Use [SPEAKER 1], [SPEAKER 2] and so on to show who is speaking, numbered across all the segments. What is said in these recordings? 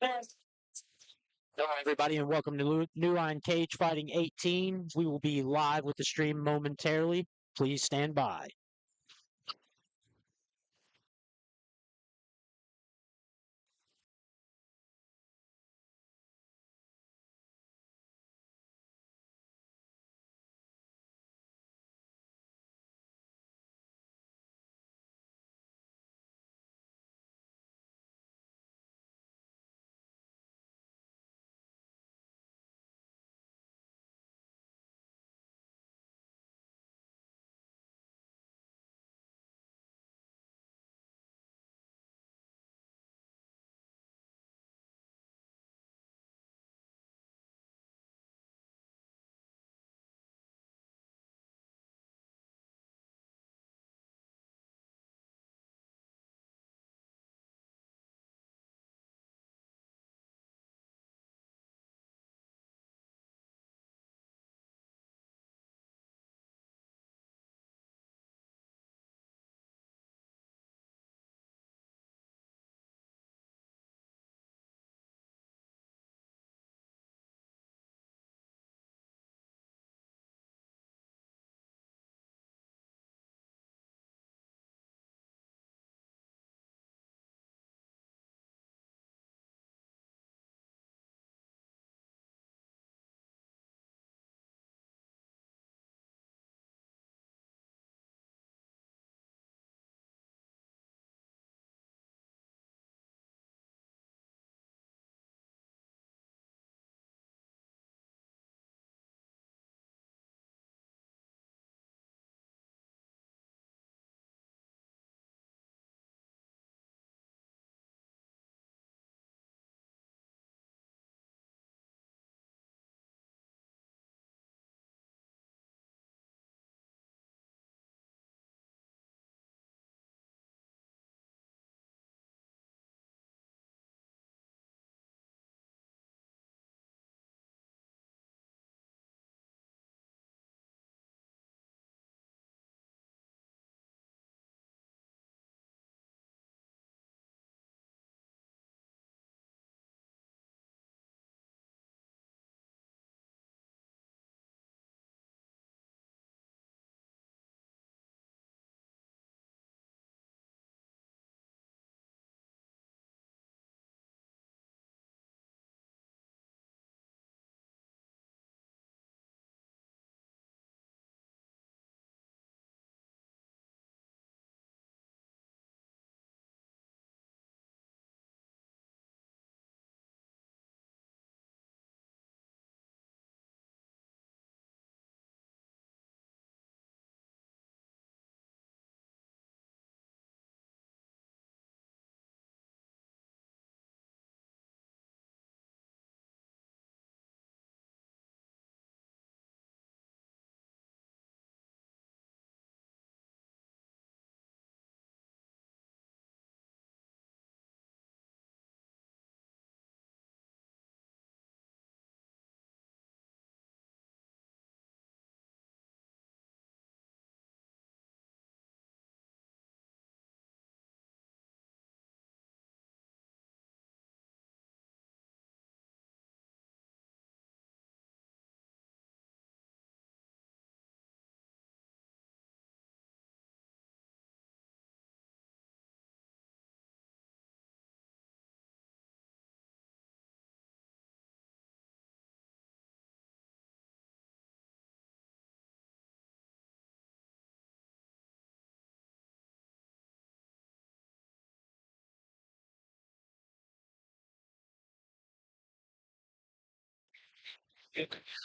[SPEAKER 1] Hello, everybody, and welcome to New Line Cagefighting 18. We will be live with the stream momentarily. Please stand by.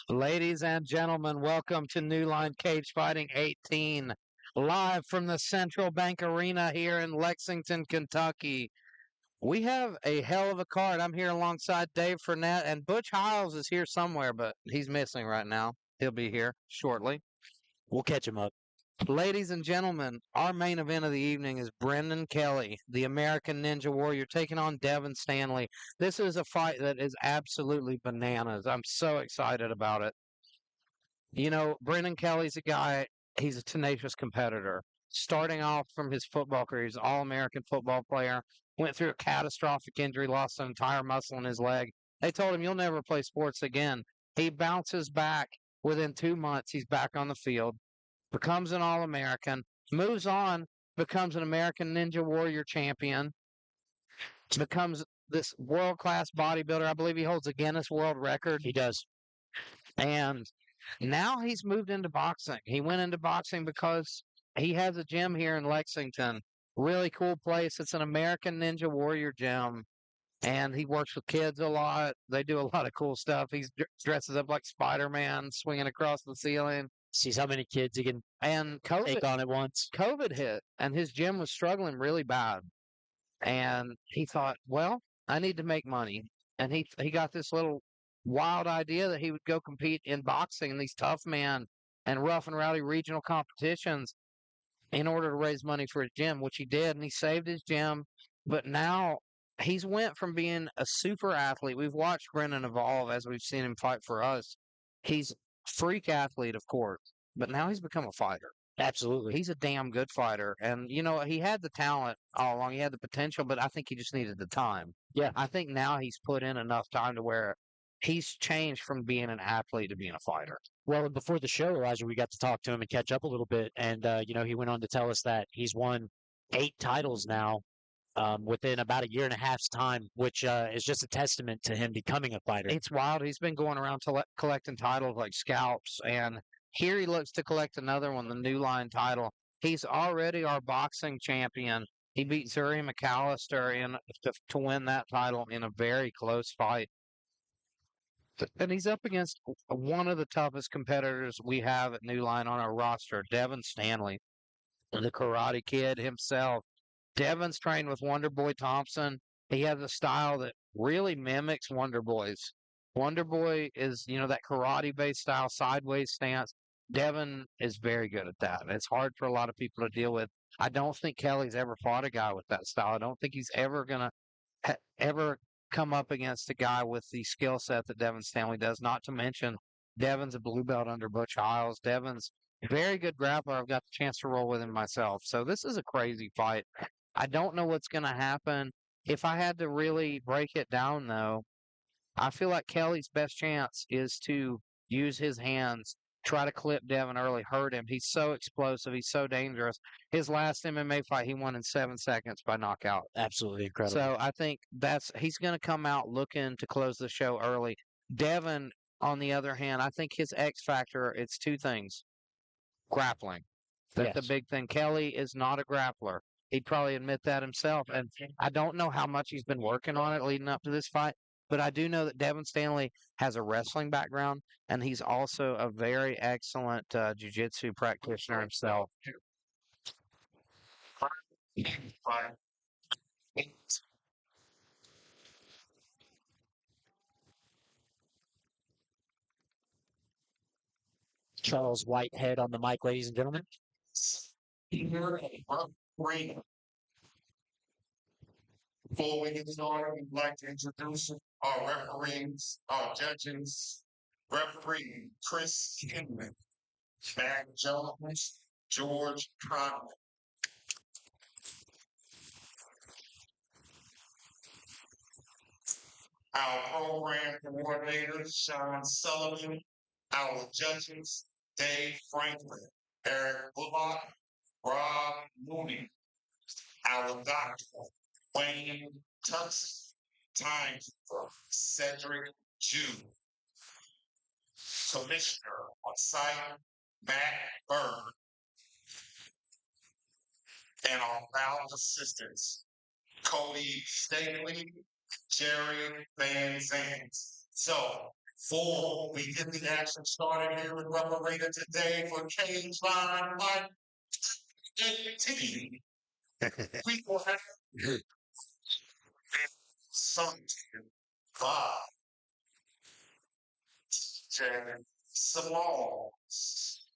[SPEAKER 1] Ladies and gentlemen, welcome to New Line Cage Fighting 18, live from the Central Bank Arena here in Lexington, Kentucky. We have a hell of a card. I'm here alongside Dave Fournette, and Butch Hiles is here somewhere, but he's missing right now. He'll be here shortly. We'll catch him up. Ladies and gentlemen, our main event of the evening is Brendan Kelly, the American Ninja Warrior, taking on Devin Stanley. This is a fight that is absolutely bananas. I'm so excited about it. You know, Brendan Kelly's a guy, he's a tenacious competitor. starting off from his football career. He's an All-American football player. Went through a catastrophic injury, lost an entire muscle in his leg. They told him, you'll never play sports again. He bounces back. Within 2 months, he's back on the field, becomes an All-American, moves on, becomes an American Ninja Warrior champion, becomes this world-class bodybuilder. I believe he holds a Guinness World Record.
[SPEAKER 2] He does.
[SPEAKER 1] And now he's moved into boxing. He went into boxing because he has a gym here in Lexington. Really cool place. It's an American Ninja Warrior gym. And he works with kids a lot. They do a lot of cool stuff. He dresses up like Spider-Man, swinging across the ceiling.
[SPEAKER 2] Sees how many kids he can take on at once.
[SPEAKER 1] COVID hit, and his gym was struggling really bad. And he thought, well, I need to make money. And he got this little wild idea that he would go compete in boxing in these tough man and rough and rowdy regional competitions in order to raise money for his gym, which he did. And he saved his gym. But now he's went from being a super athlete. We've watched Brennan evolve as we've seen him fight for us. He's a freak athlete, of course, but now he's become a fighter.
[SPEAKER 2] Absolutely.
[SPEAKER 1] He's a damn good fighter. And, he had the talent all along. He had the potential, but I think he just needed the time.
[SPEAKER 2] Yeah.
[SPEAKER 1] I think now he's put in enough time to where he's changed from being an athlete to being a fighter.
[SPEAKER 2] Well, before the show, Elijah, we got to talk to him and catch up a little bit. And, he went on to tell us that he's won 8 titles now within about a year and a half's time, which is just a testament to him becoming a fighter.
[SPEAKER 1] It's wild. He's been going around collecting titles like scalps, and here he looks to collect another one, the New Line title. He's already our boxing champion. He beat Zuri McAllister to win that title in a very close fight. And he's up against one of the toughest competitors we have at New Line on our roster, Devin Stanley, the Karate Kid himself. Devin's trained with Wonder Boy Thompson. He has a style that really mimics Wonder Boy's. Wonder Boy is, that karate-based style, sideways stance. Devin is very good at that. It's hard for a lot of people to deal with. I don't think Kelly's ever fought a guy with that style. I don't think he's ever going to ever come up against a guy with the skill set that Devin Stanley does, not to mention Devin's a blue belt under Butch Hiles. Devin's a very good grappler. I've got the chance to roll with him myself. So this is a crazy fight. I don't know what's going to happen. If I had to really break it down, though, I feel like Kelly's best chance is to use his hands, try to clip Devin early, hurt him. He's so explosive. He's so dangerous. His last MMA fight, he won in 7 seconds by knockout.
[SPEAKER 2] Absolutely incredible.
[SPEAKER 1] So I think he's going to come out looking to close the show early. Devin, on the other hand, I think his X factor, it's 2 things. Grappling. That's the big thing. Kelly is not a grappler. He'd probably admit that himself. And I don't know how much he's been working on it leading up to this fight, but I do know that Devin Stanley has a wrestling background, and he's also a very excellent jiu-jitsu practitioner himself.
[SPEAKER 2] Charles Whitehead on the mic, ladies and gentlemen.
[SPEAKER 3] Before we get started, we'd like to introduce our referees, our judges. Referee Chris Pittman, Mac Jones, George Conley. Our program coordinator, Sean Sullivan. Our judges, Dave Franklin, Eric Bullock, Rob Mooney. Our doctor, Wayne Tuxton, timekeeper, Cedric Jew. Commissioner on site, Matt Byrd. And our bound assistants, Cody Staley, Jerry Van Zandt. So, before we get the action started here with Rubberrator today for Cage Line Fight 18, we will have something by Smalls.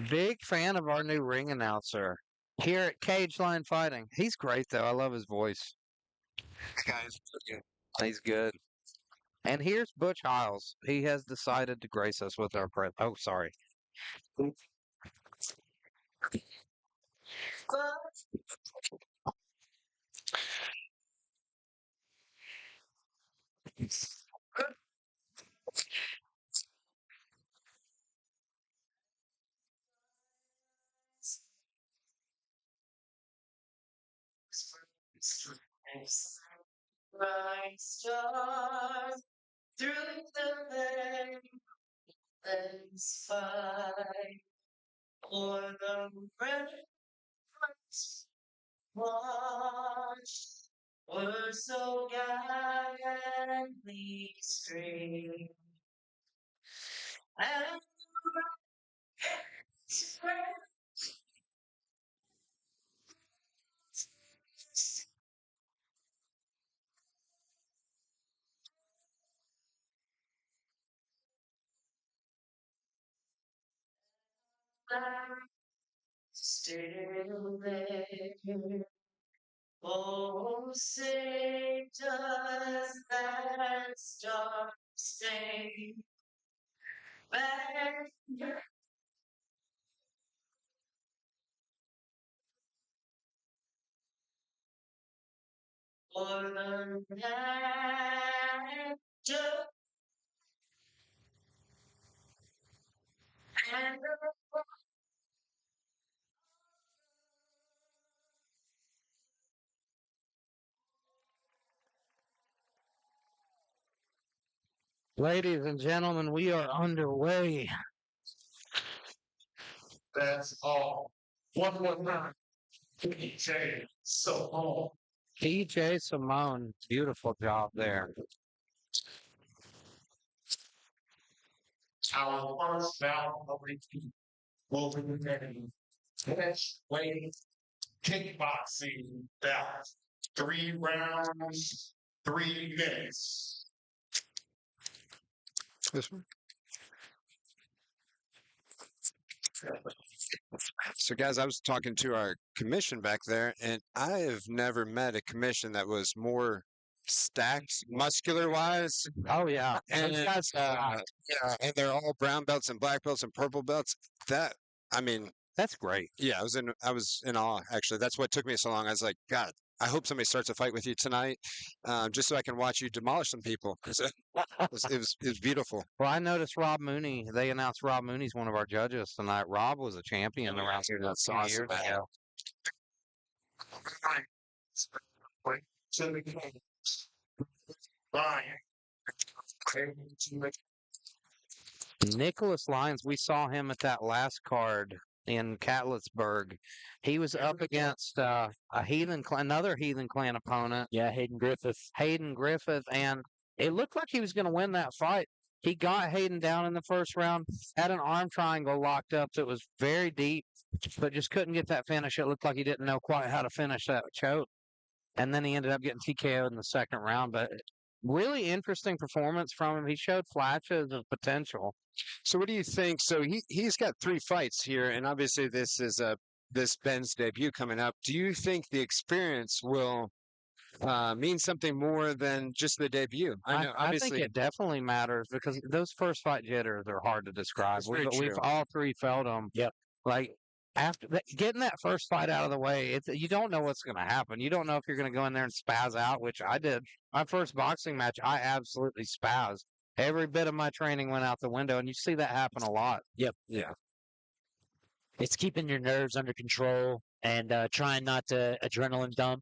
[SPEAKER 1] Big fan of our new ring announcer here at Cage Line Fighting. He's great, though. I love his voice.
[SPEAKER 3] Guys,
[SPEAKER 1] He's good. And here's Butch Hiles. He has decided to grace us with our press. Oh, sorry.
[SPEAKER 3] Bright stars through the endless fight, for the red watch were so gallantly streamed. And still there. Oh, say does that star stay back for the night and
[SPEAKER 1] Ladies and gentlemen, we are underway.
[SPEAKER 3] that's all. One more time. DJ Simone.
[SPEAKER 1] DJ Simone, beautiful job there.
[SPEAKER 3] Our first bout of the week will be the weight kickboxing bout. 3 rounds, 3 minutes.
[SPEAKER 4] This one. So, guys, I was talking to our commission back there, and I have never met a commission that was more stacked, muscular-wise.
[SPEAKER 1] Oh yeah,
[SPEAKER 4] And
[SPEAKER 1] those guys,
[SPEAKER 4] yeah, and they're all brown belts and black belts and purple belts. I mean,
[SPEAKER 1] that's great.
[SPEAKER 4] yeah, I was in awe. Actually, that's what took me so long. I was like, God, I hope somebody starts a fight with you tonight, just so I can watch you demolish some people. 'Cause it was beautiful.
[SPEAKER 1] Well, I noticed Rob Mooney. They announced Rob Mooney's one of our judges tonight. Rob was a champion around here a few years ago. Nicholas Lyons, we saw him at that last card in Catlettsburg. He was up against another Heathen Clan opponent,
[SPEAKER 2] Yeah, Hayden Griffith.
[SPEAKER 1] Hayden Griffith, and it looked like he was going to win that fight. He got Hayden down in the first round, had an arm triangle locked up that was very deep, but just couldn't get that finish. It looked like he didn't know quite how to finish that choke. And then he ended up getting TKO'd in the second round. But really interesting performance from him. He showed flashes of potential.
[SPEAKER 4] So what do you think? So he's got 3 fights here, and obviously this is this Ben's debut coming up. Do you think the experience will mean something more than just the debut? I know,
[SPEAKER 1] I think
[SPEAKER 4] obviously,
[SPEAKER 1] it definitely matters because those first fight jitters are hard to describe.
[SPEAKER 4] It's very
[SPEAKER 1] We've
[SPEAKER 4] true.
[SPEAKER 1] all 3 felt them.
[SPEAKER 2] Yep.
[SPEAKER 1] Like after getting that first fight out of the way, you don't know what's going to happen. You don't know if you're going to go in there and spaz out, which I did. My first boxing match, I absolutely spazzed. Every bit of my training went out the window, and you see that happen a lot.
[SPEAKER 2] Yep.
[SPEAKER 4] Yeah.
[SPEAKER 2] It's keeping your nerves under control and trying not to adrenaline dump.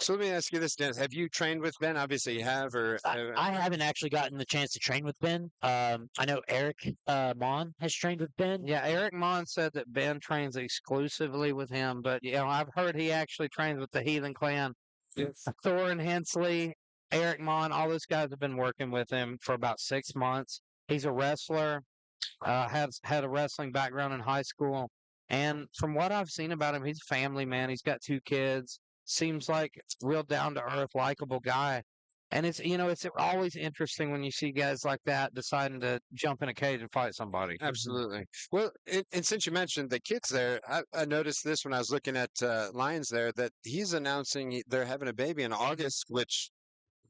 [SPEAKER 4] So let me ask you this, Dennis. Have you trained with Ben? Obviously you have, or
[SPEAKER 2] I haven't actually gotten the chance to train with Ben. I know Eric Mon has trained with Ben.
[SPEAKER 1] Yeah, Eric Mon said that Ben trains exclusively with him, but I've heard he actually trains with the Heathen Clan.
[SPEAKER 4] Yes.
[SPEAKER 1] Thorin Hensley, Eric Mon, all those guys have been working with him for about 6 months. He's a wrestler, has had a wrestling background in high school, and from what I've seen about him, he's a family man. He's got 2 kids. Seems like a real down to earth, likable guy. And it's always interesting when you see guys like that deciding to jump in a cage and fight somebody.
[SPEAKER 4] Absolutely. Well, and since you mentioned the kids there, I noticed this when I was looking at Lyons there, that he's announcing they're having a baby in August, which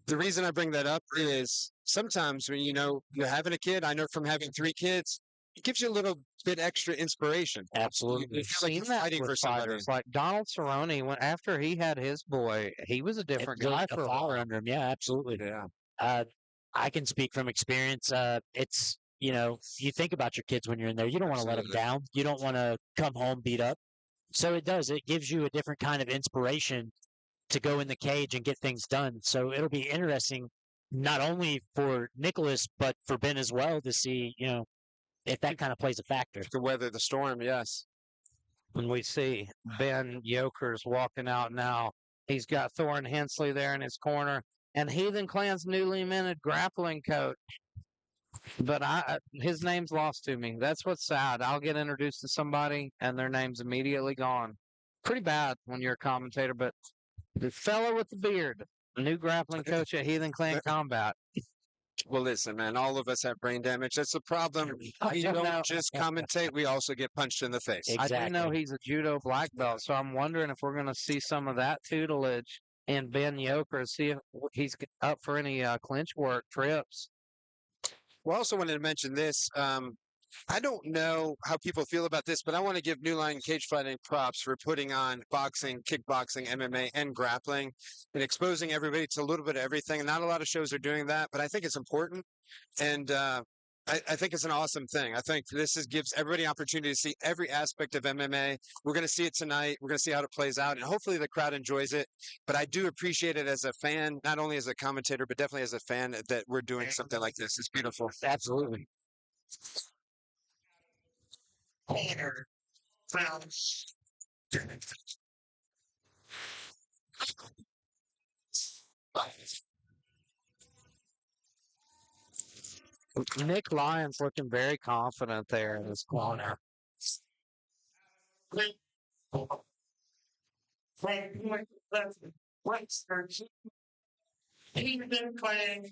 [SPEAKER 4] the reason I bring that up is sometimes when you're having a kid, I know from having 3 kids, it gives you a little bit extra inspiration.
[SPEAKER 2] Absolutely.
[SPEAKER 4] You feel like you're
[SPEAKER 1] Seen that
[SPEAKER 4] fighting
[SPEAKER 1] with
[SPEAKER 4] for somebody.
[SPEAKER 1] fighters. Like Donald Cerrone, when after he had his boy, he was a different
[SPEAKER 2] Built
[SPEAKER 1] guy
[SPEAKER 2] a
[SPEAKER 1] for a
[SPEAKER 2] fire
[SPEAKER 1] while.
[SPEAKER 2] under him. Yeah, absolutely.
[SPEAKER 4] Yeah.
[SPEAKER 2] I can speak from experience. It's, you think about your kids when you're in there. You don't want to let them
[SPEAKER 4] Absolutely.
[SPEAKER 2] down. You don't want to come home beat up. So it does. It gives you a different kind of inspiration to go in the cage and get things done. So it'll be interesting, not only for Nicholas, but for Ben as well to see, if that kind of plays a factor.
[SPEAKER 4] To weather the storm, yes.
[SPEAKER 1] When we see Ben Eukers walking out now, he's got Thorin Hensley there in his corner, and Heathen Clan's newly minted grappling coach. But his name's lost to me. That's what's sad. I'll get introduced to somebody, and their name's immediately gone. Pretty bad when you're a commentator, but the fellow with the beard, new grappling coach at Heathen Clan Combat.
[SPEAKER 4] Well, listen, man, all of us have brain damage. That's the problem.
[SPEAKER 1] I
[SPEAKER 4] We
[SPEAKER 1] do know.
[SPEAKER 4] don't just commentate, we also get punched in the face.
[SPEAKER 1] I do know
[SPEAKER 2] Exactly.
[SPEAKER 1] he's a judo black belt, so I'm wondering if we're going to see some of that tutelage in Ben Eukers, see if he's up for any clinch work trips.
[SPEAKER 4] We also wanted to mention this. I don't know how people feel about this, but I want to give New Line Cage Fighting props for putting on boxing, kickboxing, MMA, and grappling and exposing everybody to a little bit of everything. Not a lot of shows are doing that, but I think it's important. And I think it's an awesome thing. I think gives everybody opportunity to see every aspect of MMA. We're going to see it tonight. We're going to see how it plays out, and hopefully the crowd enjoys it. But I do appreciate it as a fan, not only as a commentator, but definitely as a fan that we're doing something like this. It's beautiful.
[SPEAKER 2] Absolutely.
[SPEAKER 3] Corner. Rounds.
[SPEAKER 1] Nick Lyons looking very confident there in his corner.
[SPEAKER 3] Heathen Clan.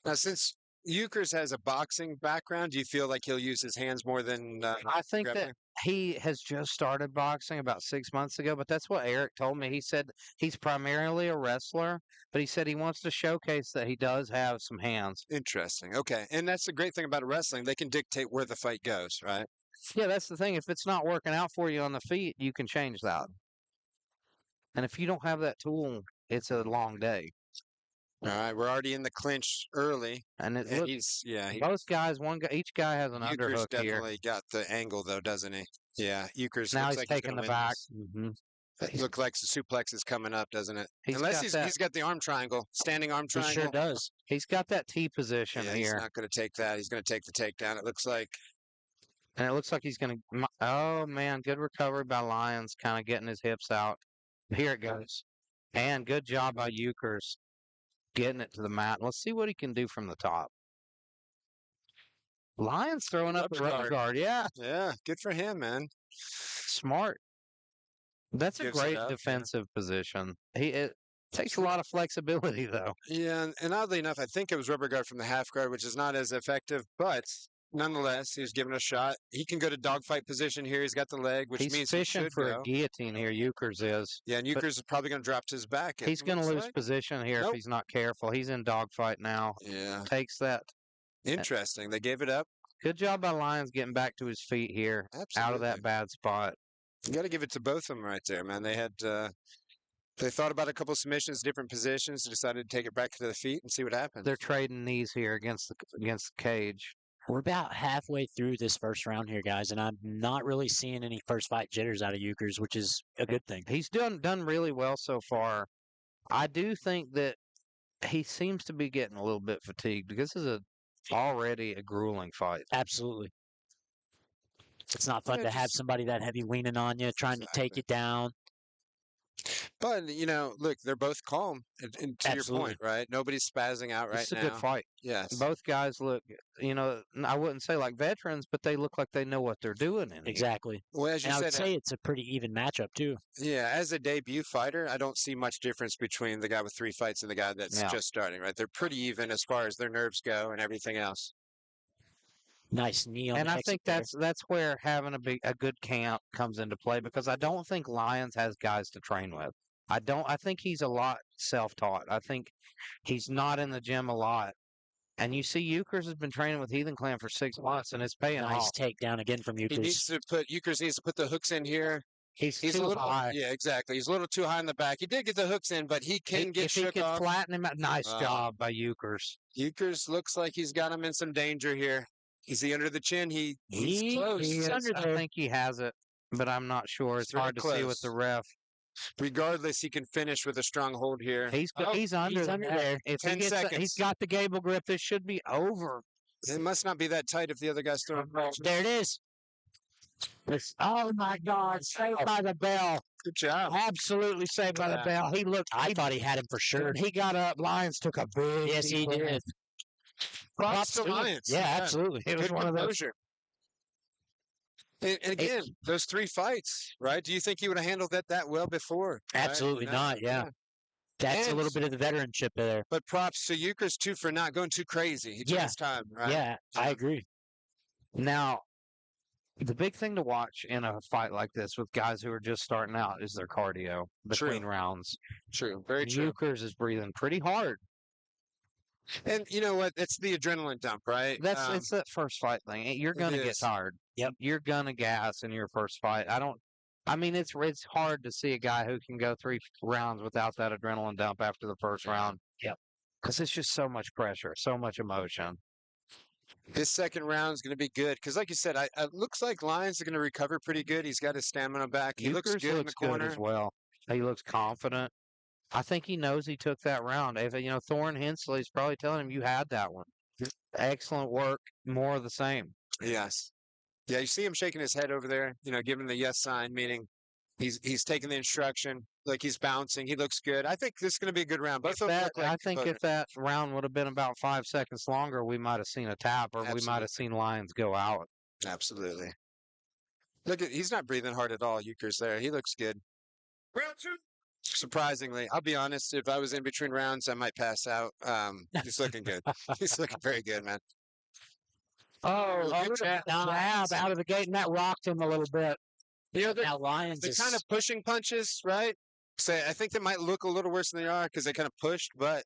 [SPEAKER 4] Now, since Eukers has a boxing background, do you feel like he'll use his hands more than
[SPEAKER 1] I think that
[SPEAKER 4] grappling?
[SPEAKER 1] he has just started boxing about 6 months ago, but that's what Eric told me. He said he's primarily a wrestler, but he said he wants to showcase that he does have some hands.
[SPEAKER 4] Interesting. Okay. And that's the great thing about wrestling. They can dictate where the fight goes, right?
[SPEAKER 1] Yeah, that's the thing. If it's not working out for you on the feet, you can change that. And if you don't have that tool, it's a long day.
[SPEAKER 4] All right. We're already in the clinch early.
[SPEAKER 1] And it
[SPEAKER 4] And
[SPEAKER 1] looks
[SPEAKER 4] he
[SPEAKER 1] both guys, each guy has an
[SPEAKER 4] Eukers
[SPEAKER 1] underhook here.
[SPEAKER 4] definitely got the angle, though, doesn't he? Yeah. Eukers
[SPEAKER 1] Now
[SPEAKER 4] looks
[SPEAKER 1] he's
[SPEAKER 4] like
[SPEAKER 1] taking
[SPEAKER 4] gonna
[SPEAKER 1] the
[SPEAKER 4] win
[SPEAKER 1] back.
[SPEAKER 4] this. It looks like the suplex is coming up, doesn't it?
[SPEAKER 1] He's
[SPEAKER 4] Unless
[SPEAKER 1] got
[SPEAKER 4] he's
[SPEAKER 1] that-
[SPEAKER 4] got the arm triangle, standing arm
[SPEAKER 2] He
[SPEAKER 4] triangle.
[SPEAKER 2] sure does.
[SPEAKER 1] He's got that T position
[SPEAKER 4] Yeah, he's
[SPEAKER 1] here.
[SPEAKER 4] not going to take that. He's going to take the takedown. It looks like.
[SPEAKER 1] And it looks like he's going to. Oh, man. Good recovery by Lyons, kind of getting his hips out. Here it goes. And good job by Eukers getting it to the mat. Let's see what he can do from the top. Lyons throwing up the
[SPEAKER 4] Rubber
[SPEAKER 1] rubber
[SPEAKER 4] guard.
[SPEAKER 1] guard. Yeah,
[SPEAKER 4] Yeah, good for him, man.
[SPEAKER 1] smart. That's a
[SPEAKER 4] Gives it
[SPEAKER 1] great
[SPEAKER 4] up, yeah.
[SPEAKER 1] defensive position. It takes a lot of flexibility, though.
[SPEAKER 4] Yeah, and oddly enough, I think it was rubber guard from the half guard, which is not as effective, but nonetheless, he was given a shot. He can go to dogfight position here. He's got the leg, which
[SPEAKER 1] He's
[SPEAKER 4] means he
[SPEAKER 1] fishing
[SPEAKER 4] should
[SPEAKER 1] for
[SPEAKER 4] go.
[SPEAKER 1] a guillotine here. Eukers is.
[SPEAKER 4] Yeah, and Eukers is probably going to drop to his back. it
[SPEAKER 1] He's going to
[SPEAKER 4] looks
[SPEAKER 1] lose
[SPEAKER 4] like.
[SPEAKER 1] position here
[SPEAKER 4] Nope.
[SPEAKER 1] if he's not careful. He's in dogfight now.
[SPEAKER 4] Yeah,
[SPEAKER 1] Takes that.
[SPEAKER 4] interesting. They gave it up.
[SPEAKER 1] Good job by Lyons getting back to his feet here
[SPEAKER 4] Absolutely.
[SPEAKER 1] out of that bad spot.
[SPEAKER 4] You got to give it to both of them right there, man. They had. They thought about a couple submissions, different positions, decided to take it back to the feet and see what happens.
[SPEAKER 1] They're trading knees here against the cage.
[SPEAKER 2] We're about halfway through this first round here, guys, and I'm not really seeing any first fight jitters out of Eukers, which is a good thing.
[SPEAKER 1] He's done really well so far. I do think that he seems to be getting a little bit fatigued because this is already a grueling fight.
[SPEAKER 2] Absolutely. It's not fun
[SPEAKER 4] Yeah,
[SPEAKER 2] to have
[SPEAKER 4] just-
[SPEAKER 2] somebody that heavy leaning on you, trying to take
[SPEAKER 4] Exactly.
[SPEAKER 2] you down.
[SPEAKER 4] But look, they're both calm. And to your
[SPEAKER 2] Absolutely.
[SPEAKER 4] point, right? Nobody's spazzing out right
[SPEAKER 1] It's a
[SPEAKER 4] now.
[SPEAKER 1] good fight.
[SPEAKER 4] Yes.
[SPEAKER 1] Both guys look, I wouldn't say like veterans, but they look like they know what they're doing in here.
[SPEAKER 2] Exactly.
[SPEAKER 4] Well, as you
[SPEAKER 2] And I would
[SPEAKER 4] said,
[SPEAKER 2] say it's a pretty even matchup, too.
[SPEAKER 4] yeah, as a debut fighter, I don't see much difference between the guy with 3 fights and the guy that's
[SPEAKER 1] Yeah.
[SPEAKER 4] just starting, right? They're pretty even as far as their nerves go and everything else.
[SPEAKER 2] Nice knee on
[SPEAKER 1] And
[SPEAKER 2] the
[SPEAKER 1] I
[SPEAKER 2] exit
[SPEAKER 1] think
[SPEAKER 2] there.
[SPEAKER 1] that's where having a good camp comes into play because I don't think Lyons has guys to train with. I think he's a lot self-taught. I think he's not in the gym a lot. And you see, Eukers has been training with Heathen Clan for 6 months, and it's paying
[SPEAKER 2] Nice
[SPEAKER 1] off.
[SPEAKER 2] takedown again from
[SPEAKER 4] He needs
[SPEAKER 2] Eukers.
[SPEAKER 4] to put Eukers needs to put the hooks in here.
[SPEAKER 1] He's
[SPEAKER 4] He's
[SPEAKER 1] too
[SPEAKER 4] a little
[SPEAKER 1] high.
[SPEAKER 4] Yeah, exactly. He's a little too high in the back. He did get the hooks in, but he can get
[SPEAKER 1] If he
[SPEAKER 4] shook
[SPEAKER 1] could
[SPEAKER 4] off.
[SPEAKER 1] flatten him out, nice job by Eukers.
[SPEAKER 4] Eukers looks like he's got him in some danger here. Is he under the chin? He's
[SPEAKER 2] He-
[SPEAKER 4] close.
[SPEAKER 2] he's under
[SPEAKER 1] I
[SPEAKER 2] there.
[SPEAKER 1] think he has it, but I'm not sure. It's
[SPEAKER 4] very
[SPEAKER 1] hard to see with the
[SPEAKER 4] close.
[SPEAKER 1] ref.
[SPEAKER 4] Regardless, he can finish with a strong hold here.
[SPEAKER 1] He's
[SPEAKER 4] Oh,
[SPEAKER 1] he's under there. If
[SPEAKER 4] 10
[SPEAKER 1] he gets he's
[SPEAKER 4] seconds.
[SPEAKER 1] got the gable grip, this should be over.
[SPEAKER 4] It must not be that tight if the other guy's throwing punches.
[SPEAKER 2] There it is.
[SPEAKER 1] Oh my God! Saved by the bell.
[SPEAKER 4] Good job.
[SPEAKER 1] Absolutely saved by the
[SPEAKER 4] Yeah.
[SPEAKER 1] bell. He looked.
[SPEAKER 2] I thought he had him for sure.
[SPEAKER 1] He got up. Lyons took a big.
[SPEAKER 2] Yes, he
[SPEAKER 1] deep breath.
[SPEAKER 2] did.
[SPEAKER 4] Props to
[SPEAKER 2] to him.
[SPEAKER 4] Lyons.
[SPEAKER 2] Yeah, absolutely.
[SPEAKER 1] It was
[SPEAKER 4] Good
[SPEAKER 1] one of those.
[SPEAKER 4] composure. And again, those 3 fights, right? Do you think he would have handled that well before? Right?
[SPEAKER 2] Absolutely
[SPEAKER 4] No,
[SPEAKER 2] not. Yeah. That's a
[SPEAKER 4] And-
[SPEAKER 2] little bit of the veteranship there.
[SPEAKER 4] But props to Eukers too for not going too crazy. He took
[SPEAKER 2] Yeah.
[SPEAKER 4] his time, right?
[SPEAKER 2] Yeah, I agree.
[SPEAKER 1] Now, the big thing to watch in a fight like this with guys who are just starting out is their cardio between rounds.
[SPEAKER 4] True. Very true.
[SPEAKER 1] Eukers is breathing pretty hard.
[SPEAKER 4] And you know what? It's the adrenaline dump, right?
[SPEAKER 1] It's that first fight thing. You're gonna get
[SPEAKER 4] is.
[SPEAKER 1] tired.
[SPEAKER 2] Yep.
[SPEAKER 1] You're gonna gas in your first fight. I mean, it's hard to see a guy who can go 3 rounds without that adrenaline dump after the first round.
[SPEAKER 2] Yep.
[SPEAKER 1] Because it's just so much pressure, so much emotion.
[SPEAKER 4] This second round is going to be good because, like you said, it looks like Lyons are going to recover pretty good. He's got his stamina back. He looks
[SPEAKER 1] Eukers
[SPEAKER 4] good in the
[SPEAKER 1] looks good
[SPEAKER 4] corner.
[SPEAKER 1] as well. He looks confident. I think he knows he took that round. If Thorne Hensley's probably telling him you had that one. Excellent work. More of the same.
[SPEAKER 4] Yes. Yeah, you see him shaking his head over there, giving the yes sign, meaning he's taking the instruction, like he's bouncing. He looks good. I think this is going to be a good round. Both of them look like
[SPEAKER 1] I think
[SPEAKER 4] composers.
[SPEAKER 1] if that round would have been about 5 seconds longer, we might have seen a tap, or we might
[SPEAKER 4] Absolutely.
[SPEAKER 1] have seen Lyons go out.
[SPEAKER 4] Absolutely. He's not breathing hard at all, Eukers there. He looks good.
[SPEAKER 3] Round 2.
[SPEAKER 4] Surprisingly, I'll be honest, if I was in between rounds, I might pass out. He's looking good. He's looking very good, man. Good jab.
[SPEAKER 1] Jab out of the gate, and that rocked him a little bit.
[SPEAKER 2] Now Lyons
[SPEAKER 4] They're
[SPEAKER 2] is
[SPEAKER 4] kind of pushing punches, right? So I think they might look a little worse than they are because they kind of pushed, but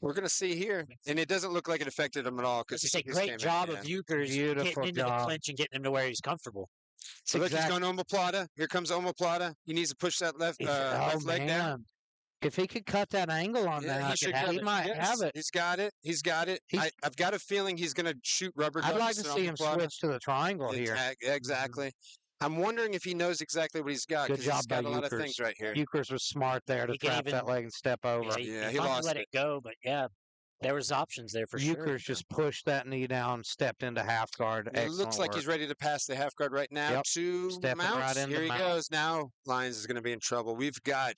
[SPEAKER 4] we're going to see here. And it doesn't look like it affected him at all.
[SPEAKER 2] it's a great job of Eukers
[SPEAKER 1] Beautiful
[SPEAKER 2] getting into the
[SPEAKER 1] job.
[SPEAKER 2] clinch and getting him to where he's comfortable.
[SPEAKER 4] So look, he's going omoplata. Here comes omoplata. He needs to push that left leg down.
[SPEAKER 1] If he could cut that angle on
[SPEAKER 4] Yeah,
[SPEAKER 1] that,
[SPEAKER 4] should
[SPEAKER 1] he
[SPEAKER 4] cut
[SPEAKER 1] might
[SPEAKER 4] Yes,
[SPEAKER 1] have it.
[SPEAKER 4] He's got it. He's got it. I've got a feeling he's going to shoot rubber ducks.
[SPEAKER 1] I'd like to
[SPEAKER 4] and
[SPEAKER 1] see him
[SPEAKER 4] omoplata.
[SPEAKER 1] switch to the triangle here.
[SPEAKER 4] Exactly. I'm wondering if he knows exactly what he's got.
[SPEAKER 1] Good
[SPEAKER 4] 'cause
[SPEAKER 1] job
[SPEAKER 4] he's got
[SPEAKER 1] by
[SPEAKER 4] a lot of
[SPEAKER 1] Eukers.
[SPEAKER 4] things right here.
[SPEAKER 1] Eukers was smart there to
[SPEAKER 2] He can
[SPEAKER 1] trap
[SPEAKER 2] even-
[SPEAKER 1] that leg and step over.
[SPEAKER 4] Yeah,
[SPEAKER 2] he
[SPEAKER 4] he
[SPEAKER 2] might
[SPEAKER 4] lost
[SPEAKER 2] let
[SPEAKER 4] it.
[SPEAKER 2] it go, but yeah, there was options there for sure.
[SPEAKER 1] Eukers just pushed that knee down, stepped into half guard.
[SPEAKER 4] It looks like he's ready to pass the half guard right now
[SPEAKER 1] Yep.
[SPEAKER 4] to
[SPEAKER 1] Stepping
[SPEAKER 4] Mounts.
[SPEAKER 1] right into
[SPEAKER 4] Here he
[SPEAKER 1] Mounts.
[SPEAKER 4] goes. Now Lyons is going to be in trouble. We've got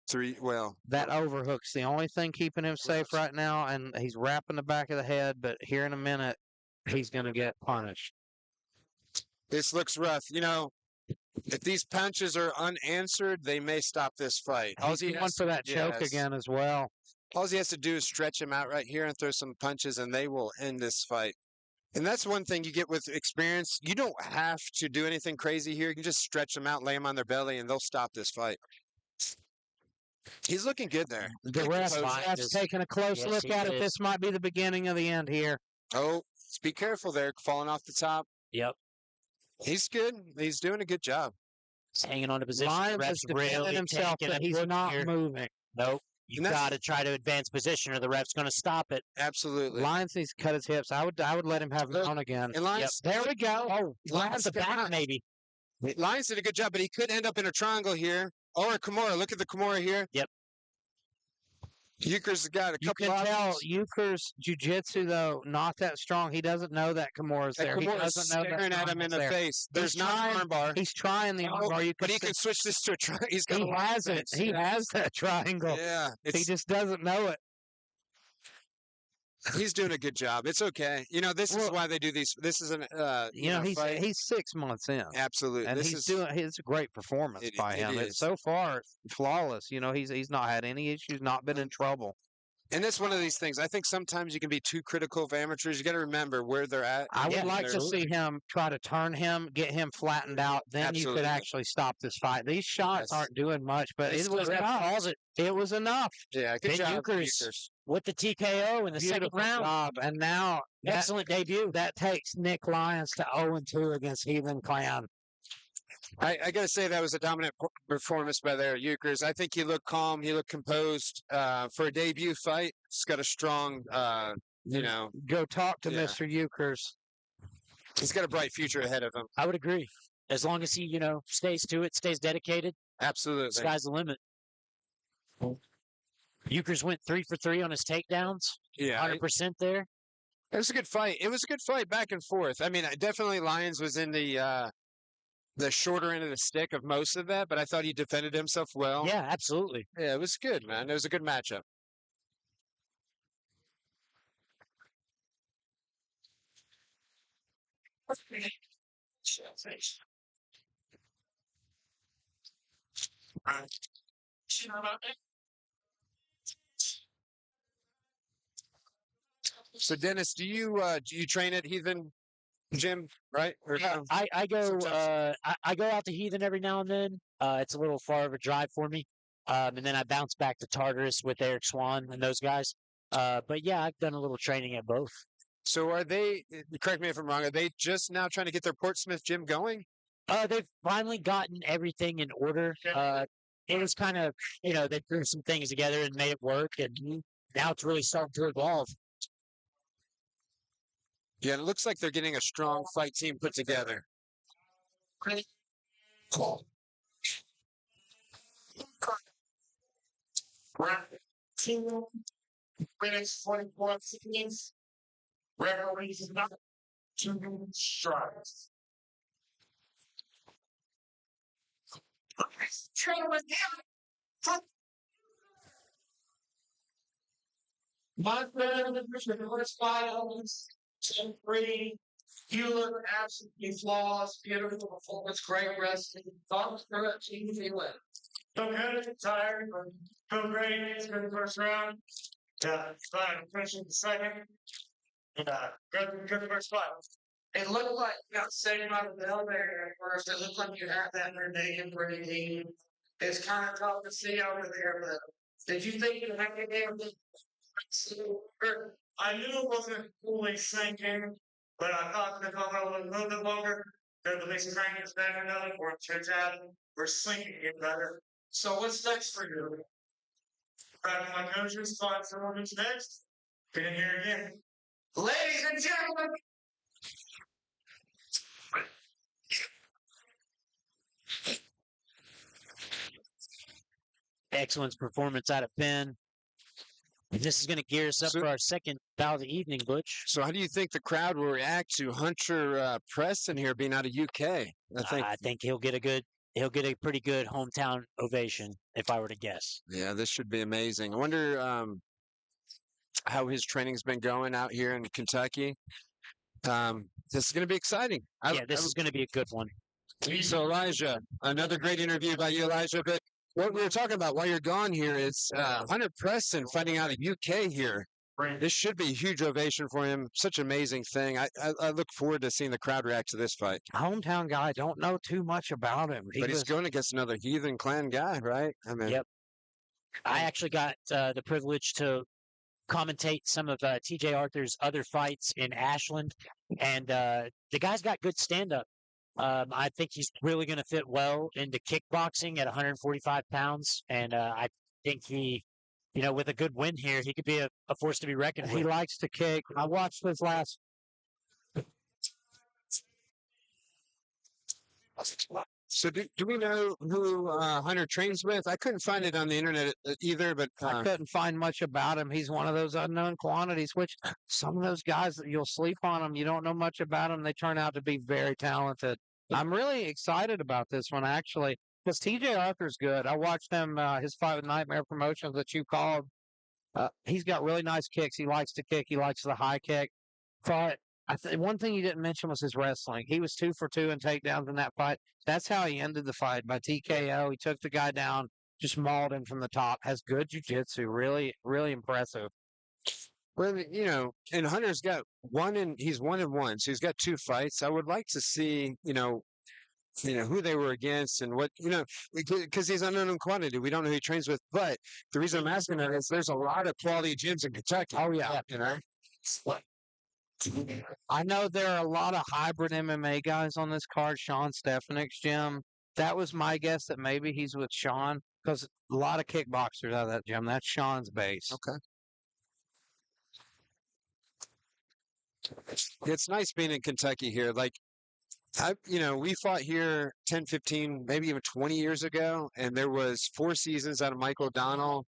[SPEAKER 4] 3. Well,
[SPEAKER 1] That overhook's the only thing keeping him safe
[SPEAKER 4] Yes.
[SPEAKER 1] right now, and he's wrapping the back of the head. But here in a minute, he's going to get punished.
[SPEAKER 4] this looks rough. If these punches are unanswered, they may stop this fight.
[SPEAKER 1] He's going for that choke
[SPEAKER 4] yes.
[SPEAKER 1] again as well.
[SPEAKER 4] All he has to do is stretch him out right here and throw some punches, and they will end this fight. And that's one thing you get with experience. You don't have to do anything crazy here. You can just stretch them out, lay them on their belly, and they'll stop this fight. He's looking good there.
[SPEAKER 1] The
[SPEAKER 4] Good
[SPEAKER 1] ref's
[SPEAKER 4] composure.
[SPEAKER 1] taking a close
[SPEAKER 2] Yes,
[SPEAKER 1] look
[SPEAKER 2] he
[SPEAKER 1] at it.
[SPEAKER 2] is.
[SPEAKER 1] This might be the beginning of the end here.
[SPEAKER 4] Oh, be careful there, falling off the top.
[SPEAKER 2] Yep,
[SPEAKER 4] He's good. He's doing a good job.
[SPEAKER 2] he's hanging on to position.
[SPEAKER 1] Lyons
[SPEAKER 2] The
[SPEAKER 1] has
[SPEAKER 2] ref's
[SPEAKER 1] defended
[SPEAKER 2] really
[SPEAKER 1] himself
[SPEAKER 2] taking
[SPEAKER 1] that
[SPEAKER 2] a
[SPEAKER 1] he's
[SPEAKER 2] look
[SPEAKER 1] not
[SPEAKER 2] here.
[SPEAKER 1] moving.
[SPEAKER 2] Nope, you
[SPEAKER 4] And that's-
[SPEAKER 2] got to try to advance position, or the ref's going to stop it.
[SPEAKER 4] Absolutely.
[SPEAKER 1] Lyons needs to cut his hips. I would let him have him
[SPEAKER 4] Look,
[SPEAKER 1] on again.
[SPEAKER 4] And Lyons,
[SPEAKER 1] There we go. Oh,
[SPEAKER 4] Lyons,
[SPEAKER 2] the back, maybe.
[SPEAKER 4] Lyons did a good job, but he could end up in a triangle here. Or a Kimura. Look at the Kimura here.
[SPEAKER 2] Yep.
[SPEAKER 4] Eukers has got a
[SPEAKER 1] you
[SPEAKER 4] couple
[SPEAKER 1] can tell
[SPEAKER 4] options.
[SPEAKER 1] Eukers' jiu-jitsu, though, not that strong. He doesn't know that Kimura's
[SPEAKER 4] That
[SPEAKER 1] there. He
[SPEAKER 4] Kimura's
[SPEAKER 1] doesn't know that
[SPEAKER 4] staring at him in
[SPEAKER 1] triangle's
[SPEAKER 4] the
[SPEAKER 1] there.
[SPEAKER 4] face. There's not
[SPEAKER 1] trying-
[SPEAKER 4] an armbar.
[SPEAKER 1] He's trying the
[SPEAKER 4] Oh,
[SPEAKER 1] armbar. You
[SPEAKER 4] but
[SPEAKER 1] can
[SPEAKER 4] he
[SPEAKER 1] see-
[SPEAKER 4] can switch this to a triangle. He's got a
[SPEAKER 1] He
[SPEAKER 4] lot of
[SPEAKER 1] has it.
[SPEAKER 4] defense.
[SPEAKER 1] He has that triangle.
[SPEAKER 4] Yeah,
[SPEAKER 1] He just doesn't know it.
[SPEAKER 4] he's doing a good job. It's okay. This is
[SPEAKER 1] Well-
[SPEAKER 4] why they do these. This is an fight.
[SPEAKER 1] He's 6 months in.
[SPEAKER 4] Absolutely.
[SPEAKER 1] And
[SPEAKER 4] This is
[SPEAKER 1] it's a great performance
[SPEAKER 4] It-
[SPEAKER 1] by
[SPEAKER 4] it
[SPEAKER 1] him.
[SPEAKER 4] is.
[SPEAKER 1] It's so far flawless. He's not had any issues, not been in trouble.
[SPEAKER 4] And that's one of these things. I think sometimes you can be too critical of amateurs. You got to remember where they're at.
[SPEAKER 1] I would
[SPEAKER 2] Yeah,
[SPEAKER 1] like to
[SPEAKER 4] absolutely.
[SPEAKER 1] see him try to turn him, get him flattened out. Then you
[SPEAKER 4] Absolutely.
[SPEAKER 1] could actually stop this fight. These shots
[SPEAKER 4] Yes.
[SPEAKER 1] aren't doing much, but
[SPEAKER 4] This
[SPEAKER 1] it was
[SPEAKER 4] is-
[SPEAKER 1] enough.
[SPEAKER 2] calls it.
[SPEAKER 1] It was enough.
[SPEAKER 4] Yeah, good
[SPEAKER 2] Ben
[SPEAKER 4] job,
[SPEAKER 2] Eukers
[SPEAKER 4] Eukers.
[SPEAKER 2] with the TKO in the second
[SPEAKER 1] Beautiful
[SPEAKER 2] round.
[SPEAKER 1] job. And now
[SPEAKER 2] Excellent debut.
[SPEAKER 1] that takes Nick Lyons to 0-2 against Heathen Clan.
[SPEAKER 4] I got to say that was a dominant performance by their Eukers. I think he looked calm. He looked composed for a debut fight. He's got a strong,
[SPEAKER 1] Go talk to
[SPEAKER 4] Yeah.
[SPEAKER 1] Mr. Eukers.
[SPEAKER 4] he's got a bright future ahead of him.
[SPEAKER 2] I would agree. As long as he, stays to it, stays dedicated,
[SPEAKER 4] Absolutely.
[SPEAKER 2] sky's the limit. Eukers went 3 for 3 on his takedowns.
[SPEAKER 4] Yeah,
[SPEAKER 2] 100% there.
[SPEAKER 4] it was a good fight. It was a good fight back and forth. I mean, definitely Lyons was in the shorter end of the stick of most of that, but I thought he defended himself well.
[SPEAKER 2] Yeah, absolutely.
[SPEAKER 4] Yeah, it was good, man. It was a good matchup. So, Dennis, do you train at Heathen Gym, right? Or
[SPEAKER 2] Yeah, I go
[SPEAKER 4] sometimes-
[SPEAKER 2] I go out to Heathen every now and then. It's a little far of a drive for me. And then I bounce back to Tartarus with Eric Swan and those guys. But yeah, I've done a little training at both.
[SPEAKER 4] So are they, correct me if I'm wrong, are they just now trying to get their Portsmouth gym going?
[SPEAKER 2] They've finally gotten everything in order. It was kind of, they threw some things together and made it work, and now it's really starting to evolve.
[SPEAKER 4] Yeah, it looks like they're getting a strong fight team put together.
[SPEAKER 3] Round 2 minutes 24 seconds. Referees not 2 strikes. My friend, the first files, 10-3. You look absolutely flawless, beautiful performance, great wrestling. Thumbs for a team win. Don't get tired, but feel great. It's been the first round. Yeah, fine. Finishing the second. Good first fight. It looked like you got saved out of the elevator at first. It looked like you had that in your name pretty deep. It's kind of tough to see over there, but did you think you had to get I knew it wasn't fully sinking, but I thought if I went a little bit longer, the basic training is better now, or we're sinking it better. So what's next for you? Back to my coaches, thought for what's next. Get in here again. Ladies and gentlemen.
[SPEAKER 2] Excellent performance out of Ben. And this is going to gear us up
[SPEAKER 4] So-
[SPEAKER 2] for our second bout of the evening, Butch.
[SPEAKER 4] So how do you think the crowd will react to Hunter Preston here being out of UK?
[SPEAKER 2] I think he'll get a pretty good hometown ovation, if I were to guess.
[SPEAKER 4] Yeah, this should be amazing. I wonder how his training's been going out here in Kentucky. This is going to be exciting.
[SPEAKER 2] This is going to be a good one.
[SPEAKER 4] So Elijah, another great interview by you, Elijah. But what we were talking about while you're gone here is Hunter Preston fighting out of UK here. This should be a huge ovation for him. Such an amazing thing. I look forward to seeing the crowd react to this fight.
[SPEAKER 1] Hometown guy, don't know too much about him.
[SPEAKER 4] But he's going against another Heathen Clan guy, right? I mean,
[SPEAKER 2] Yep. I actually got the privilege to commentate some of TJ Arthur's other fights in Ashland, and the guy's got good stand-up. I think he's really going to fit well into kickboxing at 145 pounds, and I think he, with a good win here, he could be a force to be reckoned
[SPEAKER 1] He
[SPEAKER 2] with.
[SPEAKER 1] likes to kick. I watched his last.
[SPEAKER 4] So do we know who Hunter trains with? I couldn't find it on the internet either, but
[SPEAKER 1] I couldn't find much about him. He's one of those unknown quantities, which some of those guys that you'll sleep on them, you don't know much about them. They turn out to be very talented. I'm really excited about this one, actually, because TJ Arthur's good. I watched him, his fight with Nightmare Promotions that you called. He's got really nice kicks. He likes to kick. He likes the high kick. But one thing you didn't mention was his wrestling. He was 2 for 2 in takedowns in that fight. That's how he ended the fight, by TKO. He took the guy down, just mauled him from the top. Has good jiu-jitsu. Really, really impressive.
[SPEAKER 4] Well, and Hunter's got he's 1-1, so he's got 2 fights. I would like to see, who they were against and what, because he's unknown quantity. We don't know who he trains with. But the reason I'm asking that is there's a lot of quality gyms in Kentucky.
[SPEAKER 1] Oh, yeah. I know there are a lot of hybrid MMA guys on this card. Sean Stefanik's gym. That was my guess that maybe he's with Sean because a lot of kickboxers out of that gym. That's Sean's base.
[SPEAKER 4] Okay. It's nice being in Kentucky here. Like, we fought here 10, 15, maybe even 20 years ago, and there was 4 seasons out of Michael O'Donnell,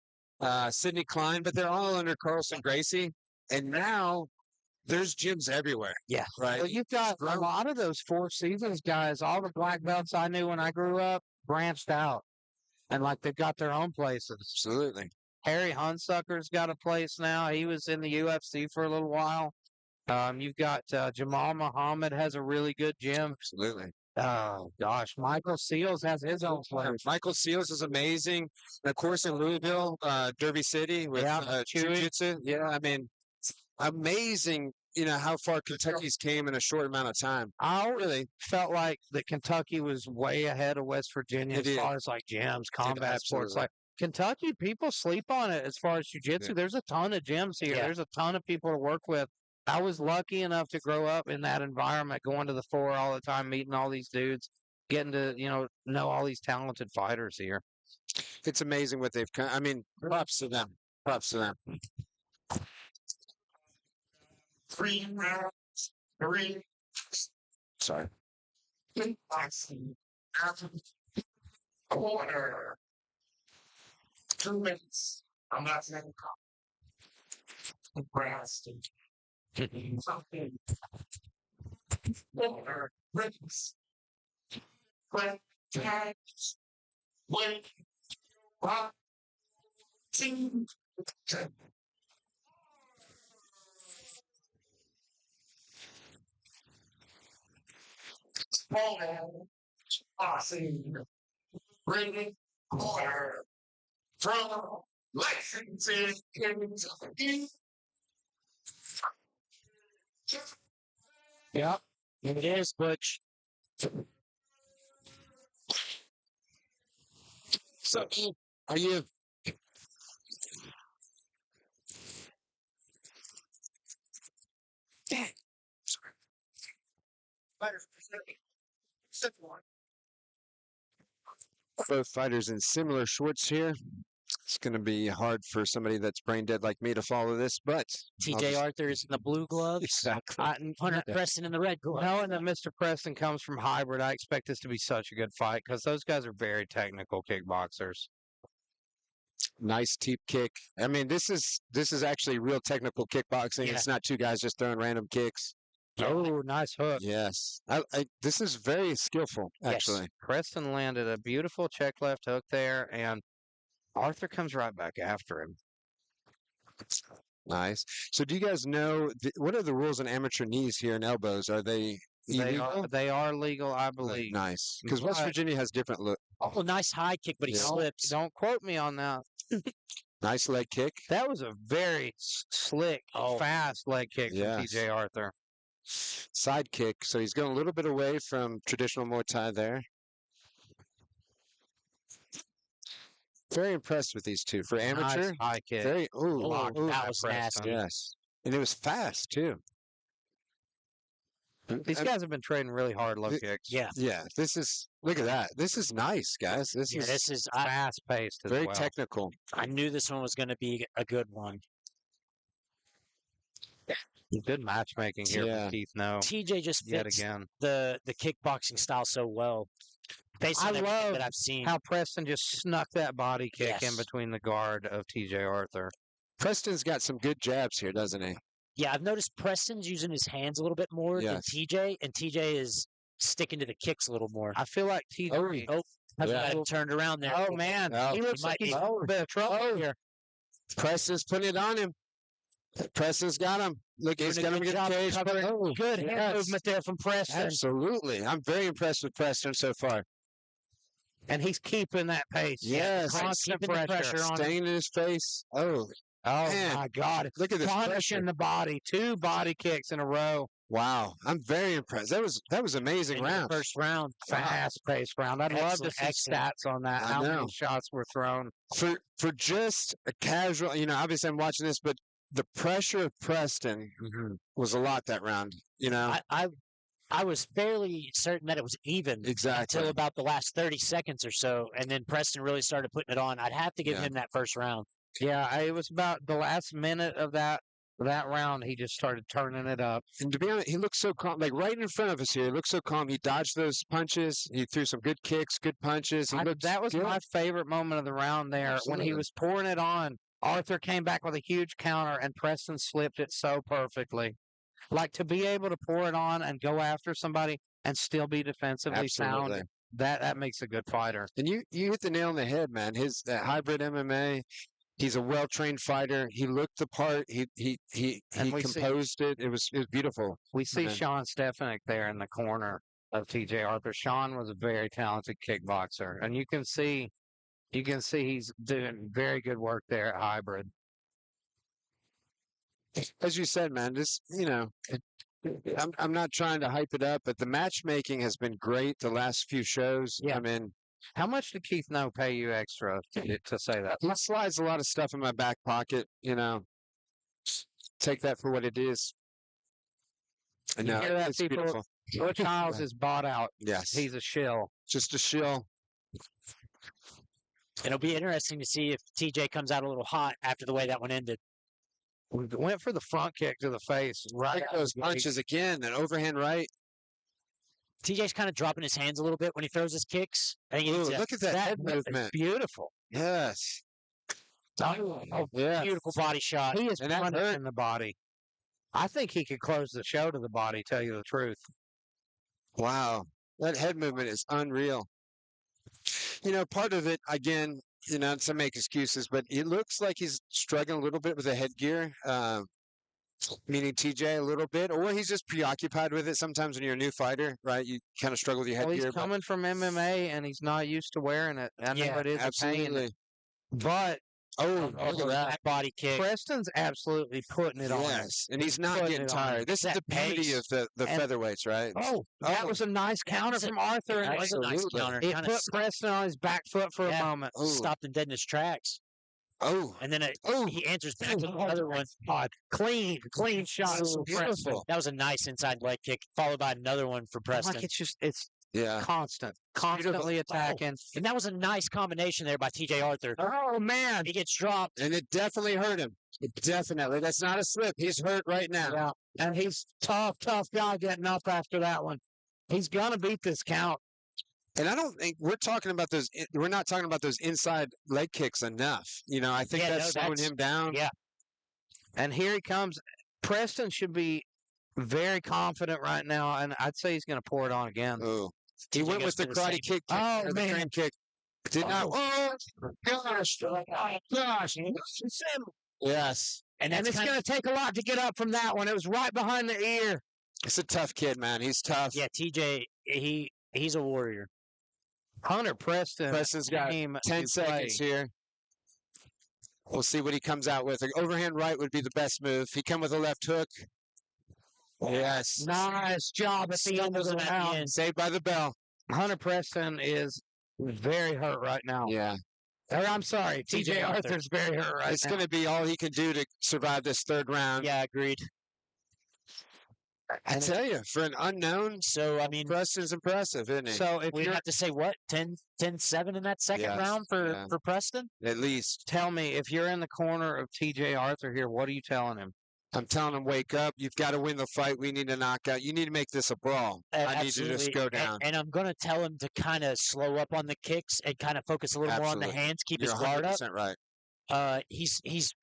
[SPEAKER 4] Sidney Klein, but they're all under Carlson Gracie. And now there's gyms everywhere.
[SPEAKER 2] Yeah.
[SPEAKER 4] Right.
[SPEAKER 1] Well, you've got a lot of those 4 seasons guys. All the black belts I knew when I grew up branched out, and like they've got their own places.
[SPEAKER 4] Absolutely.
[SPEAKER 1] Harry Hunsucker's got a place now. He was in the UFC for a little while. You've got Jamal Muhammad has a really good gym.
[SPEAKER 4] Absolutely.
[SPEAKER 1] Oh, gosh. Michael Seals has his own place.
[SPEAKER 4] Michael Seals is amazing. And of course, in Louisville, Derby City with jiu-jitsu. Yeah, I mean, amazing, how far Kentucky's came in a short amount of time.
[SPEAKER 1] I really felt like that Kentucky was way ahead of West Virginia as far as like gyms, combat sports. Like Kentucky, people sleep on it as far as jiu-jitsu.
[SPEAKER 4] Yeah.
[SPEAKER 1] There's a ton of gyms here.
[SPEAKER 2] Yeah.
[SPEAKER 1] There's a ton of people to work with. I was lucky enough to grow up in that environment, going to the 4 all the time, meeting all these dudes, getting to, know all these talented fighters here.
[SPEAKER 4] It's amazing what they've come. I mean, props to them. Props to them.
[SPEAKER 3] 3 rounds, 3.
[SPEAKER 4] Sorry.
[SPEAKER 3] Kickboxing. Quarter. 2 minutes. I'm not saying Preston. Something. Quarter. Rings. Quick. Tags. Wait. 1, 2, 3. Boxing, ring, quarter, from Lexington, Kentucky.
[SPEAKER 2] Yep. It is, Butch.
[SPEAKER 4] So, are you? Both fighters in similar shorts here. It's going to be hard for somebody that's brain dead like me to follow this, but
[SPEAKER 2] TJ Arthur's in the blue gloves.
[SPEAKER 4] Exactly.
[SPEAKER 2] Hunter Preston in the red gloves.
[SPEAKER 1] Knowing that Mr. Preston comes from hybrid, I expect this to be such a good fight because those guys are very technical kickboxers.
[SPEAKER 4] Nice teep kick. I mean, this is actually real technical kickboxing.
[SPEAKER 2] Yeah.
[SPEAKER 4] It's not 2 guys just throwing random kicks.
[SPEAKER 1] Oh, nice hook.
[SPEAKER 4] Yes. This is very skillful, actually.
[SPEAKER 2] Yes.
[SPEAKER 1] Preston landed a beautiful check left hook there, and Arthur comes right back after him.
[SPEAKER 4] Nice. So do you guys know, what are the rules on amateur knees here and elbows? Are they illegal?
[SPEAKER 1] They are legal, I believe.
[SPEAKER 4] Nice. Because West
[SPEAKER 1] But-
[SPEAKER 4] Virginia has different look.
[SPEAKER 2] Oh, nice high kick, but he
[SPEAKER 4] Yeah.
[SPEAKER 2] slips.
[SPEAKER 1] Don't quote me on that.
[SPEAKER 4] Nice leg kick.
[SPEAKER 1] That was a very slick, fast leg kick from
[SPEAKER 4] Yes.
[SPEAKER 1] TJ Arthur.
[SPEAKER 4] Side kick. So he's going a little bit away from traditional Muay Thai there. Very impressed with these two. For amateur,
[SPEAKER 1] Nice high kick.
[SPEAKER 4] very,
[SPEAKER 2] Oh,
[SPEAKER 1] Ooh,
[SPEAKER 2] that was
[SPEAKER 1] Preston.
[SPEAKER 2] nasty.
[SPEAKER 4] yes. And it was fast, too.
[SPEAKER 1] These guys have been trading really hard low kicks.
[SPEAKER 2] Yeah.
[SPEAKER 4] Yeah, look at that. This is nice, guys. This
[SPEAKER 2] Yeah,
[SPEAKER 4] is
[SPEAKER 2] this is. I
[SPEAKER 1] Fast paced as
[SPEAKER 4] very
[SPEAKER 1] well.
[SPEAKER 4] technical.
[SPEAKER 2] knew this one was going to be a good one.
[SPEAKER 1] Good matchmaking here
[SPEAKER 4] Yeah.
[SPEAKER 1] from Keith No.
[SPEAKER 2] TJ just
[SPEAKER 1] Yet
[SPEAKER 2] fits
[SPEAKER 1] again.
[SPEAKER 2] the kickboxing style so well. Based on
[SPEAKER 1] I
[SPEAKER 2] everything
[SPEAKER 1] love
[SPEAKER 2] that I've seen.
[SPEAKER 1] How Preston just snuck that body kick in
[SPEAKER 2] Yes.
[SPEAKER 1] between the guard of TJ Arthur.
[SPEAKER 4] Preston's got some good jabs here, doesn't he?
[SPEAKER 2] Yeah, I've noticed Preston's using his hands a little bit more than
[SPEAKER 4] Yes.
[SPEAKER 2] TJ, and TJ is sticking to the kicks a little more.
[SPEAKER 1] I feel like TJ.
[SPEAKER 2] Oh, I've
[SPEAKER 4] Yeah.
[SPEAKER 2] got him turned around there.
[SPEAKER 1] Oh, man.
[SPEAKER 4] Oh,
[SPEAKER 1] He looks
[SPEAKER 2] he
[SPEAKER 1] like
[SPEAKER 2] might
[SPEAKER 1] he's
[SPEAKER 2] be-
[SPEAKER 1] in a little bit of trouble here.
[SPEAKER 4] Preston's putting it on him. Preston's got him. Look, he's
[SPEAKER 2] Doing a
[SPEAKER 4] got him
[SPEAKER 2] good
[SPEAKER 4] in the
[SPEAKER 2] job
[SPEAKER 4] cage.
[SPEAKER 2] covering.
[SPEAKER 4] Oh,
[SPEAKER 2] Good hand
[SPEAKER 4] yes.
[SPEAKER 2] movement there from Preston.
[SPEAKER 4] Absolutely. I'm very impressed with Preston so far.
[SPEAKER 1] And he's keeping that pace.
[SPEAKER 4] Yes.
[SPEAKER 1] Constant
[SPEAKER 2] Keeping the pressure on him.
[SPEAKER 4] Staying in his face. Oh,
[SPEAKER 1] Oh,
[SPEAKER 4] Man,
[SPEAKER 1] my God.
[SPEAKER 4] look at this pressure.
[SPEAKER 1] Punishing the body. 2 body kicks in a row.
[SPEAKER 4] Wow, I'm very impressed. That was amazing
[SPEAKER 2] In the
[SPEAKER 4] round.
[SPEAKER 2] first round.
[SPEAKER 1] Fast-paced round. I'd love to
[SPEAKER 2] Excellent,
[SPEAKER 1] see
[SPEAKER 2] excellent.
[SPEAKER 1] stats on that.
[SPEAKER 4] I
[SPEAKER 1] How many
[SPEAKER 4] know.
[SPEAKER 1] shots were thrown?
[SPEAKER 4] For just a casual, obviously I'm watching this, but the pressure of Preston was a lot that round.
[SPEAKER 2] I was fairly certain that it was even
[SPEAKER 4] Exactly.
[SPEAKER 2] until about the last 30 seconds or so, and then Preston really started putting it on. I'd have to give
[SPEAKER 4] Yeah.
[SPEAKER 2] him that first round.
[SPEAKER 1] Yeah, it was about the last minute of that round. He just started turning it up.
[SPEAKER 4] And to be honest, he looked so calm, like right in front of us here. He looked so calm. He dodged those punches. He threw some good kicks, good punches.
[SPEAKER 1] That was
[SPEAKER 4] good.
[SPEAKER 1] my favorite moment of the round there when he
[SPEAKER 4] Absolutely.
[SPEAKER 1] was pouring it on. Arthur came back with a huge counter, and Preston slipped it so perfectly. Like, to be able to pour it on and go after somebody and still be defensively
[SPEAKER 4] Absolutely.
[SPEAKER 1] sound, that makes a good fighter.
[SPEAKER 4] And you hit the nail on the head, man. That hybrid MMA. He's a well-trained fighter. He looked the part. He
[SPEAKER 1] And we see-
[SPEAKER 4] composed it. It was beautiful.
[SPEAKER 1] We see
[SPEAKER 4] Okay.
[SPEAKER 1] Sean Stefanik there in the corner of TJ Arthur. Sean was a very talented kickboxer, and you can see he's doing very good work there at hybrid.
[SPEAKER 4] As you said, man, I'm not trying to hype it up, but the matchmaking has been great the last few shows.
[SPEAKER 1] Yeah.
[SPEAKER 4] I mean,
[SPEAKER 1] How much did Keith No pay you extra to say that?
[SPEAKER 4] he slides a lot of stuff in my back pocket. Take that for what it is. And
[SPEAKER 1] You
[SPEAKER 4] no,
[SPEAKER 1] hear that,
[SPEAKER 4] it's
[SPEAKER 1] people?
[SPEAKER 4] beautiful.
[SPEAKER 1] Butch Hiles is bought out.
[SPEAKER 4] Yes,
[SPEAKER 1] He's a shill.
[SPEAKER 4] just a shill.
[SPEAKER 2] It'll be interesting to see if TJ comes out a little hot after the way that one ended.
[SPEAKER 1] We went for the front kick to the face. Right.
[SPEAKER 4] Look at those punches again. An overhand right.
[SPEAKER 2] TJ's kind of dropping his hands a little bit when he throws his kicks. I think he
[SPEAKER 4] Ooh,
[SPEAKER 2] needs to-
[SPEAKER 4] look at that head
[SPEAKER 1] That is
[SPEAKER 4] movement.
[SPEAKER 1] beautiful.
[SPEAKER 4] Yes.
[SPEAKER 1] Oh,
[SPEAKER 4] Yeah.
[SPEAKER 2] beautiful body shot.
[SPEAKER 1] he is
[SPEAKER 4] And that hurt.
[SPEAKER 1] punishing the body. I think he could close the show to the body, tell you the truth.
[SPEAKER 4] Wow. That head movement is unreal. Part of it, again, not to make excuses, but it looks like he's struggling a little bit with the headgear, meaning TJ a little bit, or he's just preoccupied with it. Sometimes when you're a new fighter, right, you kind of struggle with your
[SPEAKER 1] Well,
[SPEAKER 4] headgear.
[SPEAKER 1] he's coming from MMA and he's not used to wearing it. I know
[SPEAKER 2] Yeah,
[SPEAKER 1] it is a pain,
[SPEAKER 4] absolutely.
[SPEAKER 1] but
[SPEAKER 4] Oh, look at that.
[SPEAKER 2] That body kick.
[SPEAKER 1] Preston's absolutely putting it on him.
[SPEAKER 4] Yes, and he's not
[SPEAKER 1] Putting
[SPEAKER 4] getting
[SPEAKER 1] it on him.
[SPEAKER 4] tired. This is
[SPEAKER 2] That
[SPEAKER 4] the beauty
[SPEAKER 2] pace.
[SPEAKER 4] of the
[SPEAKER 1] And-
[SPEAKER 4] featherweights, right?
[SPEAKER 1] Oh, that
[SPEAKER 4] Oh.
[SPEAKER 1] was a nice counter
[SPEAKER 2] was a-
[SPEAKER 1] from Arthur.
[SPEAKER 2] That
[SPEAKER 1] And
[SPEAKER 2] was a nice
[SPEAKER 4] Absolutely.
[SPEAKER 2] counter.
[SPEAKER 1] it
[SPEAKER 2] Kinda
[SPEAKER 1] put Preston on his back foot for
[SPEAKER 2] Yeah.
[SPEAKER 1] a moment.
[SPEAKER 4] Oh,
[SPEAKER 2] stopped him dead in his tracks.
[SPEAKER 4] oh,
[SPEAKER 2] And then
[SPEAKER 4] oh,
[SPEAKER 2] he answers back to another one.
[SPEAKER 1] God, clean shot.
[SPEAKER 4] Oh, beautiful.
[SPEAKER 2] That was a nice inside leg kick, followed by another one for Preston.
[SPEAKER 1] Like it's
[SPEAKER 4] Yeah.
[SPEAKER 1] constantly attacking.
[SPEAKER 2] And that was a nice combination there by TJ Arthur.
[SPEAKER 1] Oh man,
[SPEAKER 2] He gets dropped.
[SPEAKER 4] And it definitely hurt him. It definitely. That's not a slip. He's hurt right now.
[SPEAKER 1] yeah, and he's tough guy getting up after that one. He's gonna beat this count.
[SPEAKER 4] And I don't think we're talking about those. We're not talking about those inside leg kicks enough. I think
[SPEAKER 2] Yeah,
[SPEAKER 4] that's
[SPEAKER 2] no,
[SPEAKER 4] slowing
[SPEAKER 2] that's-
[SPEAKER 4] him down.
[SPEAKER 2] yeah.
[SPEAKER 1] And here he comes. Preston should be very confident right now, and I'd say he's gonna pour it on again.
[SPEAKER 4] Oh, he
[SPEAKER 2] TJ
[SPEAKER 4] went
[SPEAKER 2] goes
[SPEAKER 4] with the
[SPEAKER 2] for the
[SPEAKER 4] karate
[SPEAKER 2] same.
[SPEAKER 4] kick.
[SPEAKER 1] Oh,
[SPEAKER 4] or the
[SPEAKER 1] man.
[SPEAKER 4] crane kick. Did not. Oh gosh! Gosh! Yes,
[SPEAKER 2] And
[SPEAKER 1] And
[SPEAKER 2] that's
[SPEAKER 1] it's
[SPEAKER 2] kind
[SPEAKER 1] gonna take a lot to get up from that one. It was right behind the ear.
[SPEAKER 4] it's a tough kid, man. He's tough.
[SPEAKER 2] yeah, TJ, he's a warrior.
[SPEAKER 1] Hunter Preston.
[SPEAKER 4] Preston's got
[SPEAKER 1] game
[SPEAKER 4] 10
[SPEAKER 1] to
[SPEAKER 4] seconds
[SPEAKER 1] play.
[SPEAKER 4] here. We'll see what he comes out with. An overhand right would be the best move. He come with a left hook. Yes.
[SPEAKER 1] Nice job at the end of
[SPEAKER 2] Stumbles
[SPEAKER 1] the
[SPEAKER 2] him at the
[SPEAKER 1] round.
[SPEAKER 2] end.
[SPEAKER 4] Saved by the bell.
[SPEAKER 1] Hunter Preston is very hurt right now.
[SPEAKER 4] Yeah.
[SPEAKER 1] Or, I'm sorry,
[SPEAKER 2] TJ
[SPEAKER 1] TJ
[SPEAKER 2] Arthur.
[SPEAKER 1] Arthur's very hurt right
[SPEAKER 4] It's
[SPEAKER 1] now.
[SPEAKER 4] going to be all he can do to survive this third round.
[SPEAKER 2] Yeah, agreed.
[SPEAKER 4] I tell you, for an unknown,
[SPEAKER 2] So, I mean,
[SPEAKER 4] Preston's impressive, isn't he?
[SPEAKER 1] So if
[SPEAKER 2] we
[SPEAKER 1] you're
[SPEAKER 2] have to say what 10-7 in that second
[SPEAKER 4] Yes,
[SPEAKER 2] round for
[SPEAKER 4] yeah.
[SPEAKER 2] Preston.
[SPEAKER 4] At least.
[SPEAKER 1] tell me if you're in the corner of TJ Arthur here, what are you telling him?
[SPEAKER 4] I'm telling him, wake up. You've got to win the fight. We need to knock out. You need to make this a brawl. I need to just go down.
[SPEAKER 2] And I'm going to tell him to kind of slow up on the kicks and kind of focus a little more on the
[SPEAKER 4] Absolutely.
[SPEAKER 2] hands, keep
[SPEAKER 4] You're
[SPEAKER 2] his guard up.
[SPEAKER 4] 100% right.
[SPEAKER 2] He's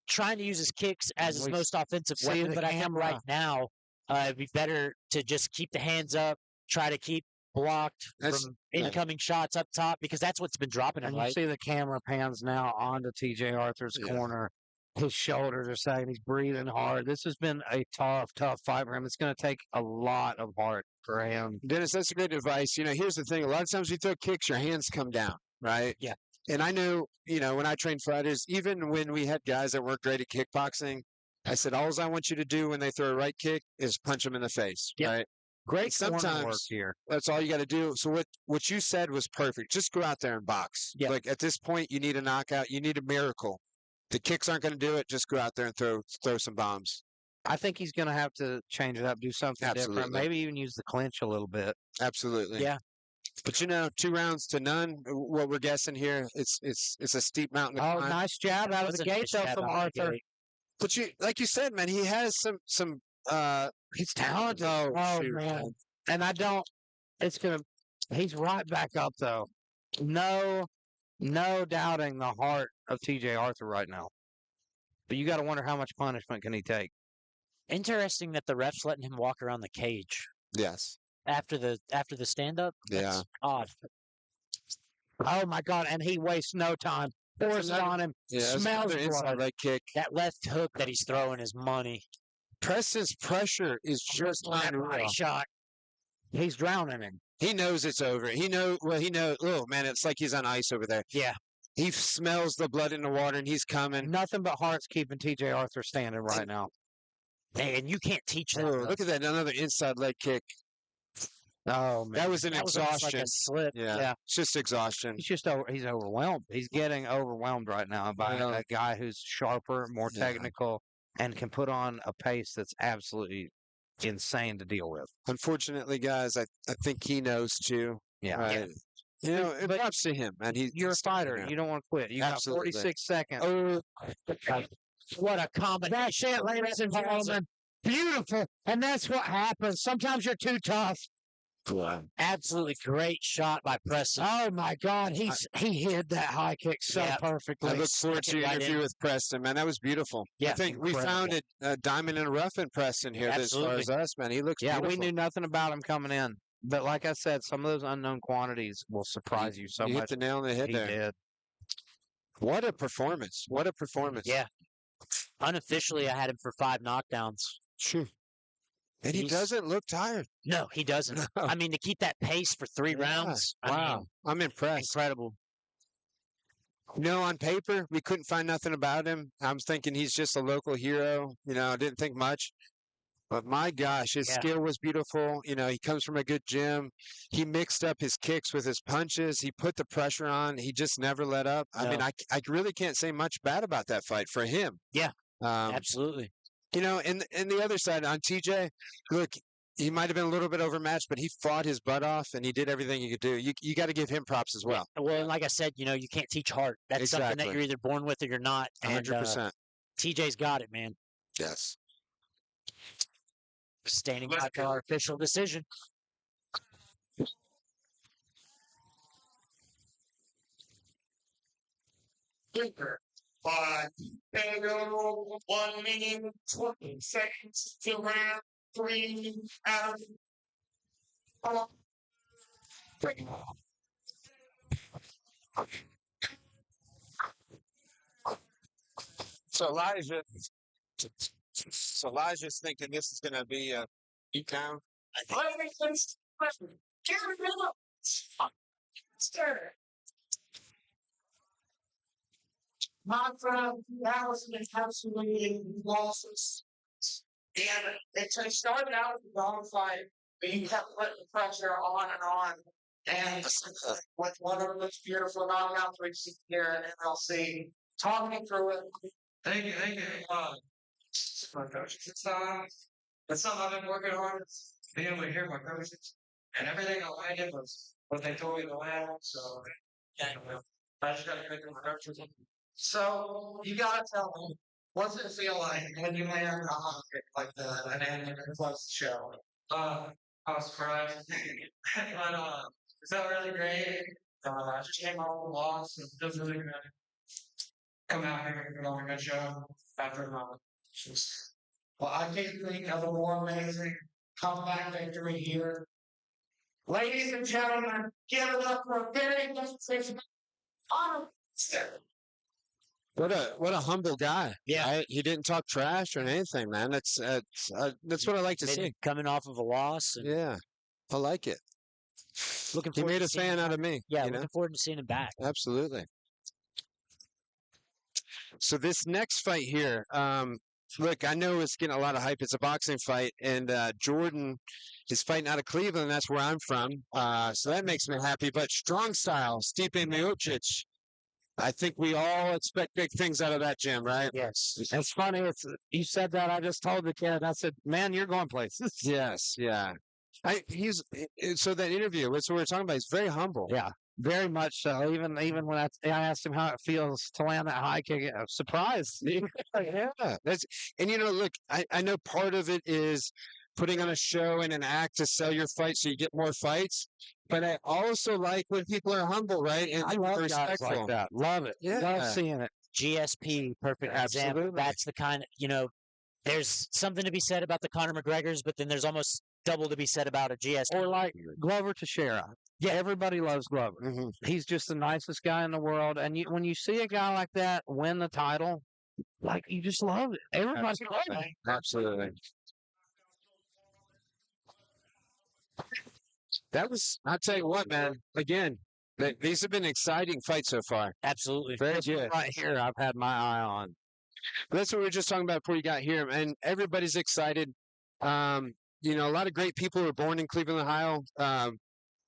[SPEAKER 2] trying to use his kicks as his
[SPEAKER 1] We
[SPEAKER 2] most offensive
[SPEAKER 1] see
[SPEAKER 2] weapon,
[SPEAKER 1] the
[SPEAKER 2] but I think
[SPEAKER 1] camera.
[SPEAKER 2] right now it'd be better to just keep the hands up, try to keep blocked
[SPEAKER 4] That's-
[SPEAKER 2] from incoming shots up top because that's what's been dropping him.
[SPEAKER 1] And you
[SPEAKER 2] Right?
[SPEAKER 1] see the camera pans now onto TJ Arthur's
[SPEAKER 4] Yeah.
[SPEAKER 1] corner. His shoulders are sagging. He's breathing hard. This has been a tough fight for him. It's going to take a lot of heart for him.
[SPEAKER 4] Dennis, that's great advice. Here's the thing. A lot of times you throw kicks, your hands come down, right?
[SPEAKER 2] Yeah.
[SPEAKER 4] And I know, when I train fighters, even when we had guys that weren't great at kickboxing, I said, all I want you to do when they throw a right kick is punch them in the face,
[SPEAKER 1] Yep.
[SPEAKER 4] right?
[SPEAKER 1] Great corner work
[SPEAKER 4] Sometimes
[SPEAKER 1] here.
[SPEAKER 4] that's all you got to do. So what you said was perfect. Just go out there and box.
[SPEAKER 1] Yeah.
[SPEAKER 4] Like at this point, you need a knockout. You need a miracle. The kicks aren't going to do it. Just go out there and throw some bombs.
[SPEAKER 1] I think he's going to have to change it up, do something different,
[SPEAKER 4] Absolutely.
[SPEAKER 1] maybe even use the clinch a little bit.
[SPEAKER 4] Absolutely.
[SPEAKER 2] Yeah.
[SPEAKER 4] But 2 rounds to none. What we're guessing here, it's a steep mountain to
[SPEAKER 1] Oh,
[SPEAKER 4] climb.
[SPEAKER 1] nice jab out of the
[SPEAKER 2] Wasn't
[SPEAKER 1] gate
[SPEAKER 2] his
[SPEAKER 1] though
[SPEAKER 2] jab
[SPEAKER 1] from
[SPEAKER 2] out of the
[SPEAKER 1] Arthur.
[SPEAKER 2] gate.
[SPEAKER 4] But like you said, man, he has some.
[SPEAKER 1] He's talented.
[SPEAKER 4] Oh, shoot,
[SPEAKER 1] man.
[SPEAKER 4] man.
[SPEAKER 1] And I don't. He's right back up though. No doubting the heart of T.J. Arthur right now. But you got to wonder how much punishment can he take.
[SPEAKER 2] Interesting that the ref's letting him walk around the cage
[SPEAKER 4] Yes.
[SPEAKER 2] after the stand up.
[SPEAKER 4] Yeah.
[SPEAKER 2] Odd.
[SPEAKER 1] Oh my God! And he wastes no time. Force
[SPEAKER 4] another-
[SPEAKER 1] on him.
[SPEAKER 4] Yeah. that's
[SPEAKER 1] Smells
[SPEAKER 4] another inside
[SPEAKER 1] blood.
[SPEAKER 4] leg kick.
[SPEAKER 2] That left hook that he's throwing is money.
[SPEAKER 4] Preston's pressure is just
[SPEAKER 2] That body
[SPEAKER 4] unreal.
[SPEAKER 2] shot.
[SPEAKER 1] He's drowning him.
[SPEAKER 4] He knows it's over. He knows. Oh man, it's like he's on ice over there.
[SPEAKER 2] Yeah.
[SPEAKER 4] He smells the blood in the water, and he's coming.
[SPEAKER 1] Nothing but heart's keeping T.J. Arthur standing right now.
[SPEAKER 2] And you can't teach that.
[SPEAKER 4] Oh,
[SPEAKER 2] stuff.
[SPEAKER 4] look at that! Another inside leg kick.
[SPEAKER 1] Oh man,
[SPEAKER 4] That was an
[SPEAKER 2] That was almost
[SPEAKER 4] exhaustion.
[SPEAKER 2] like a slip.
[SPEAKER 4] Yeah. It's just exhaustion.
[SPEAKER 1] he's overwhelmed. He's getting overwhelmed right now by
[SPEAKER 4] Yeah.
[SPEAKER 1] a guy who's sharper, more
[SPEAKER 4] Yeah.
[SPEAKER 1] technical, and can put on a pace that's absolutely insane to deal with.
[SPEAKER 4] Unfortunately, guys, I think he knows too.
[SPEAKER 1] Yeah.
[SPEAKER 4] Right? It
[SPEAKER 1] But
[SPEAKER 4] props to him, man.
[SPEAKER 1] You're a
[SPEAKER 4] he's sticking
[SPEAKER 1] fighter.
[SPEAKER 4] out.
[SPEAKER 1] You don't want to quit. You
[SPEAKER 4] Absolutely.
[SPEAKER 1] got 46 seconds.
[SPEAKER 4] Oh,
[SPEAKER 2] What a combination.
[SPEAKER 1] That's it, ladies and gentlemen. Beautiful. And that's what happens. Sometimes you're too tough.
[SPEAKER 2] Absolutely great shot by Preston.
[SPEAKER 1] Oh my God, he hid that high kick so
[SPEAKER 2] Yeah.
[SPEAKER 1] perfectly.
[SPEAKER 4] I look forward
[SPEAKER 2] Stuck
[SPEAKER 4] to
[SPEAKER 2] it
[SPEAKER 4] your
[SPEAKER 2] right
[SPEAKER 4] interview
[SPEAKER 2] in.
[SPEAKER 4] with Preston, man. That was beautiful.
[SPEAKER 2] Yeah,
[SPEAKER 4] I think we found a diamond in the rough in Preston here as far
[SPEAKER 2] Absolutely.
[SPEAKER 4] as us, man. He looks
[SPEAKER 1] Yeah,
[SPEAKER 4] beautiful.
[SPEAKER 1] we knew nothing about him coming in. But like I said, some of those unknown quantities will surprise you so
[SPEAKER 4] You
[SPEAKER 1] much.
[SPEAKER 4] hit the nail on the head
[SPEAKER 1] He
[SPEAKER 4] there.
[SPEAKER 1] did.
[SPEAKER 4] What a performance. What a performance.
[SPEAKER 2] Yeah. Unofficially, I had him for 5 knockdowns.
[SPEAKER 4] True. And he
[SPEAKER 2] He's-
[SPEAKER 4] doesn't look tired.
[SPEAKER 2] No, he doesn't.
[SPEAKER 4] No.
[SPEAKER 2] I mean, to keep that pace for 3
[SPEAKER 4] Yeah.
[SPEAKER 2] rounds. I
[SPEAKER 4] Wow.
[SPEAKER 2] mean,
[SPEAKER 4] I'm impressed.
[SPEAKER 2] incredible.
[SPEAKER 4] On paper, we couldn't find nothing about him. I was thinking he's just a local hero. I didn't think much. But my gosh, his
[SPEAKER 2] Yeah.
[SPEAKER 4] skill was beautiful. He comes from a good gym. He mixed up his kicks with his punches. He put the pressure on. He just never let up. I mean,
[SPEAKER 2] No.
[SPEAKER 4] I really can't say much bad about that fight for him.
[SPEAKER 2] Yeah.
[SPEAKER 4] Um,
[SPEAKER 2] Absolutely.
[SPEAKER 4] and the other side on TJ, look, he might have been a little bit overmatched, but he fought his butt off and he did everything he could do. You got to give him props as well.
[SPEAKER 2] Well, and like I said, you can't teach heart. That's something that
[SPEAKER 4] Exactly.
[SPEAKER 2] you're either born with or you're not. And
[SPEAKER 4] 100%.
[SPEAKER 2] TJ's got it, man.
[SPEAKER 4] Yes.
[SPEAKER 2] Standing
[SPEAKER 3] Let's
[SPEAKER 2] by for our official decision.
[SPEAKER 3] Five, bingo, 1 minute, 20 seconds to round 3 out.
[SPEAKER 4] So Elijah's thinking this is going to be a beatdown.
[SPEAKER 3] My friend, that was an absolutely losses. And it started out with a long fight, but you kept putting pressure on. And with one of the most beautiful knockouts we've seen here in MLC, talk me through it. Thank you. My coaches, it's something I've been working on. Being able to hear my coaches and everything I landed was what they told me to land. So, I just got to make my coaches. So, you got to tell me, what's it feel like when you land a hot kick like that and then you close the show? I was surprised. But, it felt really great. I just came off the loss and it was really good. Come out here and put on a good show after well, I can't think of a more amazing comeback victory here. Ladies and gentlemen, give it up for a very good season.
[SPEAKER 4] What a humble guy.
[SPEAKER 2] Yeah.
[SPEAKER 4] Right? He didn't talk trash or anything, man. That's what I like to see.
[SPEAKER 2] Coming off of a loss. And
[SPEAKER 4] Yeah, I like it.
[SPEAKER 2] Looking
[SPEAKER 4] He
[SPEAKER 2] forward
[SPEAKER 4] made
[SPEAKER 2] to
[SPEAKER 4] a
[SPEAKER 2] seeing
[SPEAKER 4] fan
[SPEAKER 2] him
[SPEAKER 4] out
[SPEAKER 2] back.
[SPEAKER 4] of me.
[SPEAKER 2] Yeah, looking forward to seeing him back.
[SPEAKER 4] Absolutely. So this next fight here, look, I know it's getting a lot of hype. It's a boxing fight, and Jordan is fighting out of Cleveland. That's where I'm from. So that makes me happy. But strong style, Stipe Miocic. I think we all expect big things out of that gym, right?
[SPEAKER 2] Yes.
[SPEAKER 1] It's funny. You said that. I just told the kid. I said, "Man, you're going places."
[SPEAKER 4] Yes, yeah. So that interview, that's what we're talking about. He's very humble.
[SPEAKER 1] Yeah, very much so. Even when I asked him how it feels to land that high kick, I was surprised.
[SPEAKER 4] Yeah, and look, I know part of it is putting on a show and an act to sell your fight so you get more fights. But I also like when people are humble, right? And
[SPEAKER 1] I love guys
[SPEAKER 4] respectful.
[SPEAKER 1] like that. Love it.
[SPEAKER 4] Yeah.
[SPEAKER 1] Love seeing it.
[SPEAKER 2] GSP, perfect example.
[SPEAKER 4] Absolutely.
[SPEAKER 2] That's the kind of, there's something to be said about the Conor McGregors, but then there's almost double to be said about a GSP.
[SPEAKER 1] Or like Glover Teixeira. Yeah, everybody loves Glover.
[SPEAKER 4] Mhm.
[SPEAKER 1] He's just the nicest guy in the world. And when you see a guy like that win the title, like you just love it. Everybody loves it.
[SPEAKER 4] Absolutely. I'll tell you what, man. Again, these have been exciting fights so far.
[SPEAKER 2] Absolutely.
[SPEAKER 4] Very good.
[SPEAKER 1] Right here, I've had my eye on.
[SPEAKER 4] That's what we were just talking about before you got here, and everybody's excited. A lot of great people were born in Cleveland, Ohio.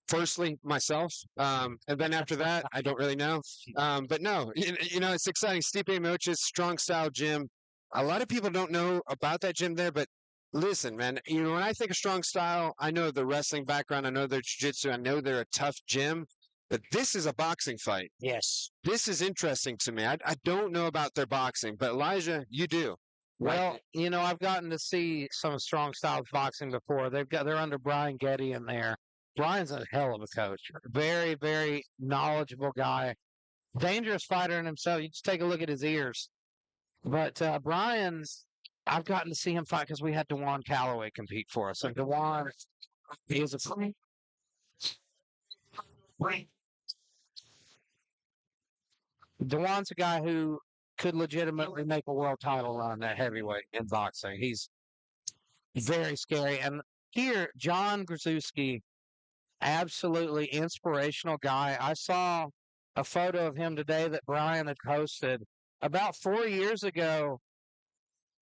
[SPEAKER 4] Firstly, myself, and then after that, I don't really know. But no, it's exciting. Stipe Miocic, strong style gym. A lot of people don't know about that gym there, but listen, man. When I think of strong style, I know the wrestling background. I know their jiu-jitsu. I know they're a tough gym. But this is a boxing fight.
[SPEAKER 2] Yes.
[SPEAKER 4] This is interesting to me. I don't know about their boxing, but Elijah, you do.
[SPEAKER 1] Well, I've gotten to see some strong style boxing before. They're under Brian Getty in there. Brian's a hell of a coach. Very, very knowledgeable guy. Dangerous fighter in himself. You just take a look at his ears. But Brian's, I've gotten to see him fight because we had Dewan Calloway compete for us. And Dewan, he is a Dewan's a guy who could legitimately make a world title run at heavyweight in boxing. He's very scary. And here, John Grazowski, absolutely inspirational guy. I saw a photo of him today that Brian had posted. About 4 years ago,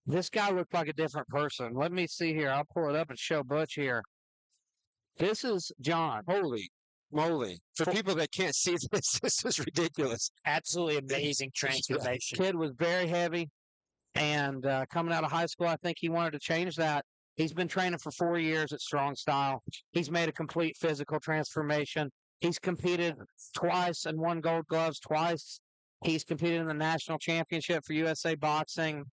[SPEAKER 1] this guy looked like a different person. Let me see here. I'll pull it up and show Butch here. This is John.
[SPEAKER 4] Holy moly. For people that can't see this is ridiculous.
[SPEAKER 2] Absolutely amazing transformation.
[SPEAKER 1] Kid was very heavy, and coming out of high school, I think he wanted to change that. He's been training for 4 years at Strong Style. He's made a complete physical transformation. He's competed twice and won gold gloves twice. He's competed in the national championship for USA Boxing.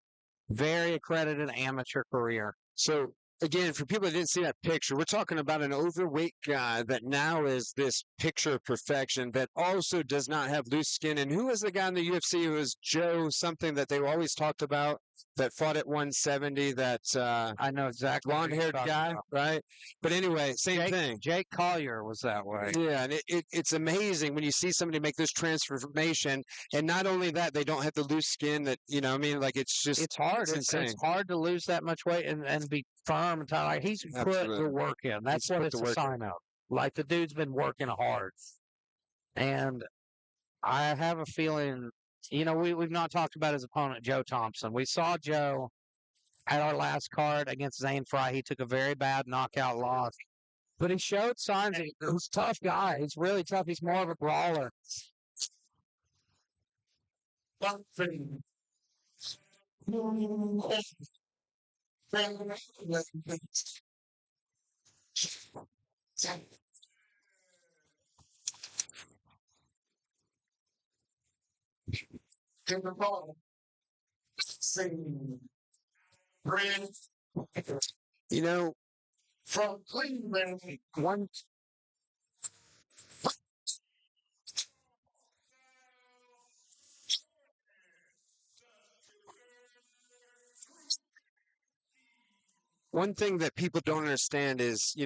[SPEAKER 1] Very accredited amateur career.
[SPEAKER 4] So, again, for people that didn't see that picture, we're talking about an overweight guy that now is this picture of perfection that also does not have loose skin. And who was the guy in the UFC who was Joe something that they always talked about that fought at 170, that
[SPEAKER 1] I know exactly.
[SPEAKER 4] blonde-haired guy, right? But anyway, same thing.
[SPEAKER 1] Jake Collier was that way.
[SPEAKER 4] Yeah, and it's amazing when you see somebody make this transformation. And not only that, they don't have the loose skin that, it's just...
[SPEAKER 1] It's hard.
[SPEAKER 4] It's insane.
[SPEAKER 1] It's hard to lose that much weight and be firm and tight. Like, he's put the work in. That's what it's a sign of. Like, the dude's been working hard. And I have a feeling... we've not talked about his opponent, Joe Thompson. We saw Joe at our last card against Zane Fry. He took a very bad knockout loss. But he showed signs of he's a tough guy. He's really tough. He's more of a brawler.
[SPEAKER 3] From Cleveland,
[SPEAKER 4] one thing that people don't understand is,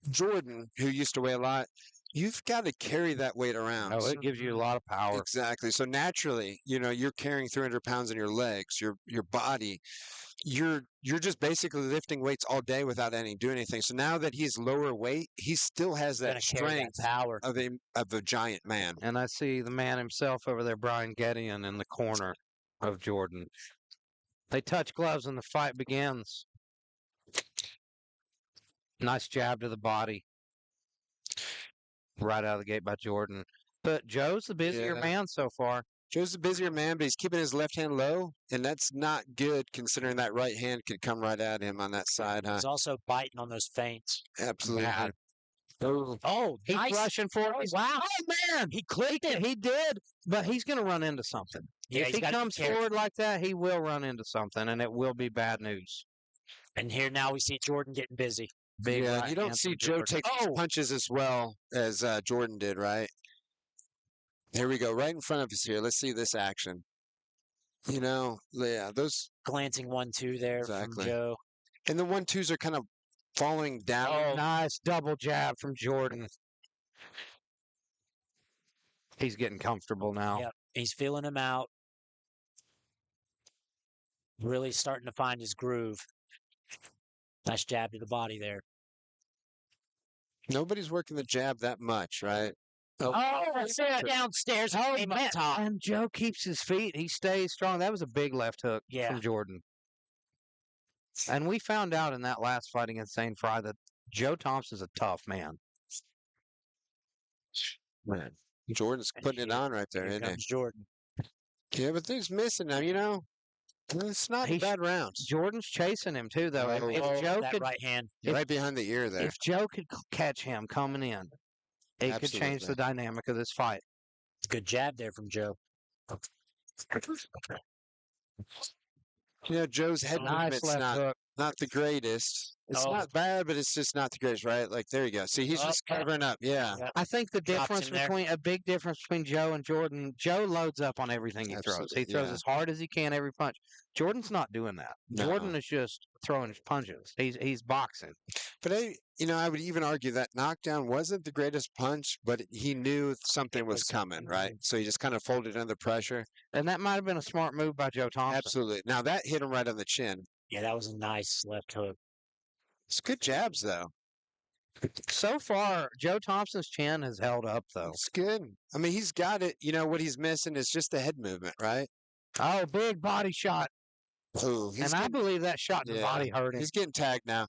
[SPEAKER 4] Jordan, who used to weigh a lot, you've got to carry that weight around.
[SPEAKER 1] Oh, it gives you a lot of power.
[SPEAKER 4] Exactly. So naturally, you're carrying 300 pounds in your legs, your body. You're just basically lifting weights all day without doing anything. So now that he's lower weight, he still has that
[SPEAKER 2] Gonna carry that
[SPEAKER 4] strength
[SPEAKER 2] power.
[SPEAKER 4] of a giant man.
[SPEAKER 1] And I see the man himself over there, Brian Gedeon, in the corner of Jordan. They touch gloves and the fight begins. Nice jab to the body. Right out of the gate by Jordan. But Joe's the busier
[SPEAKER 4] Yeah.
[SPEAKER 1] man so far.
[SPEAKER 4] Joe's the busier man, but he's keeping his left hand low, and that's not good considering that right hand could come right at him on that side, huh?
[SPEAKER 2] He's also biting on those feints.
[SPEAKER 4] Absolutely.
[SPEAKER 1] Mad.
[SPEAKER 2] Oh,
[SPEAKER 1] He's
[SPEAKER 2] nice.
[SPEAKER 1] rushing for it.
[SPEAKER 2] Wow.
[SPEAKER 1] Oh, man. He clicked it. He did, but he's going to run into something.
[SPEAKER 2] Yeah,
[SPEAKER 1] If
[SPEAKER 2] he's
[SPEAKER 1] he
[SPEAKER 2] gotta be
[SPEAKER 1] comes
[SPEAKER 2] careful.
[SPEAKER 1] forward like that, he will run into something, and it will be bad news.
[SPEAKER 2] And here now we see Jordan getting busy.
[SPEAKER 1] Big
[SPEAKER 4] Yeah,
[SPEAKER 1] right
[SPEAKER 4] you don't
[SPEAKER 1] hand
[SPEAKER 4] see
[SPEAKER 1] from
[SPEAKER 4] Joe
[SPEAKER 1] Jordan.
[SPEAKER 4] take these punches as well as Jordan did, right? Here we go, right in front of us here. Let's see this action. Yeah, those
[SPEAKER 2] Glancing 1-2 there
[SPEAKER 4] Exactly.
[SPEAKER 2] from Joe.
[SPEAKER 4] and the 1-2s are kind of falling down.
[SPEAKER 1] Oh, nice double jab from Jordan. He's getting comfortable now.
[SPEAKER 2] Yep. He's feeling him out. Really starting to find his groove. Nice jab to the body there.
[SPEAKER 4] Nobody's working the jab that much, right?
[SPEAKER 2] Oh, that's it. Downstairs.
[SPEAKER 1] Oh,
[SPEAKER 2] Came up
[SPEAKER 1] man.
[SPEAKER 2] top.
[SPEAKER 1] And Joe keeps his feet. He stays strong. That was a big left hook
[SPEAKER 2] Yeah.
[SPEAKER 1] from Jordan. And we found out in that last fight against St. Fry that Joe Thompson's a tough man.
[SPEAKER 4] Man, Jordan's putting it on right there,
[SPEAKER 2] Here
[SPEAKER 4] isn't he?
[SPEAKER 2] comes Jordan.
[SPEAKER 4] Yeah, but things missing now. It's not a
[SPEAKER 1] He's-
[SPEAKER 4] bad round.
[SPEAKER 1] Jordan's chasing him too, though.
[SPEAKER 4] Oh,
[SPEAKER 1] If Joe
[SPEAKER 2] that
[SPEAKER 1] could,
[SPEAKER 2] right hand.
[SPEAKER 1] if-
[SPEAKER 4] Right behind the ear there.
[SPEAKER 1] if Joe could catch him coming in, it could change
[SPEAKER 4] Absolutely.
[SPEAKER 1] the dynamic of this fight.
[SPEAKER 2] Good jab there from Joe.
[SPEAKER 4] Joe's head
[SPEAKER 1] Nice
[SPEAKER 4] movement's
[SPEAKER 1] left hook.
[SPEAKER 4] not the greatest. It's
[SPEAKER 2] Oh.
[SPEAKER 4] not bad, but it's just not the greatest, right? Like, there you go. See, he's
[SPEAKER 2] Oh,
[SPEAKER 4] just
[SPEAKER 2] yeah.
[SPEAKER 4] covering up. Yeah.
[SPEAKER 2] Yeah.
[SPEAKER 1] I think the
[SPEAKER 2] Drops
[SPEAKER 1] difference
[SPEAKER 2] him there.
[SPEAKER 1] between a big difference between Joe and Jordan, Joe loads up on everything he throws. He
[SPEAKER 4] Absolutely,
[SPEAKER 1] throws
[SPEAKER 4] yeah.
[SPEAKER 1] as hard as he can every punch. Jordan's not doing that.
[SPEAKER 4] No.
[SPEAKER 1] Jordan is just throwing his punches. He's boxing.
[SPEAKER 4] But I would even argue that knockdown wasn't the greatest punch, but he knew something was coming, right? So he just kind of folded under pressure.
[SPEAKER 1] And that might have been a smart move by Joe Thompson.
[SPEAKER 4] Absolutely. Now that hit him right on the chin.
[SPEAKER 2] Yeah, that was a nice left hook.
[SPEAKER 4] It's good jabs, though.
[SPEAKER 1] So far, Joe Thompson's chin has held up, though.
[SPEAKER 4] It's good. I mean, he's got it. What he's missing is just the head movement, right?
[SPEAKER 1] Oh, big body shot.
[SPEAKER 4] Ooh,
[SPEAKER 1] And I believe that shot in the
[SPEAKER 4] Yeah.
[SPEAKER 1] body hurt him.
[SPEAKER 4] he's getting tagged now.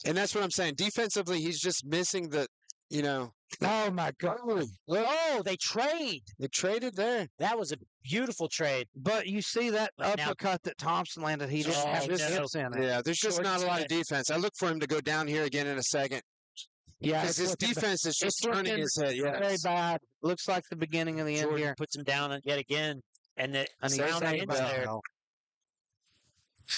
[SPEAKER 4] And that's what I'm saying. Defensively, he's just missing the.
[SPEAKER 1] Oh, my God.
[SPEAKER 2] Oh, they trade.
[SPEAKER 4] They traded there.
[SPEAKER 2] That was a beautiful trade.
[SPEAKER 1] But you see that
[SPEAKER 2] But now-
[SPEAKER 1] uppercut that Thompson landed, he didn't
[SPEAKER 2] Oh,
[SPEAKER 1] have his
[SPEAKER 2] no.
[SPEAKER 1] hips in it.
[SPEAKER 4] Yeah, there's just not a
[SPEAKER 2] Jordan's
[SPEAKER 4] lot of
[SPEAKER 2] gonna-
[SPEAKER 4] defense. I look for him to go down here again in a second.
[SPEAKER 1] Yeah,
[SPEAKER 4] Because his
[SPEAKER 1] looking
[SPEAKER 4] defense is just
[SPEAKER 1] it's
[SPEAKER 4] turning
[SPEAKER 1] looking
[SPEAKER 4] his head.
[SPEAKER 1] very
[SPEAKER 4] Yes.
[SPEAKER 1] bad. Looks like the beginning of the end
[SPEAKER 2] Jordan
[SPEAKER 1] here.
[SPEAKER 2] puts him down yet again. And the
[SPEAKER 1] And he's
[SPEAKER 2] sound
[SPEAKER 1] saying,
[SPEAKER 2] ends there.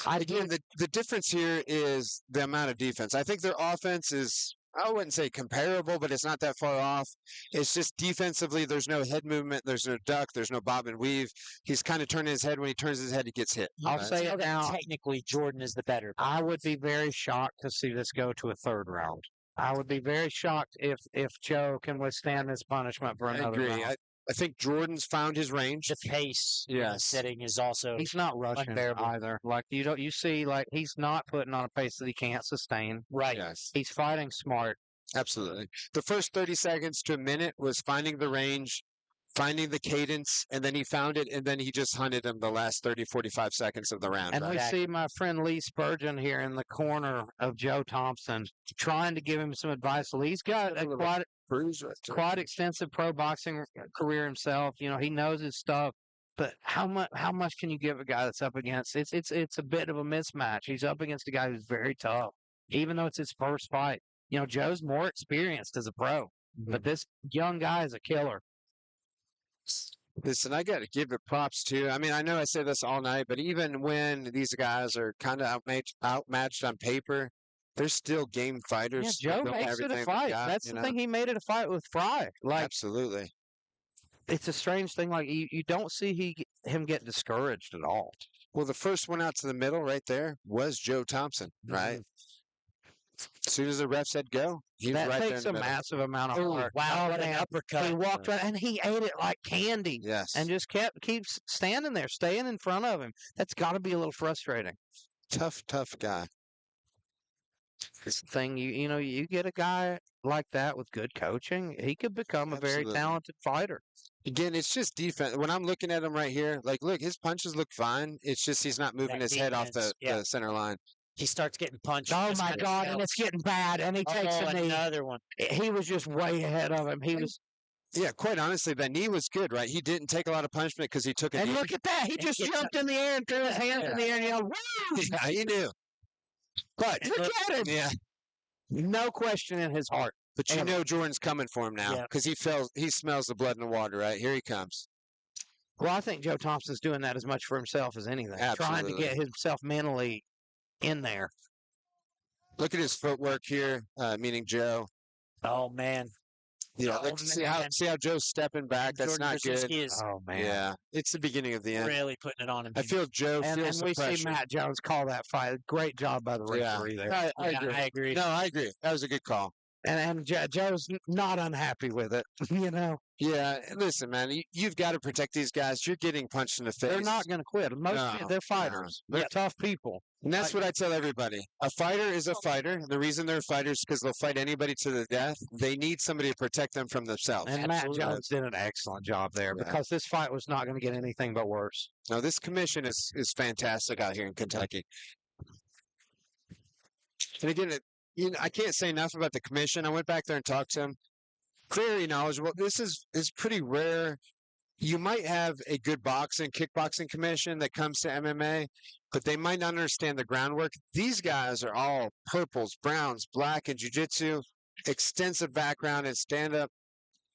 [SPEAKER 4] Again, the difference here is the amount of defense. I think their offense is, I wouldn't say comparable, but it's not that far off. It's just defensively, there's no head movement, there's no duck, there's no bob and weave. He's kind of turning his head. When he turns his head, he gets hit.
[SPEAKER 1] I'll
[SPEAKER 4] right?
[SPEAKER 1] say
[SPEAKER 2] Tell
[SPEAKER 1] it
[SPEAKER 2] that
[SPEAKER 1] now.
[SPEAKER 2] technically, Jordan is the better.
[SPEAKER 1] I would be very shocked to see this go to a third round. I would be very shocked if Joe can withstand this punishment for
[SPEAKER 4] I
[SPEAKER 1] another
[SPEAKER 4] agree.
[SPEAKER 1] round.
[SPEAKER 4] I think Jordan's found his range.
[SPEAKER 2] The pace in the
[SPEAKER 4] Yes.
[SPEAKER 2] setting is also
[SPEAKER 1] He's not rushing
[SPEAKER 2] unbearable.
[SPEAKER 1] either. Like you see, like he's not putting on a pace that he can't sustain.
[SPEAKER 2] right.
[SPEAKER 4] Yes,
[SPEAKER 1] He's fighting smart.
[SPEAKER 4] absolutely. The first 30 seconds to a minute was finding the range, finding the cadence, and then he found it, and then he just hunted him the last 30, 45 seconds of the round.
[SPEAKER 1] And
[SPEAKER 4] right?
[SPEAKER 1] we see my friend Lee Spurgeon here in the corner of Joe Thompson trying to give him some advice. Lee's got a quite extensive pro boxing career himself. He knows his stuff. But how much can you give a guy that's up against? It's a bit of a mismatch. He's up against a guy who's very tough, even though it's his first fight. Joe's more experienced as a pro, but this young guy is a killer.
[SPEAKER 4] Listen, I got to give it props too. I mean, I know I say this all night, but even when these guys are kind of outmatched on paper, they're still game fighters.
[SPEAKER 1] Yeah, Joe
[SPEAKER 4] They know
[SPEAKER 1] makes it
[SPEAKER 4] everything
[SPEAKER 1] a
[SPEAKER 4] they
[SPEAKER 1] fight.
[SPEAKER 4] got,
[SPEAKER 1] That's the thing. He made it a fight with Fry. Like
[SPEAKER 4] Absolutely.
[SPEAKER 1] it's a strange thing. Like you don't see him get discouraged at all.
[SPEAKER 4] Well, the first one out to the middle right there was Joe Thompson, right? As soon as the ref said go, he was
[SPEAKER 1] That
[SPEAKER 4] right there in
[SPEAKER 1] takes
[SPEAKER 4] the
[SPEAKER 1] a
[SPEAKER 4] middle.
[SPEAKER 1] massive amount of
[SPEAKER 2] Ooh,
[SPEAKER 1] heart.
[SPEAKER 2] wow,
[SPEAKER 1] Oh,
[SPEAKER 2] what an
[SPEAKER 1] man.
[SPEAKER 2] uppercut.
[SPEAKER 1] He walked right, and he ate it like candy.
[SPEAKER 4] Yes.
[SPEAKER 1] And just keeps standing there, staying in front of him. That's got to be a little frustrating.
[SPEAKER 4] Tough guy.
[SPEAKER 1] This thing, you get a guy like that with good coaching, he could become a very
[SPEAKER 4] Absolutely.
[SPEAKER 1] talented fighter.
[SPEAKER 4] Again, it's just defense. When I'm looking at him right here, like, look, his punches look fine. It's just he's not moving
[SPEAKER 2] That
[SPEAKER 4] his head off
[SPEAKER 2] defense, yeah.
[SPEAKER 4] the center line.
[SPEAKER 2] He starts getting punched.
[SPEAKER 1] Oh
[SPEAKER 2] just
[SPEAKER 1] my
[SPEAKER 2] gets
[SPEAKER 1] God!
[SPEAKER 2] felt.
[SPEAKER 1] And it's getting bad. And he takes
[SPEAKER 2] Oh,
[SPEAKER 1] a knee.
[SPEAKER 2] another one.
[SPEAKER 1] He was just way ahead of him. He was,
[SPEAKER 4] Yeah, quite honestly, that knee was good, right? He didn't take a lot of punishment because he took a
[SPEAKER 1] and
[SPEAKER 4] knee.
[SPEAKER 1] look at that! He
[SPEAKER 2] And
[SPEAKER 1] just
[SPEAKER 2] gets
[SPEAKER 1] jumped in the air and threw his hands in the air and yelled, "Woo!"
[SPEAKER 4] Yeah, he knew. But
[SPEAKER 1] Look at him!
[SPEAKER 4] yeah,
[SPEAKER 1] No question in his heart.
[SPEAKER 4] but you
[SPEAKER 1] Ever.
[SPEAKER 4] know Jordan's coming for him now
[SPEAKER 2] Yeah.
[SPEAKER 4] because he smells the blood in the water, right? Here he comes.
[SPEAKER 1] Well, I think Joe Thompson's doing that as much for himself as anything. Trying to
[SPEAKER 4] Absolutely.
[SPEAKER 1] get himself mentally in there.
[SPEAKER 4] Look at his footwork here, meaning Joe.
[SPEAKER 2] Oh, man.
[SPEAKER 4] Yeah,
[SPEAKER 2] Oh,
[SPEAKER 4] see
[SPEAKER 2] man.
[SPEAKER 4] how Joe's stepping back. That's
[SPEAKER 2] Jordan
[SPEAKER 4] not good.
[SPEAKER 2] Grazowski is
[SPEAKER 1] Oh man!
[SPEAKER 4] Yeah, it's the beginning of the end.
[SPEAKER 2] really putting it on him.
[SPEAKER 4] I feel Joe
[SPEAKER 1] And
[SPEAKER 4] feels the
[SPEAKER 1] we
[SPEAKER 4] pressure.
[SPEAKER 1] see Matt Jones call that fight. Great job by the
[SPEAKER 4] Yeah.
[SPEAKER 1] referee there.
[SPEAKER 4] I
[SPEAKER 2] Yeah,
[SPEAKER 4] agree.
[SPEAKER 2] I agree.
[SPEAKER 4] No, I agree. That was a good call.
[SPEAKER 1] And Joe's not unhappy with it. You know,
[SPEAKER 4] Yeah, listen, man, you've got to protect these guys. You're getting punched in the face.
[SPEAKER 1] they're not going to quit. Most
[SPEAKER 4] No,
[SPEAKER 1] they're fighters. They're
[SPEAKER 2] Yep.
[SPEAKER 1] tough people.
[SPEAKER 4] And that's what I tell everybody. A fighter is a fighter. The reason they're fighters is because they'll fight anybody to the death. They need somebody to protect them from themselves.
[SPEAKER 1] And
[SPEAKER 2] Absolutely.
[SPEAKER 1] Matt Jones did an excellent job there
[SPEAKER 4] Yeah.
[SPEAKER 1] because this fight was not going to get anything but worse.
[SPEAKER 4] No, this commission is fantastic out here in Kentucky. And again, I can't say enough about the commission. I went back there and talked to him. Very knowledgeable. This is pretty rare. You might have a good kickboxing commission that comes to MMA, but they might not understand the groundwork. These guys are all purples, browns, black in jiu-jitsu, extensive background in stand-up.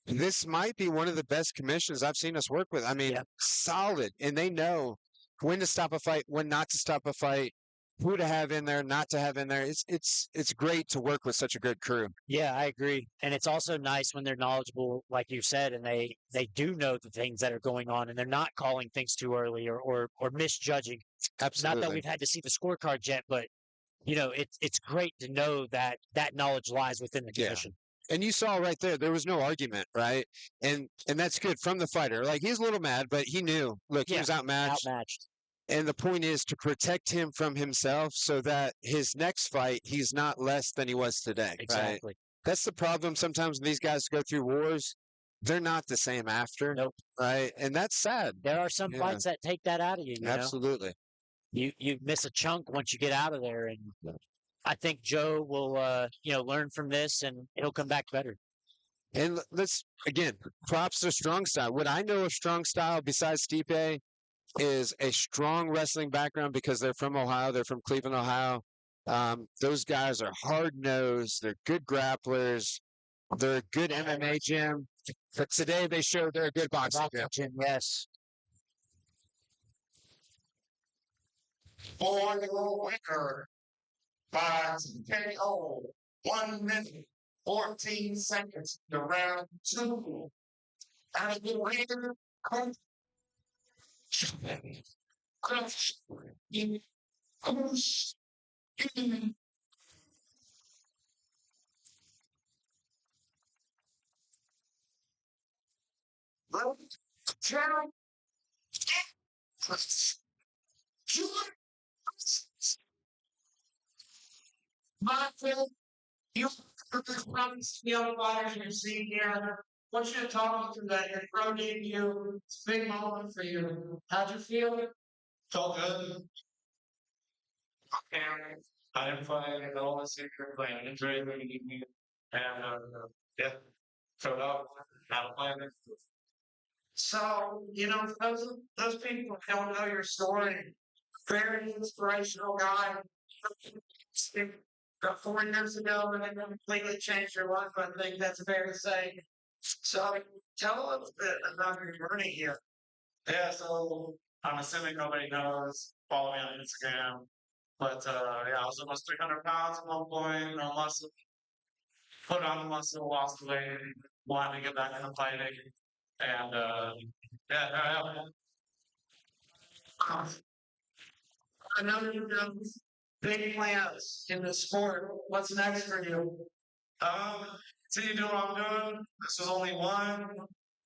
[SPEAKER 4] This might be one of the best commissions I've seen us work with. I mean,
[SPEAKER 2] Yeah.
[SPEAKER 4] solid. And they know when to stop a fight, when not to stop a fight, who to have in there, not to have in there. It's great to work with such a good crew.
[SPEAKER 2] Yeah, I agree. And it's also nice when they're knowledgeable, like you said, and they do know the things that are going on and they're not calling things too early or misjudging.
[SPEAKER 4] Absolutely.
[SPEAKER 2] Not that we've had to see the scorecard yet, but it's great to know that knowledge lies within the
[SPEAKER 4] Yeah.
[SPEAKER 2] commission.
[SPEAKER 4] And you saw right there was no argument, right? And that's good from the fighter. Like, he's a little mad, but he knew. Look, he
[SPEAKER 2] Yeah,
[SPEAKER 4] was outmatched.
[SPEAKER 2] Outmatched.
[SPEAKER 4] And the point is to protect him from himself so that his next fight, he's not less than he was today. Right?
[SPEAKER 2] Exactly.
[SPEAKER 4] That's the problem sometimes when these guys go through wars. They're not the same after.
[SPEAKER 2] Nope.
[SPEAKER 4] Right? And that's sad.
[SPEAKER 2] There are some
[SPEAKER 4] Yeah.
[SPEAKER 2] fights that take that out of you.
[SPEAKER 4] Absolutely.
[SPEAKER 2] You miss a chunk once you get out of there, and I think Joe will learn from this and he'll come back better.
[SPEAKER 4] And let's, again, props to Strong Style. What I know of Strong Style besides Stipe is a strong wrestling background because they're from Ohio. They're from Cleveland, Ohio. Those guys are hard-nosed. They're good grapplers. They're a good MMA gym. But today they showed they're a good boxing gym.
[SPEAKER 2] Yes.
[SPEAKER 3] For your winner by KO, 1 minute, 14 seconds to round 2. And the winner, my friend, you promise the other fighters you see here. I want you to talk me through that. You're pro debut. It's a big moment for you. How'd you feel? Felt good. And I didn't find all the secret plan. Enjoyed the evening. And yeah, showed up. Had a plan. So, those people who don't know your story, very inspirational guy. About 4 years ago, and it completely changed your life. I think that's fair to say. So, tell us a bit about your journey here. Yeah, so I'm assuming nobody knows. Follow me on Instagram. But I was almost 300 pounds at one point. No muscle. Put on muscle, lost weight, wanted to get back into fighting. And there I am. I know you've done big plans in the sport. What's next for you? Continue doing what I'm doing. This is only one.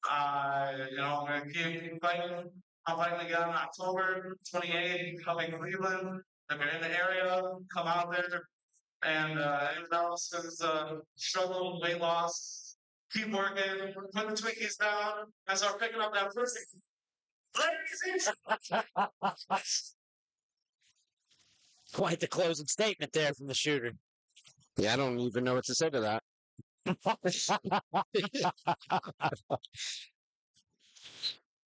[SPEAKER 3] I'm gonna keep fighting. I'm fighting again in October 28th, coming to Cleveland. If you're in the area, come out there. And anyone else who's struggling with weight loss, keep working, put the Twinkies down, and start picking up that pussy.
[SPEAKER 2] Quite the closing statement there from the shooter.
[SPEAKER 4] Yeah, I don't even know what to say to that.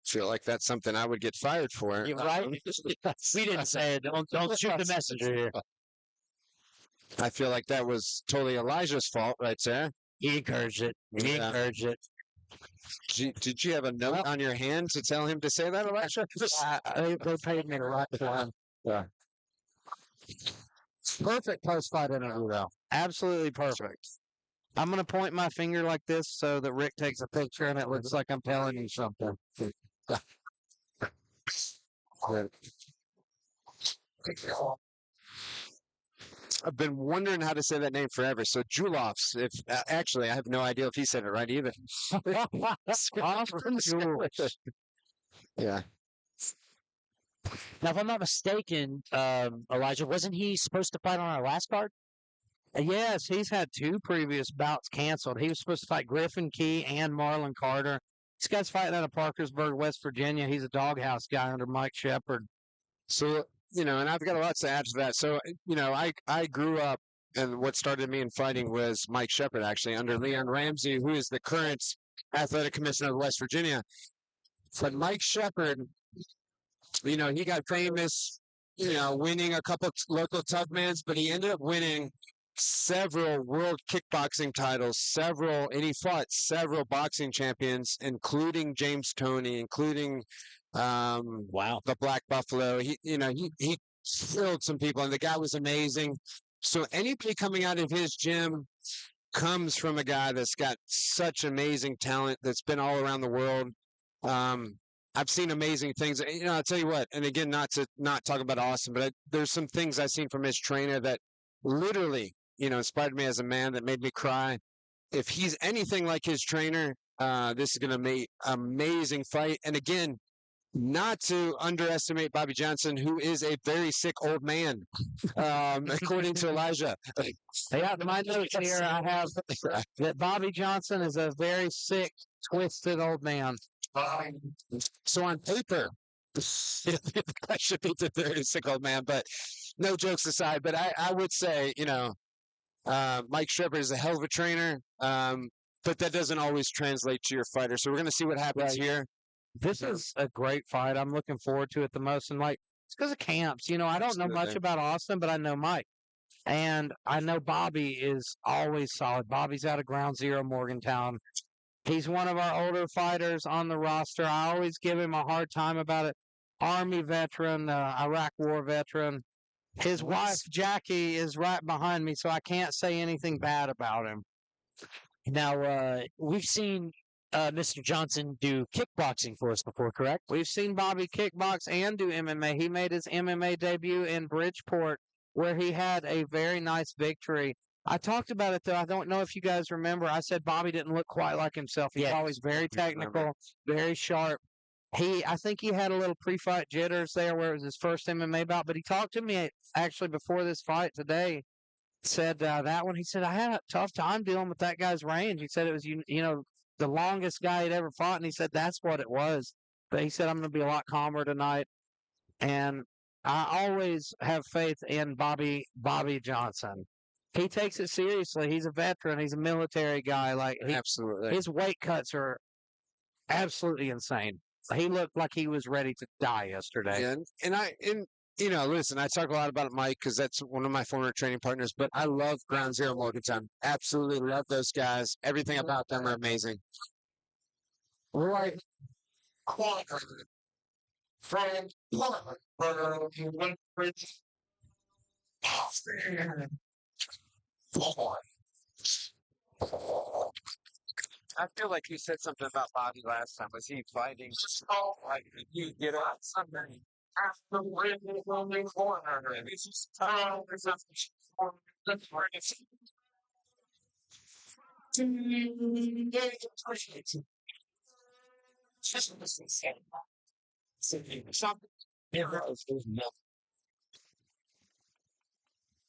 [SPEAKER 4] Feel like that's something I would get fired for.
[SPEAKER 2] You're right. We didn't say it. Don't shoot the messenger here.
[SPEAKER 4] I feel like that was totally Elijah's fault right there.
[SPEAKER 2] He encouraged it. He
[SPEAKER 4] Yeah.
[SPEAKER 2] encouraged it.
[SPEAKER 4] Did you have a note on your hand to tell him to say that, Elijah?
[SPEAKER 2] They paid me a lot for him.
[SPEAKER 4] Yeah.
[SPEAKER 1] Perfect post-fight interview, though. Absolutely perfect. I'm going to point my finger like this so that Rick takes a picture and it looks like I'm telling you something.
[SPEAKER 4] I've been wondering how to say that name forever. So Julovs, if actually I have no idea if he said it right either. Yeah.
[SPEAKER 2] Now, if I'm not mistaken, Elijah, wasn't he supposed to fight on our last card?
[SPEAKER 1] Yes, he's had 2 previous bouts canceled. He was supposed to fight Griffin Key and Marlon Carter. This guy's fighting out of Parkersburg, West Virginia. He's a doghouse guy under Mike Shepard.
[SPEAKER 4] So, and I've got a lot to add to that. So, I grew up, and what started me in fighting was Mike Shepard, actually, under Leon Ramsey, who is the current athletic commissioner of West Virginia. But Mike Shepard, he got famous, winning a couple local tough mans, but he ended up winning several world kickboxing titles, and he fought several boxing champions, including James Toney, including the Black Buffalo. He killed some people, and the guy was amazing. So anybody coming out of his gym comes from a guy that's got such amazing talent, that's been all around the world. I've seen amazing things. I'll tell you what, and again, not talk about Austin, but there's some things I've seen from his trainer that literally, inspired me as a man, that made me cry. If he's anything like his trainer, this is going to be an amazing fight. And again, not to underestimate Bobby Johnson, who is a very sick old man, according to Elijah.
[SPEAKER 1] Yeah, my notes here, I have that Bobby Johnson is a very sick, twisted old man.
[SPEAKER 4] So on paper, I should be the very sick old man, but no jokes aside. But I would say, Mike Shepard is a hell of a trainer, but that doesn't always translate to your fighter. So we're going to see what happens here.
[SPEAKER 1] This is a great fight. I'm looking forward to it the most. And, it's because of camps. I don't know much about Austin, but I know Mike. And I know Bobby is always solid. Bobby's out of Ground Zero, Morgantown. He's one of our older fighters on the roster. I always give him a hard time about it. Army veteran, Iraq War veteran. His wife, Jackie, is right behind me, so I can't say anything bad about him.
[SPEAKER 2] Now, we've seen Mr. Johnson do kickboxing for us before, correct?
[SPEAKER 1] We've seen Bobby kickbox and do MMA. He made his MMA debut in Bridgeport, where he had a very nice victory. I talked about it, though. I don't know if you guys remember. I said Bobby didn't look quite like himself. He's always very technical, very sharp. I think he had a little pre-fight jitters there where it was his first MMA bout, but he talked to me actually before this fight today. Said that one, he said, I had a tough time dealing with that guy's range. He said it was, the longest guy he'd ever fought, and he said that's what it was. But he said, I'm going to be a lot calmer tonight. And I always have faith in Bobby Johnson. He takes it seriously. He's a veteran. He's a military guy.
[SPEAKER 4] Absolutely.
[SPEAKER 1] His weight cuts are absolutely insane. He looked like he was ready to die yesterday.
[SPEAKER 4] Yeah, listen, I talk a lot about Mike because that's one of my former training partners, but I love Ground Zero Morgantown. Absolutely love those guys. Everything about them are amazing.
[SPEAKER 3] Right. Quadrant. Frank Burger, Woodbridge.
[SPEAKER 4] I feel like you said something about Bobby last time. Was he fighting? You get out.
[SPEAKER 3] after winning from the corner. This is time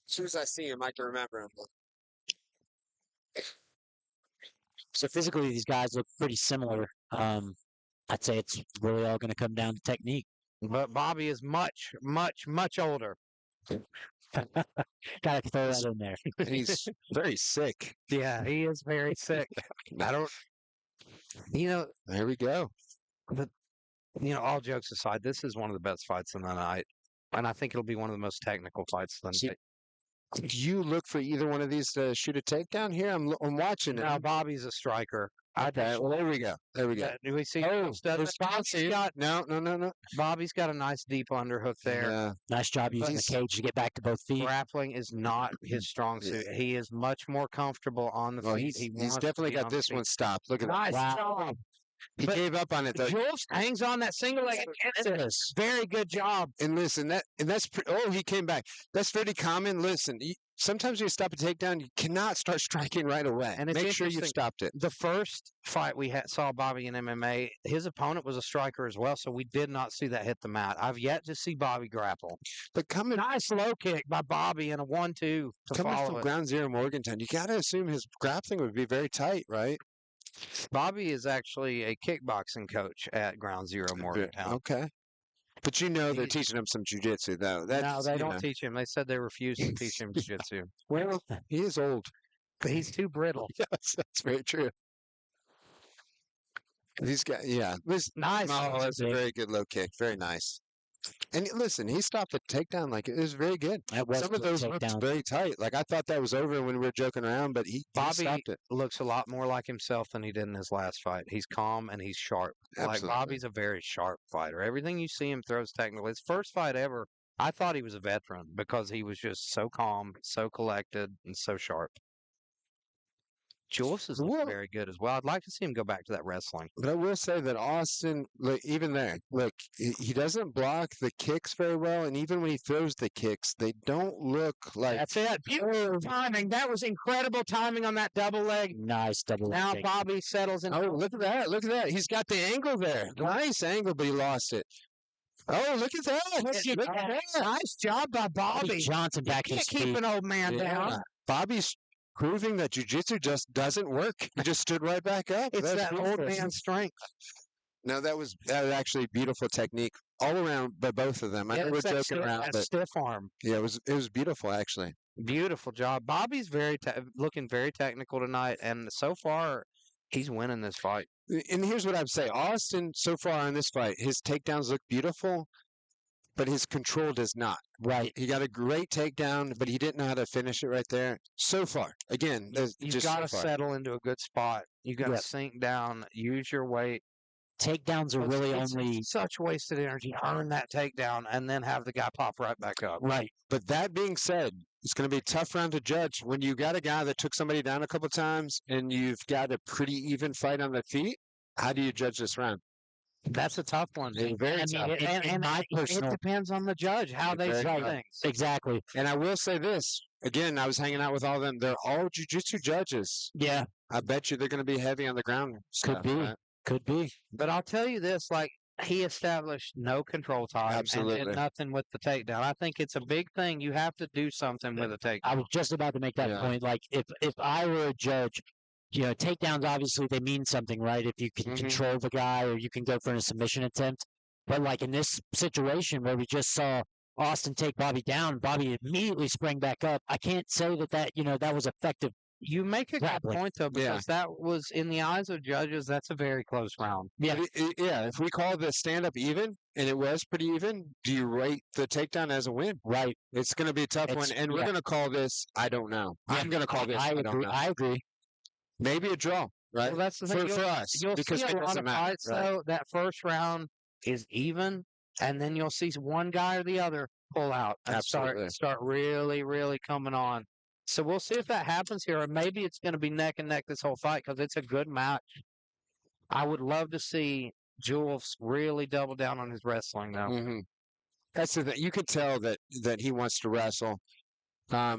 [SPEAKER 4] As soon as I see him, I can remember him.
[SPEAKER 2] So physically, these guys look pretty similar. I'd say it's really all going to come down to technique.
[SPEAKER 1] But Bobby is much, much, much older.
[SPEAKER 2] Got to throw that in there.
[SPEAKER 4] And he's very sick.
[SPEAKER 1] Yeah, he is very sick.
[SPEAKER 4] I don't.
[SPEAKER 1] You know,
[SPEAKER 4] There we go.
[SPEAKER 1] all jokes aside, this is one of the best fights of the night. And I think it'll be one of the most technical fights of the night.
[SPEAKER 4] Do you look for either one of these to shoot a takedown here? I'm watching it.
[SPEAKER 1] Now, Bobby's a striker.
[SPEAKER 4] Okay, well, there we go. There we go.
[SPEAKER 1] Do we see?
[SPEAKER 4] Oh,
[SPEAKER 1] Bobby's got,
[SPEAKER 4] No.
[SPEAKER 1] Bobby's got a nice deep underhook there.
[SPEAKER 4] Yeah.
[SPEAKER 2] Nice job using the cage to get back to both feet.
[SPEAKER 1] Grappling is not his strong suit. He is much more comfortable on the
[SPEAKER 4] Well,
[SPEAKER 1] feet.
[SPEAKER 4] he's
[SPEAKER 1] wants to
[SPEAKER 4] definitely
[SPEAKER 1] be
[SPEAKER 4] got
[SPEAKER 1] on the
[SPEAKER 4] this
[SPEAKER 1] feet.
[SPEAKER 4] one stopped. Look at
[SPEAKER 1] Nice
[SPEAKER 4] that.
[SPEAKER 1] job.
[SPEAKER 4] He
[SPEAKER 1] But
[SPEAKER 4] gave up on it though.
[SPEAKER 1] Jules hangs on that single leg. Very good job.
[SPEAKER 4] And listen, he came back. That's pretty common. Listen, sometimes when you stop a takedown, you cannot start striking right away.
[SPEAKER 1] And it's
[SPEAKER 4] make sure you've
[SPEAKER 1] interesting.
[SPEAKER 4] stopped it.
[SPEAKER 1] The first fight we saw Bobby in MMA, his opponent was a striker as well, so we did not see that hit the mat. I've yet to see Bobby grapple.
[SPEAKER 4] But
[SPEAKER 1] Nice low kick by Bobby and a 1-2 to
[SPEAKER 4] coming
[SPEAKER 1] follow
[SPEAKER 4] from
[SPEAKER 1] it.
[SPEAKER 4] Ground Zero Morgantown, you got to assume his grappling would be very tight, right?
[SPEAKER 1] Bobby is actually a kickboxing coach at Ground Zero Morgantown.
[SPEAKER 4] Okay. But they're
[SPEAKER 1] He-
[SPEAKER 4] teaching him some jujitsu, though.
[SPEAKER 1] No,
[SPEAKER 4] That's,
[SPEAKER 1] they
[SPEAKER 4] you
[SPEAKER 1] don't
[SPEAKER 4] know.
[SPEAKER 1] teach him. They said they refuse to teach him jiu-jitsu.
[SPEAKER 4] Well, he is old.
[SPEAKER 1] He's too brittle.
[SPEAKER 4] Yes, that's very true. These guys, yeah.
[SPEAKER 1] Nice.
[SPEAKER 4] Oh, that's a very good low kick. Very nice. And listen, he stopped the takedown like it was very good.
[SPEAKER 2] That was
[SPEAKER 4] Some of
[SPEAKER 2] good
[SPEAKER 4] those looked
[SPEAKER 2] takedown.
[SPEAKER 4] very tight. Like I thought that was over when we were joking around, but he
[SPEAKER 1] Bobby
[SPEAKER 4] stopped it.
[SPEAKER 1] looks a lot more like himself than he did in his last fight. He's calm and he's sharp.
[SPEAKER 4] Absolutely.
[SPEAKER 1] Like Bobby's a very sharp fighter. Everything you see him throws technical. His first fight ever, I thought he was a veteran because he was just so calm, so collected, and so sharp. Jules is looking
[SPEAKER 4] Well-
[SPEAKER 1] very good as well. I'd like to see him go back to that wrestling.
[SPEAKER 4] But I will say that Austin, look, even there, look, he doesn't block the kicks very well, and even when he throws the kicks, they don't look like.
[SPEAKER 1] That's it. Beautiful timing. That was incredible timing on that double leg.
[SPEAKER 2] Nice double leg
[SPEAKER 1] Now
[SPEAKER 2] kick.
[SPEAKER 1] Bobby settles in.
[SPEAKER 4] Oh, look at that! Look at that! He's got the angle there. Nice angle, but he lost it. Oh, look at that! Look at that!
[SPEAKER 1] Nice job by
[SPEAKER 2] Bobby
[SPEAKER 1] Bobby.
[SPEAKER 2] Johnson
[SPEAKER 1] You
[SPEAKER 2] back to
[SPEAKER 1] can't
[SPEAKER 2] his
[SPEAKER 1] keep
[SPEAKER 2] feet.
[SPEAKER 1] an old man
[SPEAKER 4] Yeah.
[SPEAKER 1] down.
[SPEAKER 4] Bobby's proving that jiu-jitsu just doesn't work. He just stood right back up.
[SPEAKER 1] It's
[SPEAKER 4] That's
[SPEAKER 1] that old
[SPEAKER 4] impressive.
[SPEAKER 1] man strength.
[SPEAKER 4] No, that was actually beautiful technique all around by both of them. I know we're
[SPEAKER 1] it's that
[SPEAKER 4] joking
[SPEAKER 1] stiff,
[SPEAKER 4] around,
[SPEAKER 1] that
[SPEAKER 4] but
[SPEAKER 1] stiff arm.
[SPEAKER 4] yeah, it was beautiful actually.
[SPEAKER 1] Beautiful job. Bobby's looking very technical tonight, and so far he's winning this fight.
[SPEAKER 4] And here's what I'd say: Austin, so far in this fight, his takedowns look beautiful, but his control does not.
[SPEAKER 2] Right.
[SPEAKER 4] He got a great takedown, but he didn't know how to finish it right there. So far, again,
[SPEAKER 1] You've
[SPEAKER 4] just
[SPEAKER 1] got to
[SPEAKER 4] so far.
[SPEAKER 1] settle into a good spot. You got to
[SPEAKER 2] Yep.
[SPEAKER 1] sink down, use your weight.
[SPEAKER 2] Takedowns are really
[SPEAKER 1] It's
[SPEAKER 2] only
[SPEAKER 1] such wasted energy. Earn that takedown and then have the guy pop right back up.
[SPEAKER 2] right.
[SPEAKER 4] But that being said, it's going to be a tough round to judge when you got a guy that took somebody down a couple times and you've got a pretty even fight on the feet. How do you judge this round?
[SPEAKER 1] That's a tough one.
[SPEAKER 4] It's very
[SPEAKER 2] I
[SPEAKER 4] tough.
[SPEAKER 2] mean, in my
[SPEAKER 1] it
[SPEAKER 2] personal
[SPEAKER 1] depends on the judge how they
[SPEAKER 4] Very
[SPEAKER 1] see
[SPEAKER 4] tough.
[SPEAKER 1] things.
[SPEAKER 2] exactly.
[SPEAKER 4] And I will say this again: I was hanging out with all of them. They're all jiu-jitsu judges.
[SPEAKER 2] Yeah,
[SPEAKER 4] I bet you they're going to be heavy on the ground.
[SPEAKER 2] Could be.
[SPEAKER 4] right?
[SPEAKER 2] could be.
[SPEAKER 1] But I'll tell you this: like he established no control time and
[SPEAKER 4] Absolutely.
[SPEAKER 1] did nothing with the takedown. I think it's a big thing. You have to do something with a takedown.
[SPEAKER 2] I was just about to make that
[SPEAKER 4] Yeah.
[SPEAKER 2] point. Like if I were a judge, takedowns obviously they mean something, right? If you can
[SPEAKER 4] Mhm.
[SPEAKER 2] control the guy or you can go for a submission attempt. But like in this situation where we just saw Austin take Bobby down, Bobby immediately sprang back up. I can't say that was effective.
[SPEAKER 1] You make a good
[SPEAKER 2] Grappling.
[SPEAKER 1] point though,
[SPEAKER 4] Yeah.
[SPEAKER 1] because that was in the eyes of judges. That's a very close round.
[SPEAKER 2] Yeah.
[SPEAKER 4] But yeah. If we call the stand-up even, and it was pretty even, do you rate the takedown as a win?
[SPEAKER 2] Right.
[SPEAKER 4] It's going to be a tough
[SPEAKER 2] It's-
[SPEAKER 4] one, and we're
[SPEAKER 2] yeah.
[SPEAKER 4] going to call this. I don't know.
[SPEAKER 2] Yeah,
[SPEAKER 4] I'm going to call this.
[SPEAKER 2] I
[SPEAKER 4] don't
[SPEAKER 2] agree.
[SPEAKER 4] know.
[SPEAKER 2] I agree.
[SPEAKER 4] Maybe a draw, right?
[SPEAKER 1] Well, that's the thing.
[SPEAKER 4] for us,
[SPEAKER 1] You'll
[SPEAKER 4] because
[SPEAKER 1] see a
[SPEAKER 4] it
[SPEAKER 1] lot
[SPEAKER 4] doesn't
[SPEAKER 1] of
[SPEAKER 4] matter.
[SPEAKER 1] fights
[SPEAKER 4] right?
[SPEAKER 1] though. That first round is even, and then you'll see one guy or the other pull out and
[SPEAKER 4] Absolutely.
[SPEAKER 1] start really, really coming on. So we'll see if that happens here, or maybe it's going to be neck and neck this whole fight because it's a good match. I would love to see Jules really double down on his wrestling though.
[SPEAKER 4] Mhm. That's the thing. You could tell that he wants to wrestle.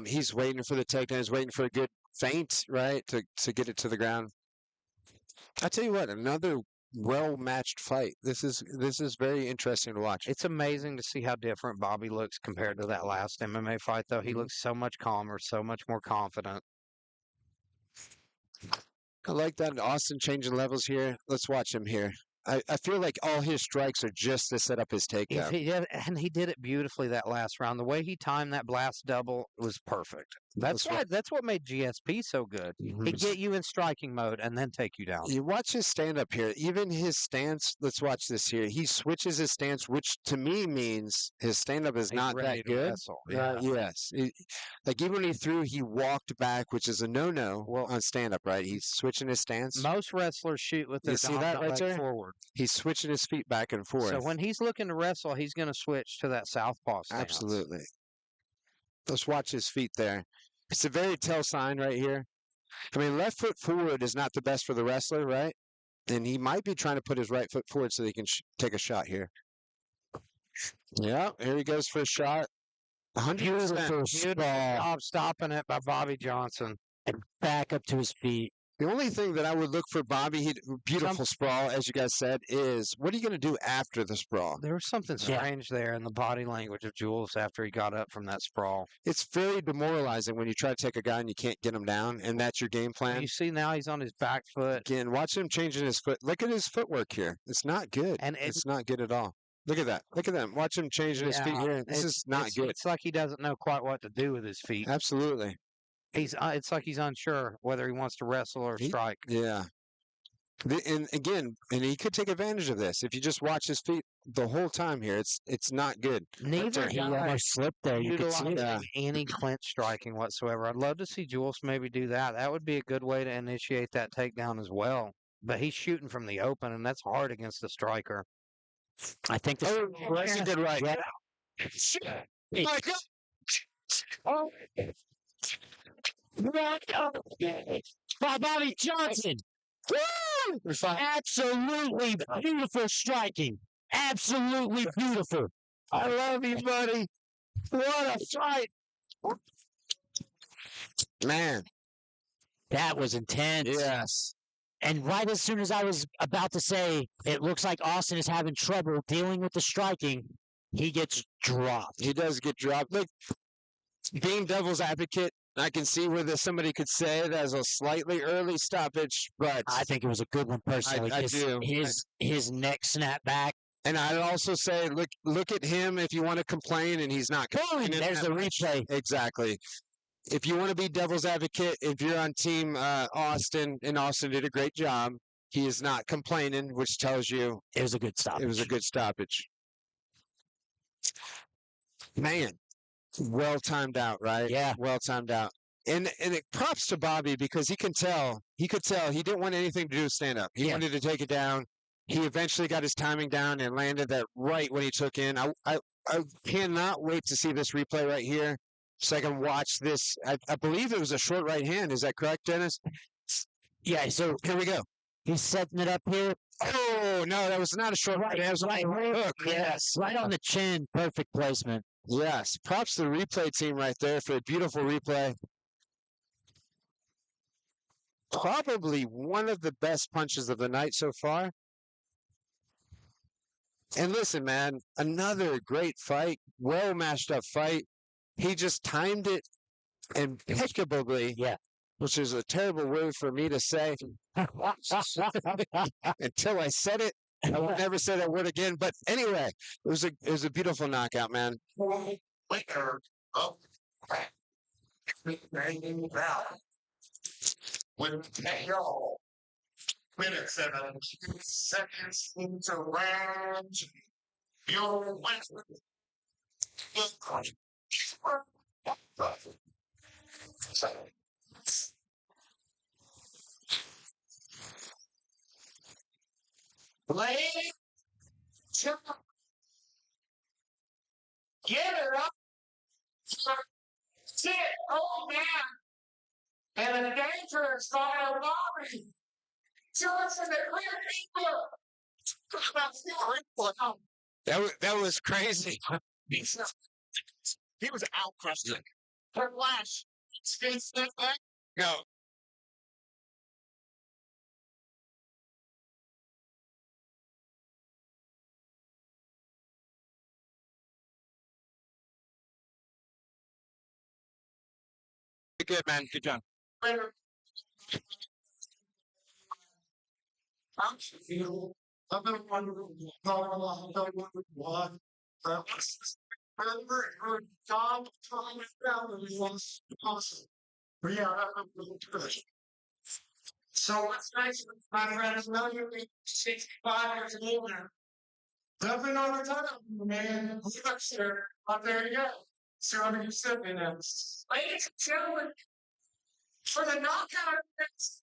[SPEAKER 4] He's waiting for the takedown. He's waiting for a good feint, right, to get it to the ground. I tell you what, another well-matched fight. This is very interesting to watch.
[SPEAKER 1] It's amazing to see how different Bobby looks compared to that last MMA fight, though. He looks so much calmer, so much more confident.
[SPEAKER 4] I like that. Austin changing levels here. Let's watch him here. I feel like all his strikes are just to set up his takedown.
[SPEAKER 1] And he did it beautifully that last round. The way he timed that blast double was perfect. That's what made GSP so good. He'd get you in striking mode and then take you down.
[SPEAKER 4] You watch his stand up here. Even his stance. Let's watch this here. He switches his stance, which to me means his stand up is not that good. Yes. Like even when he threw, he walked back, which is a no-no on stand up, right? He's switching his stance.
[SPEAKER 1] Most wrestlers shoot with their leg forward.
[SPEAKER 4] He's switching his feet back and forth.
[SPEAKER 1] So when he's looking to wrestle, he's going to switch to that southpaw stance.
[SPEAKER 4] Absolutely. Let's watch his feet there. It's a very tell sign right here. I mean, left foot forward is not the best for the wrestler, right? And he might be trying to put his right foot forward so he can take a shot here. Yeah, here he goes for a shot.
[SPEAKER 1] 100% stopping it by Bobby Johnson.
[SPEAKER 2] And back up to his feet.
[SPEAKER 4] The only thing that I would look for Bobby, beautiful sprawl, as you guys said, is what are you going to do after the sprawl?
[SPEAKER 1] There was something strange there in the body language of Jules after he got up from that sprawl.
[SPEAKER 4] It's very demoralizing when you try to take a guy and you can't get him down, and that's your game plan.
[SPEAKER 1] You see now he's on his back foot.
[SPEAKER 4] Again, watch him changing his foot. Look at his footwork here. It's not good. And it's not good at all. Look at that. Look at that. Watch him changing his feet here. This is not good.
[SPEAKER 1] It's like he doesn't know quite what to do with his feet.
[SPEAKER 4] Absolutely.
[SPEAKER 1] It's like he's unsure whether he wants to wrestle or strike.
[SPEAKER 4] Yeah. And again, he could take advantage of this. If you just watch his feet the whole time here, it's not good.
[SPEAKER 1] Neither
[SPEAKER 2] he almost slipped there. You could see
[SPEAKER 1] any clinch striking whatsoever. I'd love to see Jules maybe do that. That would be a good way to initiate that takedown as well. But he's shooting from the open, and that's hard against the striker.
[SPEAKER 2] I think
[SPEAKER 4] he did right.
[SPEAKER 2] Yeah.
[SPEAKER 4] Oh my God.
[SPEAKER 2] Oh. By Bobby Johnson. Woo! Absolutely beautiful striking. Absolutely beautiful.
[SPEAKER 4] I love you, buddy. What a fight. Man.
[SPEAKER 2] That was intense.
[SPEAKER 4] Yes.
[SPEAKER 2] And right as soon as I was about to say, it looks like Austin is having trouble dealing with the striking, he gets dropped.
[SPEAKER 4] He does get dropped. Look, being devil's advocate, I can see where somebody could say that was a slightly early stoppage, but
[SPEAKER 2] I think it was a good one personally.
[SPEAKER 4] I do.
[SPEAKER 2] His neck snapped back.
[SPEAKER 4] And I'd also say, look at him if you want to complain, and he's not complaining.
[SPEAKER 2] There's the replay.
[SPEAKER 4] Exactly. If you want to be devil's advocate, if you're on team Austin, and Austin did a great job, he is not complaining, which tells you
[SPEAKER 2] it was a good stoppage.
[SPEAKER 4] It was a good stoppage. Man. Well timed out, right?
[SPEAKER 2] Yeah.
[SPEAKER 4] Well timed out. And it props to Bobby because he could tell he didn't want anything to do with stand up. He wanted to take it down. He eventually got his timing down and landed that right when he took in. I cannot wait to see this replay right here so I can watch this. I believe it was a short right hand. Is that correct, Dennis?
[SPEAKER 2] Yeah, so
[SPEAKER 4] here we go.
[SPEAKER 2] He's setting it up here.
[SPEAKER 4] Oh, no, that was not a short right hand. It was a right hook.
[SPEAKER 2] Yes, right on the chin. Perfect placement.
[SPEAKER 4] Yes, props to the replay team right there for a beautiful replay. Probably one of the best punches of the night so far. And listen, man, another great fight, well matched up fight. He just timed it impeccably.
[SPEAKER 2] Yeah.
[SPEAKER 4] Which is a terrible word for me to say. Until I said it. I will never say that word again. But anyway, it was a beautiful knockout, man.
[SPEAKER 3] Winner of with KO. Minutes and 2 seconds into round. Your winner. Play. Get it up. Sit. Oh, man. And a dangerous style lobby. Johnson and
[SPEAKER 4] That was crazy.
[SPEAKER 3] He was out crusting. Her flash. Spin step back. Go.
[SPEAKER 4] Good, man. Good job.
[SPEAKER 3] Better. I've been wondering what. Her job time was awesome. But yeah, I'm really good. So what's nice, my friends, know you're 65 years older. Devin over time, man. Looks there. Oh, there you go. So I'm going to sit in it. Ladies and gentlemen, for the knockout, it's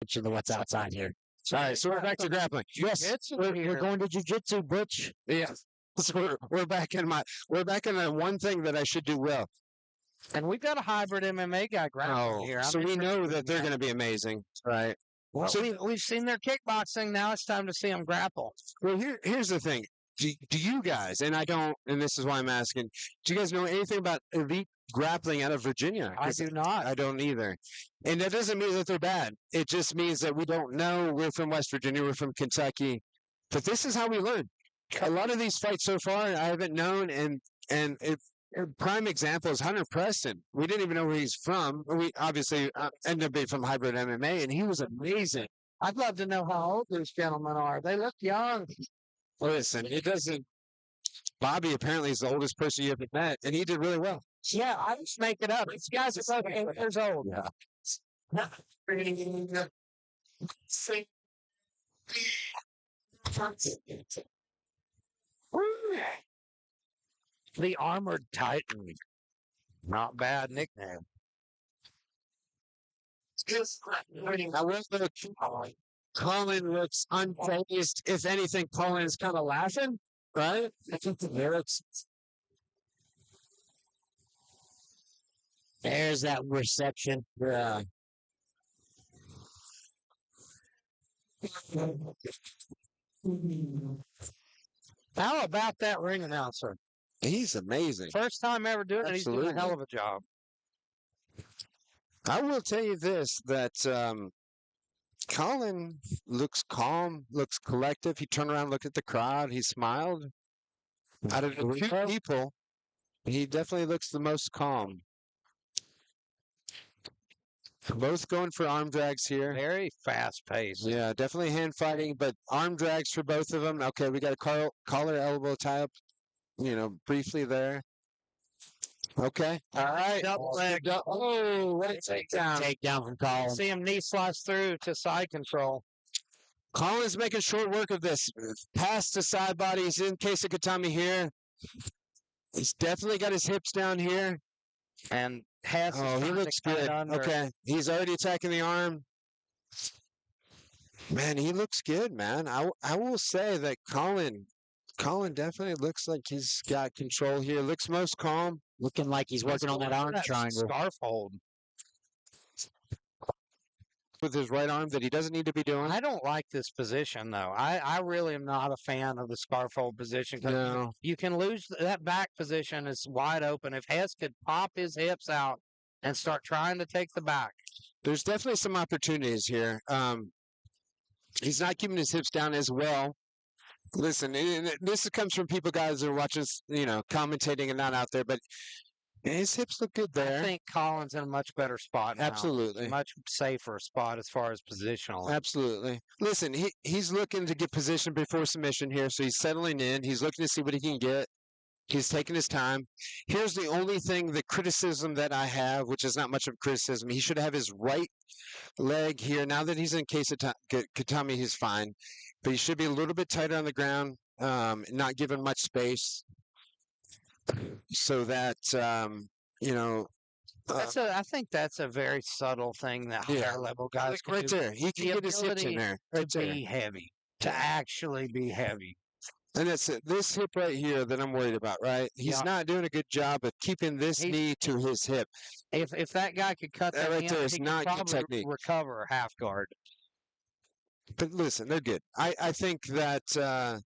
[SPEAKER 2] To the what's outside here.
[SPEAKER 4] All right, so we're back to grappling. Yes,
[SPEAKER 2] We're going to jujitsu, Butch.
[SPEAKER 4] yeah. So we're back in the one thing that I should do well.
[SPEAKER 1] And we've got a hybrid MMA guy grappling
[SPEAKER 4] Oh,
[SPEAKER 1] here.
[SPEAKER 4] so we know that they're going to be amazing, right?
[SPEAKER 1] Well,
[SPEAKER 4] So
[SPEAKER 1] we've seen their kickboxing. Now it's time to see them grapple.
[SPEAKER 4] well, here's the thing. Do you guys, and I don't, and this is why I'm asking, do you guys know anything about elite grappling out of Virginia?
[SPEAKER 1] I do not.
[SPEAKER 4] I don't either. And that doesn't mean that they're bad. It just means that we don't know. We're from West Virginia. We're from Kentucky. But this is how we learn. A lot of these fights so far, I haven't known. And a prime example is Hunter Preston. We didn't even know where he's from. We obviously ended up being from hybrid MMA, and he was amazing.
[SPEAKER 1] I'd love to know how old these gentlemen are. They look young.
[SPEAKER 4] Listen, it doesn't. Bobby apparently is the oldest person you ever met, and he did really well.
[SPEAKER 2] Yeah, I just make it up. These guys are both 8 years old.
[SPEAKER 4] Yeah.
[SPEAKER 1] The Armored Titan. Not bad nickname.
[SPEAKER 4] I will look. Colin looks unfazed. If anything, Colin's kind of laughing, right? I think the lyrics.
[SPEAKER 2] There's that reception.
[SPEAKER 4] Yeah.
[SPEAKER 1] How about that ring announcer?
[SPEAKER 4] He's amazing.
[SPEAKER 1] First time ever doing it. He's doing a
[SPEAKER 4] Absolutely.
[SPEAKER 1] hell of a job.
[SPEAKER 4] I will tell you this, that Colin looks calm, looks collective. He turned around, looked at the crowd. He smiled. Out of the two people, he definitely looks the most calm. Both going for arm drags here.
[SPEAKER 1] Very fast paced.
[SPEAKER 4] Yeah, definitely hand fighting, but arm drags for both of them. Okay, we got a collar elbow tie up, briefly there. Okay. All right.
[SPEAKER 1] Double leg.
[SPEAKER 4] Oh, what a takedown.
[SPEAKER 2] Takedown from Colin.
[SPEAKER 1] See him knee slice through to side control.
[SPEAKER 4] Colin's making short work of this. Pass to side body. He's in case of Katami here. He's definitely got his hips down here.
[SPEAKER 1] And Hess.
[SPEAKER 4] Oh, he looks good. Okay. He's already attacking the arm. Man, he looks good, man. I will say that Colin definitely looks like he's got control here. Looks most calm.
[SPEAKER 2] Looking like he's working on that arm triangle.
[SPEAKER 1] Scarf hold.
[SPEAKER 4] With his right arm that he doesn't need to be doing.
[SPEAKER 1] I don't like this position, though. I really am not a fan of the scarf hold position.
[SPEAKER 4] No.
[SPEAKER 1] You can lose that back position. It's wide open. If Hess could pop his hips out and start trying to take the back.
[SPEAKER 4] There's definitely some opportunities here. He's not keeping his hips down as well. Listen, this comes from guys that are watching, commentating and not out there, but his hips look good there.
[SPEAKER 1] I think Colin's in a much better spot now.
[SPEAKER 4] Absolutely.
[SPEAKER 1] Much safer spot as far as positional.
[SPEAKER 4] Absolutely. Listen, he's looking to get position before submission here, so he's settling in. He's looking to see what he can get. He's taking his time. Here's the only thing, the criticism that I have, which is not much of criticism. He should have his right leg here. Now that he's in case of Katami, he's fine. But he should be a little bit tighter on the ground, not given much space. So that,
[SPEAKER 1] I think that's a very subtle thing that higher level guys
[SPEAKER 4] like
[SPEAKER 1] can
[SPEAKER 4] right
[SPEAKER 1] do.
[SPEAKER 4] there. He can get his hips in there.
[SPEAKER 1] To
[SPEAKER 4] Right there.
[SPEAKER 1] be heavy. To actually be heavy.
[SPEAKER 4] And that's it. This hip right here that I'm worried about, right? He's not doing a good job of keeping this knee to his hip.
[SPEAKER 1] If that guy could cut that
[SPEAKER 4] right
[SPEAKER 1] in,
[SPEAKER 4] there is
[SPEAKER 1] he could
[SPEAKER 4] not good
[SPEAKER 1] probably
[SPEAKER 4] technique.
[SPEAKER 1] recover a half guard.
[SPEAKER 4] But listen, they're good. I think that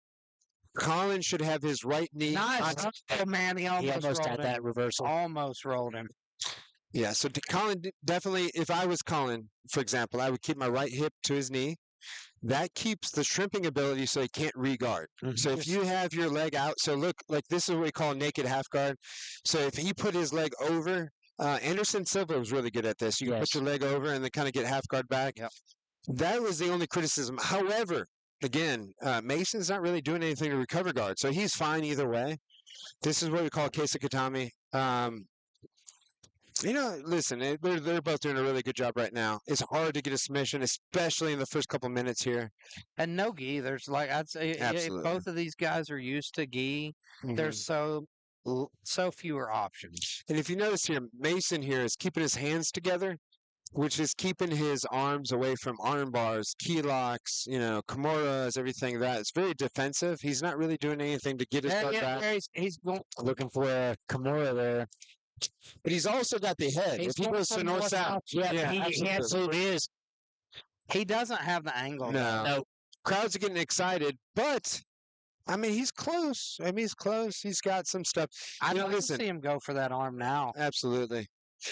[SPEAKER 4] Colin should have his right knee.
[SPEAKER 1] Nice. Oh, man, he almost rolled
[SPEAKER 2] had
[SPEAKER 1] him.
[SPEAKER 2] that reversal.
[SPEAKER 1] Almost rolled him.
[SPEAKER 4] Yeah, so Colin definitely, if I was Colin, for example, I would keep my right hip to his knee. That keeps the shrimping ability so he can't re-guard. So if you have your leg out, so look, like this is what we call a naked half guard. So if he put his leg over, Anderson Silva was really good at this. You can put your leg over and then kind of get half guard back.
[SPEAKER 1] Yep.
[SPEAKER 4] That was the only criticism. However, again, Mason's not really doing anything to recover guard, so he's fine either way. This is what we call a case of Katami. Listen, they're both doing a really good job right now. It's hard to get a submission, especially in the first couple minutes here.
[SPEAKER 1] And no gi. There's I'd say if both of these guys are used to gi, there's so fewer options.
[SPEAKER 4] And if you notice here, Mason here is keeping his hands together, which is keeping his arms away from arm bars, key locks, Kimuras, everything that. It's very defensive. He's not really doing anything to get his guard back.
[SPEAKER 1] He's
[SPEAKER 2] looking for a Kimura there.
[SPEAKER 4] But he's also got the head. If he goes to north-south.
[SPEAKER 2] Yeah, he absolutely is.
[SPEAKER 1] He doesn't have the angle.
[SPEAKER 4] No. Crowds are getting excited, but he's close. He's close. He's got some stuff.
[SPEAKER 1] I'd like to see him go for that arm now.
[SPEAKER 4] Absolutely.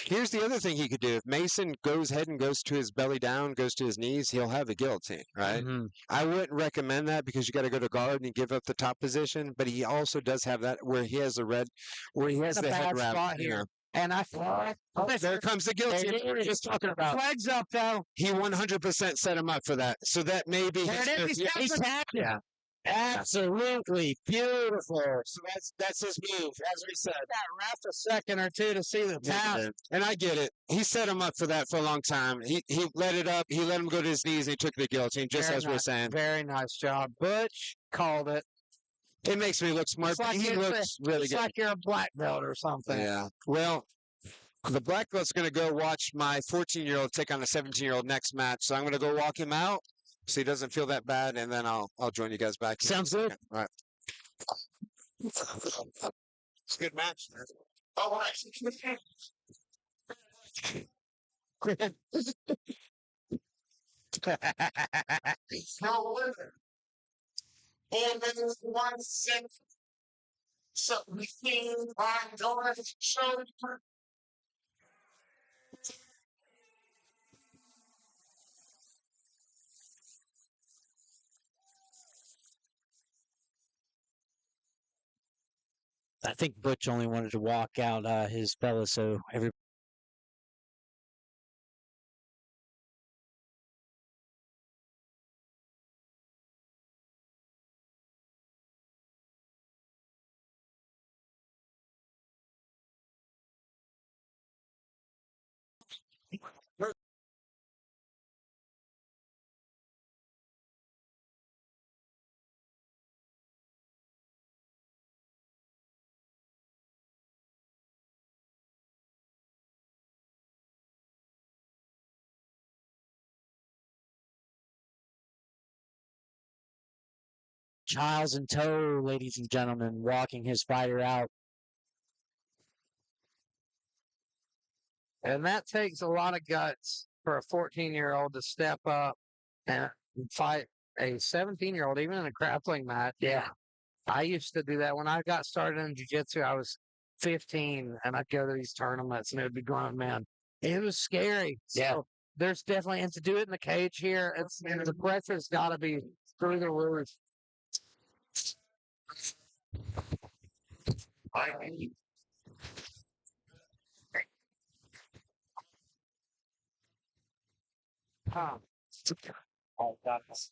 [SPEAKER 4] Here's the other thing he could do. If Mason goes ahead and goes to his belly down, goes to his knees, he'll have the guillotine, right? I wouldn't recommend that because you got to go to guard and give up the top position. But he also does have that where he has the head wrap
[SPEAKER 1] here. And
[SPEAKER 4] there comes the guillotine. We were just talking about.
[SPEAKER 1] Flags up though.
[SPEAKER 4] He 100% set him up for that. So that may be.
[SPEAKER 1] There it is. He's tapped.
[SPEAKER 2] Yeah. Absolutely beautiful. So that's his move, as we said.
[SPEAKER 1] Got ref a second or two to see the tap.
[SPEAKER 4] And I get it. He set him up for that for a long time. He let it up. He let him go to his knees. And he took the guillotine, just
[SPEAKER 1] Very
[SPEAKER 4] as we're
[SPEAKER 1] nice.
[SPEAKER 4] saying.
[SPEAKER 1] Very nice job. Butch called it.
[SPEAKER 4] It makes me look smart.
[SPEAKER 1] It's like
[SPEAKER 4] He looks really
[SPEAKER 1] It's
[SPEAKER 4] good.
[SPEAKER 1] like you're a black belt or something.
[SPEAKER 4] Yeah. Well, the black belt's going to go watch my 14-year-old take on a 17-year-old next match. So I'm going to go walk him out so he doesn't feel that bad, and then I'll join you guys back.
[SPEAKER 2] Sounds good.
[SPEAKER 4] All right. It's a good match.
[SPEAKER 3] All right. No winner. 4 minutes, 1 second. Submitting by Doris Shoulder.
[SPEAKER 2] I think Butch only wanted to walk out his fella, so every Childs in tow, ladies and gentlemen, walking his fighter out.
[SPEAKER 1] And that takes a lot of guts for a 14-year-old to step up and fight a 17-year-old, even in a grappling match.
[SPEAKER 2] Yeah.
[SPEAKER 1] I used to do that when I got started in jiu-jitsu. I was 15, and I'd go to these tournaments, and it would be grown men. It was scary.
[SPEAKER 2] Yeah.
[SPEAKER 1] So there's definitely, and to do it in the cage here, the pressure's got to be through the roof. Huh. Oh, that's.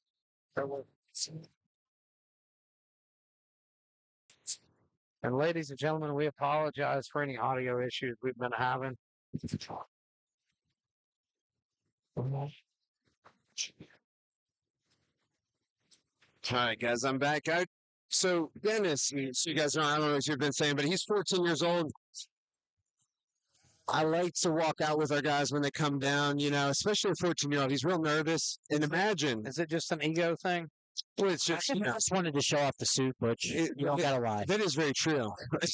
[SPEAKER 1] And ladies and gentlemen, we apologize for any audio issues we've been having.
[SPEAKER 4] All right, guys, I'm back. So Dennis, so you guys know, I don't know what you've been saying, but he's 14 years old. I like to walk out with our guys when they come down, especially a 14-year-old. He's real nervous. And imagine,
[SPEAKER 1] Is it just an ego thing?
[SPEAKER 4] well, it's just,
[SPEAKER 2] I just wanted to show off the suit, Butch. You don't gotta lie.
[SPEAKER 4] that is very true. But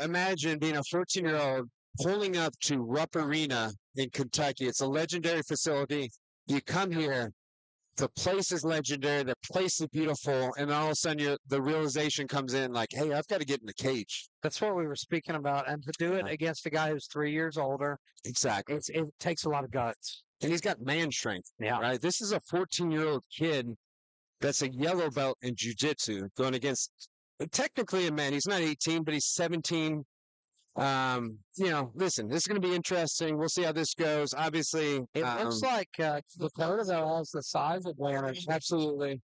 [SPEAKER 4] imagine being a 14-year-old pulling up to Rupp Arena in Kentucky. It's a legendary facility. You come here, the place is legendary, the place is beautiful, and all of a sudden the realization comes in like, hey, I've got to get in the cage.
[SPEAKER 1] That's what we were speaking about. And to do it against a guy who's 3 years older,
[SPEAKER 4] Exactly.
[SPEAKER 1] it takes a lot of guts.
[SPEAKER 4] And he's got man strength.
[SPEAKER 1] Yeah.
[SPEAKER 4] Right? This is a 14-year-old kid that's a yellow belt in jiu-jitsu going against technically a man. He's not 18, but he's 17. Listen, this is going to be interesting. We'll see how this goes. Obviously,
[SPEAKER 1] It looks like Dakota, though, has the size advantage.
[SPEAKER 4] absolutely.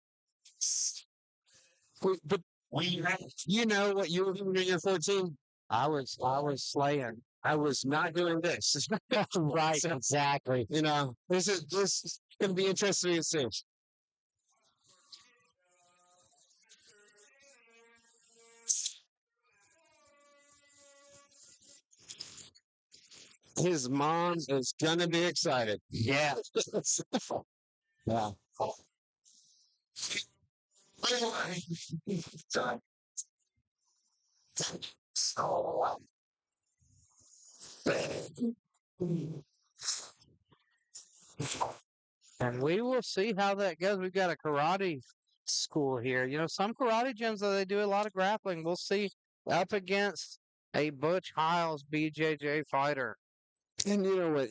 [SPEAKER 4] But you know what you were doing when you were 14?
[SPEAKER 1] I was slaying.
[SPEAKER 4] I was not doing this.
[SPEAKER 2] Right, exactly.
[SPEAKER 4] This is going to be interesting to see. His mom is going to be excited.
[SPEAKER 2] Yeah.
[SPEAKER 4] Yeah.
[SPEAKER 1] And we will see how that goes. We've got a karate school here. Some karate gyms, they do a lot of grappling. We'll see up against a Butch Hiles BJJ fighter.
[SPEAKER 4] And you know what?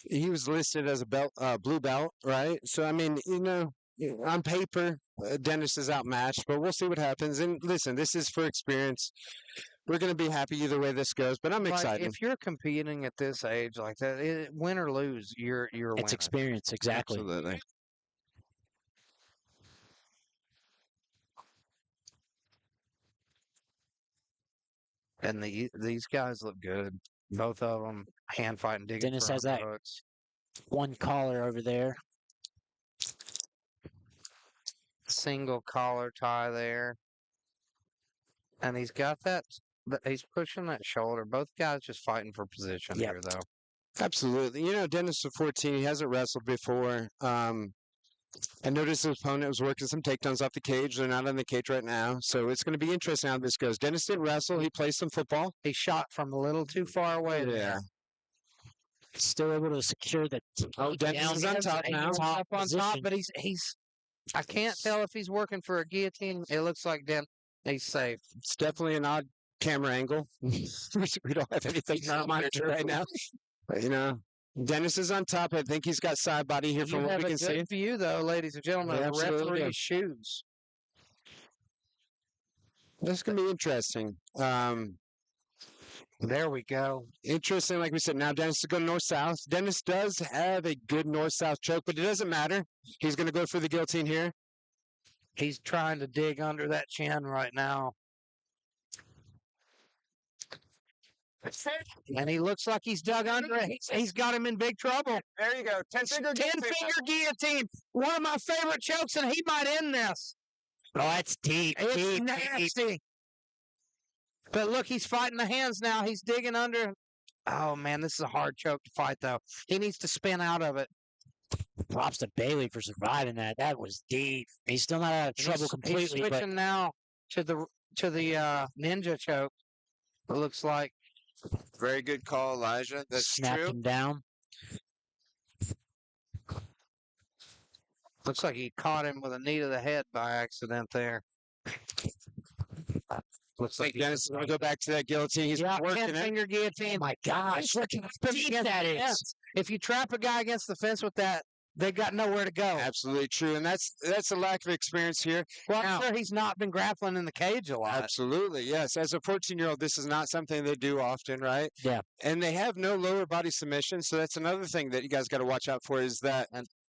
[SPEAKER 4] He was listed as a blue belt, right? So I mean, on paper, Dennis is outmatched, but we'll see what happens. And listen, this is for experience. we're going to be happy either way this goes. But I'm
[SPEAKER 1] Like,
[SPEAKER 4] excited.
[SPEAKER 1] if you're competing at this age like that, win or lose, you're a winner.
[SPEAKER 2] It's experience, exactly.
[SPEAKER 4] Absolutely.
[SPEAKER 1] And these guys look good. Both of them hand fighting, digging
[SPEAKER 2] Dennis
[SPEAKER 1] for
[SPEAKER 2] has that
[SPEAKER 1] hooks.
[SPEAKER 2] one collar over there.
[SPEAKER 1] Single collar tie there. And he's got that. He's pushing that shoulder. Both guys just fighting for position
[SPEAKER 2] Yep.
[SPEAKER 1] here, though.
[SPEAKER 4] Absolutely. You know, Dennis is 14. He hasn't wrestled before. I noticed his opponent was working some takedowns off the cage. They're not on the cage right now. So it's going to be interesting how this goes. Dennis didn't wrestle. He plays some football.
[SPEAKER 1] He shot from a little too far away there.
[SPEAKER 2] Still able to secure the
[SPEAKER 4] Dennis is on top now.
[SPEAKER 1] He's up on top,
[SPEAKER 2] position.
[SPEAKER 1] but he's. I can't tell if he's working for a guillotine. It looks like he's safe.
[SPEAKER 4] It's definitely an odd camera angle. we don't have anything on monitor right now. But, you know, Dennis is on top. I think he's got side body here
[SPEAKER 1] You
[SPEAKER 4] from what
[SPEAKER 1] have
[SPEAKER 4] we
[SPEAKER 1] a
[SPEAKER 4] can see.
[SPEAKER 1] good view, though, ladies and gentlemen,
[SPEAKER 4] Yeah,
[SPEAKER 1] of the
[SPEAKER 4] absolutely.
[SPEAKER 1] referee's shoes.
[SPEAKER 4] This is going to be interesting.
[SPEAKER 1] There we go.
[SPEAKER 4] Interesting, like we said, now Dennis is going north-south. Dennis does have a good north-south choke, but it doesn't matter. He's going to go for the guillotine here.
[SPEAKER 1] He's trying to dig under that chin right now. And he looks like he's dug under it. He's got him in big trouble.
[SPEAKER 4] There you go. 10-finger guillotine.
[SPEAKER 1] 10-finger guillotine. One of my favorite chokes, and he might end this.
[SPEAKER 2] Oh, that's deep.
[SPEAKER 1] It's
[SPEAKER 2] deep,
[SPEAKER 1] nasty. But look, he's fighting the hands now. He's digging under. Oh, man, this is a hard choke to fight, though. He needs to spin out of it.
[SPEAKER 2] Props to Begley for surviving that. That was deep. He's still not out of trouble
[SPEAKER 1] He's
[SPEAKER 2] completely, but
[SPEAKER 1] switching now to the ninja choke. It looks like.
[SPEAKER 4] Very good call, Elijah. That's
[SPEAKER 2] snapped
[SPEAKER 4] true.
[SPEAKER 2] him down.
[SPEAKER 1] Looks like he caught him with a knee to the head by accident there. Looks like
[SPEAKER 4] Dennis is going to go back to that guillotine. He's working it.
[SPEAKER 1] 10-finger guillotine.
[SPEAKER 2] Oh my gosh, look how deep
[SPEAKER 1] against
[SPEAKER 2] that
[SPEAKER 1] the
[SPEAKER 2] is.
[SPEAKER 1] fence. If you trap a guy against the fence with that, they've got nowhere to go.
[SPEAKER 4] Absolutely true. And that's a lack of experience here.
[SPEAKER 1] Well,
[SPEAKER 4] Now-
[SPEAKER 1] I'm sure he's not been grappling in the cage a lot.
[SPEAKER 4] Absolutely, yes. As a 14-year-old, this is not something they do often, right?
[SPEAKER 2] Yeah.
[SPEAKER 4] And they have no lower body submission, so that's another thing that you guys got to watch out for is that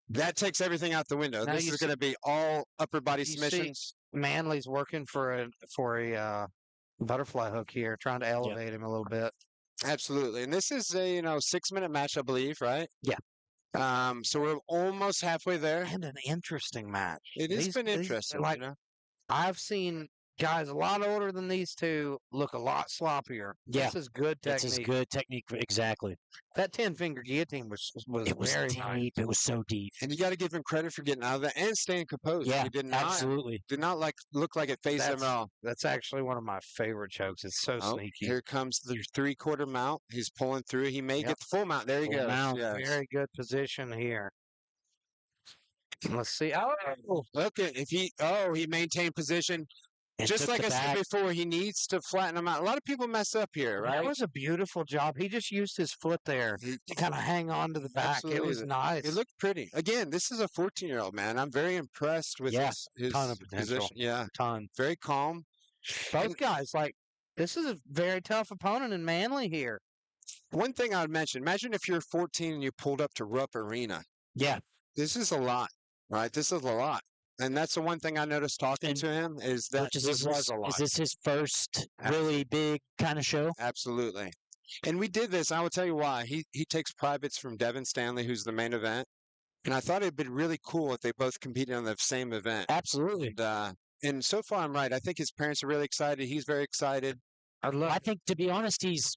[SPEAKER 4] that takes everything out the window.
[SPEAKER 1] Now
[SPEAKER 4] This
[SPEAKER 1] you
[SPEAKER 4] is going to be all upper body
[SPEAKER 1] you see-
[SPEAKER 4] submissions.
[SPEAKER 1] Manley's working for a butterfly hook here, trying to elevate him a little bit.
[SPEAKER 4] Absolutely. And this is a 6-minute match, I believe, right?
[SPEAKER 2] Yeah.
[SPEAKER 4] So we're almost halfway there.
[SPEAKER 1] And an interesting match.
[SPEAKER 4] It has
[SPEAKER 1] These-
[SPEAKER 4] been
[SPEAKER 1] these-
[SPEAKER 4] interesting.
[SPEAKER 1] like,
[SPEAKER 4] you know?
[SPEAKER 1] I've seen guys a lot older than these two look a lot sloppier.
[SPEAKER 2] Yeah.
[SPEAKER 1] This is good
[SPEAKER 2] That's his
[SPEAKER 1] technique.
[SPEAKER 2] good technique. Exactly.
[SPEAKER 1] That 10-finger guillotine was
[SPEAKER 2] It was
[SPEAKER 1] very
[SPEAKER 2] deep.
[SPEAKER 1] nice.
[SPEAKER 2] It was so deep.
[SPEAKER 4] And you got to give him credit for getting out of that and staying composed.
[SPEAKER 2] Yeah,
[SPEAKER 4] He did not
[SPEAKER 2] absolutely.
[SPEAKER 4] look like it phased him
[SPEAKER 1] That's-
[SPEAKER 4] at all.
[SPEAKER 1] That's actually one of my favorite chokes. It's so
[SPEAKER 4] Oh,
[SPEAKER 1] sneaky.
[SPEAKER 4] here comes the 3/4 mount. He's pulling through. He may
[SPEAKER 1] Yep.
[SPEAKER 4] get the full mount. There he
[SPEAKER 2] Full
[SPEAKER 4] goes.
[SPEAKER 2] mount.
[SPEAKER 4] Yes.
[SPEAKER 1] Very good position here. Let's see. Oh,
[SPEAKER 4] Look at if he maintained position.
[SPEAKER 2] And
[SPEAKER 4] Just
[SPEAKER 2] took
[SPEAKER 4] like
[SPEAKER 2] the
[SPEAKER 4] I said
[SPEAKER 2] back.
[SPEAKER 4] before, he needs to flatten him out. A lot of people mess up here,
[SPEAKER 1] that
[SPEAKER 4] right?
[SPEAKER 1] was a beautiful job. He just used his foot there
[SPEAKER 4] He-
[SPEAKER 1] to kind of hang on to the back. It
[SPEAKER 4] Absolutely.
[SPEAKER 1] was nice.
[SPEAKER 4] It looked pretty. Again, this is a 14-year-old man. I'm very impressed with
[SPEAKER 2] Yeah,
[SPEAKER 4] his
[SPEAKER 1] ton of potential.
[SPEAKER 4] position. Yeah,
[SPEAKER 1] ton.
[SPEAKER 4] very calm.
[SPEAKER 1] Both guys, like, this is a very tough opponent in Manly here.
[SPEAKER 4] One thing I would mention: imagine if you're 14 and you pulled up to Rupp Arena.
[SPEAKER 2] Yeah.
[SPEAKER 4] This is a lot, right? This is a lot. And that's the one thing I noticed talking
[SPEAKER 2] And
[SPEAKER 4] to him is that
[SPEAKER 2] Which is
[SPEAKER 4] this was a lot.
[SPEAKER 2] Is this his first really big kind of show?
[SPEAKER 4] Absolutely. And we did this. I will tell you why. He takes privates from Devin Stanley, who's the main event. And I thought it'd been really cool if they both competed on the same event.
[SPEAKER 2] Absolutely.
[SPEAKER 4] And so far, I'm right. I think his parents are really excited. He's very excited.
[SPEAKER 2] I think, to be honest, he's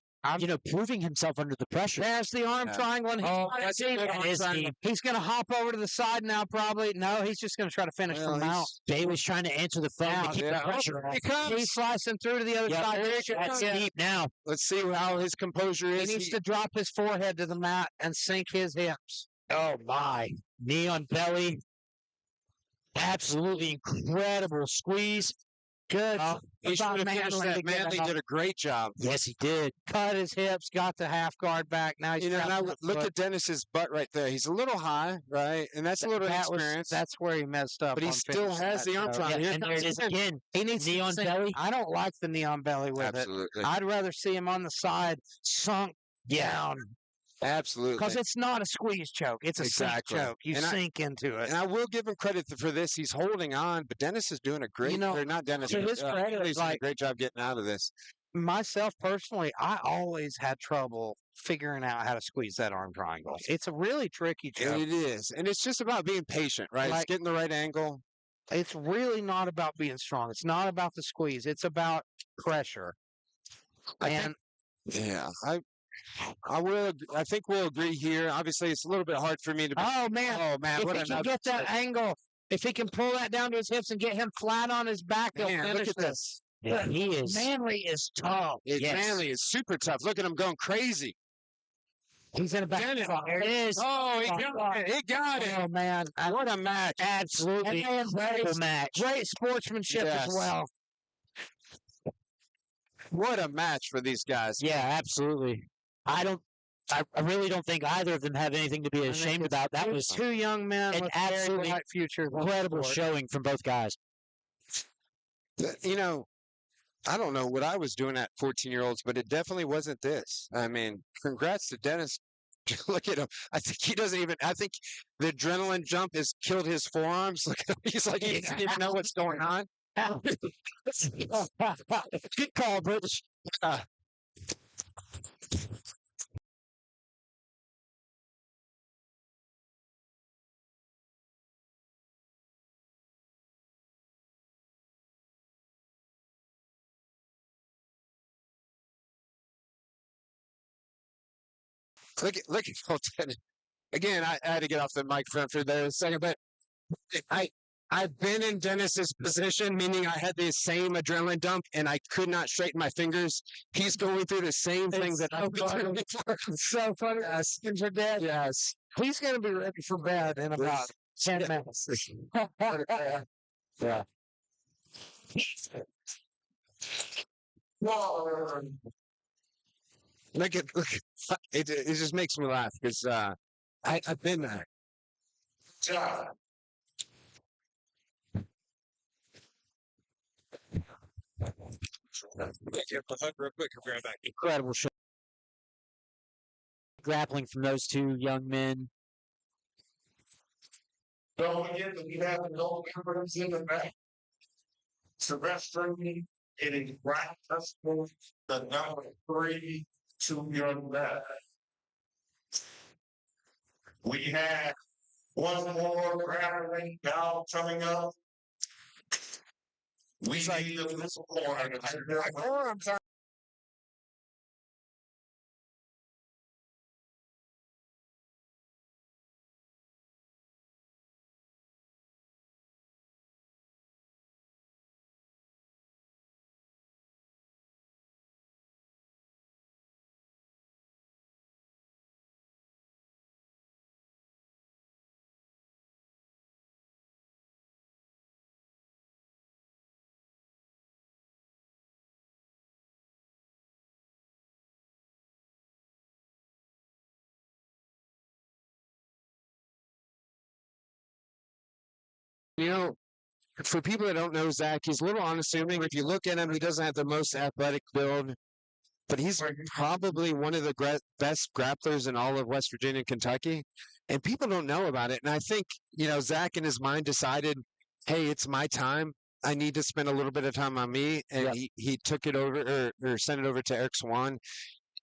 [SPEAKER 2] proving himself under the pressure.
[SPEAKER 1] There's the arm
[SPEAKER 4] Yeah.
[SPEAKER 1] triangle. And
[SPEAKER 2] that's
[SPEAKER 1] he's,
[SPEAKER 2] it. That is deep.
[SPEAKER 1] he's going to hop over to the side now, probably. No, he's just going to try to finish
[SPEAKER 4] Well,
[SPEAKER 1] from out.
[SPEAKER 2] Bailey's trying to answer the phone to keep
[SPEAKER 4] yeah.
[SPEAKER 2] the pressure off.
[SPEAKER 1] He comes. He's slicing through to the other
[SPEAKER 2] Yep,
[SPEAKER 1] side.
[SPEAKER 2] that's
[SPEAKER 1] Yeah.
[SPEAKER 2] deep now.
[SPEAKER 4] Let's see how his composure
[SPEAKER 1] He
[SPEAKER 4] is.
[SPEAKER 1] needs to drop his forehead to the mat and sink his hips.
[SPEAKER 2] Oh, my. Knee on belly. Absolutely incredible squeeze.
[SPEAKER 1] Good.
[SPEAKER 4] He should
[SPEAKER 1] Thought
[SPEAKER 4] have finished
[SPEAKER 1] Manley
[SPEAKER 4] that.
[SPEAKER 1] to get
[SPEAKER 4] Manley
[SPEAKER 1] out.
[SPEAKER 4] did a great job.
[SPEAKER 2] Yes, he did.
[SPEAKER 1] Cut his hips, got the half guard back. Now he's
[SPEAKER 4] Now
[SPEAKER 1] trapped
[SPEAKER 4] look
[SPEAKER 1] foot.
[SPEAKER 4] at Dennis's butt right there. He's a little high, right? And that's a little inexperience.
[SPEAKER 1] That's where he messed up.
[SPEAKER 4] But he
[SPEAKER 1] on
[SPEAKER 4] still
[SPEAKER 1] finishing
[SPEAKER 4] has
[SPEAKER 1] that
[SPEAKER 4] the arm
[SPEAKER 1] choke.
[SPEAKER 4] front.
[SPEAKER 2] Yeah,
[SPEAKER 4] Here
[SPEAKER 2] and there it is again.
[SPEAKER 1] He needs
[SPEAKER 2] Neon
[SPEAKER 1] to
[SPEAKER 2] belly.
[SPEAKER 1] I don't like the neon belly with
[SPEAKER 4] Absolutely.
[SPEAKER 1] it. I'd rather see him on the side, sunk down,
[SPEAKER 4] Absolutely.
[SPEAKER 1] because it's not a squeeze choke. It's a
[SPEAKER 4] Exactly.
[SPEAKER 1] sink choke. You
[SPEAKER 4] And
[SPEAKER 1] sink into it.
[SPEAKER 4] And I will give him credit for this. He's holding on, but Dennis is doing a great.
[SPEAKER 1] know,
[SPEAKER 4] or not Dennis.
[SPEAKER 1] to
[SPEAKER 4] but,
[SPEAKER 1] his credit,
[SPEAKER 4] Haley's doing a
[SPEAKER 1] like-
[SPEAKER 4] great job getting out of this.
[SPEAKER 1] Myself personally, I always had trouble figuring out how to squeeze that arm triangle. It's a really tricky choke.
[SPEAKER 4] And it is, and it's just about being patient, right? It's
[SPEAKER 1] Like-
[SPEAKER 4] getting the right angle.
[SPEAKER 1] It's really not about being strong. It's not about the squeeze. It's about pressure.
[SPEAKER 4] I
[SPEAKER 1] And
[SPEAKER 4] Yeah, I will. I think we'll agree here. Obviously, it's a little bit hard for me to.
[SPEAKER 1] oh man,
[SPEAKER 4] Oh man,
[SPEAKER 1] if
[SPEAKER 4] what
[SPEAKER 1] he can
[SPEAKER 4] another
[SPEAKER 1] get that angle, if he can pull that down to his hips and get him flat on his back, he'll
[SPEAKER 4] Man,
[SPEAKER 1] finish
[SPEAKER 4] look at
[SPEAKER 1] this.
[SPEAKER 4] this.
[SPEAKER 2] Yeah, he is.
[SPEAKER 1] Manley is tough.
[SPEAKER 2] Yes.
[SPEAKER 4] Manley is super tough. Look at him going crazy.
[SPEAKER 1] He's in a back.
[SPEAKER 2] There it is.
[SPEAKER 4] Oh, he got it. He got it.
[SPEAKER 1] Oh man,
[SPEAKER 4] What a match.
[SPEAKER 2] Absolutely
[SPEAKER 1] And
[SPEAKER 2] incredible match.
[SPEAKER 1] great sportsmanship
[SPEAKER 4] Yes.
[SPEAKER 1] as well.
[SPEAKER 4] What a match for these guys.
[SPEAKER 2] Yeah, absolutely. I really don't think either of them have anything to be
[SPEAKER 1] think
[SPEAKER 2] ashamed
[SPEAKER 1] it's
[SPEAKER 2] about. That was
[SPEAKER 1] Two young men
[SPEAKER 2] an
[SPEAKER 1] with very
[SPEAKER 2] absolutely
[SPEAKER 1] bright futures. on the
[SPEAKER 2] incredible
[SPEAKER 1] sport.
[SPEAKER 2] showing from both guys.
[SPEAKER 4] You know, I don't know what I was doing at 14-year-olds, but it definitely wasn't this. I mean, congrats to Dennis. Look at him. I think he doesn't even. I think the adrenaline jump has killed his forearms. Look at him. He's like he doesn't even know what's going on.
[SPEAKER 2] Good call, British.
[SPEAKER 4] Look at Colton. Again, I had to get off the mic for there a second, but I've been in Dennis's position, meaning I had the same adrenaline dump and I could not straighten my fingers. He's going through the same thing that I've been through before.
[SPEAKER 1] So funny. Skins are dead.
[SPEAKER 4] Yes.
[SPEAKER 1] He's going to be ready for bed in about 10
[SPEAKER 4] Yeah.
[SPEAKER 1] minutes.
[SPEAKER 4] Yeah. Look, it just makes me laugh because I've been there.
[SPEAKER 2] Incredible show. Grappling from those two young men.
[SPEAKER 3] Don't forget that we have no members in the back. Sylvester getting right Preston, the number 3 to your left. We have one more grappling bout coming up. We need the missile corner.
[SPEAKER 4] You know, for people that don't know Zach, he's a little unassuming. If you look at him, he doesn't have the most athletic build, but he's probably one of the best grapplers in all of West Virginia and Kentucky. And people don't know about it. And I think, Zach in his mind decided, hey, it's my time. I need to spend a little bit of time on me. And he took it over or sent it over to Eric Swan.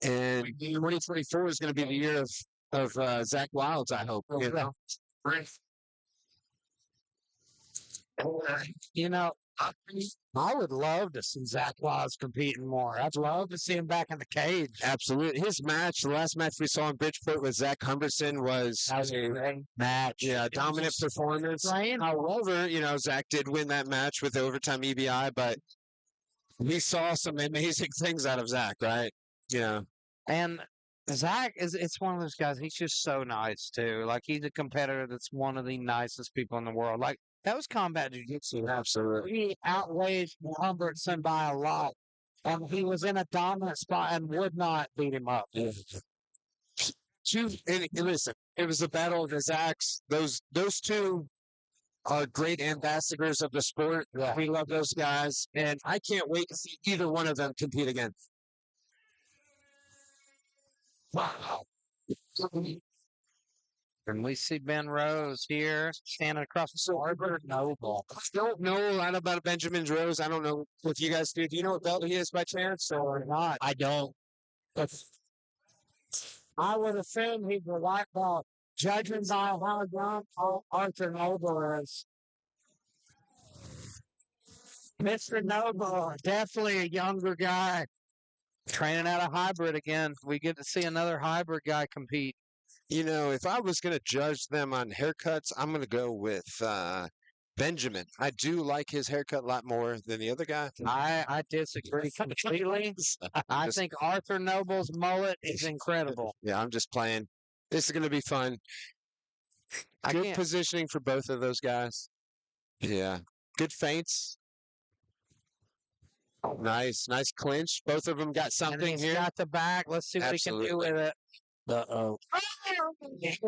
[SPEAKER 4] And 2024 is going to be the year of Zach Wilds, I hope.
[SPEAKER 1] I would love to see Zach Wilds competing more. I'd love to see him back in the cage.
[SPEAKER 4] Absolutely. His match, the last match we saw in Bridgeport with Zach Humberson was
[SPEAKER 2] That was a great match.
[SPEAKER 4] yeah, dominant performance. However, Zach did win that match with the overtime EBI, but we saw some amazing things out of Zach, right? Yeah.
[SPEAKER 1] And Zach it's one of those guys, he's just so nice too. Like he's a competitor that's one of the nicest people in the world. Like That was combat jiu-jitsu.
[SPEAKER 4] Absolutely.
[SPEAKER 1] He outweighed Humbertson by a lot. And he was in a dominant spot and would not beat him up.
[SPEAKER 4] And listen, it was a battle of his axe. Those two are great ambassadors of the sport.
[SPEAKER 1] Yeah.
[SPEAKER 4] We love those guys, and I can't wait to see either one of them compete again. Wow.
[SPEAKER 1] And we see Ben Rose here standing across the Arbor Noble.
[SPEAKER 4] I don't know a lot about Benjamin Rose. I don't know if you guys do. Do you know what belt he is by chance or not?
[SPEAKER 2] I don't.
[SPEAKER 1] I would assume he's a white belt. Judging by how young Arthur Noble is. Mr. Noble, definitely a younger guy. Training out a hybrid again. We get to see another hybrid guy compete.
[SPEAKER 4] You know, if I was going to judge them on haircuts, I'm going to go with Benjamin. I do like his haircut a lot more than the other guy.
[SPEAKER 1] I disagree completely. I think Arthur Noble's mullet is incredible.
[SPEAKER 4] Yeah, I'm just playing. This is going to be fun. Good positioning for both of those guys. Yeah. Good feints. Nice clinch. Both of them got something
[SPEAKER 1] and he's
[SPEAKER 4] here.
[SPEAKER 1] Got the back. Let's see what he can do with it.
[SPEAKER 2] Uh-oh.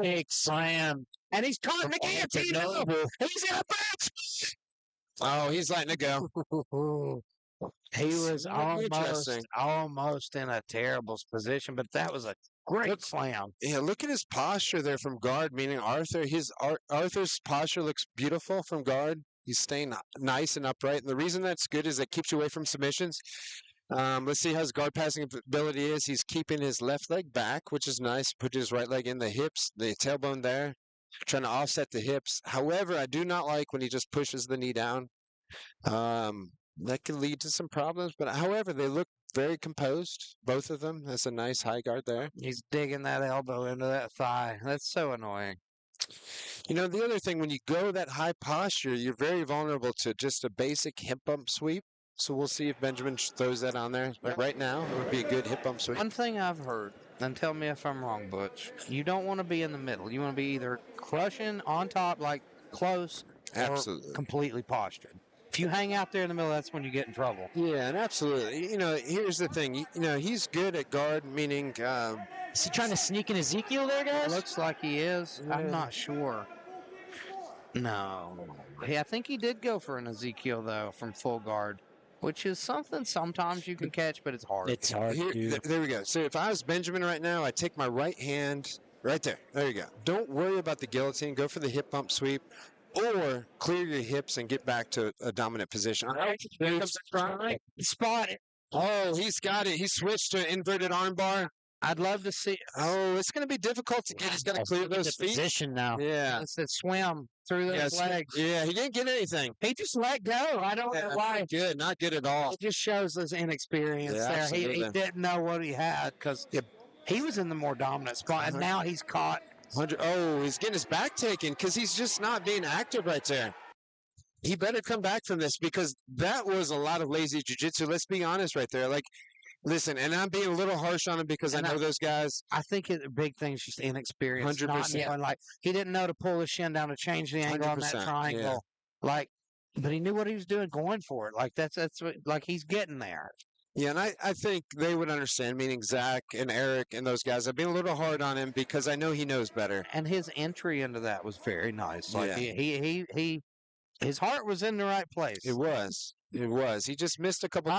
[SPEAKER 1] Big slam. And he's caught in the guillotine. He's in a match.
[SPEAKER 4] Oh, he's letting it go.
[SPEAKER 1] He was
[SPEAKER 4] Interesting.
[SPEAKER 1] almost in a terrible position, but that was a great slam.
[SPEAKER 4] Yeah, look at his posture there from guard, meaning Arthur. Arthur's posture looks beautiful from guard. He's staying nice and upright. And the reason that's good is it keeps you away from submissions. Let's see how his guard passing ability is. He's keeping his left leg back, which is nice. Put his right leg in the hips, the tailbone there, trying to offset the hips. However, I do not like when he just pushes the knee down. That can lead to some problems. But however, they look very composed, both of them. That's a nice high guard there.
[SPEAKER 1] He's digging that elbow into that thigh. That's so annoying.
[SPEAKER 4] You know, the other thing, when you go that high posture, you're very vulnerable to just a basic hip bump sweep. So we'll see if Benjamin throws that on there. But right now, it would be a good hip bump sweep.
[SPEAKER 1] One thing I've heard, and tell me if I'm wrong, Butch, you don't want to be in the middle. You want to be either crushing on top, like close,
[SPEAKER 4] Absolutely.
[SPEAKER 1] or completely postured. If you hang out there in the middle, that's when you get in trouble.
[SPEAKER 4] Yeah, and absolutely. You know, here's the thing. You know, he's good at guard, meaning...
[SPEAKER 2] Is he trying to sneak an Ezekiel there, guys?
[SPEAKER 1] Looks like he is.
[SPEAKER 4] Yeah.
[SPEAKER 1] I'm not sure. No. Hey, I think he did go for an Ezekiel, though, from full guard, which is something sometimes you can catch, but it's hard.
[SPEAKER 2] It's hard, dude.
[SPEAKER 4] There we go. So if I was Benjamin right now, I'd take my right hand right there. There you go. Don't worry about the guillotine. Go for the hip bump sweep. Or clear your hips and get back to a dominant position.
[SPEAKER 1] Here comes the strike. Spot it.
[SPEAKER 4] Oh, he's got it. He switched to an inverted armbar.
[SPEAKER 1] I'd love to see.
[SPEAKER 4] Oh, it's going to be difficult to get. He's got to clear those feet.
[SPEAKER 2] Position now.
[SPEAKER 4] Yeah.
[SPEAKER 1] It's that swim through those legs.
[SPEAKER 4] Yeah, he didn't get anything.
[SPEAKER 1] He just let go. I don't know why.
[SPEAKER 4] Not good at all.
[SPEAKER 1] It just shows his inexperience there. He didn't know what he had because he was in the more dominant spot, and now he's caught.
[SPEAKER 4] Oh, he's getting his back taken because he's just not being active right there. He better come back from this because that was a lot of lazy jiu-jitsu. Let's be honest right there. Like, listen, and I'm being a little harsh on him because I know those guys.
[SPEAKER 1] I think the big thing is just inexperience.
[SPEAKER 4] 100%.
[SPEAKER 1] Like, he didn't know to pull his shin down to change the angle on that triangle.
[SPEAKER 4] Yeah.
[SPEAKER 1] Like, but he knew what he was doing going for it. Like, that's what, like, he's getting there.
[SPEAKER 4] Yeah, and I think they would understand, meaning Zach and Eric and those guys. I've been a little hard on him because I know he knows better.
[SPEAKER 1] And his entry into that was very nice. Like, he his heart was in the right place.
[SPEAKER 4] It was. He just missed a couple.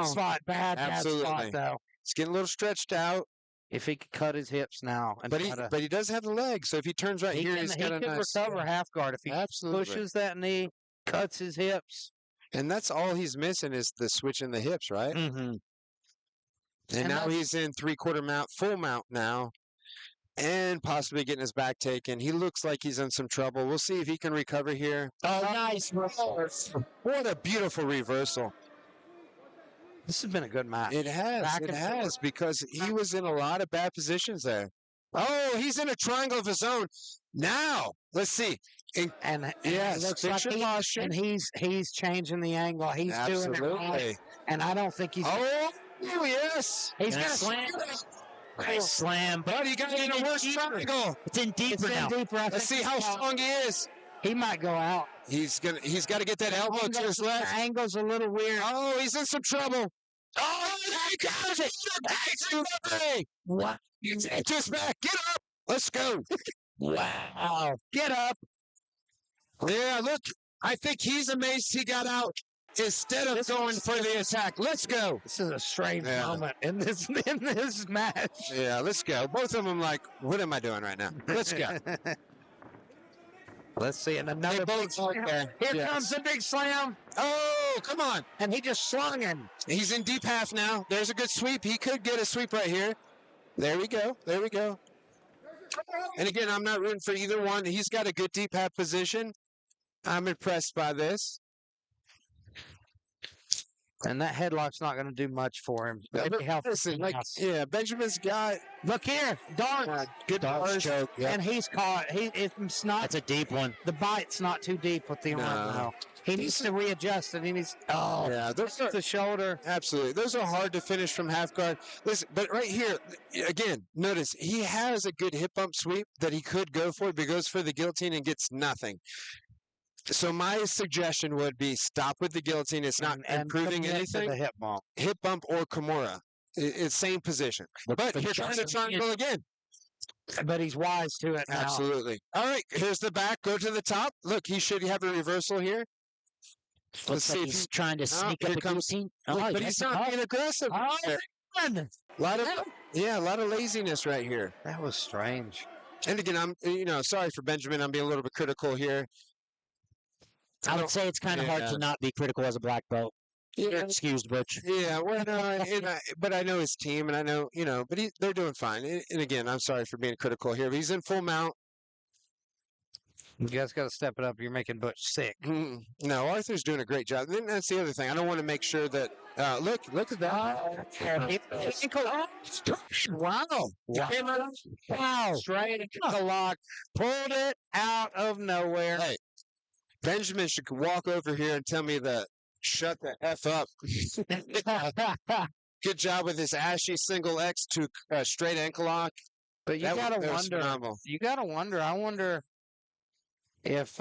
[SPEAKER 1] Spot. Bad spot, though.
[SPEAKER 4] He's getting a little stretched out.
[SPEAKER 1] If he could cut his hips now. And
[SPEAKER 4] but he does have the leg, so if he turns right here, he's got a nice...
[SPEAKER 1] recover half guard. If he pushes that knee, cuts his hips.
[SPEAKER 4] And that's all he's missing is the switch in the hips, right?
[SPEAKER 1] Mm-hmm.
[SPEAKER 4] And now he's in three-quarter mount, full mount now, and possibly getting his back taken. He looks like he's in some trouble. We'll see if he can recover here.
[SPEAKER 1] Oh, nice reversal.
[SPEAKER 4] What a beautiful reversal.
[SPEAKER 1] This has been a good match.
[SPEAKER 4] It has, because he was in a lot of bad positions there. Oh, he's in a triangle of his own. Now, let's see.
[SPEAKER 1] And
[SPEAKER 4] yes,
[SPEAKER 1] it looks like he's changing the angle. He's doing it right. And I don't think he's.
[SPEAKER 4] Oh, yes.
[SPEAKER 1] He's going to
[SPEAKER 2] slam. Nice slam.
[SPEAKER 4] But he got in a worse triangle.
[SPEAKER 2] It's in deeper now.
[SPEAKER 1] Let's
[SPEAKER 4] see how strong he is.
[SPEAKER 1] He might go out.
[SPEAKER 4] He's got to get that elbow to his left.
[SPEAKER 1] The angle's a little weird.
[SPEAKER 4] Oh, he's in some trouble. Oh, he got it.
[SPEAKER 1] What?
[SPEAKER 4] Just back. Get up. Let's go.
[SPEAKER 1] Wow. Get up.
[SPEAKER 4] Yeah, look. I think he's amazed he got out instead of going for the attack. Let's go.
[SPEAKER 1] This is a strange moment in this match.
[SPEAKER 4] Yeah, let's go. Both of them like, what am I doing right now? Let's go.
[SPEAKER 1] Let's see. And another big slam. Here comes the big slam.
[SPEAKER 4] Oh, come on.
[SPEAKER 1] And he just slung him.
[SPEAKER 4] He's in deep half now. There's a good sweep. He could get a sweep right here. There we go. There we go. And again, I'm not rooting for either one. He's got a good deep half position. I'm impressed by this.
[SPEAKER 1] And that headlock's not going to do much for him.
[SPEAKER 4] Listen, Benjamin's got.
[SPEAKER 1] Look here, dart.
[SPEAKER 4] Good dart choke. Yep.
[SPEAKER 1] And he's caught. It's not.
[SPEAKER 2] That's a deep one.
[SPEAKER 1] The bite's not too deep with the arm now. He needs to readjust it. He needs. Oh,
[SPEAKER 4] yeah, those are
[SPEAKER 1] the shoulder.
[SPEAKER 4] Absolutely, those are hard to finish from half guard. Listen, but right here, again, notice he has a good hip bump sweep that he could go for, but he goes for the guillotine and gets nothing. So my suggestion would be stop with the guillotine. It's not improving anything.
[SPEAKER 1] The
[SPEAKER 4] hip bump or Kimura. It's same position. But here comes the triangle again.
[SPEAKER 1] But he's wise to it now.
[SPEAKER 4] Absolutely. All right, here's the back. Go to the top. Look, he should have a reversal here.
[SPEAKER 2] Let's see if he's trying to sneak up the guillotine.
[SPEAKER 4] But he's not being aggressive. A lot of laziness right here.
[SPEAKER 1] That was strange.
[SPEAKER 4] And again, I'm sorry for Benjamin. I'm being a little bit critical here.
[SPEAKER 2] I would say it's kind of hard to not be critical as a black belt.
[SPEAKER 4] Yeah.
[SPEAKER 2] Excused, Butch.
[SPEAKER 4] Yeah, well, but I know his team, and I know, but they're doing fine. And again, I'm sorry for being critical here, but he's in full mount.
[SPEAKER 1] You guys got to step it up. You're making Butch sick.
[SPEAKER 4] No, Arthur's doing a great job. And that's the other thing. I don't want to make sure that, look at that.
[SPEAKER 1] Wow. Straight ankle lock. Pulled it out of nowhere.
[SPEAKER 4] Hey. Benjamin should walk over here and tell me to shut the F up. Good job with his ashy single X to straight ankle lock.
[SPEAKER 1] But you got to wonder. You got to wonder. I wonder if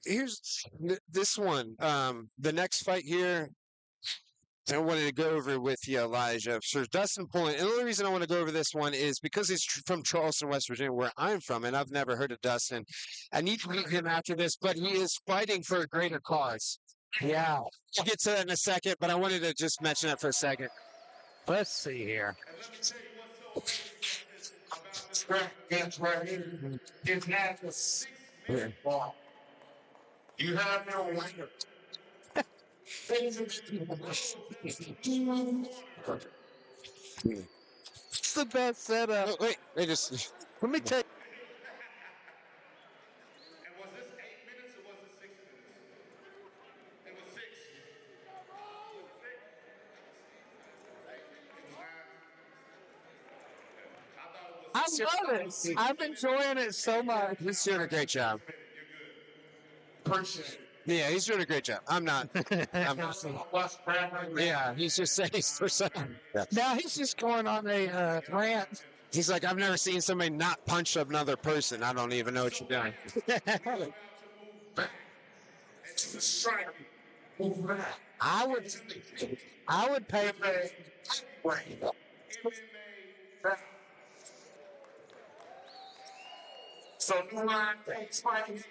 [SPEAKER 4] here's this one. The next fight here, I wanted to go over with you, Elijah. So Dustin pulling. And the only reason I want to go over this one is because he's from Charleston, West Virginia, where I'm from, and I've never heard of Dustin. I need to meet him after this, but he is fighting for a greater cause.
[SPEAKER 1] Yeah.
[SPEAKER 4] We'll get to that in a second, but I wanted to just mention that for a second.
[SPEAKER 1] Let's see here.
[SPEAKER 3] You have no winner.
[SPEAKER 1] It's the best setup.
[SPEAKER 4] Oh, wait, let
[SPEAKER 1] me take.
[SPEAKER 3] And was this 8 minutes or was it 6 minutes? It was 6.
[SPEAKER 1] I love it. I'm enjoying it so much.
[SPEAKER 4] He's doing a great job.
[SPEAKER 3] Appreciate it.
[SPEAKER 4] Yeah, he's doing a great job. I'm not. Yeah, he's just saying for something.
[SPEAKER 1] Now he's just going on a rant.
[SPEAKER 4] He's like, I've never seen somebody not punch another person. I don't even know what you're doing.
[SPEAKER 1] I would pay for
[SPEAKER 3] So New Line Cagefighting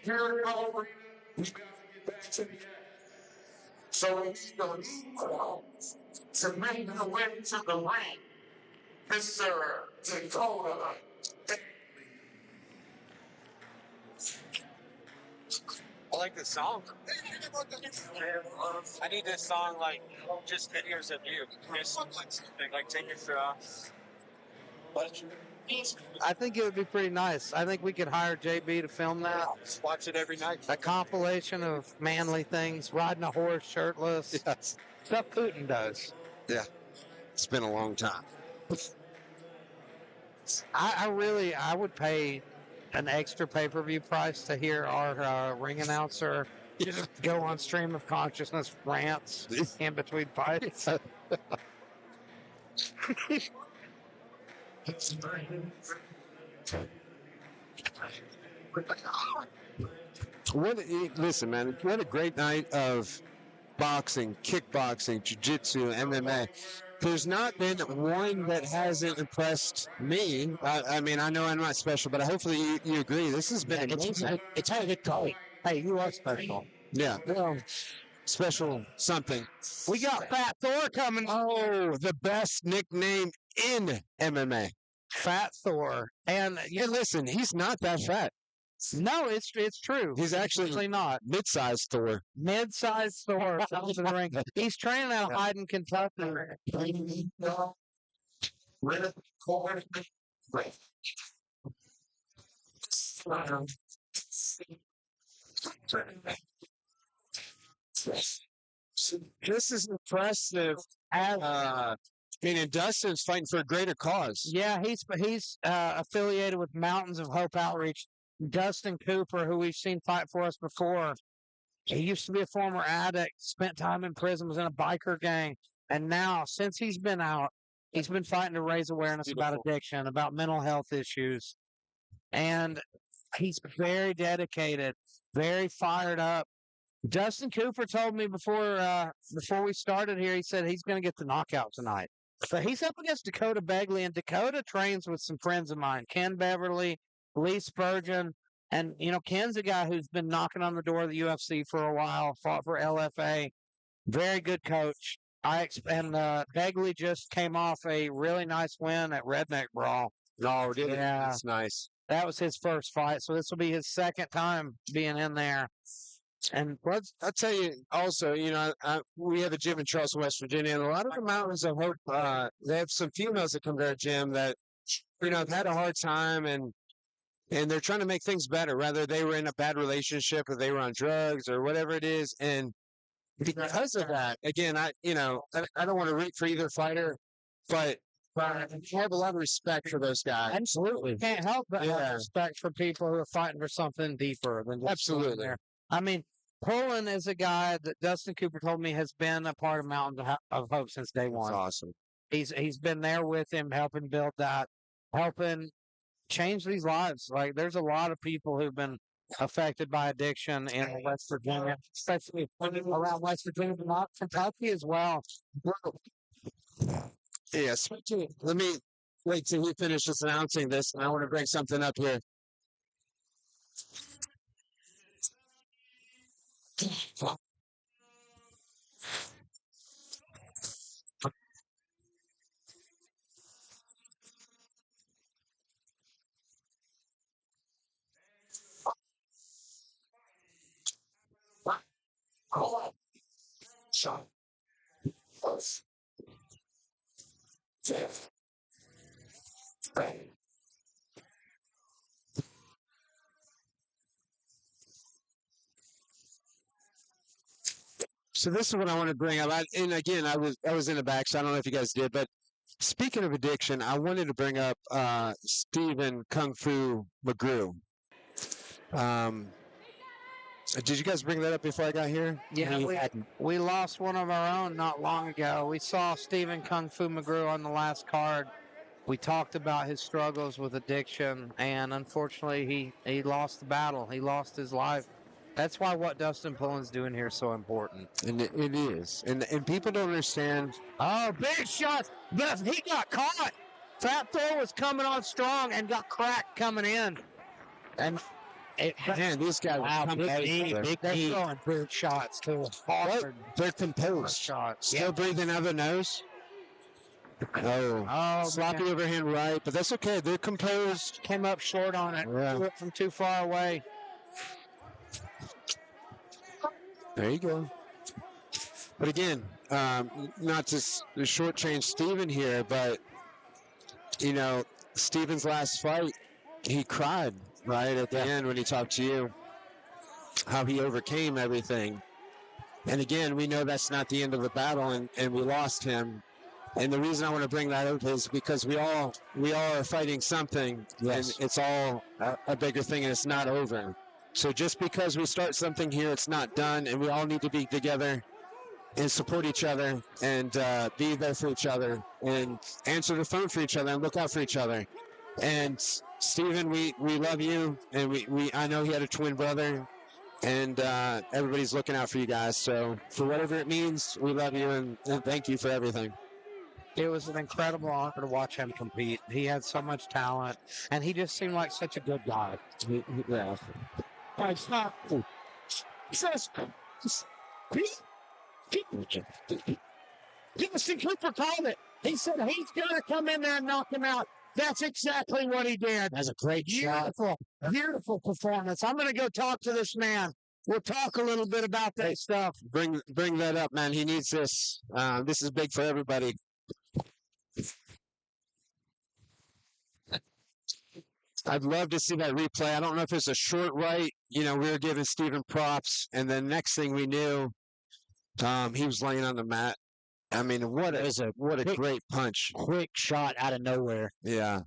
[SPEAKER 3] here we go. We got to get back to the act. So we need the new crowd to make the way to the ring. Mr. Dakota.
[SPEAKER 5] I like this song. I need this song like just videos of you. Just like take your shirt off.
[SPEAKER 1] I think it would be pretty nice. I think we could hire JB to film that.
[SPEAKER 5] Just watch it every night.
[SPEAKER 1] A compilation of manly things, riding a horse shirtless.
[SPEAKER 4] Yes.
[SPEAKER 1] Stuff Putin does.
[SPEAKER 4] Yeah. It's been a long time.
[SPEAKER 1] I would pay an extra pay-per-view price to hear our ring announcer just go on stream of consciousness rants in between fights.
[SPEAKER 4] Listen, man, what a great night of boxing, kickboxing, jiu-jitsu, MMA. There's not been one that hasn't impressed me. I mean, I know I'm not special, but hopefully you agree. This has been amazing.
[SPEAKER 2] It's how good going. Hey, you are special.
[SPEAKER 4] Yeah. Special something.
[SPEAKER 1] We got Fat Thor coming.
[SPEAKER 4] Oh, the best nickname in MMA.
[SPEAKER 1] Fat Thor. And
[SPEAKER 4] Yeah, listen, he's not that fat.
[SPEAKER 1] no, it's true.
[SPEAKER 4] He's actually
[SPEAKER 1] not.
[SPEAKER 4] mid-sized Thor.
[SPEAKER 1] Mid-sized Thor comes in the ring. He's training out of Hyden, Kentucky.
[SPEAKER 4] This is impressive. I mean, and Dustin's fighting for a greater cause.
[SPEAKER 1] Yeah, he's affiliated with Mountains of Hope Outreach. Dustin Cooper, who we've seen fight for us before, he used to be a former addict, spent time in prison, was in a biker gang, and now, since he's been out, he's been fighting to raise awareness about addiction, about mental health issues, and he's very dedicated, very fired up. Dustin Cooper told me before we started here, he said he's going to get the knockout tonight. But he's up against Dakota Begley, and Dakota trains with some friends of mine, Ken Beverly, Lee Spurgeon, and, Ken's a guy who's been knocking on the door of the UFC for a while, fought for LFA. Very good coach. Begley just came off a really nice win at Redneck Brawl.
[SPEAKER 4] No, did
[SPEAKER 1] Yeah.
[SPEAKER 4] That's nice.
[SPEAKER 1] That was his first fight, so this will be his second time being in there. And
[SPEAKER 4] I'll tell you also, we have a gym in Charleston, West Virginia, and a lot of the Mountains of Hope, they have some females that come to our gym that, have had a hard time and they're trying to make things better. Whether they were in a bad relationship or they were on drugs or whatever it is. And because of that, again, I don't want to root for either fighter, but I have a lot of respect for those guys.
[SPEAKER 1] absolutely can't help but have respect for people who are fighting for something deeper than just
[SPEAKER 4] Absolutely.
[SPEAKER 1] there. I mean, Colin is a guy that Dustin Cooper told me has been a part of Mountains of Hope since day one.
[SPEAKER 4] That's awesome.
[SPEAKER 1] He's been there with him, helping build that, helping change these lives. Like, there's a lot of people who've been affected by addiction in West Virginia, especially around West Virginia, but not Kentucky as well.
[SPEAKER 4] Yes. Let me wait till he finishes announcing this, and I want to bring something up here. So this is what I want to bring up. And again, I was in the back, so I don't know if you guys did, but speaking of addiction, I wanted to bring up Stephen Kung Fu McGrew. Did you guys bring that up before I got here?
[SPEAKER 1] Yeah, we lost one of our own not long ago. We saw Stephen Kung Fu McGrew on the last card. We talked about his struggles with addiction, and unfortunately, he lost the battle. He lost his life. That's why what Dustin Pullen's doing here is so important.
[SPEAKER 4] And it is. And people don't understand.
[SPEAKER 1] Oh, big shots. But he got caught. Fat Thor was coming on strong and got cracked coming in. And
[SPEAKER 4] Man, these guys are composed.
[SPEAKER 1] they're throwing big shots too. Hard.
[SPEAKER 4] They're composed.
[SPEAKER 1] Shots.
[SPEAKER 4] Still breathing out the nose.
[SPEAKER 1] Oh,
[SPEAKER 4] sloppy
[SPEAKER 1] man.
[SPEAKER 4] overhand right, but that's okay. They're composed.
[SPEAKER 1] Came up short on it.
[SPEAKER 4] Yeah.
[SPEAKER 1] Threw it from too far away.
[SPEAKER 4] There you go. But again, not to shortchange Steven here, but, Steven's last fight, he cried, right, at the end when he talked to you, how he overcame everything. And again, we know that's not the end of the battle, and we lost him. And the reason I want to bring that up is because we all are fighting something, and it's all a bigger thing, and it's not over. So just because we start something here, it's not done, and we all need to be together and support each other and be there for each other and answer the phone for each other and look out for each other. And Steven, we love you, and I know he had a twin brother, and everybody's looking out for you guys. So for whatever it means, we love you, and thank you for everything.
[SPEAKER 1] It was an incredible honor to watch him compete. He had so much talent, and he just seemed like such a good guy.
[SPEAKER 4] Yeah.
[SPEAKER 1] All right, stop. Dustin Cooper called it. He said he's going to come in there and knock him out. That's exactly what he did.
[SPEAKER 2] That's a great shot.
[SPEAKER 1] Beautiful performance. I'm going to go talk to this man. We'll talk a little bit about that stuff.
[SPEAKER 4] Bring that up, man. He needs this. This is big for everybody. I'd love to see that replay. I don't know if it's a short right. You know, we were giving Steven props, and then next thing we knew, he was laying on the mat. I mean, what a great punch.
[SPEAKER 2] Quick shot out of nowhere.
[SPEAKER 4] Yeah.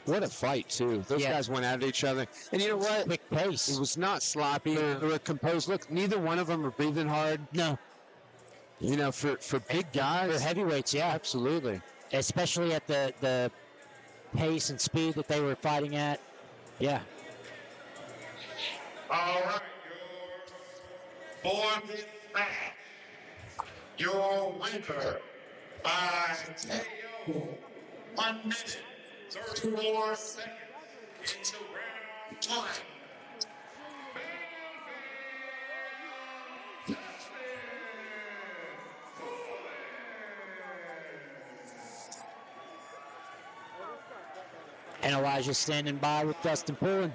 [SPEAKER 4] What a fight, too. Those guys went at each other. And you know what?
[SPEAKER 2] Quick pace.
[SPEAKER 4] It was not sloppy. They were composed. Look, neither one of them were breathing hard.
[SPEAKER 2] No.
[SPEAKER 4] You know, for big guys.
[SPEAKER 2] For heavyweights, yeah.
[SPEAKER 4] Absolutely.
[SPEAKER 2] Especially at the pace and speed that they were fighting at. Yeah.
[SPEAKER 3] All right, your fourth match. Your winner by KO. 1 minute, 34 seconds into round 1.
[SPEAKER 2] And Elijah standing by with Dustin pulling.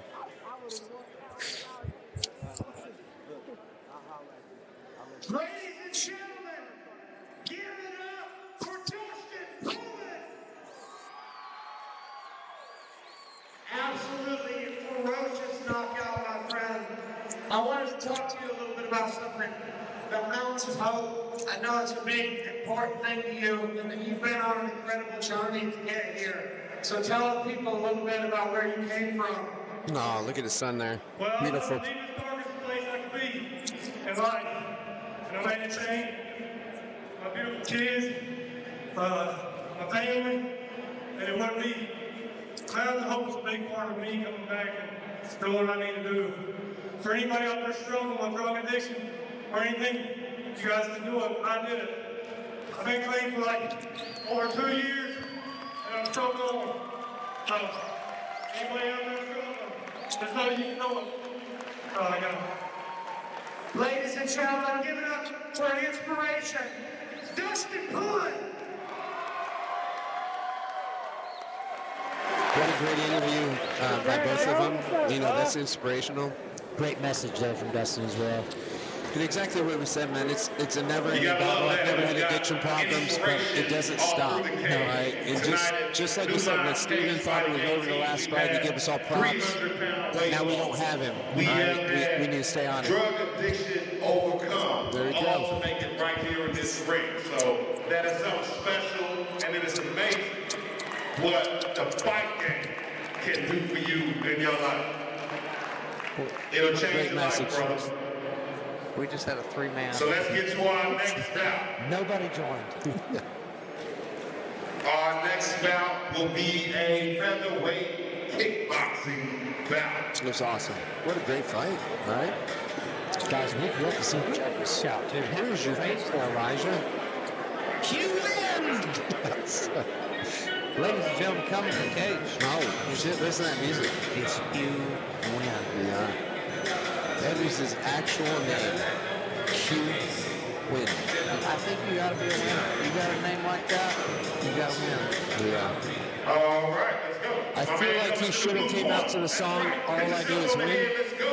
[SPEAKER 3] Ladies and gentlemen, give it up for Dustin Colin.
[SPEAKER 6] Absolutely ferocious knockout, my friend. I wanted to talk to you a little bit about something. The Mountains of Hope. I know it's a big, important thing to you, and you've been on an incredible journey to get here. So tell the people a little bit about where you came from.
[SPEAKER 4] Oh, look at the sun there.
[SPEAKER 6] Well,
[SPEAKER 4] Beautiful.
[SPEAKER 6] the deepest, darkest place I could be in life. And I made a change. My beautiful kids, my family, and it wasn't me. Mountains of Hope is a big part of me coming back and doing what I need to do. For anybody out there struggling with drug addiction or anything, you guys can do it. I did it. I've been clean for like over 2 years, and I'm still going. So, anybody out there struggling, just know you can do it. Oh, I got it. Ladies and gentlemen, give it up for an inspiration, Dustin Colin.
[SPEAKER 4] What a great interview by both of them. You know, that's inspirational.
[SPEAKER 2] Great message there from Dustin as well.
[SPEAKER 4] And exactly what we said, man. It's a never-ending battle. I've never had addiction problems, but it doesn't stop. Right? And just like you said, when Steven thought it was over the last fight, he gave us all props. Now we don't have him. Right? We need to stay on it.
[SPEAKER 3] Drug addiction overcome.
[SPEAKER 4] There you go.
[SPEAKER 3] Also make it right here in this ring. So that is something special, and it is amazing what the fight game can do for you in your life. It'll change
[SPEAKER 4] Great
[SPEAKER 3] your
[SPEAKER 4] message.
[SPEAKER 3] life, brother.
[SPEAKER 1] We just had a three-man.
[SPEAKER 3] So let's get to our next bout.
[SPEAKER 2] Nobody joined.
[SPEAKER 3] Our next bout will be a featherweight kickboxing bout.
[SPEAKER 4] It was awesome. What a great fight, right?
[SPEAKER 2] Guys, we'd love to see each other shout, too.
[SPEAKER 4] Here's your face there, Elijah.
[SPEAKER 1] Ladies and gentlemen, coming to the cage.
[SPEAKER 4] Oh, shit, listen to that music.
[SPEAKER 1] It's Hugh Wynn.
[SPEAKER 4] Yeah. That is his actual name. Q Win.
[SPEAKER 1] I think you got to be a winner. You got a name like that, you got to win.
[SPEAKER 4] Yeah.
[SPEAKER 3] All right, let's go.
[SPEAKER 4] I feel like he should have came out to the song, All I Do Is Win.
[SPEAKER 3] Let's go.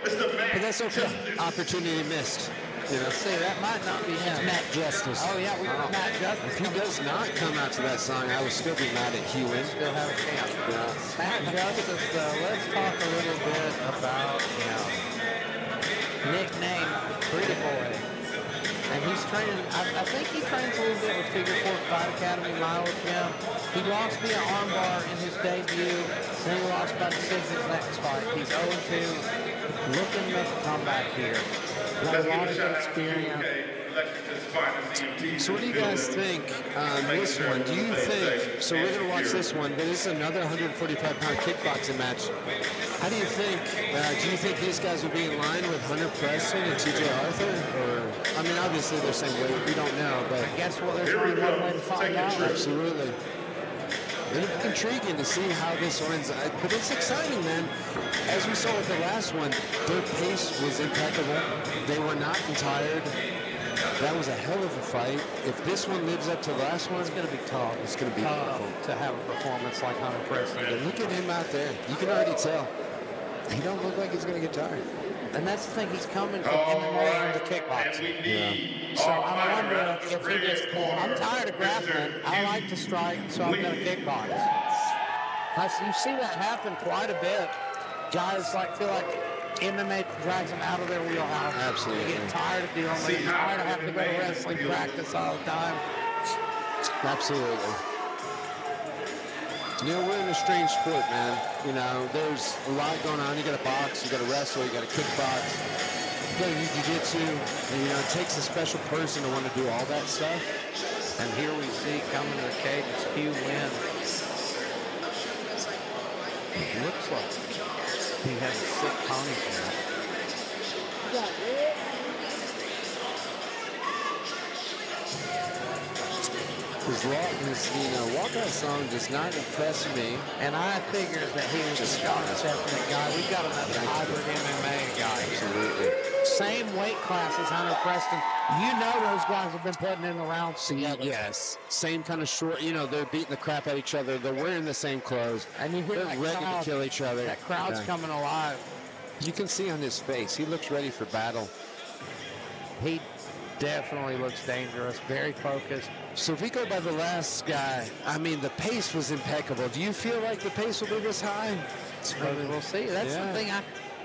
[SPEAKER 3] Mr.
[SPEAKER 4] But that's okay. Opportunity missed. You know,
[SPEAKER 1] See, that might not be him.
[SPEAKER 2] Matt Justice.
[SPEAKER 1] Oh, yeah, we got Matt Justice.
[SPEAKER 4] if he does not come out to that song, I will still be mad at Hugh Win.
[SPEAKER 1] Still have a chance.
[SPEAKER 4] Yeah.
[SPEAKER 1] Matt Justice, let's talk a little bit about him. Nickname Pretty Boy. And he's training, I think he trains a little bit with Figure Four Fight Academy, Mahler Gym. He lost via armbar in his debut, then he lost by decision next fight. He's 0-2, looking to make a comeback here. Got a lot of experience.
[SPEAKER 6] Lexington's finest EMT.
[SPEAKER 4] So what do you guys think on this one? Do you think, so we're going to watch this one, but it's another 145-pound kickboxing match. How do you think, do you think these guys will be in line with Hunter Preston and TJ Arthur? Or, I mean, obviously they're saying we don't know, but
[SPEAKER 1] Guess what? There's only one way to find out.
[SPEAKER 4] absolutely. It's intriguing to see how this ends, but it's exciting, man. As we saw with the last one, their pace was impeccable. They were not tired. That was a hell of a fight. If this one lives up to the last one,
[SPEAKER 1] It's going to be tough.
[SPEAKER 4] it's going to be beautiful.
[SPEAKER 1] To have a performance like Hunter Preston did.
[SPEAKER 4] Look at him out there. You can already tell. He don't look like he's going to get tired.
[SPEAKER 1] And that's the thing, he's coming from MMA into kickboxing.
[SPEAKER 4] Yeah.
[SPEAKER 1] So I'm wondering if he just, I'm tired of grappling. I like to strike, so I'm going to kickbox. You see that happen quite a bit. Guys feel like MMA drags them out of their wheelhouse.
[SPEAKER 4] Absolutely.
[SPEAKER 1] They get tired of dealing with it. Tired of having to go to wrestling practice all the time.
[SPEAKER 4] Absolutely. You know, we're in a strange sport, man. You know, there's a lot going on. You got to box, you got to wrestle, you got to kickbox, you got to do jiu-jitsu. And, you know, it takes a special person to want to do all that stuff.
[SPEAKER 1] And here we see coming to the cage, it's Hugh Wynn. It looks like he has a sick ponytail.
[SPEAKER 4] His walkout song does not impress me.
[SPEAKER 1] And I figured that he was just a definite guy. We've got another hybrid MMA guy.
[SPEAKER 4] Absolutely.
[SPEAKER 1] Same weight class as Hunter Preston. You know those guys have been putting in the rounds together.
[SPEAKER 4] Yes. Same kind of short, you know, they're beating the crap out of each other. They're wearing the same clothes.
[SPEAKER 1] And you hear
[SPEAKER 4] They're
[SPEAKER 1] that
[SPEAKER 4] ready
[SPEAKER 1] crowd,
[SPEAKER 4] to kill each other.
[SPEAKER 1] that crowd's
[SPEAKER 4] Yeah.
[SPEAKER 1] coming alive.
[SPEAKER 4] You can see on his face, he looks ready for battle.
[SPEAKER 1] He definitely looks dangerous, very focused.
[SPEAKER 4] So if we go by the last guy, I mean, the pace was impeccable. Do you feel like the pace will be this high?
[SPEAKER 1] We'll see. That's
[SPEAKER 4] Yeah.
[SPEAKER 1] the thing.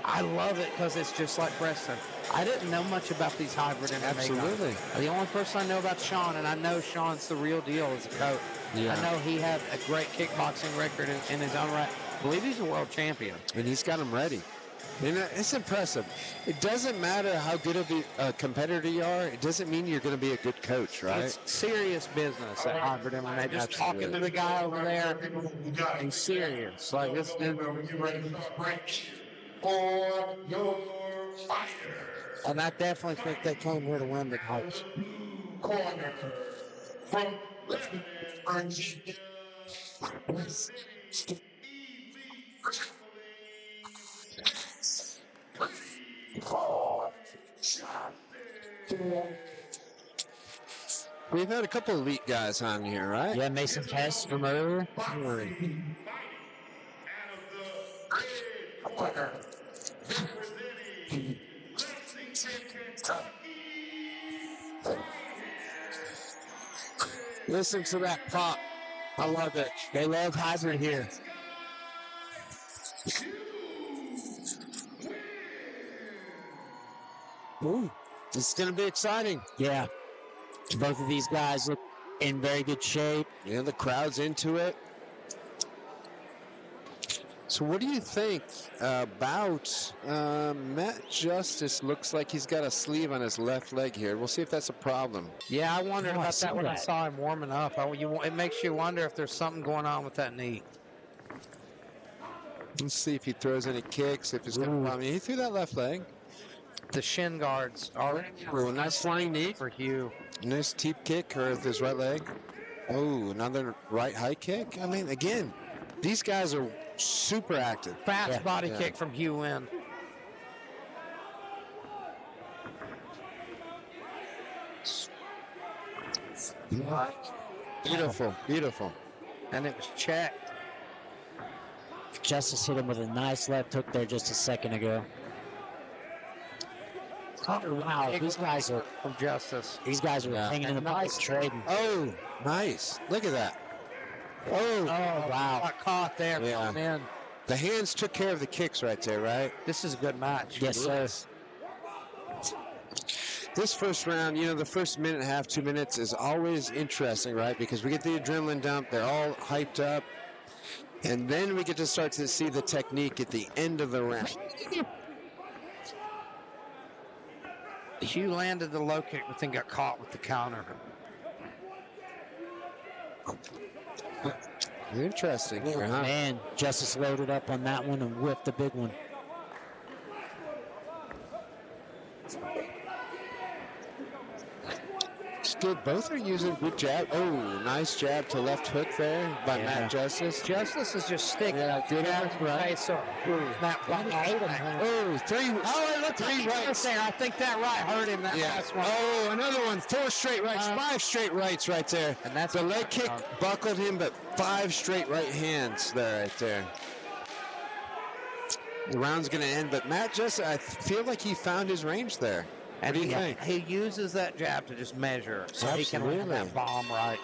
[SPEAKER 1] I love it because it's just like Preston. I didn't know much about these hybrid MMA
[SPEAKER 4] Absolutely.
[SPEAKER 1] guys. The only person I know about Sean, and I know Sean's the real deal as a coach.
[SPEAKER 4] Yeah.
[SPEAKER 1] I know he had a great kickboxing record in his own right. I believe he's a world champion.
[SPEAKER 4] And he's got him ready. And it's impressive. It doesn't matter how good of a competitor you are. It doesn't mean you're going to be a good coach, right?
[SPEAKER 1] It's serious business at hybrid MMA. Just talking to the guy over there, he's serious. Like this dude.
[SPEAKER 3] For your fighter.
[SPEAKER 1] And I definitely think they came here to win the fight.
[SPEAKER 3] Corner from Virginia.
[SPEAKER 4] We've had a couple elite guys on here, right?
[SPEAKER 2] Yeah, Mason Hess from earlier.
[SPEAKER 1] Listen to that pop. I love it.
[SPEAKER 2] They love hybrid here.
[SPEAKER 4] Ooh, it's going to be exciting.
[SPEAKER 2] Yeah. Both of these guys look in very good shape.
[SPEAKER 4] Yeah, the crowd's into it. So what do you think about Matt Justice? Looks like he's got a sleeve on his left leg here. We'll see if that's a problem.
[SPEAKER 1] Yeah, I wondered
[SPEAKER 2] Oh, I
[SPEAKER 1] about
[SPEAKER 2] saw
[SPEAKER 1] that when I
[SPEAKER 2] that.
[SPEAKER 1] saw him warming up. It makes you wonder if there's something going on with that knee.
[SPEAKER 4] Let's see if he throws any kicks, if he's got a problem. He threw that left leg.
[SPEAKER 1] The shin guards are
[SPEAKER 4] Oh, nice flying knee.
[SPEAKER 1] for Hugh.
[SPEAKER 4] Nice teep kick with his right leg. Oh, another right high kick. I mean, again, these guys are super active.
[SPEAKER 1] Fast body
[SPEAKER 4] Yeah.
[SPEAKER 1] kick from Hugh Wynn.
[SPEAKER 4] Beautiful, beautiful.
[SPEAKER 1] And it was checked.
[SPEAKER 2] Justice hit him with a nice left hook there just a second ago. Wow, these guys are
[SPEAKER 1] From Justice.
[SPEAKER 2] hanging in the pocket trading.
[SPEAKER 4] Oh, nice. Look at that.
[SPEAKER 1] Oh,
[SPEAKER 2] wow.
[SPEAKER 1] Got caught there.
[SPEAKER 4] Yeah.
[SPEAKER 1] Coming in.
[SPEAKER 4] The hands took care of the kicks right there, right?
[SPEAKER 1] This is a good match.
[SPEAKER 2] Yes, sir.
[SPEAKER 4] This first round, you know, the first minute and a half, 2 minutes is always interesting, right? Because we get the adrenaline dump. They're all hyped up. And then we get to start to see the technique at the end of the round.
[SPEAKER 1] Hugh landed the low kick, but then got caught with the counter.
[SPEAKER 4] Interesting. Huh?
[SPEAKER 2] Man, Justice loaded up on that one and whipped the big one.
[SPEAKER 4] Good. Both are using good jab. Oh, nice jab to left hook there by Matt Justice.
[SPEAKER 1] Justice is just sticking.
[SPEAKER 4] Yeah, good right.
[SPEAKER 1] So Matt
[SPEAKER 4] Oh, three.
[SPEAKER 1] Oh, it looked
[SPEAKER 4] three
[SPEAKER 1] like
[SPEAKER 4] rights.
[SPEAKER 1] there. I think that right hurt him that last one.
[SPEAKER 4] Oh, another one. 4 straight rights. 5 straight rights right there.
[SPEAKER 1] And that's
[SPEAKER 4] the leg kick buckled him, but 5 straight right hands there, right there. The round's going to end, but Matt Justice, I feel like he found his range there.
[SPEAKER 1] And
[SPEAKER 4] what do you think?
[SPEAKER 1] He uses that jab to just measure, so he can land that bomb right.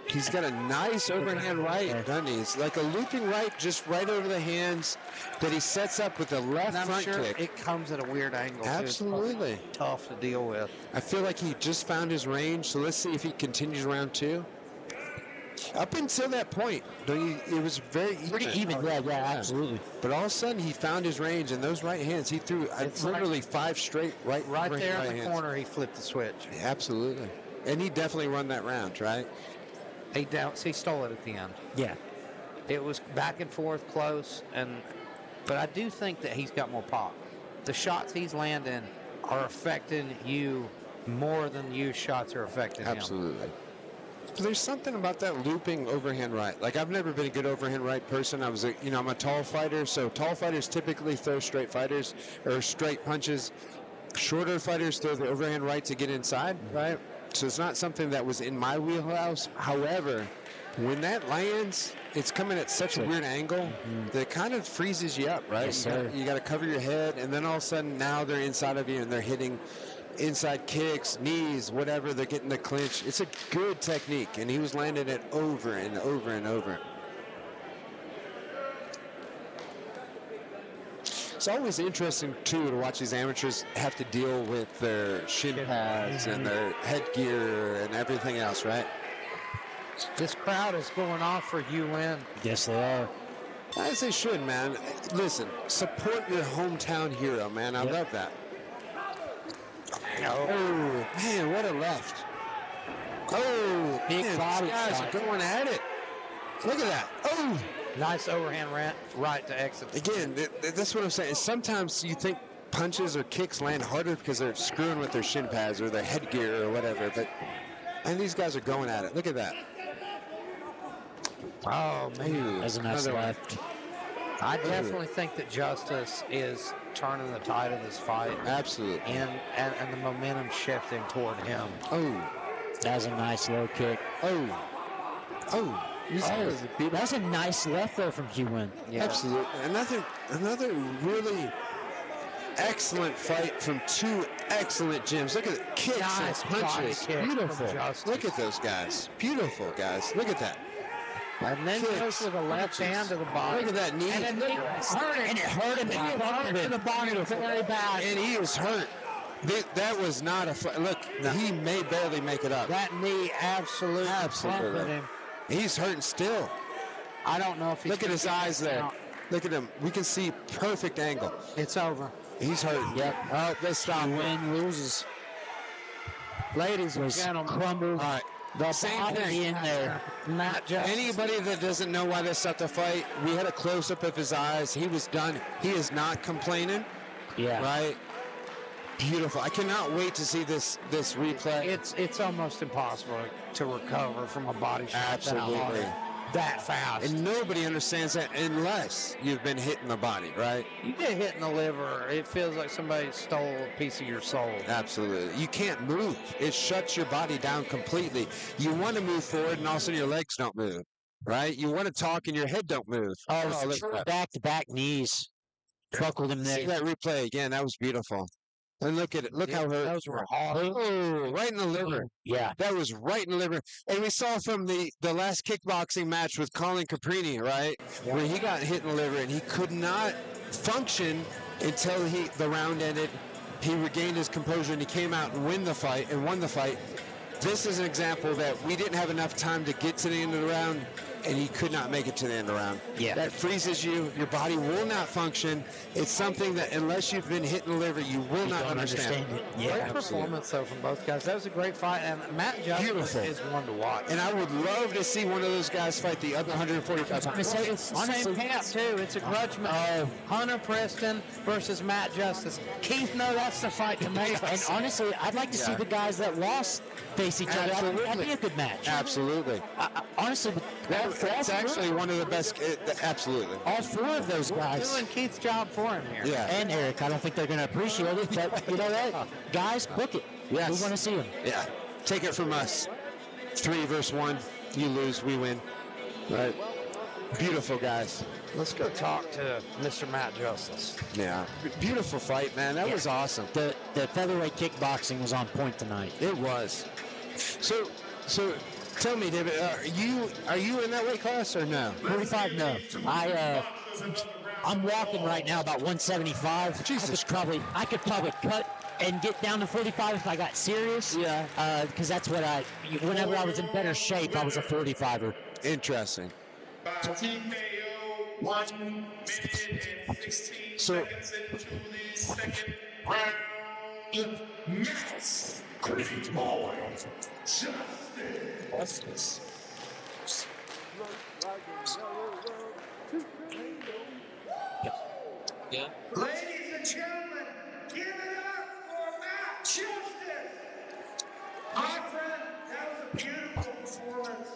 [SPEAKER 4] He's got a nice overhand right, doesn't he? It's like a looping right, just right over the hands that he sets up with the left
[SPEAKER 1] And I'm
[SPEAKER 4] front
[SPEAKER 1] sure
[SPEAKER 4] kick.
[SPEAKER 1] it comes at a weird angle. too.
[SPEAKER 4] Absolutely.
[SPEAKER 1] It's tough to deal with.
[SPEAKER 4] I feel like he just found his range, so let's see if he continues round 2. Up until that point, it was very even.
[SPEAKER 2] Pretty even, yeah, absolutely.
[SPEAKER 4] But all of a sudden, he found his range, and those right hands, he threw literally 5 straight right
[SPEAKER 1] there in the
[SPEAKER 4] hands.
[SPEAKER 1] corner, he flipped the switch.
[SPEAKER 4] Absolutely. And he definitely won that round, right?
[SPEAKER 1] He stole it at the end.
[SPEAKER 2] Yeah.
[SPEAKER 1] It was back and forth, close, but I do think that he's got more pop. The shots he's landing are affecting you more than you shots are affecting him.
[SPEAKER 4] Absolutely. There's something about that looping overhand right. Like, I've never been a good overhand right person. I'm a tall fighter, so tall fighters typically throw straight fighters or straight punches. Shorter fighters throw the overhand right to get inside, right? So it's not something that was in my wheelhouse. However, when that lands, it's coming at such a weird angle that it kind of freezes you up, right?
[SPEAKER 2] Yes, sir.
[SPEAKER 4] You got to cover your head, and then all of a sudden now they're inside of you and they're hitting inside kicks, knees, whatever. They're getting the clinch. It's a good technique, and he was landing it over and over and over. It's always interesting, too, to watch these amateurs have to deal with their shin pads and their headgear and everything else, right?
[SPEAKER 1] This crowd is going off for UN.
[SPEAKER 2] Yes, they are.
[SPEAKER 4] As they should, man. Listen, support your hometown hero, man. I love that. Oh, man, what a left. Oh,
[SPEAKER 2] Big
[SPEAKER 4] man,
[SPEAKER 2] body
[SPEAKER 4] these guys
[SPEAKER 2] shot.
[SPEAKER 4] are going at it. Look at that. Oh.
[SPEAKER 1] Nice overhand right to exit.
[SPEAKER 4] Again, that's what I'm saying. Sometimes you think punches or kicks land harder because they're screwing with their shin pads or their headgear or whatever, and these guys are going at it. Look at that.
[SPEAKER 1] Oh, man.
[SPEAKER 2] That's a nice left.
[SPEAKER 1] I definitely think that Justice is turning the tide of this fight.
[SPEAKER 4] Absolutely.
[SPEAKER 1] And the momentum shifting toward him.
[SPEAKER 4] Oh.
[SPEAKER 2] That's a nice low kick.
[SPEAKER 4] Oh.
[SPEAKER 2] That's a nice left there from Hugh.
[SPEAKER 1] Yeah.
[SPEAKER 4] Absolutely. Another really excellent fight from 2 excellent gyms. Look at the kicks
[SPEAKER 1] Nice
[SPEAKER 4] and punches.
[SPEAKER 1] body kick
[SPEAKER 4] Beautiful.
[SPEAKER 1] from Justice.
[SPEAKER 4] Look at those guys. Beautiful, guys. Look at that.
[SPEAKER 1] And then
[SPEAKER 4] Kicks,
[SPEAKER 1] goes with a left
[SPEAKER 4] punches.
[SPEAKER 1] hand to the body.
[SPEAKER 4] Look at that knee.
[SPEAKER 1] And it hurt him.
[SPEAKER 2] And it hurt him.
[SPEAKER 1] It hurt to the body very bad.
[SPEAKER 4] And he was hurt. That was not a fight. Look, he may barely make it up.
[SPEAKER 1] That knee absolutely crumpled him.
[SPEAKER 4] He's hurting still.
[SPEAKER 1] I don't know if he's...
[SPEAKER 4] Look at his eyes there. Look at him. We can see perfect angle.
[SPEAKER 1] It's over.
[SPEAKER 4] He's hurting.
[SPEAKER 1] Yep.
[SPEAKER 4] Oh, they stop.
[SPEAKER 2] Win loses.
[SPEAKER 1] Ladies and gentlemen.
[SPEAKER 2] Crumbled.
[SPEAKER 4] All right.
[SPEAKER 2] The
[SPEAKER 4] Same
[SPEAKER 2] body
[SPEAKER 4] thing.
[SPEAKER 2] in there.
[SPEAKER 1] Not just...
[SPEAKER 4] Anybody that doesn't know why they stopped the fight, we had a close-up of his eyes. He was done. He is not complaining.
[SPEAKER 2] Yeah.
[SPEAKER 4] Right? Beautiful. I cannot wait to see this replay.
[SPEAKER 1] It's almost impossible to recover from a body shot
[SPEAKER 4] Absolutely.
[SPEAKER 1] that fast.
[SPEAKER 4] And nobody understands that unless you've been hit in the body, right?
[SPEAKER 1] You get hit in the liver, it feels like somebody stole a piece of your soul.
[SPEAKER 4] Absolutely. You can't move. It shuts your body down completely. You want to move forward, and all of a sudden your legs don't move, right? You want to talk, and your head don't move.
[SPEAKER 2] Look at back-to-back knees. Buckled him
[SPEAKER 4] See
[SPEAKER 2] there.
[SPEAKER 4] that replay again. That was beautiful. And look at it. Look how hurt.
[SPEAKER 1] Those were hard.
[SPEAKER 4] Oh, right in the liver.
[SPEAKER 2] Yeah.
[SPEAKER 4] That was right in the liver. And we saw from the last kickboxing match with Colin Caprini, right? Yeah. Where he got hit in the liver and he could not function until the round ended. He regained his composure and he came out and won the fight. This is an example that we didn't have enough time to get to the end of the round and he could not make it to the end of the round.
[SPEAKER 2] Yeah.
[SPEAKER 4] That freezes you. Your body will not function. It's something that unless you've been hit in the liver, you will not
[SPEAKER 2] don't
[SPEAKER 4] understand.
[SPEAKER 2] it.
[SPEAKER 1] Great
[SPEAKER 2] Yeah.
[SPEAKER 1] performance, though, from both guys. That was a great fight, and Matt Justice
[SPEAKER 4] Beautiful.
[SPEAKER 1] is one to watch.
[SPEAKER 4] And I would love to see one of those guys fight the other 145 pounds.
[SPEAKER 1] It's the same camp, too. It's a grudge match. Hunter Preston versus Matt Justice. Keith, no, that's the fight to make.
[SPEAKER 2] And honestly, I'd like to see the guys that lost face each other. That'd
[SPEAKER 4] Absolutely.
[SPEAKER 2] be a good match.
[SPEAKER 4] Absolutely.
[SPEAKER 2] Honestly,
[SPEAKER 4] That's actually one of the best. Absolutely.
[SPEAKER 2] all four of those guys.
[SPEAKER 1] Doing Keith's job for him here.
[SPEAKER 4] Yeah.
[SPEAKER 2] And Eric, I don't think they're going to appreciate it, but you know what? Guys, book it.
[SPEAKER 4] Yes.
[SPEAKER 2] We want to see them.
[SPEAKER 4] Yeah. Take it from us. 3 versus 1. You lose, we win. Right. Beautiful, guys.
[SPEAKER 1] Let's go talk to Mr. Matt Justice.
[SPEAKER 4] Yeah. Beautiful fight, man. That was awesome.
[SPEAKER 2] The featherweight kickboxing was on point tonight.
[SPEAKER 4] It was. So tell me, David, are you in that weight class or no?
[SPEAKER 2] 45, no. I'm walking right now about 175.
[SPEAKER 4] Jesus.
[SPEAKER 2] I could probably cut and get down to 45 if I got serious.
[SPEAKER 4] Yeah.
[SPEAKER 2] Because that's what whenever I was in better shape, I was a 45er.
[SPEAKER 4] Interesting.
[SPEAKER 3] By TKO, 1 minute and 16
[SPEAKER 4] So-
[SPEAKER 3] seconds into the second round. Max Great Boy Justice.
[SPEAKER 6] Ladies and gentlemen, give it up for Matt Justice. My friend, that was a beautiful performance.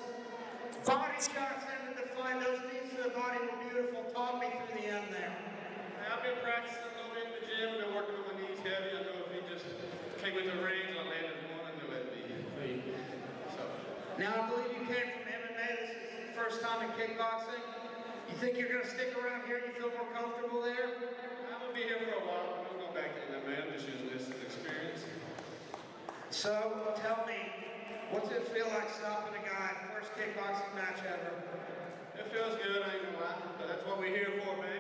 [SPEAKER 6] Body shots ended the fight. Those knees to the body were beautiful. Talk me through the end there.
[SPEAKER 7] I've been practicing a little bit in the gym, been working on my knees heavy. I know if he just came in the range, I landed one, I knew it'd be clean. So,
[SPEAKER 6] Now, I believe you came from MMA. This is the first time in kickboxing. You think you're going to stick around here? You feel more comfortable there?
[SPEAKER 7] I'm gonna be here for a while. I'm gonna go back to MMA. I'm just using this as experience.
[SPEAKER 6] So, tell me, what's it feel like stopping a guy, first kickboxing match ever?
[SPEAKER 7] It feels good, I ain't gonna lie. But that's what we're here for, baby.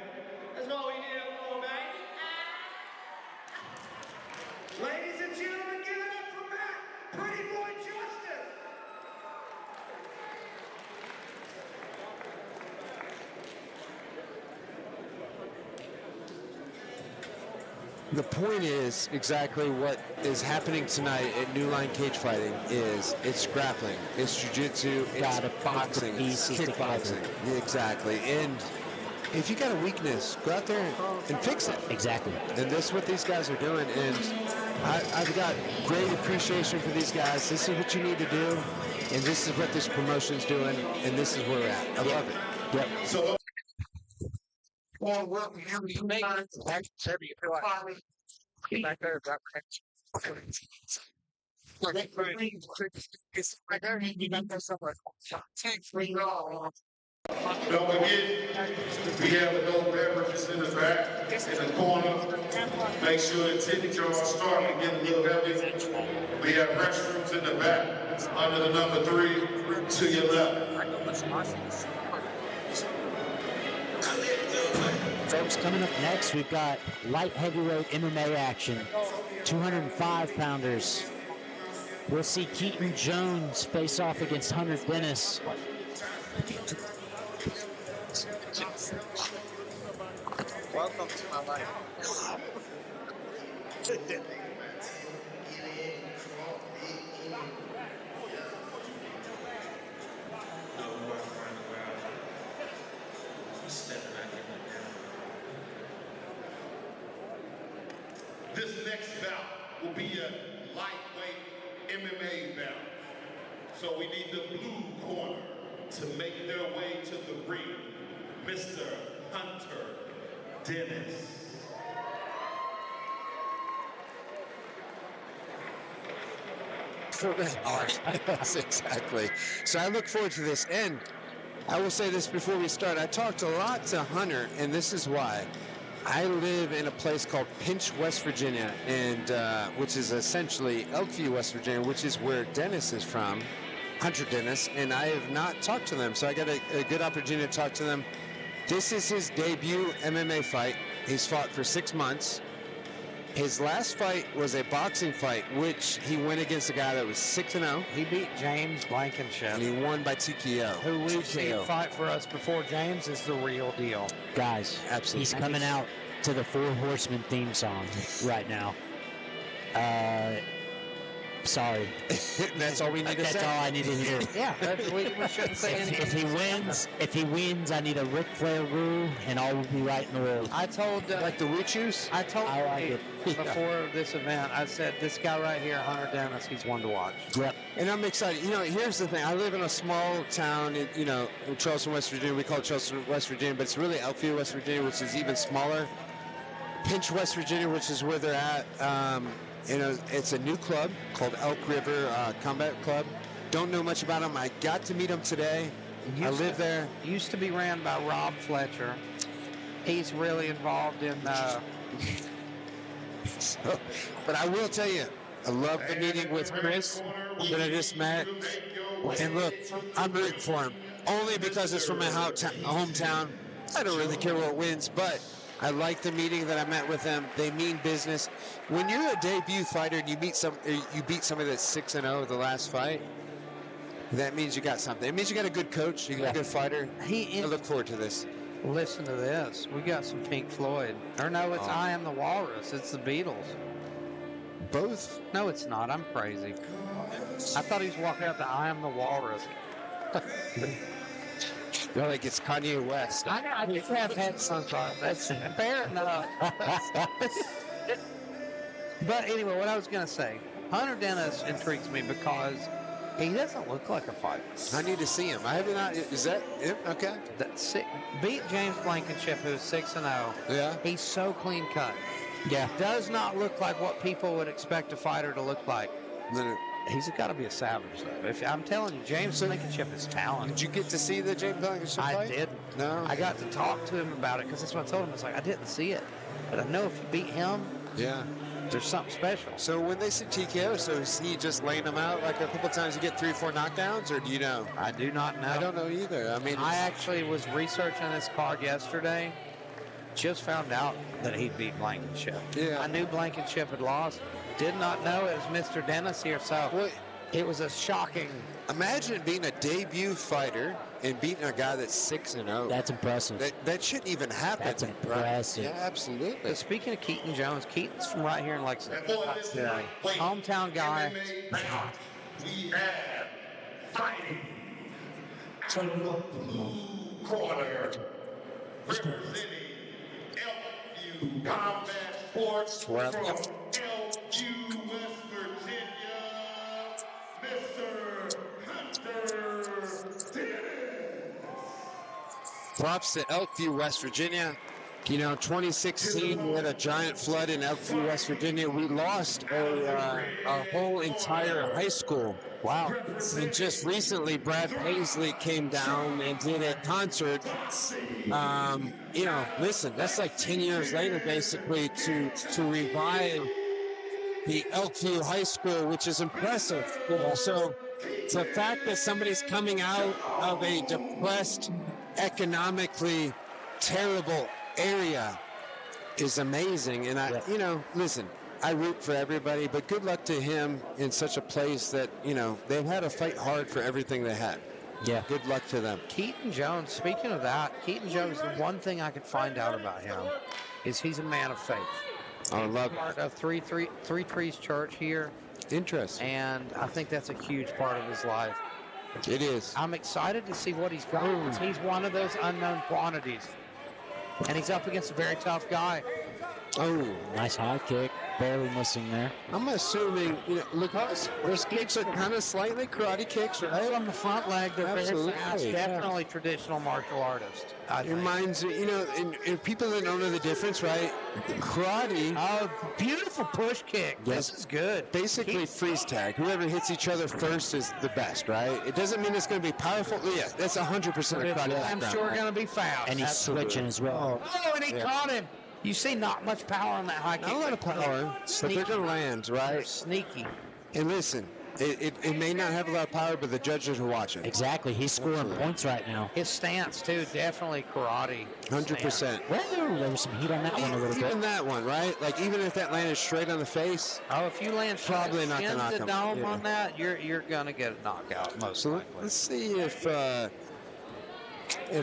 [SPEAKER 7] That's what we're here for, baby.
[SPEAKER 6] Ladies and gentlemen, give it up for Matt, Pretty Boy Justice.
[SPEAKER 4] The point is exactly what is happening tonight at New Line Cagefighting is it's grappling, it's jiu-jitsu, it's
[SPEAKER 2] Gotta put the
[SPEAKER 4] boxing, it's
[SPEAKER 2] pieces
[SPEAKER 4] kickboxing. Yeah, exactly. And if you got a weakness, go out there and fix it.
[SPEAKER 2] Exactly.
[SPEAKER 4] And that's what these guys are doing. And I've got great appreciation for these guys. This is what you need to do. And this is what this promotion's doing. And this is where we're at. I love it. Yep.
[SPEAKER 3] So, well, welcome you make back there, don't forget, we have adult beverages in the back, in the corner. Make sure the ticket jars are starting to get a little heavy. We have restrooms in the back, under the number 3 to your left.
[SPEAKER 2] Folks, coming up next, we've got light heavyweight MMA action. 205-pounders. We'll see Keaton Jones face off against Hunter Dennis.
[SPEAKER 5] Welcome to my life.
[SPEAKER 3] This next bout will be a lightweight MMA bout. So we need the blue corner to make their way to the ring. Mr. Hunter Dennis.
[SPEAKER 4] Yes, exactly. So I look forward to this. And I will say this before we start. I talked a lot to Hunter, and this is why. I live in a place called Pinch, West Virginia, and which is essentially Elkview, West Virginia, which is where Dennis is from, Hunter Dennis, and I have not talked to them. So I got a good opportunity to talk to them. This is his debut MMA fight. He's fought for 6 months. His last fight was a boxing fight, which he went against a guy that was 6-0,
[SPEAKER 1] He beat James Blankenship,
[SPEAKER 4] and he won by TKO.
[SPEAKER 1] who we've seen
[SPEAKER 4] TKO.
[SPEAKER 1] fight for us before. James is the real deal.
[SPEAKER 2] Guys,
[SPEAKER 4] Absolutely.
[SPEAKER 2] he's coming out to the Four Horsemen theme song right now. Sorry.
[SPEAKER 4] That's all we need to
[SPEAKER 2] That's
[SPEAKER 4] say.
[SPEAKER 2] all I need to hear.
[SPEAKER 1] Yeah, we shouldn't say anything.
[SPEAKER 2] If he wins, I need a Ric Flair rule, and all will be right in the world.
[SPEAKER 1] I told
[SPEAKER 4] Like the Woo Chews?
[SPEAKER 1] I told
[SPEAKER 2] I like
[SPEAKER 1] you
[SPEAKER 2] it.
[SPEAKER 1] before this event, I said, this guy right here, Hunter Dennis, he's one to watch.
[SPEAKER 2] Yep.
[SPEAKER 4] And I'm excited. You know, here's the thing. I live in a small town, in Charleston, West Virginia. We call it Charleston, West Virginia, but it's really Elkview, West Virginia, which is even smaller. Pinch, West Virginia, which is where they're at. It's a new club called Elk River Combat Club. Don't know much about them. I got to meet them today. I live there.
[SPEAKER 1] Used to be ran by Rob Fletcher. He's really involved in
[SPEAKER 4] But I will tell you, I love the meeting with Chris that I just met. And look, I'm rooting for him. Only because it's from my hometown. I don't really care what wins, but I like the meeting that I met with them. They mean business. When you're a debut fighter and you beat somebody that's 6-0 the last fight, that means you got something. It means you got a good coach, you got a good fighter. I look forward to this.
[SPEAKER 1] Listen to this. We got some Pink Floyd. Or no, it's I Am the Walrus. It's the Beatles.
[SPEAKER 4] Both?
[SPEAKER 1] No, it's not. I'm crazy. I thought he was walking out to I Am the Walrus.
[SPEAKER 4] You're like it's Kanye West.
[SPEAKER 1] I just have had sometimes. That's fair enough. But anyway, what I was going to say, Hunter Dennis intrigues me because he doesn't look like a fighter.
[SPEAKER 4] I need to see him. I have not. Is that it? Okay.
[SPEAKER 1] That's it. Beat James Blankenship, who's 6-0.
[SPEAKER 4] Yeah.
[SPEAKER 1] He's so clean cut.
[SPEAKER 2] Yeah.
[SPEAKER 1] Does not look like what people would expect a fighter to look like.
[SPEAKER 4] Then
[SPEAKER 1] He's got to be a savage, though. I'm telling you, James Blankenship is talented.
[SPEAKER 4] did you get to see the James Blankenship fight?
[SPEAKER 1] I didn't.
[SPEAKER 4] No.
[SPEAKER 1] I got to talk to him about it because that's what I told him. It's like, I didn't see it. But I know if you beat him,
[SPEAKER 4] Yeah.
[SPEAKER 1] there's something special.
[SPEAKER 4] So when they say TKO, so is he just laying them out like a couple times you get 3 or 4 knockdowns, or do you know?
[SPEAKER 1] I do not know.
[SPEAKER 4] I don't know either. I mean,
[SPEAKER 1] I actually was researching this card yesterday. Just found out that he'd beat Blankenship.
[SPEAKER 4] Yeah.
[SPEAKER 1] I knew Blankenship had lost. Did not know it was Mr. Dennis here. So
[SPEAKER 4] Well,
[SPEAKER 1] it was a shocking.
[SPEAKER 4] imagine being a debut fighter and beating a guy that's 6-0.
[SPEAKER 2] That's impressive.
[SPEAKER 4] That shouldn't even happen.
[SPEAKER 2] That's impressive.
[SPEAKER 4] Yeah, absolutely.
[SPEAKER 1] But speaking of Keaton Jones, Keaton's from right here in Lexington.
[SPEAKER 3] And for this lightweight
[SPEAKER 1] Hometown guy.
[SPEAKER 3] MMA bout, we have fighting to the blue corner, representing Elkview Combat Sports from Elkview, West Virginia, Mr. Hunter Dennis.
[SPEAKER 4] Props to Elkview, West Virginia. You know, 2016, we had a giant flood in Elkview, West Virginia. We lost a whole entire high school. Wow. And just recently, Brad Paisley came down and did a concert. Listen, that's like 10 years later, basically, to revive the Elkview High School, which is impressive. So the fact that somebody's coming out of a depressed, economically terrible area is amazing. And listen, I root for everybody, but good luck to him in such a place that, they've had to fight hard for everything they had.
[SPEAKER 2] Yeah.
[SPEAKER 4] Good luck to them.
[SPEAKER 1] Keaton Jones, speaking of that, Keaton Jones, the one thing I could find out about him is he's a man of faith.
[SPEAKER 4] I love
[SPEAKER 1] Part of Three Trees Church here,
[SPEAKER 4] Interesting.
[SPEAKER 1] and I think that's a huge part of his life.
[SPEAKER 4] It is.
[SPEAKER 1] I'm excited to see what he's got. 'Cause he's one of those unknown quantities. And he's up against a very tough guy.
[SPEAKER 4] Oh,
[SPEAKER 2] Nice high kick. Barely missing there.
[SPEAKER 4] I'm assuming, look, those kicks are kind of slightly karate kicks,
[SPEAKER 1] Right
[SPEAKER 4] right?
[SPEAKER 1] on the front leg, they're very
[SPEAKER 4] Absolutely.
[SPEAKER 1] fast. Definitely traditional martial artist. I
[SPEAKER 4] It
[SPEAKER 1] think.
[SPEAKER 4] reminds me, and people that don't know the difference, right? Karate,
[SPEAKER 1] Oh, beautiful push kick.
[SPEAKER 4] Yes.
[SPEAKER 1] This is good.
[SPEAKER 4] basically freeze tag. Whoever hits each other first is the best, right? It doesn't mean it's going to be powerful. Yeah, that's 100% a karate
[SPEAKER 1] I'm
[SPEAKER 4] background.
[SPEAKER 1] sure going to be fast.
[SPEAKER 2] And he's switching as well.
[SPEAKER 1] Oh, and he
[SPEAKER 4] Yeah.
[SPEAKER 1] caught him. You see, not much power on that high kick.
[SPEAKER 4] Not a lot of power, but they're going to land,
[SPEAKER 1] They're
[SPEAKER 4] right?
[SPEAKER 1] sneaky.
[SPEAKER 4] And listen, It may not have a lot of power, but the judges are watching.
[SPEAKER 2] Exactly. He's scoring points right now.
[SPEAKER 1] His stance, too, definitely karate.
[SPEAKER 4] 100%.
[SPEAKER 2] Well, there was some heat on that one a little
[SPEAKER 4] Even
[SPEAKER 2] bit.
[SPEAKER 4] that one, right? Like, even if that landed straight on the face,
[SPEAKER 1] Oh, if you land
[SPEAKER 4] Probably not gonna knock
[SPEAKER 1] the
[SPEAKER 4] him.
[SPEAKER 1] dome
[SPEAKER 4] Yeah.
[SPEAKER 1] on that, you're going to get a knockout, most
[SPEAKER 4] so
[SPEAKER 1] likely.
[SPEAKER 4] let's see if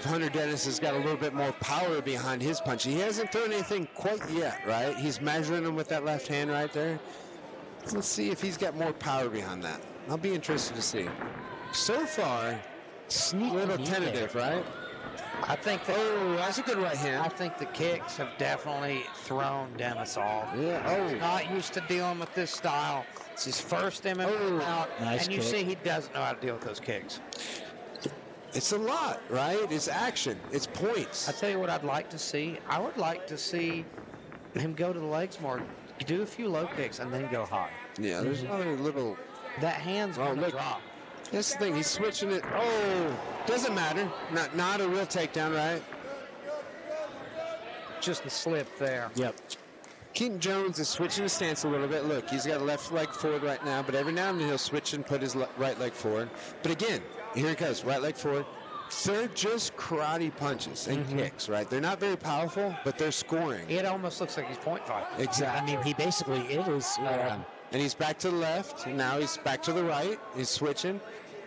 [SPEAKER 4] Hunter Dennis has got a little bit more power behind his punch. He hasn't thrown anything quite yet, right? He's measuring him with that left hand right there. Let's see if he's got more power behind that. I'll be interested to see. So far, a little tentative, right?
[SPEAKER 1] I think that,
[SPEAKER 4] Oh, that's a good right
[SPEAKER 1] I
[SPEAKER 4] hand.
[SPEAKER 1] think the kicks have definitely thrown Dennis off.
[SPEAKER 4] Yeah.
[SPEAKER 1] He's not used to dealing with this style. It's his first MMA out,
[SPEAKER 2] Nice
[SPEAKER 1] and you
[SPEAKER 2] kick.
[SPEAKER 1] see he doesn't know how to deal with those kicks.
[SPEAKER 4] It's a lot, right? It's action. It's
[SPEAKER 1] I
[SPEAKER 4] points.
[SPEAKER 1] tell you what I'd like to see. I would like to see him go to the legs more, do a few low kicks, and then go high.
[SPEAKER 4] Yeah, there's another little...
[SPEAKER 1] That hand's
[SPEAKER 4] Oh,
[SPEAKER 1] going to
[SPEAKER 4] look.
[SPEAKER 1] drop.
[SPEAKER 4] That's the thing. He's switching it. Oh, doesn't matter. Not a real takedown, right?
[SPEAKER 1] Just a slip there.
[SPEAKER 2] Yep.
[SPEAKER 4] Keaton Jones is switching his stance a little bit. Look, he's got left leg forward right now, but every now and then he'll switch and put his right leg forward. But again, here it goes, right leg forward. They're just karate punches and kicks, right? They're not very powerful, but they're scoring.
[SPEAKER 1] It almost looks like he's point fighting.
[SPEAKER 2] I
[SPEAKER 4] Exactly.
[SPEAKER 2] mean, he basically is.
[SPEAKER 4] And he's back to the left. Now he's back to the right. He's switching.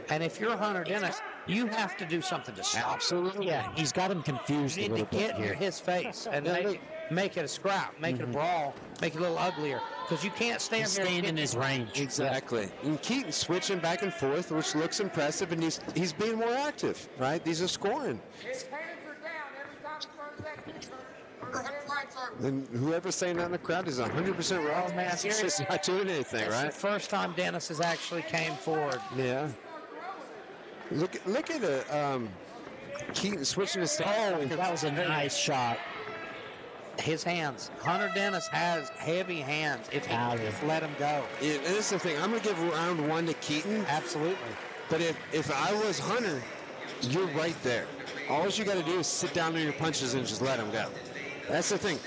[SPEAKER 1] And if you're Hunter Dennis, you have to do something to stop.
[SPEAKER 4] Absolutely.
[SPEAKER 2] Yeah, he's got him confused
[SPEAKER 1] You
[SPEAKER 2] a
[SPEAKER 1] need to
[SPEAKER 2] little bit
[SPEAKER 1] get in
[SPEAKER 2] here.
[SPEAKER 1] his face and
[SPEAKER 4] Yeah,
[SPEAKER 1] make it a scrap, make it a brawl, make it a little uglier. Because you can't stand
[SPEAKER 2] He's
[SPEAKER 1] here.
[SPEAKER 2] staying in his range.
[SPEAKER 4] Exactly. And Keaton switching back and forth, which looks impressive, and he's being more active, right? These are scoring.
[SPEAKER 7] His hands are down every time he throws that kick. Her headlights are.
[SPEAKER 4] And whoever's saying that in the crowd is 100% wrong.
[SPEAKER 1] Oh, man,
[SPEAKER 4] He's just not doing anything,
[SPEAKER 1] It's the
[SPEAKER 4] right?
[SPEAKER 1] first time Dennis has actually came forward.
[SPEAKER 4] Yeah. Look at Keaton switching his stance.
[SPEAKER 2] Oh, that was a nice shot.
[SPEAKER 1] His hands. Hunter Dennis has heavy hands. If he
[SPEAKER 2] Ah,
[SPEAKER 1] just let him go.
[SPEAKER 4] Yeah, and this is the thing. I'm going to give round one to Keaton.
[SPEAKER 1] Absolutely.
[SPEAKER 4] But if I was Hunter, you're right there. All you got to do is sit down on your punches and just let him go. That's the thing.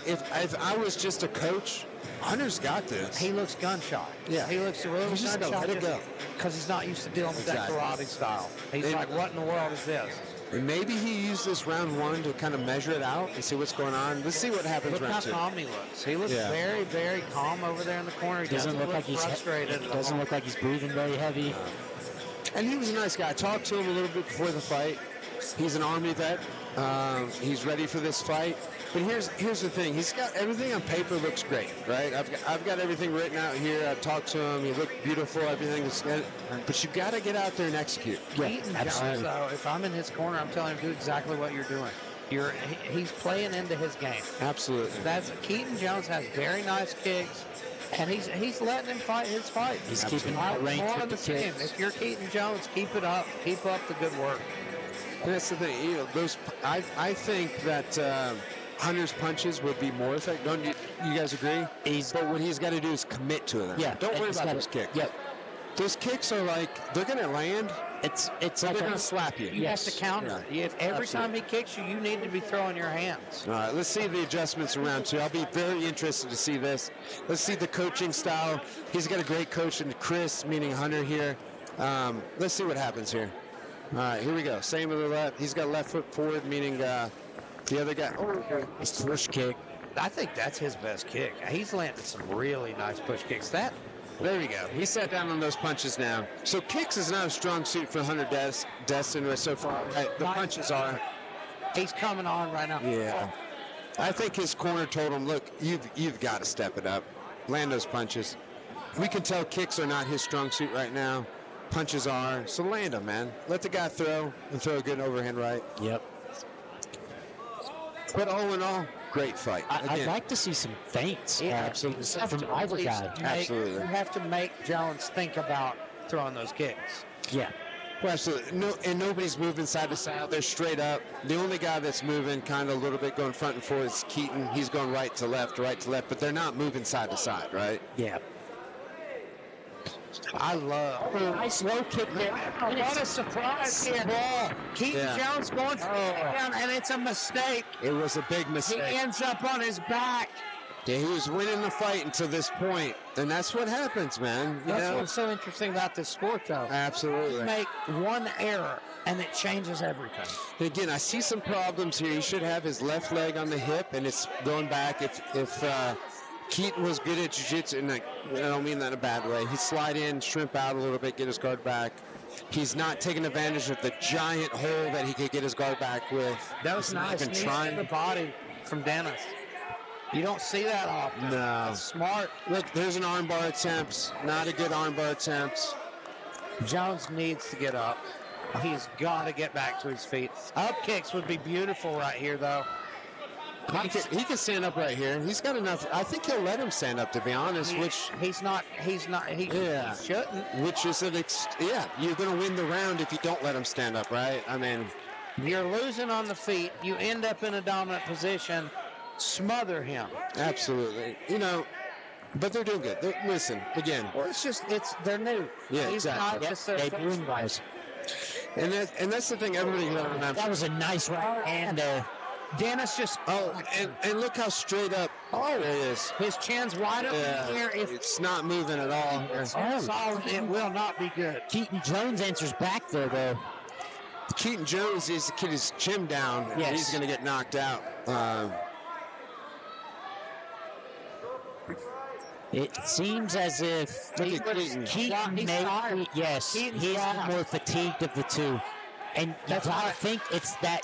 [SPEAKER 4] If I was just a coach, Hunter's got this.
[SPEAKER 1] He looks gunshot.
[SPEAKER 4] Yeah.
[SPEAKER 1] He looks a little
[SPEAKER 4] He's just
[SPEAKER 1] gunshot.
[SPEAKER 4] gotta let it go.
[SPEAKER 1] Because he's not used to dealing with
[SPEAKER 4] Exactly.
[SPEAKER 1] that karate style. He's
[SPEAKER 4] And-
[SPEAKER 1] like, what in the world is this?
[SPEAKER 4] And maybe he used this round one to kind of measure it out and see what's going on. Let's see what happens
[SPEAKER 1] Look how
[SPEAKER 4] round two.
[SPEAKER 1] calm he looks. He looks
[SPEAKER 4] Yeah.
[SPEAKER 1] very, very calm over there in the corner. He doesn't look like he's frustrated. at
[SPEAKER 2] Doesn't
[SPEAKER 1] all.
[SPEAKER 2] look like he's breathing very heavy.
[SPEAKER 4] And he was a nice guy. I talked to him a little bit before the fight. He's an Army vet. He's ready for this fight. But here's the thing. He's got everything on paper looks great, right? I've got everything written out here. I've talked to him. He looked beautiful. Everything is good. But you got to get out there and execute.
[SPEAKER 1] Keaton Jones, though, if I'm in his corner, I'm telling him do exactly what you're doing. He's playing into his game.
[SPEAKER 4] Absolutely.
[SPEAKER 1] Keaton Jones has very nice kicks, and he's letting him fight his fight.
[SPEAKER 2] He's keeping
[SPEAKER 1] I'm
[SPEAKER 2] the range
[SPEAKER 1] more
[SPEAKER 2] with
[SPEAKER 1] of
[SPEAKER 2] the
[SPEAKER 1] the same.
[SPEAKER 2] kicks.
[SPEAKER 1] If you're Keaton Jones, keep it up. Keep up the good work.
[SPEAKER 4] And that's the thing. You know, I think that Hunter's punches would be more effective. Don't you guys agree? But what he's got to do is commit to them.
[SPEAKER 2] Yeah,
[SPEAKER 4] Don't worry
[SPEAKER 2] he's
[SPEAKER 4] about
[SPEAKER 2] gotta-
[SPEAKER 4] those kicks.
[SPEAKER 2] Yep.
[SPEAKER 4] Those kicks are like they're gonna land.
[SPEAKER 2] It's
[SPEAKER 4] But
[SPEAKER 2] like
[SPEAKER 4] they're
[SPEAKER 2] a,
[SPEAKER 4] gonna slap you.
[SPEAKER 1] You have to counter. Every time he kicks you, you need to be throwing your hands.
[SPEAKER 4] All right, let's see the adjustments in round two. I'll be very interested to see this. Let's see the coaching style. He's got a great coach in Chris, meaning Hunter here. Let's see what happens here. All right, here we go. Same with the left. He's got left foot forward, meaning the other guy. Oh,
[SPEAKER 2] his push kick.
[SPEAKER 1] I think that's his best kick. He's landed some really nice push kicks.
[SPEAKER 4] there we go. He sat down on those punches now. So kicks is not a strong suit for Hunter Dustin so far. Right, the punches are.
[SPEAKER 1] He's coming on right now.
[SPEAKER 4] Yeah. I think his corner told him, look, you've got to step it up. Land those punches. We can tell kicks are not his strong suit right now. Punches are. So land them, man. Let the guy throw and throw a good overhand right.
[SPEAKER 2] Yep.
[SPEAKER 4] But all in all, great fight.
[SPEAKER 2] I'd
[SPEAKER 4] Again,
[SPEAKER 2] like to see some feints.
[SPEAKER 1] Yeah,
[SPEAKER 4] absolutely.
[SPEAKER 2] From either guy.
[SPEAKER 4] Absolutely.
[SPEAKER 1] You have to make Jones think about throwing those kicks.
[SPEAKER 2] Yeah.
[SPEAKER 4] well, absolutely. And nobody's moving side to side. They're straight up. The only guy that's moving kind of a little bit going front and forward is Keaton. He's going right to left, but they're not moving side to side, right?
[SPEAKER 2] Yeah.
[SPEAKER 1] I love.
[SPEAKER 2] Nice low kick there.
[SPEAKER 1] What a surprise here. Keaton
[SPEAKER 4] Yeah.
[SPEAKER 1] Jones going for the down, and it's a mistake.
[SPEAKER 4] It was a big
[SPEAKER 1] He
[SPEAKER 4] mistake.
[SPEAKER 1] ends up on his back.
[SPEAKER 4] Yeah, he was winning the fight until this point, and that's what happens, man. You
[SPEAKER 1] That's
[SPEAKER 4] know?
[SPEAKER 1] what's so interesting about this sport, though.
[SPEAKER 4] Absolutely.
[SPEAKER 1] You make one error, and it changes everything.
[SPEAKER 4] Again, I see some problems here. He should have his left leg on the hip, and it's going back. If Keaton was good at jiu-jitsu, and I don't mean that in a bad way, he'd slide in, shrimp out a little bit, get his guard back. He's not taking advantage of the giant hole that he could get his guard back with.
[SPEAKER 1] That was
[SPEAKER 4] He's not
[SPEAKER 1] nice.
[SPEAKER 4] even
[SPEAKER 1] Knees
[SPEAKER 4] trying.
[SPEAKER 1] to the body from Dennis. You don't see that often.
[SPEAKER 4] No.
[SPEAKER 1] That's smart.
[SPEAKER 4] Look, there's an armbar attempt. Not a good armbar attempt.
[SPEAKER 1] Jones needs to get up. He's got to get back to his feet. Up kicks would be beautiful right here, though.
[SPEAKER 4] He can stand up right here. He's got enough. I think he'll let him stand up, to be honest. He
[SPEAKER 1] He shouldn't.
[SPEAKER 4] Which is you're going to win the round if you don't let him stand up, right? I mean,
[SPEAKER 1] You're losing on the feet. You end up in a dominant position. Smother him.
[SPEAKER 4] absolutely. You know, but they're doing good. Listen, again.
[SPEAKER 1] Well, they're new.
[SPEAKER 4] Yeah,
[SPEAKER 1] He's
[SPEAKER 4] exactly.
[SPEAKER 1] not just their
[SPEAKER 2] Debuting guys.
[SPEAKER 4] And that's the thing everybody got to remember.
[SPEAKER 2] That was a nice right hand there.
[SPEAKER 1] Dennis just
[SPEAKER 4] and look how straight up it is.
[SPEAKER 1] his chin's wide up in the air. If
[SPEAKER 4] It's not moving at all.
[SPEAKER 1] it's solid, it will not be good.
[SPEAKER 2] Keaton Jones answers back there, though.
[SPEAKER 4] Keaton Jones is to get his chin down. And
[SPEAKER 2] Yes.
[SPEAKER 4] he's going to get knocked out.
[SPEAKER 2] It seems as if
[SPEAKER 4] Look at Keaton.
[SPEAKER 2] Keaton
[SPEAKER 1] He's
[SPEAKER 2] may,
[SPEAKER 1] tired.
[SPEAKER 2] yes,
[SPEAKER 1] Keaton's
[SPEAKER 2] he's the
[SPEAKER 1] tired.
[SPEAKER 2] more fatigued of the two. And you
[SPEAKER 1] That's
[SPEAKER 2] gotta
[SPEAKER 1] right.
[SPEAKER 2] think it's that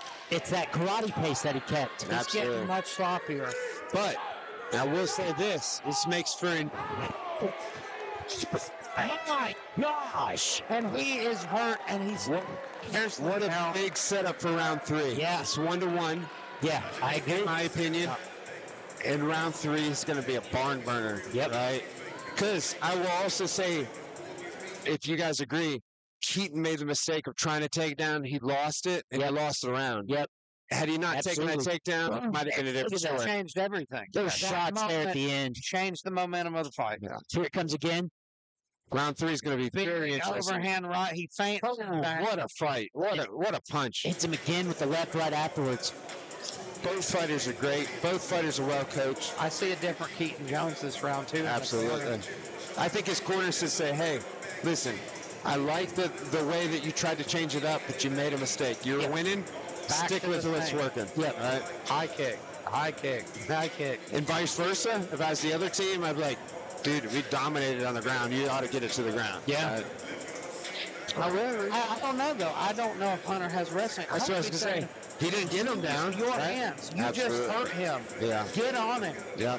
[SPEAKER 2] karate pace that he kept.
[SPEAKER 1] He's
[SPEAKER 4] Absolutely.
[SPEAKER 1] getting much sloppier.
[SPEAKER 4] But I will say this makes for an
[SPEAKER 2] Oh my gosh!
[SPEAKER 1] And he is hurt, and here's
[SPEAKER 4] what a big setup for round 3.
[SPEAKER 2] Yeah.
[SPEAKER 4] It's 1-1.
[SPEAKER 2] Yeah, I agree.
[SPEAKER 4] In my opinion. And round 3 is going to be a barn burner.
[SPEAKER 2] Yep.
[SPEAKER 4] Right? Because I will also say, if you guys agree, Keaton made the mistake of trying to take down. He lost it, and he lost the round.
[SPEAKER 2] Yep.
[SPEAKER 4] Had he not taken that
[SPEAKER 2] Absolutely.
[SPEAKER 4] takedown, it might have been a different
[SPEAKER 1] It
[SPEAKER 4] story.
[SPEAKER 1] changed everything.
[SPEAKER 2] Those
[SPEAKER 1] That
[SPEAKER 2] shots there at
[SPEAKER 1] moment
[SPEAKER 2] the end.
[SPEAKER 1] changed the momentum of the fight.
[SPEAKER 2] Here it comes again.
[SPEAKER 4] Round 3 is going to be very interesting.
[SPEAKER 1] Overhand right, he feints. back.
[SPEAKER 4] What a fight. What a punch.
[SPEAKER 2] Hits him again with the left right afterwards.
[SPEAKER 4] Both fighters are great. Both fighters are well coached.
[SPEAKER 1] I see a different Keaton Jones this round, too.
[SPEAKER 4] Absolutely. I think his corner should say, hey, listen, I like the way that you tried to change it up, but you made a mistake. You're winning.
[SPEAKER 1] Back
[SPEAKER 4] Stick
[SPEAKER 1] to
[SPEAKER 4] with
[SPEAKER 1] the
[SPEAKER 4] what's
[SPEAKER 1] thing.
[SPEAKER 4] working.
[SPEAKER 2] Yep.
[SPEAKER 4] Right?
[SPEAKER 1] High kick, high kick, high kick.
[SPEAKER 4] And vice versa. If I was the other team, I'd be like, dude, we dominated on the ground. You ought to get it to the ground.
[SPEAKER 2] Yeah.
[SPEAKER 4] Right?
[SPEAKER 1] However, I don't know, though. I don't know if Hunter has wrestling.
[SPEAKER 4] That's what I was going to say. He didn't get him down.
[SPEAKER 1] Your
[SPEAKER 4] right?
[SPEAKER 1] hands. You
[SPEAKER 4] Absolutely.
[SPEAKER 1] just hurt him.
[SPEAKER 4] Yeah.
[SPEAKER 1] Get on him.
[SPEAKER 4] Yeah.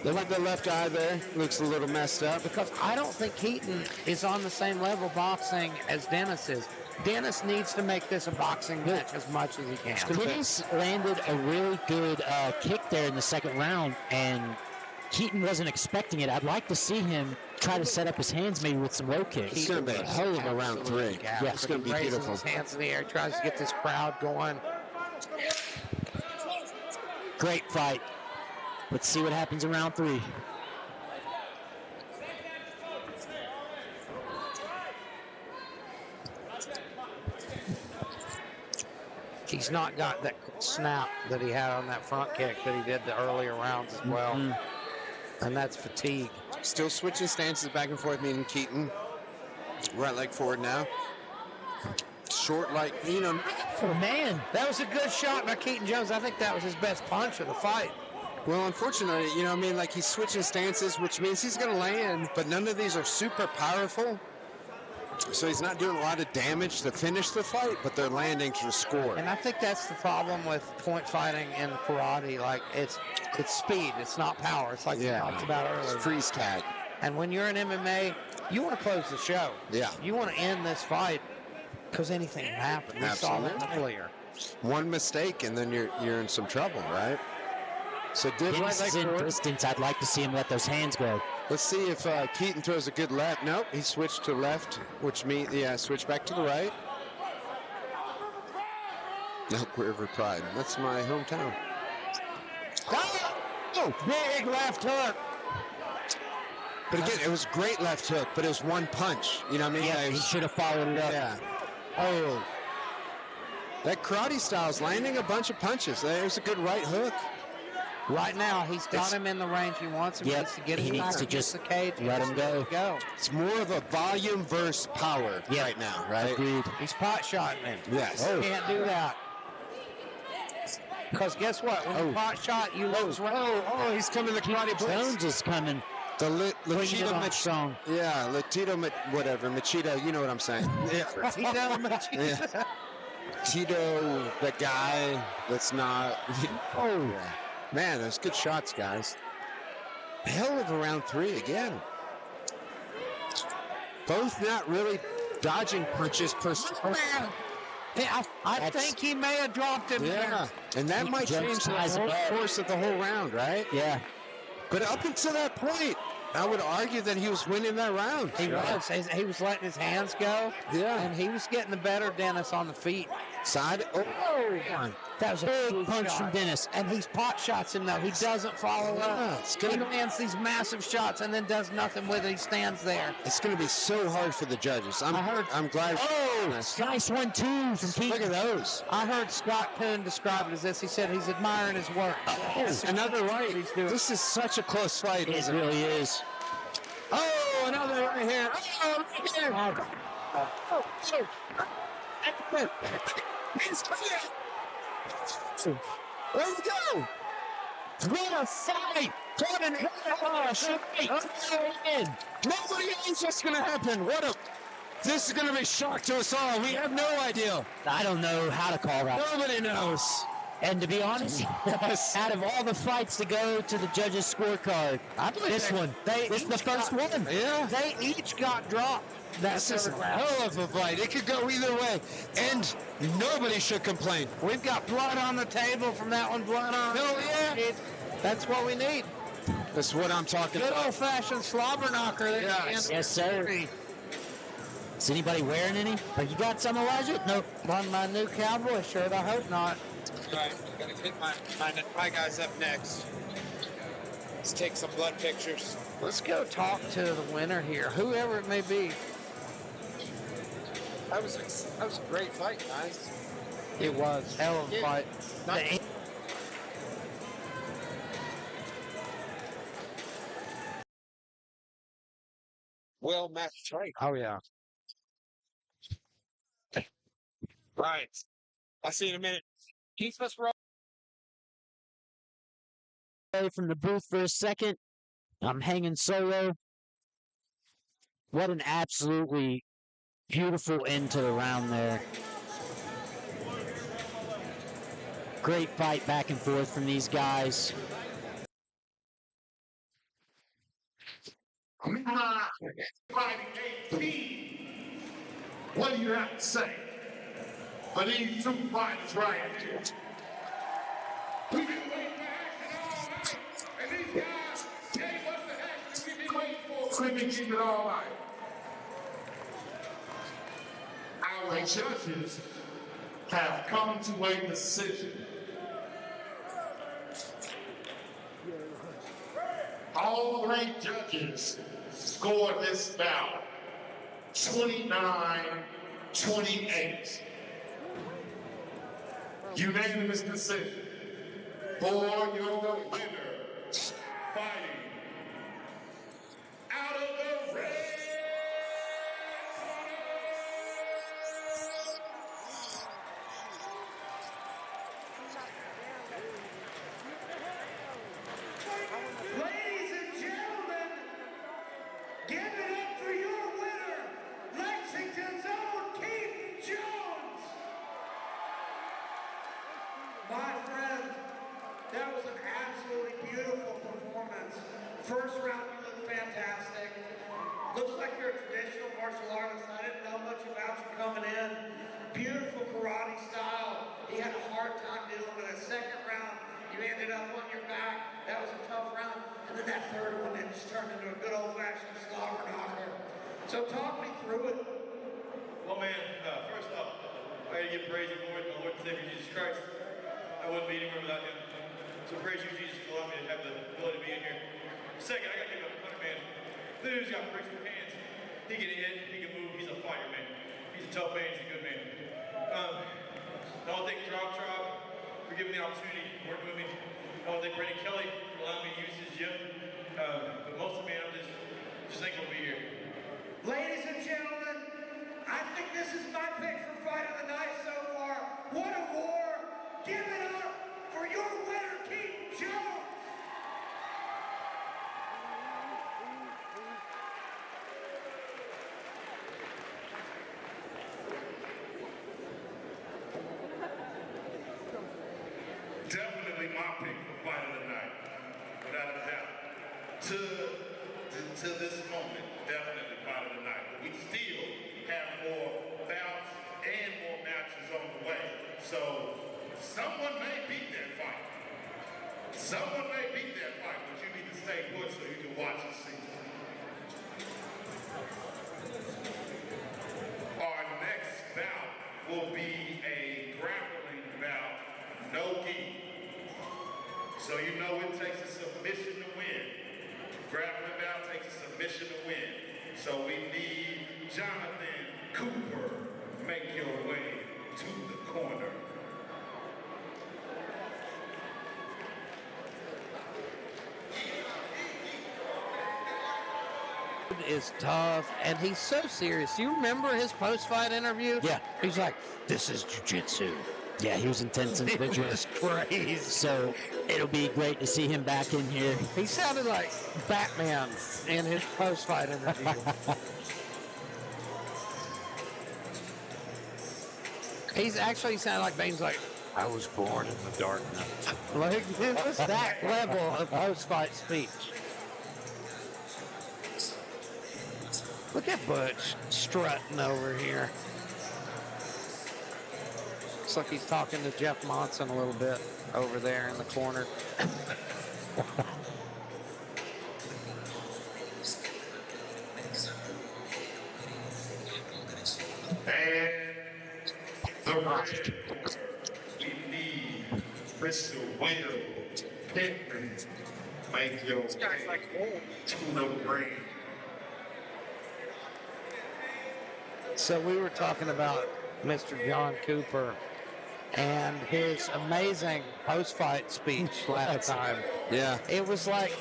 [SPEAKER 4] Look at the left eye there. Looks a little messed up.
[SPEAKER 1] Because I don't think Keaton is on the same level boxing as Dennis is. Dennis needs to make this a boxing match as much as he can.
[SPEAKER 2] Dennis landed a really good kick there in the second round, and Keaton wasn't expecting it. I'd like to see him try to set up his hands maybe with some low kicks.
[SPEAKER 4] It's going to be a hell of a round 3.
[SPEAKER 1] Yeah,
[SPEAKER 4] It's going to be
[SPEAKER 1] raises
[SPEAKER 4] beautiful.
[SPEAKER 1] his hands in the air, tries to get this crowd going.
[SPEAKER 2] Great fight. Let's see what happens in round 3.
[SPEAKER 1] He's not got that snap that he had on that front kick that he did the earlier rounds as well. And that's fatigue.
[SPEAKER 4] Still switching stances back and forth, meaning Keaton. Right leg forward now. Short like,
[SPEAKER 2] Oh, man.
[SPEAKER 1] That was a good shot by Keaton Jones. I think that was his best punch of the fight.
[SPEAKER 4] Well, unfortunately, he's switching stances, which means he's going to land, but none of these are super powerful. So he's not doing a lot of damage to finish the fight, but they're landing to score.
[SPEAKER 1] And I think that's the problem with point fighting in karate. Like, it's speed. It's not power. It's like we talked about earlier.
[SPEAKER 4] Freeze tag.
[SPEAKER 1] And when you're in MMA, you want to close the show.
[SPEAKER 4] Yeah.
[SPEAKER 1] You want to end this fight because anything can happen. We saw that earlier.
[SPEAKER 4] One mistake, and then you're in some trouble, right? So did right
[SPEAKER 2] Dennis
[SPEAKER 4] leg
[SPEAKER 2] is in
[SPEAKER 4] forward.
[SPEAKER 2] distance. I'd like to see him let those hands go.
[SPEAKER 4] Let's see if Keaton throws a good left. Nope, he switched to left, which means, switch back to the right. Elk River Pride. That's my hometown.
[SPEAKER 1] Oh, big left hook.
[SPEAKER 4] But again, it was great left hook, but it was one punch. You know what I mean?
[SPEAKER 2] Yeah, he should have followed it up.
[SPEAKER 4] Yeah. Oh. That karate style is landing a bunch of punches. There's a good right hook.
[SPEAKER 1] Right now, he's got him in the range he wants him.
[SPEAKER 2] Yep,
[SPEAKER 1] He needs to get
[SPEAKER 2] he
[SPEAKER 1] his
[SPEAKER 2] needs
[SPEAKER 1] back
[SPEAKER 2] to
[SPEAKER 1] against
[SPEAKER 2] just
[SPEAKER 1] the cage.
[SPEAKER 2] let him go.
[SPEAKER 4] It's more of a volume versus power right now, right?
[SPEAKER 2] Agreed.
[SPEAKER 1] He's pot shotting him.
[SPEAKER 4] Yes.
[SPEAKER 1] Can't do that. Because guess what? When you pot shot, you lose range.
[SPEAKER 4] Oh, he's coming the karate blitz.
[SPEAKER 2] Jones is coming.
[SPEAKER 4] The
[SPEAKER 2] Bringing it on
[SPEAKER 4] Machida,
[SPEAKER 2] strong.
[SPEAKER 4] yeah, whatever, Machida, you know what I'm saying. Yeah.
[SPEAKER 1] Machida.
[SPEAKER 4] Tito, the guy that's not. Oh, man, those good shots, guys. Hell of a round 3 again. Both not really dodging punches per se.
[SPEAKER 1] I think he may have dropped him there.
[SPEAKER 4] And that might change the whole course of the whole round, right?
[SPEAKER 2] Yeah.
[SPEAKER 4] But up until that point, I would argue that he was winning that round.
[SPEAKER 1] He was. He was letting his hands go.
[SPEAKER 4] Yeah.
[SPEAKER 1] And he was getting the better Dennis on the feet.
[SPEAKER 4] Side. Oh,
[SPEAKER 1] that was a big punch from Dennis. And he's pot shots him, though. He doesn't follow up. He lands these massive shots and then does nothing with it. He stands there.
[SPEAKER 4] It's going to be so hard for the judges. I'm glad.
[SPEAKER 2] Oh, nice 1-2 from Keaton.
[SPEAKER 4] Look at those.
[SPEAKER 1] I heard Scott Kuhn describe it as this. He said he's admiring his work.
[SPEAKER 4] Another right. This is such a close fight.
[SPEAKER 2] It really is.
[SPEAKER 4] Oh, another right here. Oh, right here. There we go. What a fight. What an Nobody knows what's going to happen. This is going to be a shock to us all. We have no idea.
[SPEAKER 2] I don't know how to call that.
[SPEAKER 4] Nobody knows.
[SPEAKER 2] And to be honest, out of all the fights to go to the judges' scorecard, I believe this is the first one.
[SPEAKER 4] Yeah.
[SPEAKER 1] They each got dropped.
[SPEAKER 4] This is a hell of a fight. It could go either way. And nobody should complain.
[SPEAKER 1] We've got blood on the table from that one. Blood on.
[SPEAKER 4] Hell yeah.
[SPEAKER 1] That's what we need.
[SPEAKER 4] That's what I'm talking
[SPEAKER 1] Good
[SPEAKER 4] about.
[SPEAKER 1] old-fashioned slobber knocker.
[SPEAKER 2] Yes, sir. Is anybody wearing any? But you got some, Elijah? Nope.
[SPEAKER 1] On my new cowboy shirt, I hope not.
[SPEAKER 8] All right, I'm going to hit my guys up next. Let's take some blood pictures.
[SPEAKER 1] Let's go talk to the winner here, whoever it may be.
[SPEAKER 8] That was a great fight, guys.
[SPEAKER 1] It was. Hell of a fight.
[SPEAKER 8] Well matched fight.
[SPEAKER 1] Oh, yeah.
[SPEAKER 8] Right. I'll see you in a minute. Keep us rolling.
[SPEAKER 2] From the booth for a second. I'm hanging solo. What an absolutely beautiful end to the round there. Great fight back and forth from these guys.
[SPEAKER 3] Fighting 18. What do you have to say? But these two fighters right here. We've been waiting for action all night. And these guys gave us the action we've been waiting for. We've been keeping it all night. Our judges have come to a decision. All 3 judges scored this bout 29-28. Unanimous decision for your winner, fighting out of the red
[SPEAKER 6] Ladies and gentlemen, give it up for your winner, Lexington's own Keaton Jones. My friend, that was an absolutely beautiful performance. First round, you looked fantastic. Looks like you're a traditional martial artist. I didn't know much about you coming in. Beautiful karate style. He had a hard time dealing with it. Second round, you ended up on your back. That was a tough round. And then that third one, it just turned into a good old-fashioned slobber knocker. So talk me through it.
[SPEAKER 7] Well, man, first off, I gotta give praise and glory to my Lord and Savior Jesus Christ. I wouldn't be anywhere without him. So praise you, Jesus, for allowing me to have the ability to be in here. Second, I gotta give up Hunter, man. The dude's got bricks for hands. He can hit, he can move, he's a fighter, man. He's a tough man, he's a good man. I don't think drop, for giving me the opportunity to work with me. I want to thank Brandon Kelly for allowing me to use his gym. But most of me, I'm just thankful to be here.
[SPEAKER 9] Ladies and gentlemen, I think this is my pick for fight of the night so far. What a war! Give it up for your winner, Keaton Jones!
[SPEAKER 3] Definitely my pick for fight of the night, without a doubt. To this moment, definitely fight of the night. But we still have more bouts and more matches on the way. So someone may beat that fight. Someone may beat that fight, but you need to stay put so you can watch and see. Our next bout will be a grappling bout, no gi. So you know it takes a submission to win. Grappling bout takes a submission to win. So we need Jonathan Cooper. Make your way to the corner.
[SPEAKER 1] Is tough, and he's so serious. You remember his post-fight interview?
[SPEAKER 2] Yeah.
[SPEAKER 1] He's like, "This is jiu-jitsu."
[SPEAKER 2] Yeah, he was intense and
[SPEAKER 1] It
[SPEAKER 2] vigilant.
[SPEAKER 1] was crazy.
[SPEAKER 2] So it'll be great to see him back in here.
[SPEAKER 1] He sounded like Batman in his post-fight interview. He's actually sounded like Bane's like, "I was born in the darkness." Like, it was that level of post-fight speech. Look at Butch strutting over here. Looks like he's talking to Jeff Monson a little bit over there in the corner.
[SPEAKER 3] And the red, we need Mr. Will Pittman. Make your way to the ring.
[SPEAKER 1] So we were talking about Mr. John Cooper and his amazing post-fight speech last time.
[SPEAKER 4] Yeah.
[SPEAKER 1] It was like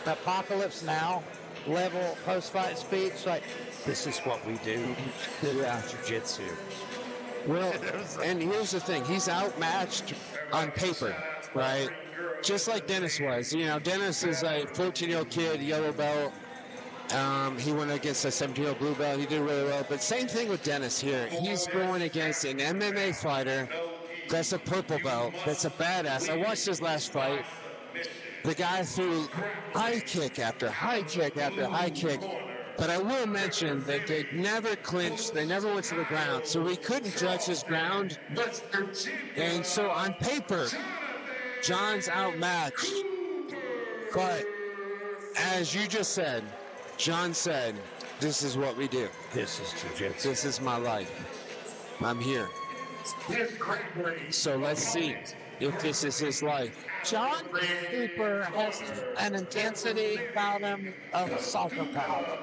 [SPEAKER 1] Apocalypse Now level post-fight speech. Like, this is what we do.
[SPEAKER 4] Yeah.
[SPEAKER 1] Jiu-jitsu.
[SPEAKER 4] Well, and here's the thing. He's outmatched on paper, right? Just like Dennis was. You know, Dennis is a 14-year-old kid, yellow belt. He went against a 17-year-old blue belt. He did really well. But same thing with Dennis here. He's going against an MMA fighter that's a purple belt, that's a badass. I watched his last fight. The guy threw high kick after high kick after high kick. But I will mention that they never clinched. They never went to the ground. So we couldn't judge his ground. And so on paper, John's outmatched. But as you just said, John said, this is what we do.
[SPEAKER 1] This is jiu-jitsu.
[SPEAKER 4] This is my life. I'm here. So let's see if this is his life.
[SPEAKER 1] John Cooper has an intensity about him of a soccer power.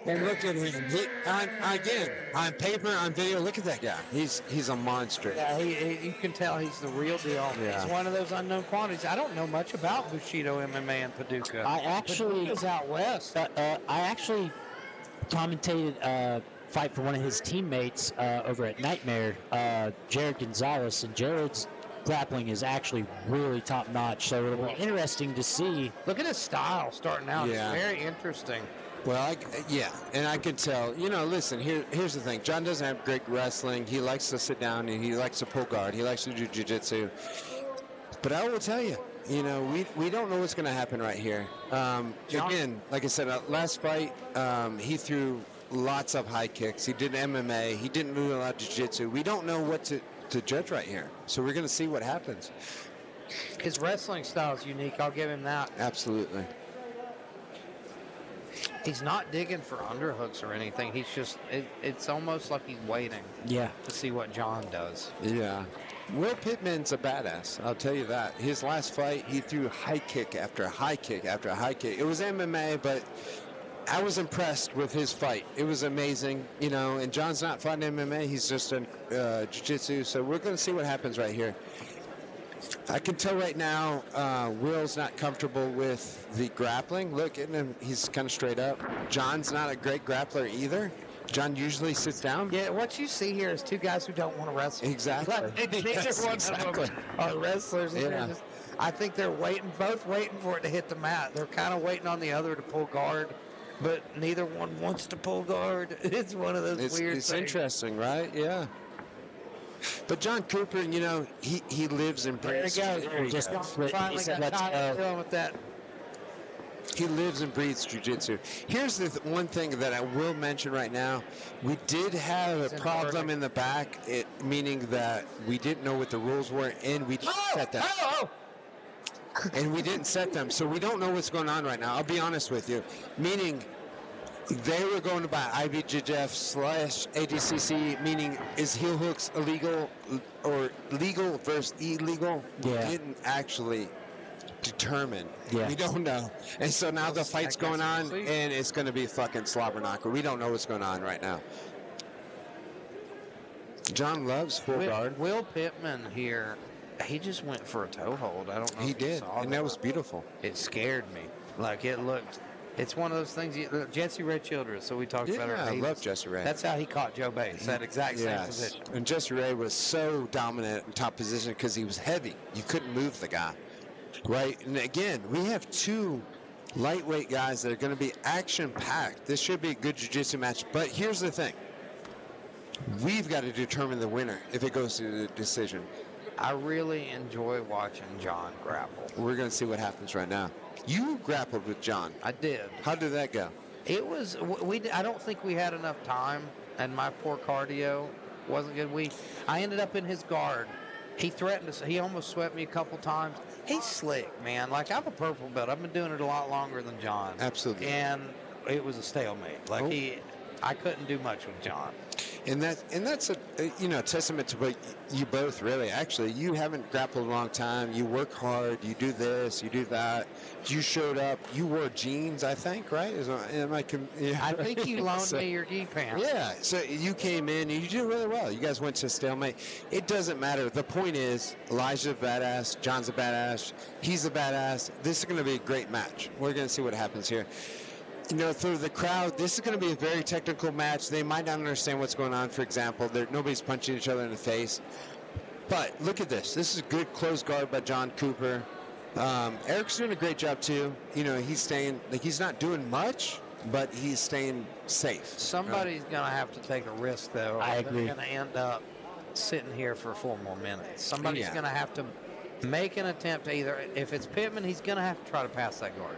[SPEAKER 4] And look at him. Again, on paper, on video, look at that guy. He's a monster.
[SPEAKER 1] Yeah, you can tell he's the real deal.
[SPEAKER 4] Yeah.
[SPEAKER 1] He's one of those unknown quantities. I don't know much about Bushido MMA and Paducah.
[SPEAKER 2] I actually
[SPEAKER 1] Paducah's out west.
[SPEAKER 2] I actually commentated a fight for one of his teammates over at Nightmare, Jared Gonzalez, and Jared's grappling is actually really top notch. So it'll be interesting to see.
[SPEAKER 1] Look at his style starting out.
[SPEAKER 4] Yeah.
[SPEAKER 1] It's very interesting.
[SPEAKER 4] Well, yeah, and I could tell. You know, listen, here's the thing. John doesn't have great wrestling. He likes to sit down and he likes to pull guard. He likes to do jiu-jitsu. But I will tell you, you know, we don't know what's going to happen right here. Again, like I said, last fight, he threw lots of high kicks. He did MMA. He didn't move a lot of jiu-jitsu. We don't know what to judge right here. So we're going to see what happens.
[SPEAKER 1] His wrestling style is unique. I'll give him that.
[SPEAKER 4] Absolutely.
[SPEAKER 1] He's not digging for underhooks or anything. He's just, it's almost like he's waiting
[SPEAKER 2] Yeah.
[SPEAKER 1] to see what John does.
[SPEAKER 4] Yeah. Will Pittman's a badass. I'll tell you that. His last fight, he threw high kick after high kick after high kick. It was MMA, but I was impressed with his fight. It was amazing, you know. And John's not fighting MMA; he's just in jiu-jitsu. So we're going to see what happens right here. I can tell right now, Will's not comfortable with the grappling. Look at him; he's kind of straight up. John's not a great grappler either. John usually sits down.
[SPEAKER 1] Yeah, what you see here is two guys who don't want to wrestle.
[SPEAKER 4] Exactly.
[SPEAKER 1] Neither
[SPEAKER 4] Yes,
[SPEAKER 1] one
[SPEAKER 4] exactly.
[SPEAKER 1] of them are wrestlers. And
[SPEAKER 4] Yeah.
[SPEAKER 1] they're just, I think they're both waiting for it to hit the mat. They're kind of waiting on the other to pull guard, but neither one wants to pull guard. It's one of those weird
[SPEAKER 4] It's
[SPEAKER 1] things.
[SPEAKER 4] interesting, right? Yeah. But John Cooper, you know, he lives and breathes.
[SPEAKER 2] There he goes.
[SPEAKER 1] Finally got tired of dealing with that.
[SPEAKER 4] He lives and breathes jiu-jitsu. Here's the one thing that I will mention right now. We did have a problem in the back, meaning that we didn't know what the rules were, and we didn't set them. And we didn't set them, so we don't know what's going on right now. I'll be honest with you. Meaning, they were going to buy IBJJF/ADCC, meaning is heel hooks illegal or legal versus illegal?
[SPEAKER 2] Yeah.
[SPEAKER 4] We didn't actually determine.
[SPEAKER 2] Yeah.
[SPEAKER 4] We don't know. And so now the fight's going on, and it's going to be fucking slobber knocker. We don't know what's going on right now. John loves full guard.
[SPEAKER 1] Will Pittman here, he just went for a toe hold. I don't know
[SPEAKER 4] He
[SPEAKER 1] if you
[SPEAKER 4] did,
[SPEAKER 1] saw
[SPEAKER 4] and that was beautiful.
[SPEAKER 1] It scared me. Like, it looked... It's one of those things. Jesse Ray Childress, so we talked about
[SPEAKER 4] Yeah,
[SPEAKER 1] her.
[SPEAKER 4] I love Jesse Ray.
[SPEAKER 1] That's how he caught Joe Bates, that exact same position.
[SPEAKER 4] And Jesse Ray was so dominant in top position because he was heavy. You couldn't move the guy. Right? And again, we have two lightweight guys that are going to be action-packed. This should be a good jiu-jitsu match. But here's the thing. We've got to determine the winner if it goes to the decision.
[SPEAKER 1] I really enjoy watching John grapple.
[SPEAKER 4] We're going to see what happens right now. You grappled with John.
[SPEAKER 1] I did.
[SPEAKER 4] How did that go?
[SPEAKER 1] It was, I don't think we had enough time, and my poor cardio wasn't good. I ended up in his guard. He threatened us. He almost swept me a couple times. He's slick, man. Like, I'm a purple belt. I've been doing it a lot longer than John.
[SPEAKER 4] Absolutely.
[SPEAKER 1] And it was a stalemate. Like, I couldn't do much with John.
[SPEAKER 4] And that's a testament to what you both really. Actually, you haven't grappled a long time. You work hard. You do this. You do that. You showed up. You wore jeans, I think, right?
[SPEAKER 1] I think you loaned me your gi pants.
[SPEAKER 4] Yeah. So you came in and you did really well. You guys went to stalemate. It doesn't matter. The point is, Elijah's a badass. John's a badass. He's a badass. This is going to be a great match. We're going to see what happens here. You know, for the crowd, this is going to be a very technical match. They might not understand what's going on. For example, nobody's punching each other in the face. But look at this. This is a good close guard by John Cooper. Eric's doing a great job, too. You know, he's staying, like, he's not doing much, but he's staying safe.
[SPEAKER 1] Somebody's going to have to take a risk, though.
[SPEAKER 2] I agree.
[SPEAKER 1] They're going to end up sitting here for 4 more minutes. Somebody's going to have to make an attempt to either, if it's Pittman, he's going to have to try to pass that guard.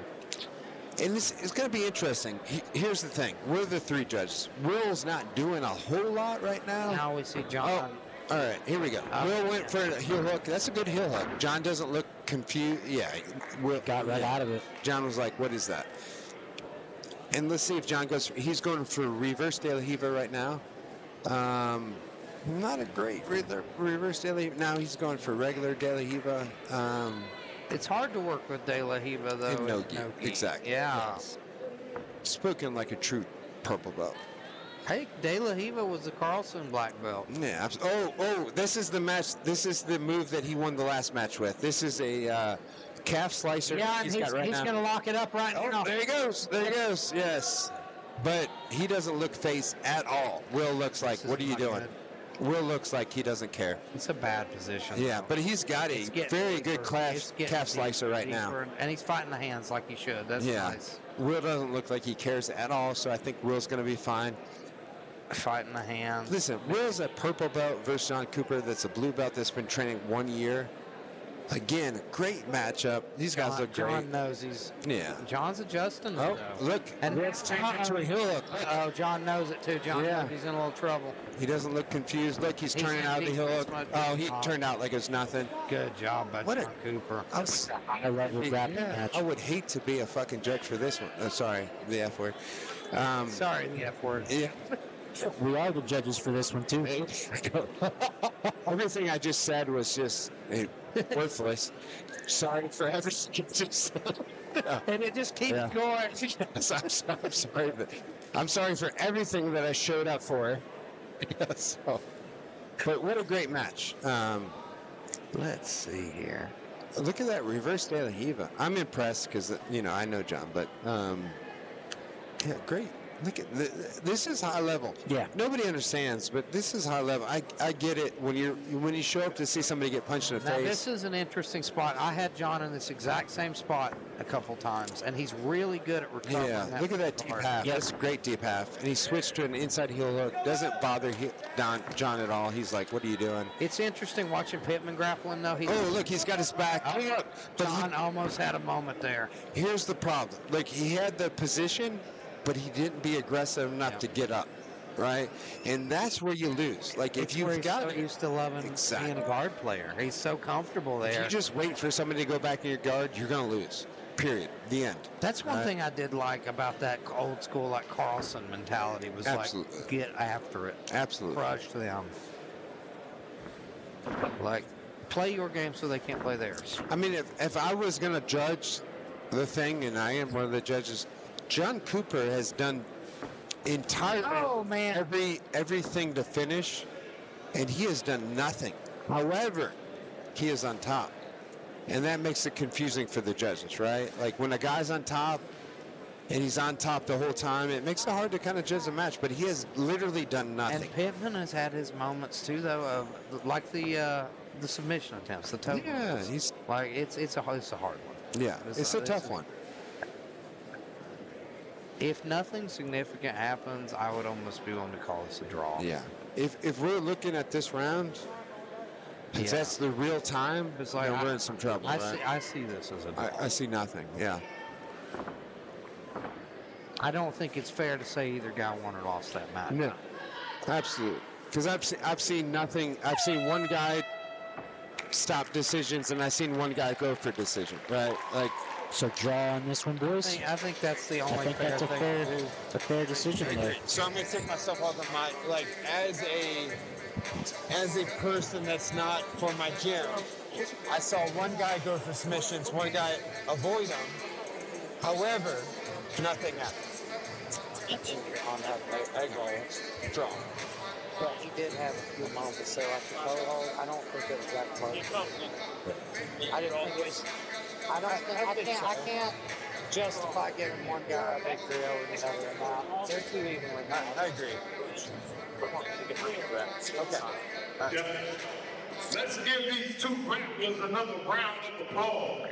[SPEAKER 4] And this is going to be interesting. Here's the thing. We're the three judges. Will's not doing a whole lot right now.
[SPEAKER 1] Now we see John.
[SPEAKER 4] All right, here we go. Will went for a heel hook. That's a good heel hook. John doesn't look confused. Yeah, Will
[SPEAKER 2] Got right out of it.
[SPEAKER 4] John was like, what is that? And let's see if John goes. He's going for reverse De La Riva right now. Not a great reverse De La Riva. Now he's going for regular De La Riva.
[SPEAKER 1] It's hard to work with De La Riva, though.
[SPEAKER 4] In no gi. Exactly.
[SPEAKER 1] Yeah.
[SPEAKER 4] Yes. Spoken like a true purple belt.
[SPEAKER 1] Hey, De La Riva was the Carlson black belt.
[SPEAKER 4] Yeah. This is the match. This is the move that he won the last match with. This is a calf slicer.
[SPEAKER 1] Yeah,
[SPEAKER 4] he's
[SPEAKER 1] and
[SPEAKER 4] got right
[SPEAKER 1] he's
[SPEAKER 4] now.
[SPEAKER 1] going to lock it up right now.
[SPEAKER 4] There he goes. There he goes. Yes. But he doesn't look face at all. Will looks like, what are you doing? Will looks like he doesn't care.
[SPEAKER 1] It's a bad position.
[SPEAKER 4] Yeah, but he's got a very good calf slicer right now.
[SPEAKER 1] And he's fighting the hands like he should. That's nice.
[SPEAKER 4] Will doesn't look like he cares at all, so I think Will's going to be fine.
[SPEAKER 1] Fighting the hands.
[SPEAKER 4] Listen, Will's a purple belt versus John Cooper that's a blue belt that's been training 1 year. Again, great matchup. These guys look great.
[SPEAKER 1] John knows he's...
[SPEAKER 4] Yeah.
[SPEAKER 1] John's adjusting.
[SPEAKER 4] Oh, look.
[SPEAKER 1] And
[SPEAKER 4] let's change it to a heel hook.
[SPEAKER 1] Oh, John knows it too. John knows he's in a little trouble.
[SPEAKER 4] He doesn't look confused. Look, he's turning out the heel hook. Oh, he turned out like it's nothing.
[SPEAKER 1] Good job by John Cooper.
[SPEAKER 2] I love the grappling match.
[SPEAKER 4] I would hate to be a fucking judge for this one. Sorry, the F word.
[SPEAKER 1] Sorry, the F word.
[SPEAKER 4] Yeah.
[SPEAKER 2] We are the judges for this one, too.
[SPEAKER 4] Everything I just said was just worthless. Sorry for everything.
[SPEAKER 1] And it just keeps going.
[SPEAKER 4] Yes, I'm sorry for everything that I showed up for. So, but what a great match.
[SPEAKER 1] Let's see here.
[SPEAKER 4] Look at that reverse De La Riva. I'm impressed because, I know John, but yeah, great. Look at this is high level.
[SPEAKER 2] Yeah.
[SPEAKER 4] Nobody understands, but this is high level. I get it when you show up to see somebody get punched in the
[SPEAKER 1] Now,
[SPEAKER 4] face.
[SPEAKER 1] this is an interesting spot. I had John in this exact same spot a couple times, and he's really good at recovering.
[SPEAKER 4] Yeah, look at that deep half.
[SPEAKER 2] Yep.
[SPEAKER 4] That's a great deep half. And he switched to an inside heel hook. Doesn't bother John at all. He's like, what are you doing?
[SPEAKER 1] It's interesting watching Pittman grappling, though.
[SPEAKER 4] Look, he's got his back.
[SPEAKER 1] Oh, look. John almost had a moment there.
[SPEAKER 4] Here's the problem. Like, he had the position, but he didn't be aggressive enough to get up, right? And that's where you lose. Like, if you've got
[SPEAKER 1] so used to loving being a guard player. He's so comfortable there.
[SPEAKER 4] If you just wait for somebody to go back in your guard, you're going to lose. Period. The end.
[SPEAKER 1] That's one thing I did like about that old school, like Carlson mentality was
[SPEAKER 4] Absolutely.
[SPEAKER 1] like, get after it.
[SPEAKER 4] Absolutely.
[SPEAKER 1] Crush them. Like, play your game so they can't play theirs.
[SPEAKER 4] I mean, if I was going to judge the thing, and I am one of the judges, John Cooper has done entirely everything to finish, and he has done nothing. However, he is on top. And that makes it confusing for the judges, right? Like, when a guy's on top and he's on top the whole time, it makes it hard to kind of judge the match. But he has literally done nothing.
[SPEAKER 1] And Pittman has had his moments too, though, of like the submission attempts, the toe.
[SPEAKER 4] Yeah, he's
[SPEAKER 1] like it's a hard one.
[SPEAKER 4] Yeah, it's a tough one.
[SPEAKER 1] If nothing significant happens, I would almost be willing to call this a draw.
[SPEAKER 4] Yeah. If we're looking at this round, if that's the real time,
[SPEAKER 1] it's like,
[SPEAKER 4] we're in some trouble.
[SPEAKER 1] I see this as a draw.
[SPEAKER 4] I see nothing. Yeah.
[SPEAKER 1] I don't think it's fair to say either guy won or lost that match.
[SPEAKER 4] No, absolutely. Because I've seen nothing. I've seen one guy stop decisions, and I've seen one guy go for decision. Right? Like,
[SPEAKER 2] so draw on this one, boys.
[SPEAKER 1] I think that's the only
[SPEAKER 2] I think
[SPEAKER 1] fair
[SPEAKER 2] that's
[SPEAKER 1] thing.
[SPEAKER 2] a fair decision there.
[SPEAKER 8] So I'm gonna take myself off of my as a person that's not for my gym. I saw one guy go for submissions, one guy avoid them. However, nothing happened. On that, I go draw.
[SPEAKER 1] But he did have a few moments. So like the toe hold, I don't think it was that close. I didn't think it was. I can't justify giving one guy a victory over the other amount. They're too evenly matched.
[SPEAKER 8] I agree. Okay.
[SPEAKER 3] Devin, let's give these two grapplers another round of applause.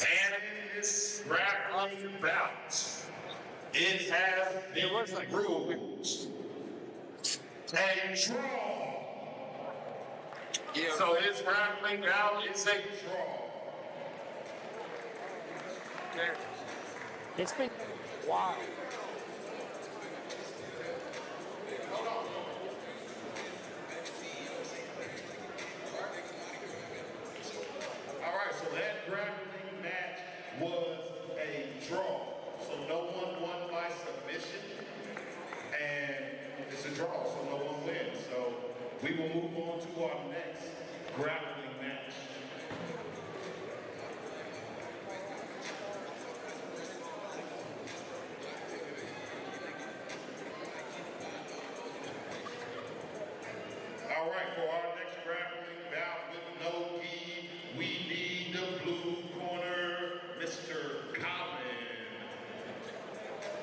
[SPEAKER 3] And in this grappling bout, it has been ruled a draw. Yeah. So this grappling bout is a draw.
[SPEAKER 1] It's been wild.
[SPEAKER 3] All right, so that grappling match was a draw. So no one won by submission, and it's a draw, so no one wins. So we will move on to our next grappling match. All right, for our next grappling bout with no gi, we need the blue corner, Mr. Colin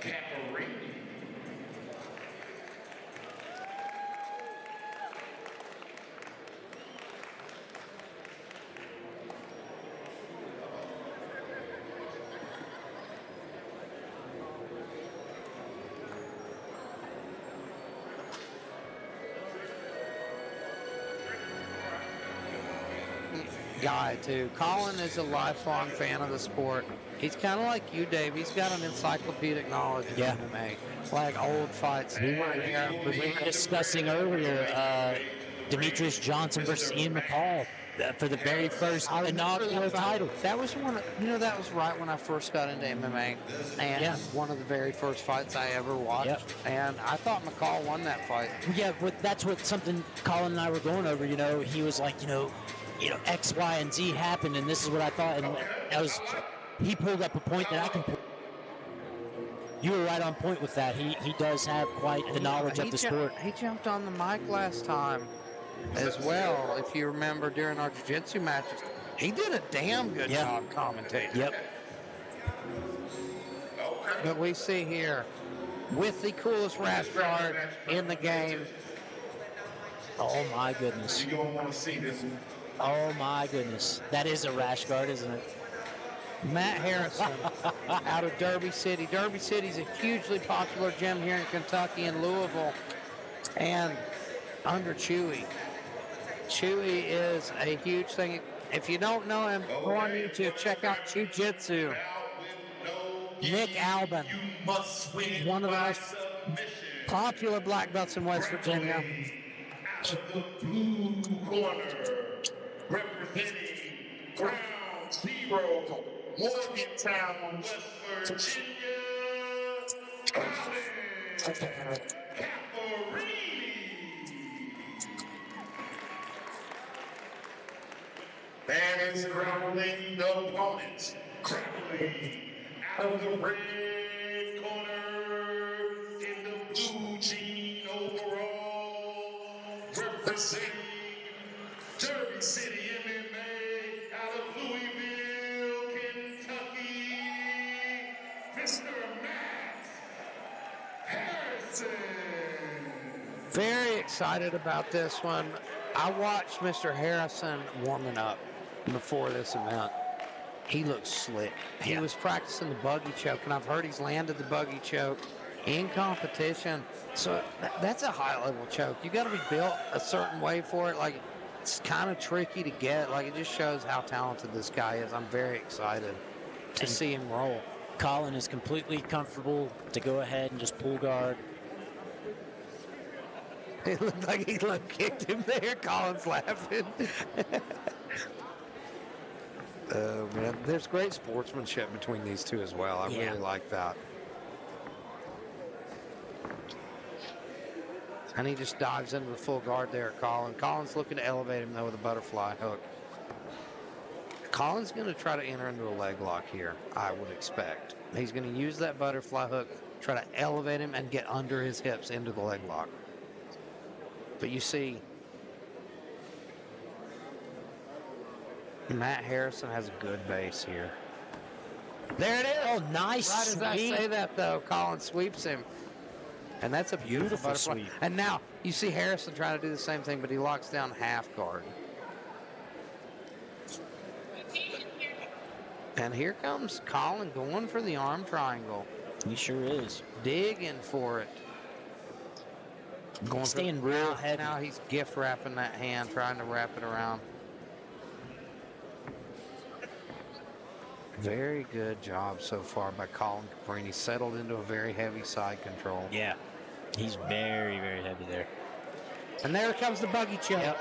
[SPEAKER 3] Caprini.
[SPEAKER 1] Guy too. Colin is a lifelong fan of the sport. He's kind of like you, Dave. He's got an encyclopedic knowledge of MMA, like old fights.
[SPEAKER 2] We were discussing earlier Demetrius Johnson versus Ian McCall. for the very first inaugural title.
[SPEAKER 1] That was that was right when I first got into MMA, and one of the very first fights I ever watched.
[SPEAKER 2] Yep.
[SPEAKER 1] And I thought McCall won that fight.
[SPEAKER 2] Yeah, but that's what something Colin and I were going over. He was like, X, Y, and Z happened, and this is what I thought. And he pulled up a point that I can pull. You were right on point with that. He does have quite the knowledge of the sport.
[SPEAKER 1] He jumped on the mic last time as well, if you remember, during our jiu-jitsu matches. He did a damn good job commentating.
[SPEAKER 2] Yep.
[SPEAKER 1] But we see here, with the coolest rash guard in the game.
[SPEAKER 2] Oh, my goodness.
[SPEAKER 3] You're going to want to see this one.
[SPEAKER 2] Oh, my goodness. That is a rash guard, isn't it?
[SPEAKER 1] Matt Harrison out of Derby City. Derby City's a hugely popular gym here in Kentucky and Louisville. And under Chewy. Chewy is a huge thing. If you don't know him, go on YouTube, check out Jiu-Jitsu. Nick Albin, one of the most popular black belts in West Virginia.
[SPEAKER 3] The blue corner, representing Ground Zero, Morgantown, West Virginia, Colin Caprini. And his grappling opponent, grappling out of the red corner in the blue jean overall, representing Derby City MMA out of Louisville, Kentucky, Mr. Matt Harrison.
[SPEAKER 1] Very excited about this one. I watched Mr. Harrison warming up before this event. He looks slick. He was practicing the buggy choke, and I've heard he's landed the buggy choke in competition. So that's a high-level choke. You got to be built a certain way for it. Like, it's kind of tricky to get. Like, it just shows how talented this guy is. I'm very excited to see him roll.
[SPEAKER 2] Colin is completely comfortable to go ahead and just pull guard.
[SPEAKER 1] It looked like he kicked him there. Colin's laughing. Oh, man. There's great sportsmanship between these two as well. I really like that. And he just dives into the full guard there, Colin. Colin's looking to elevate him, though, with a butterfly hook. Colin's going to try to enter into a leg lock here, I would expect. He's going to use that butterfly hook, try to elevate him and get under his hips into the leg lock. But you see, Matt Harrison has a good base here. There it is.
[SPEAKER 2] Oh, nice
[SPEAKER 1] Right as I say that, though, Colin sweeps him. And that's a beautiful butterfly.
[SPEAKER 2] Sweep.
[SPEAKER 1] And now you see Harrison trying to do the same thing, but he locks down half guard. And here comes Colin going for the arm triangle.
[SPEAKER 2] He sure is.
[SPEAKER 1] Digging for it.
[SPEAKER 2] Staying real heavy.
[SPEAKER 1] Now he's gift wrapping that hand, trying to wrap it around. Very good job so far by Colin Caprini. Settled into a very heavy side control.
[SPEAKER 2] Yeah. He's very, very heavy there.
[SPEAKER 1] And there comes the buggy choke.
[SPEAKER 2] Yep.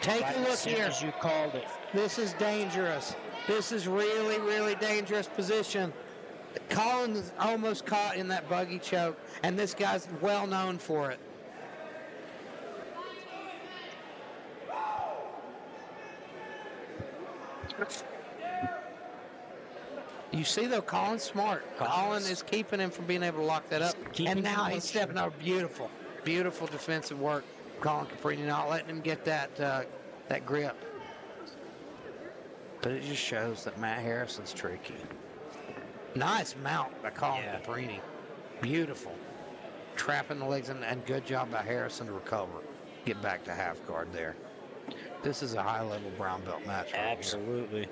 [SPEAKER 1] Take a look here.
[SPEAKER 2] As you called it.
[SPEAKER 1] This is dangerous. This is really, really dangerous position. Colin is almost caught in that buggy choke, and this guy's well known for it. You see, though, Colin's smart. Colin is keeping him from being able to lock that up. And now he's stepping over. Beautiful, beautiful defensive work. Colin Caprini not letting him get that that grip. But it just shows that Matt Harrison's tricky. Nice mount by Colin Caprini. Beautiful. Trapping the legs, and good job by Harrison to recover. Get back to half guard there. This is a high-level brown belt match. Right
[SPEAKER 2] Absolutely.
[SPEAKER 1] Here.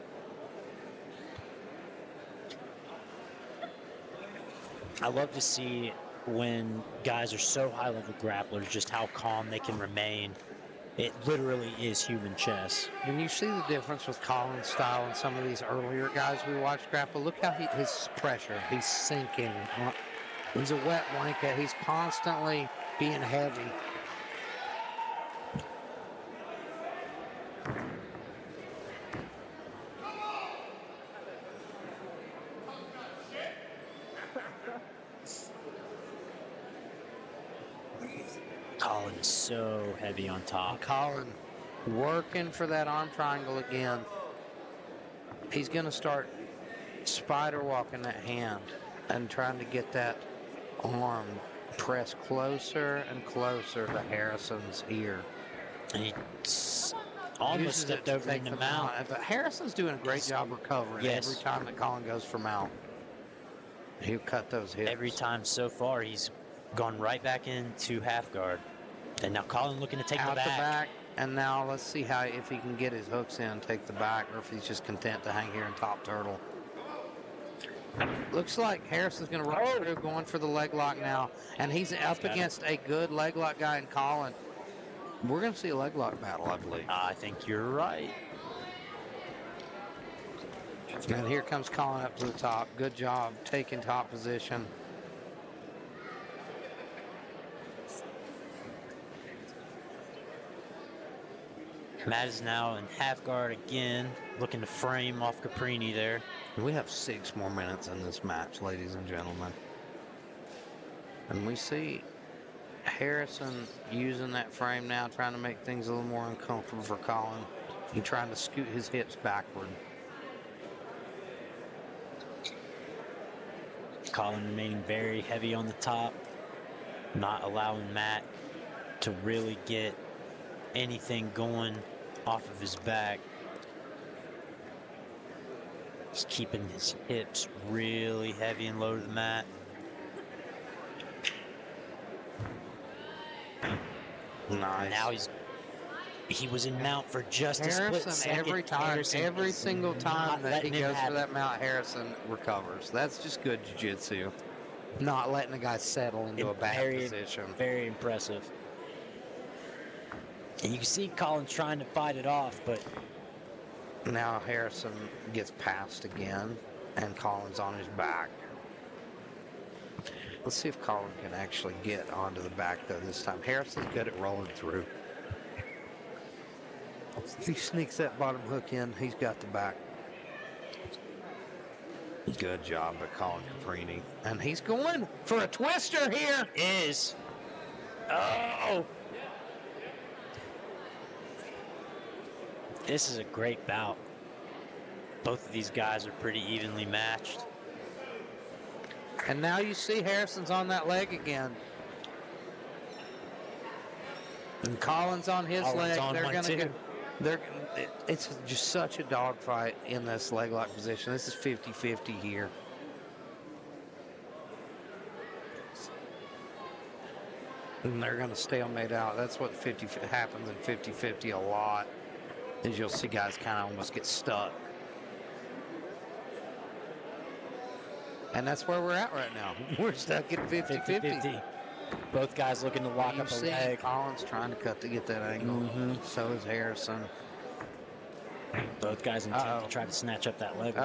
[SPEAKER 2] I love to see when guys are so high-level grapplers, just how calm they can remain. It literally is human chess.
[SPEAKER 1] And you see the difference with Colin's style and some of these earlier guys we watched grapple. Look how his pressure, he's sinking. He's a wet blanket. He's constantly being heavy.
[SPEAKER 2] so heavy on top.
[SPEAKER 1] Colin working for that arm triangle again. He's going to start spider walking that hand and trying to get that arm pressed closer and closer to Harrison's ear.
[SPEAKER 2] And he almost
[SPEAKER 1] Uses
[SPEAKER 2] stepped
[SPEAKER 1] it to
[SPEAKER 2] over
[SPEAKER 1] take
[SPEAKER 2] in the
[SPEAKER 1] the
[SPEAKER 2] mount.
[SPEAKER 1] But Harrison's doing a great job recovering
[SPEAKER 2] Yes.
[SPEAKER 1] every time that Colin goes for mount. He'll cut those hips.
[SPEAKER 2] Every time so far, he's gone right back into half guard. And now Colin looking to take
[SPEAKER 1] out
[SPEAKER 2] the back.
[SPEAKER 1] And now let's see how if he can get his hooks in, take the back, or if he's just content to hang here in top turtle. Looks like Harrison's going to run through, going for the leg lock now, and he's up against a good leg lock guy in Colin. We're going to see a leg lock battle, I believe.
[SPEAKER 2] I think you're right.
[SPEAKER 1] And here comes Colin up to the top. Good job taking top position.
[SPEAKER 2] Matt is now in half guard again, looking to frame off Caprini there.
[SPEAKER 1] We have 6 more minutes in this match, ladies and gentlemen. And we see Harrison using that frame now, trying to make things a little more uncomfortable for Colin. He's trying to scoot his hips backward.
[SPEAKER 2] Colin remaining very heavy on the top, not allowing Matt to really get anything going off of his back. He's keeping his hips really heavy and low to the mat.
[SPEAKER 1] Nice.
[SPEAKER 2] Now he was in mount for just a split
[SPEAKER 1] Harrison,
[SPEAKER 2] second.
[SPEAKER 1] every time,
[SPEAKER 2] Harrison
[SPEAKER 1] every
[SPEAKER 2] is
[SPEAKER 1] single time
[SPEAKER 2] not
[SPEAKER 1] that he
[SPEAKER 2] letting it
[SPEAKER 1] goes for
[SPEAKER 2] happen.
[SPEAKER 1] that mount, Harrison recovers. That's just good jiu-jitsu. Not letting the guy settle into a bad position.
[SPEAKER 2] Very impressive. And you can see Colin trying to fight it off, but
[SPEAKER 1] Now Harrison gets passed again, and Colin's on his back. Let's see if Colin can actually get onto the back, though, this time. Harrison's good at rolling through. If he sneaks that bottom hook in, he's got the back. Good job by Colin Caprini. And he's going for a twister here.
[SPEAKER 2] is. Oh! This is a great bout. Both of these guys are pretty evenly matched.
[SPEAKER 1] And now you see Harrison's on that leg again. And Colin's on his
[SPEAKER 2] Colin's
[SPEAKER 1] leg.
[SPEAKER 2] on
[SPEAKER 1] They're
[SPEAKER 2] one
[SPEAKER 1] going to
[SPEAKER 2] too.
[SPEAKER 1] get. It's just such a dogfight in this leg lock position. This is 50-50 here. And they're going to stalemate out. That's what happens in 50-50 a lot. Is you'll see guys kind of almost get stuck. And that's where we're at right now. We're stuck at 50-50.
[SPEAKER 2] 50-50. Both guys looking to lock
[SPEAKER 1] You
[SPEAKER 2] up a
[SPEAKER 1] see
[SPEAKER 2] leg.
[SPEAKER 1] Colin's trying to cut to get that angle. So is Harrison.
[SPEAKER 2] Both guys intent to try to snatch up that leg.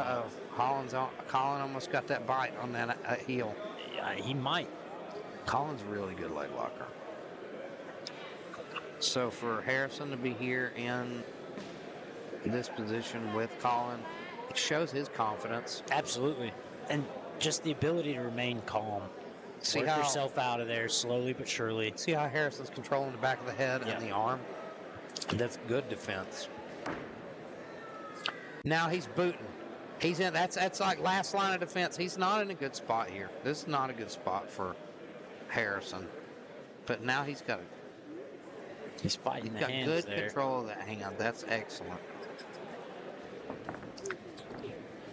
[SPEAKER 1] Colin almost got that bite on that heel.
[SPEAKER 2] Yeah, he might.
[SPEAKER 1] Colin's a really good leg locker. So for Harrison to be here in this position with Colin, it shows his confidence.
[SPEAKER 2] Absolutely. And just the ability to remain calm.
[SPEAKER 1] See
[SPEAKER 2] Work
[SPEAKER 1] how
[SPEAKER 2] yourself out of there slowly but surely.
[SPEAKER 1] see how Harrison's controlling the back of the head and the arm? That's good defense. Now he's booting. He's in. That's like last line of defense. He's not in a good spot here. This is not a good spot for Harrison. But now he's got
[SPEAKER 2] fighting the
[SPEAKER 1] got
[SPEAKER 2] hands
[SPEAKER 1] good
[SPEAKER 2] there.
[SPEAKER 1] control of that hand. That's excellent.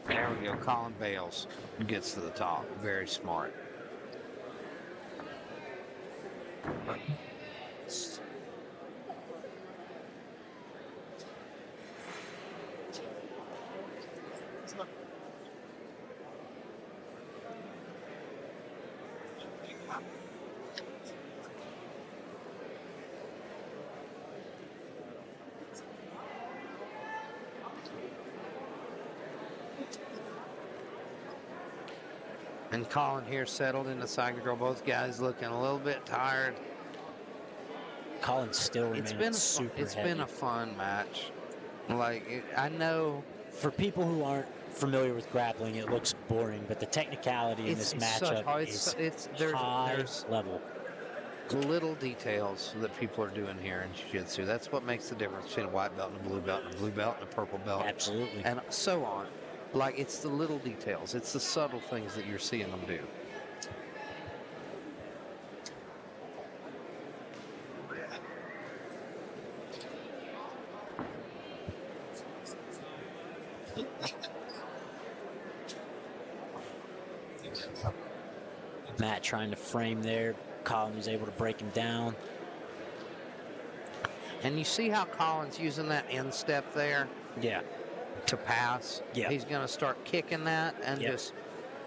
[SPEAKER 1] There we go. Colin Bales gets to the top. Very smart. And Colin here settled in the side control. Both guys looking a little bit tired.
[SPEAKER 2] Colin's still
[SPEAKER 1] It's
[SPEAKER 2] remaining
[SPEAKER 1] been
[SPEAKER 2] super
[SPEAKER 1] it's
[SPEAKER 2] heavy.
[SPEAKER 1] been a fun match. I know
[SPEAKER 2] For people who aren't familiar with grappling, it looks boring, but the technicality in this matchup is
[SPEAKER 1] there's
[SPEAKER 2] high level.
[SPEAKER 1] little details that people are doing here in jiu-jitsu. That's what makes the difference between a white belt and a blue belt and a blue belt and a purple belt.
[SPEAKER 2] Absolutely.
[SPEAKER 1] And so on. Like, it's the little details. It's the subtle things that you're seeing them do.
[SPEAKER 2] Matt trying to frame there. Colin was able to break him down.
[SPEAKER 1] And you see how Colin's using that instep there?
[SPEAKER 2] Yeah.
[SPEAKER 1] To pass.
[SPEAKER 2] Yeah.
[SPEAKER 1] He's going to start kicking that and just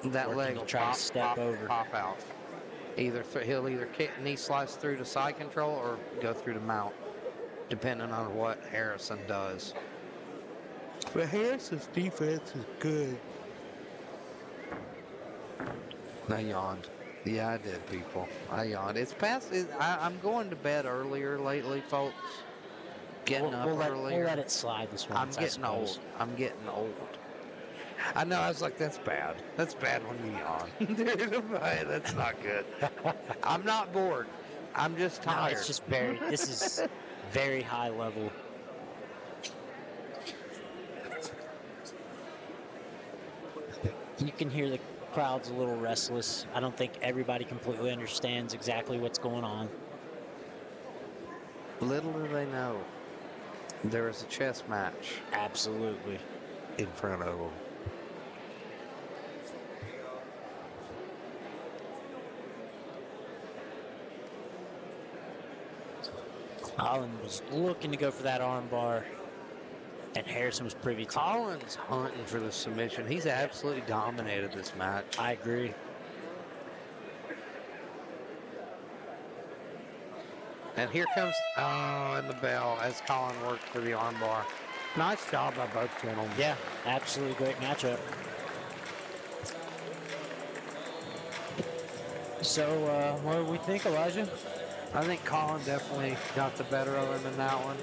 [SPEAKER 1] that
[SPEAKER 2] Working
[SPEAKER 1] leg
[SPEAKER 2] to
[SPEAKER 1] will
[SPEAKER 2] try to
[SPEAKER 1] pop,
[SPEAKER 2] step
[SPEAKER 1] pop,
[SPEAKER 2] over.
[SPEAKER 1] pop out. He'll either kick knee slice through to side control or go through to mount, depending on what Harrison does. But Harrison's defense is good. I yawned. Yeah, I did, people. I yawned. It's past. I'm going to bed earlier lately, folks. Getting up earlier.
[SPEAKER 2] We'll let it slide this one.
[SPEAKER 1] I'm getting old. I'm getting old. I know. I was like, that's bad. That's bad when you yawn. Dude, that's not good. I'm not bored. I'm just tired.
[SPEAKER 2] No, it's just very. This is very high level. You can hear the crowd's a little restless. I don't think everybody completely understands exactly what's going on.
[SPEAKER 1] Little do they know, there is a chess match
[SPEAKER 2] Absolutely.
[SPEAKER 1] in front of them.
[SPEAKER 2] Colin was looking to go for that arm bar, and Harrison was privy to.
[SPEAKER 1] Colin's hunting for the submission. He's absolutely dominated this match.
[SPEAKER 2] I agree.
[SPEAKER 1] And here comes, and the bell as Colin worked for the armbar. Nice job by both gentlemen.
[SPEAKER 2] Yeah, absolutely great matchup. So, what do we think, Elijah?
[SPEAKER 1] I think Colin definitely got the better of him in that one.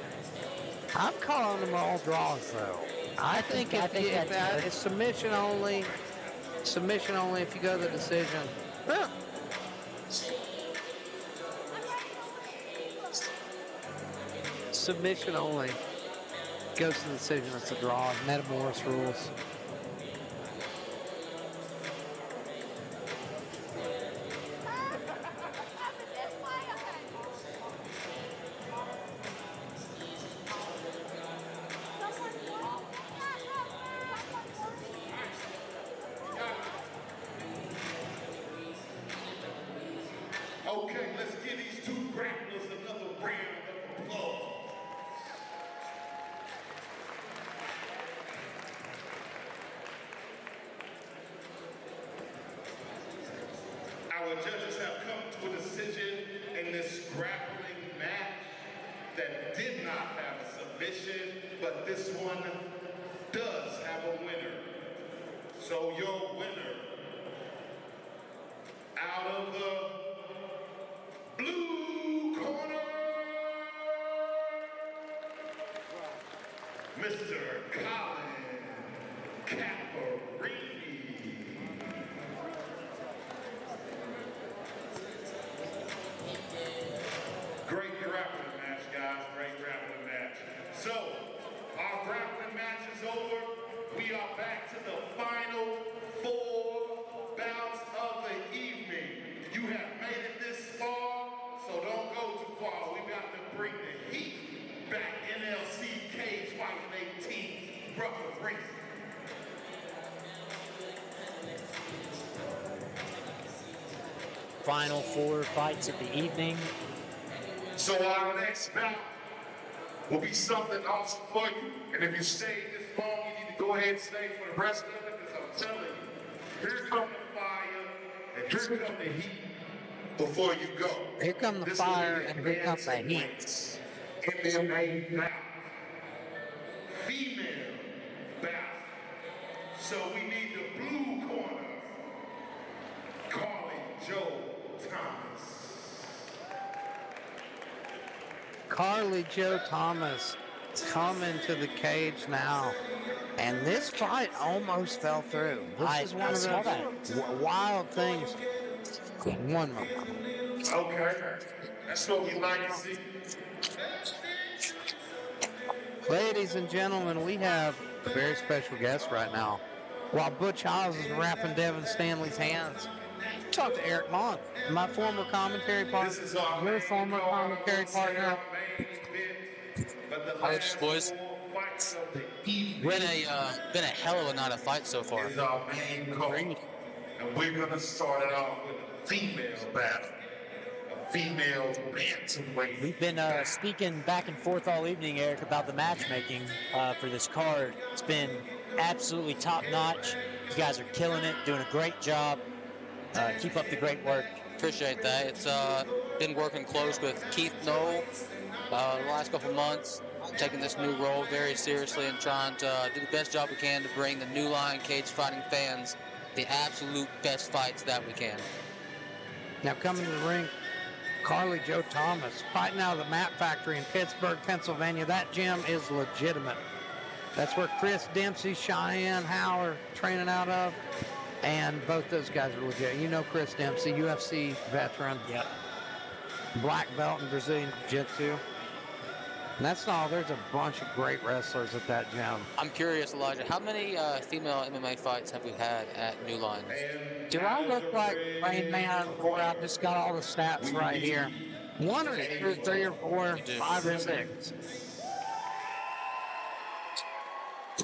[SPEAKER 1] I'm calling them all draws, though. I think it's submission only if you go to the decision. Huh. Submission only. Goes to the decision. It's a draw. Metamoris rules.
[SPEAKER 3] Okay, let's give these two grapplers another round of applause. Our judges have come to a decision in this grappling match that did not have a submission, but this one does have a winner. So your winner, out of the blue corner, Mr. Colin Caprini. Great grappling match, guys. Great grappling match. So, our grappling match is over. We are back to the final 4 bouts of the evening. You have made it this far, so don't go too far. We got to bring the heat back. NLC Cage Fighting 18, Brooklyn Ring.
[SPEAKER 2] Final 4 fights of the evening.
[SPEAKER 3] So our next bout will be something awesome for you. And if you stay this long, you need to go ahead and stay for the rest of it, because I'm telling you, here come the fire and here come the heat before you go.
[SPEAKER 1] Here come the fire and here comes the heat.
[SPEAKER 3] MMA bout. Female bout. So we need the blue corner. Calling Joe Thomas.
[SPEAKER 1] Carly Joe Thomas coming to the cage now. And this fight almost fell through. This is one of those wild things. One moment.
[SPEAKER 3] Okay. That's what we like to see.
[SPEAKER 1] Ladies and gentlemen, we have a very special guest right now. While Butch Hawes is wrapping Devin Stanley's hands, talk to Eric Monk, my former commentary partner, your former commentary partner.
[SPEAKER 10] How's boys? Been a hell of a night of fights so far.
[SPEAKER 3] Is our main call. And we're going to start it off with a female battle. A female bantamweight.
[SPEAKER 2] We've been speaking back and forth all evening, Eric, about the matchmaking for this card. It's been absolutely top-notch. You guys are killing it, doing a great job. Keep up the great work.
[SPEAKER 10] Appreciate that. It's been working close with Keith Noel the last couple months, taking this new role very seriously and trying to do the best job we can to bring the new Line Cagefighting fans the absolute best fights that we can.
[SPEAKER 1] Now coming to the ring, Carly Joe Thomas, fighting out of the Map Factory in Pittsburgh, Pennsylvania. That gym is legitimate. That's where Chris Dempsey, Cheyenne Howard training out of. And both those guys are legit. You know Chris Dempsey, UFC veteran.
[SPEAKER 2] Yep.
[SPEAKER 1] Black belt in Brazilian Jiu-Jitsu. And that's not all. There's a bunch of great wrestlers at that gym.
[SPEAKER 10] I'm curious, Elijah, how many female MMA fights have we had at New Line?
[SPEAKER 1] Do I look like Rain Man, or I've just got all the stats right here? 1 or 2, 3 or 4, 5 or 6.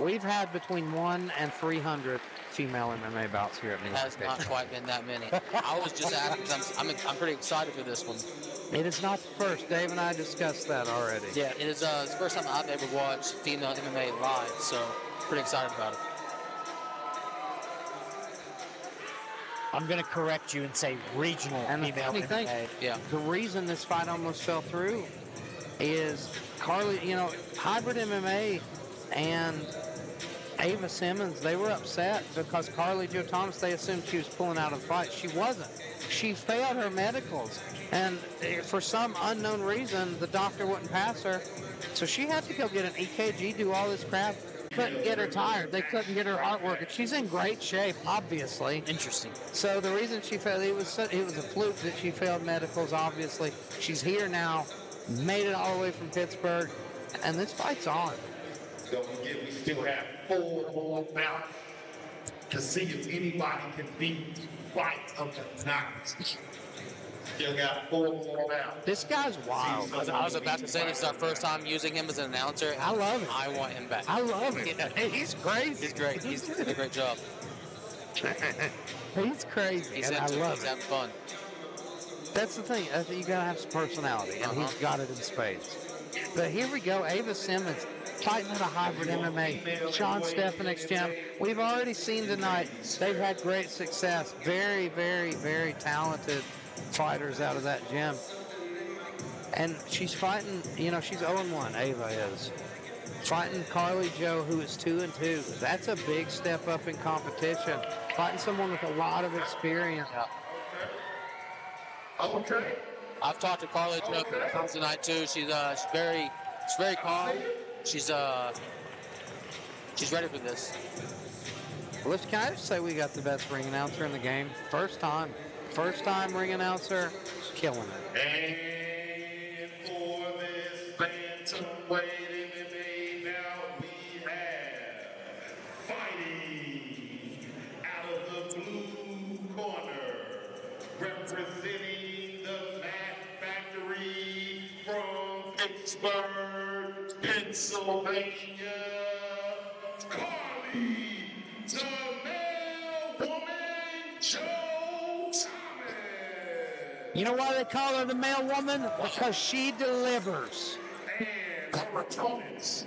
[SPEAKER 1] We've had between 1 and 300 female MMA bouts here at New
[SPEAKER 10] It has not quite been that many. I was just asking because I'm pretty excited for this one.
[SPEAKER 1] It is not the first. Dave and I discussed that already.
[SPEAKER 10] Yeah, it is it's the first time I've ever watched female MMA live, so pretty excited about it.
[SPEAKER 2] I'm going to correct you and say regional
[SPEAKER 1] And the
[SPEAKER 2] female
[SPEAKER 1] funny thing,
[SPEAKER 2] MMA.
[SPEAKER 10] Yeah.
[SPEAKER 1] the reason this fight almost fell through is Carly, hybrid MMA and Ava Simmons, they were upset because Carly Joe Thomas, they assumed she was pulling out of the fight. She wasn't. She failed her medicals. And for some unknown reason, the doctor wouldn't pass her. So she had to go get an EKG, do all this crap. Couldn't get her tired. They couldn't get her heart working. She's in great shape, obviously.
[SPEAKER 10] Interesting.
[SPEAKER 1] So the reason she failed, it was a fluke that she failed medicals, obviously. She's here now, made it all the way from Pittsburgh, and this fight's on.
[SPEAKER 3] Don't forget, we still have 4 more bouts to see if anybody can beat fight of the night. Still got 4 more bouts.
[SPEAKER 1] This guy's wild.
[SPEAKER 10] I was about to say this is our first time using him as an announcer.
[SPEAKER 1] I love it.
[SPEAKER 10] I want him back.
[SPEAKER 1] I love it. He's crazy.
[SPEAKER 10] He's great. He's doing a great job.
[SPEAKER 1] He's crazy,
[SPEAKER 10] He's
[SPEAKER 1] and I
[SPEAKER 10] into it.
[SPEAKER 1] love
[SPEAKER 10] He's
[SPEAKER 1] it.
[SPEAKER 10] having fun.
[SPEAKER 1] That's the thing. You gotta have some personality, and he's got it in spades. But here we go. Ava Simmons fighting at a hybrid MMA. Sean Stefanek's gym. We've already seen tonight they've had great success. Very, very, very talented fighters out of that gym. And she's fighting, she's 0-1, Ava is. Fighting Carly Joe, who is 2-2. That's a big step up in competition. Fighting someone with a lot of experience.
[SPEAKER 3] Okay.
[SPEAKER 10] I've talked to Carly Joe tonight too. She's very calm. She's ready for this.
[SPEAKER 1] Well, can I just say we got the best ring announcer in the game? First time ring announcer, killing it.
[SPEAKER 3] And for this bantamweight MMA bout, we have fighting out of the blue corner, representing the Mat Factory from Pittsburgh, Pennsylvania, Carly, the male woman, Joe Thomas.
[SPEAKER 1] You know why they call her the mail woman? Because she delivers.
[SPEAKER 3] And her opponents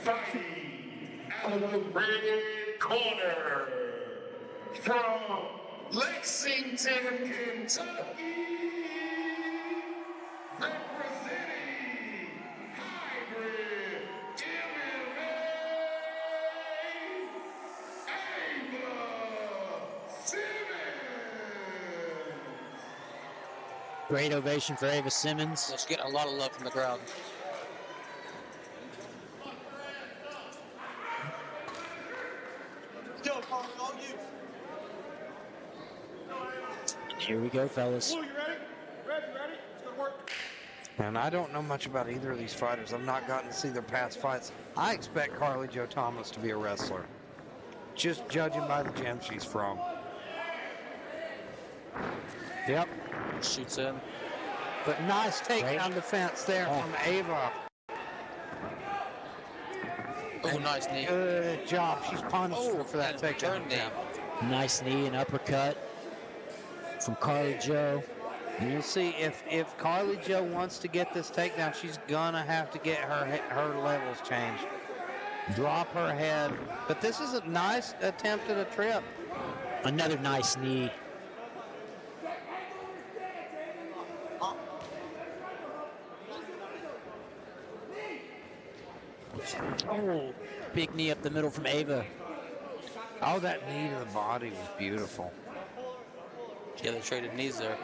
[SPEAKER 3] fighting out of the red corner from Lexington, Kentucky, representing hybrid MMA, Ava Simmons.
[SPEAKER 2] Great ovation for Ava Simmons.
[SPEAKER 10] She's getting a lot of love from the crowd.
[SPEAKER 2] Here we go, fellas.
[SPEAKER 6] You ready? Ready? It's gonna work.
[SPEAKER 1] And I don't know much about either of these fighters. I've not gotten to see their past fights. I expect Carly Jo Thomas to be a wrestler, just judging by the gym she's from.
[SPEAKER 2] Yep.
[SPEAKER 10] Shoots in.
[SPEAKER 1] But nice takedown defense there from Ava.
[SPEAKER 10] Oh, nice knee.
[SPEAKER 1] Good job. She's punished her for that takedown.
[SPEAKER 2] Nice knee and uppercut from Carly Jo.
[SPEAKER 1] And you'll see if Carly Jo wants to get this takedown, she's gonna have to get her levels changed. Drop her head. But this is a nice attempt at a trip.
[SPEAKER 2] Another nice knee. Oh, big knee up the middle from Ava.
[SPEAKER 1] Oh, that knee to the body was beautiful.
[SPEAKER 10] Yeah, they traded knees there.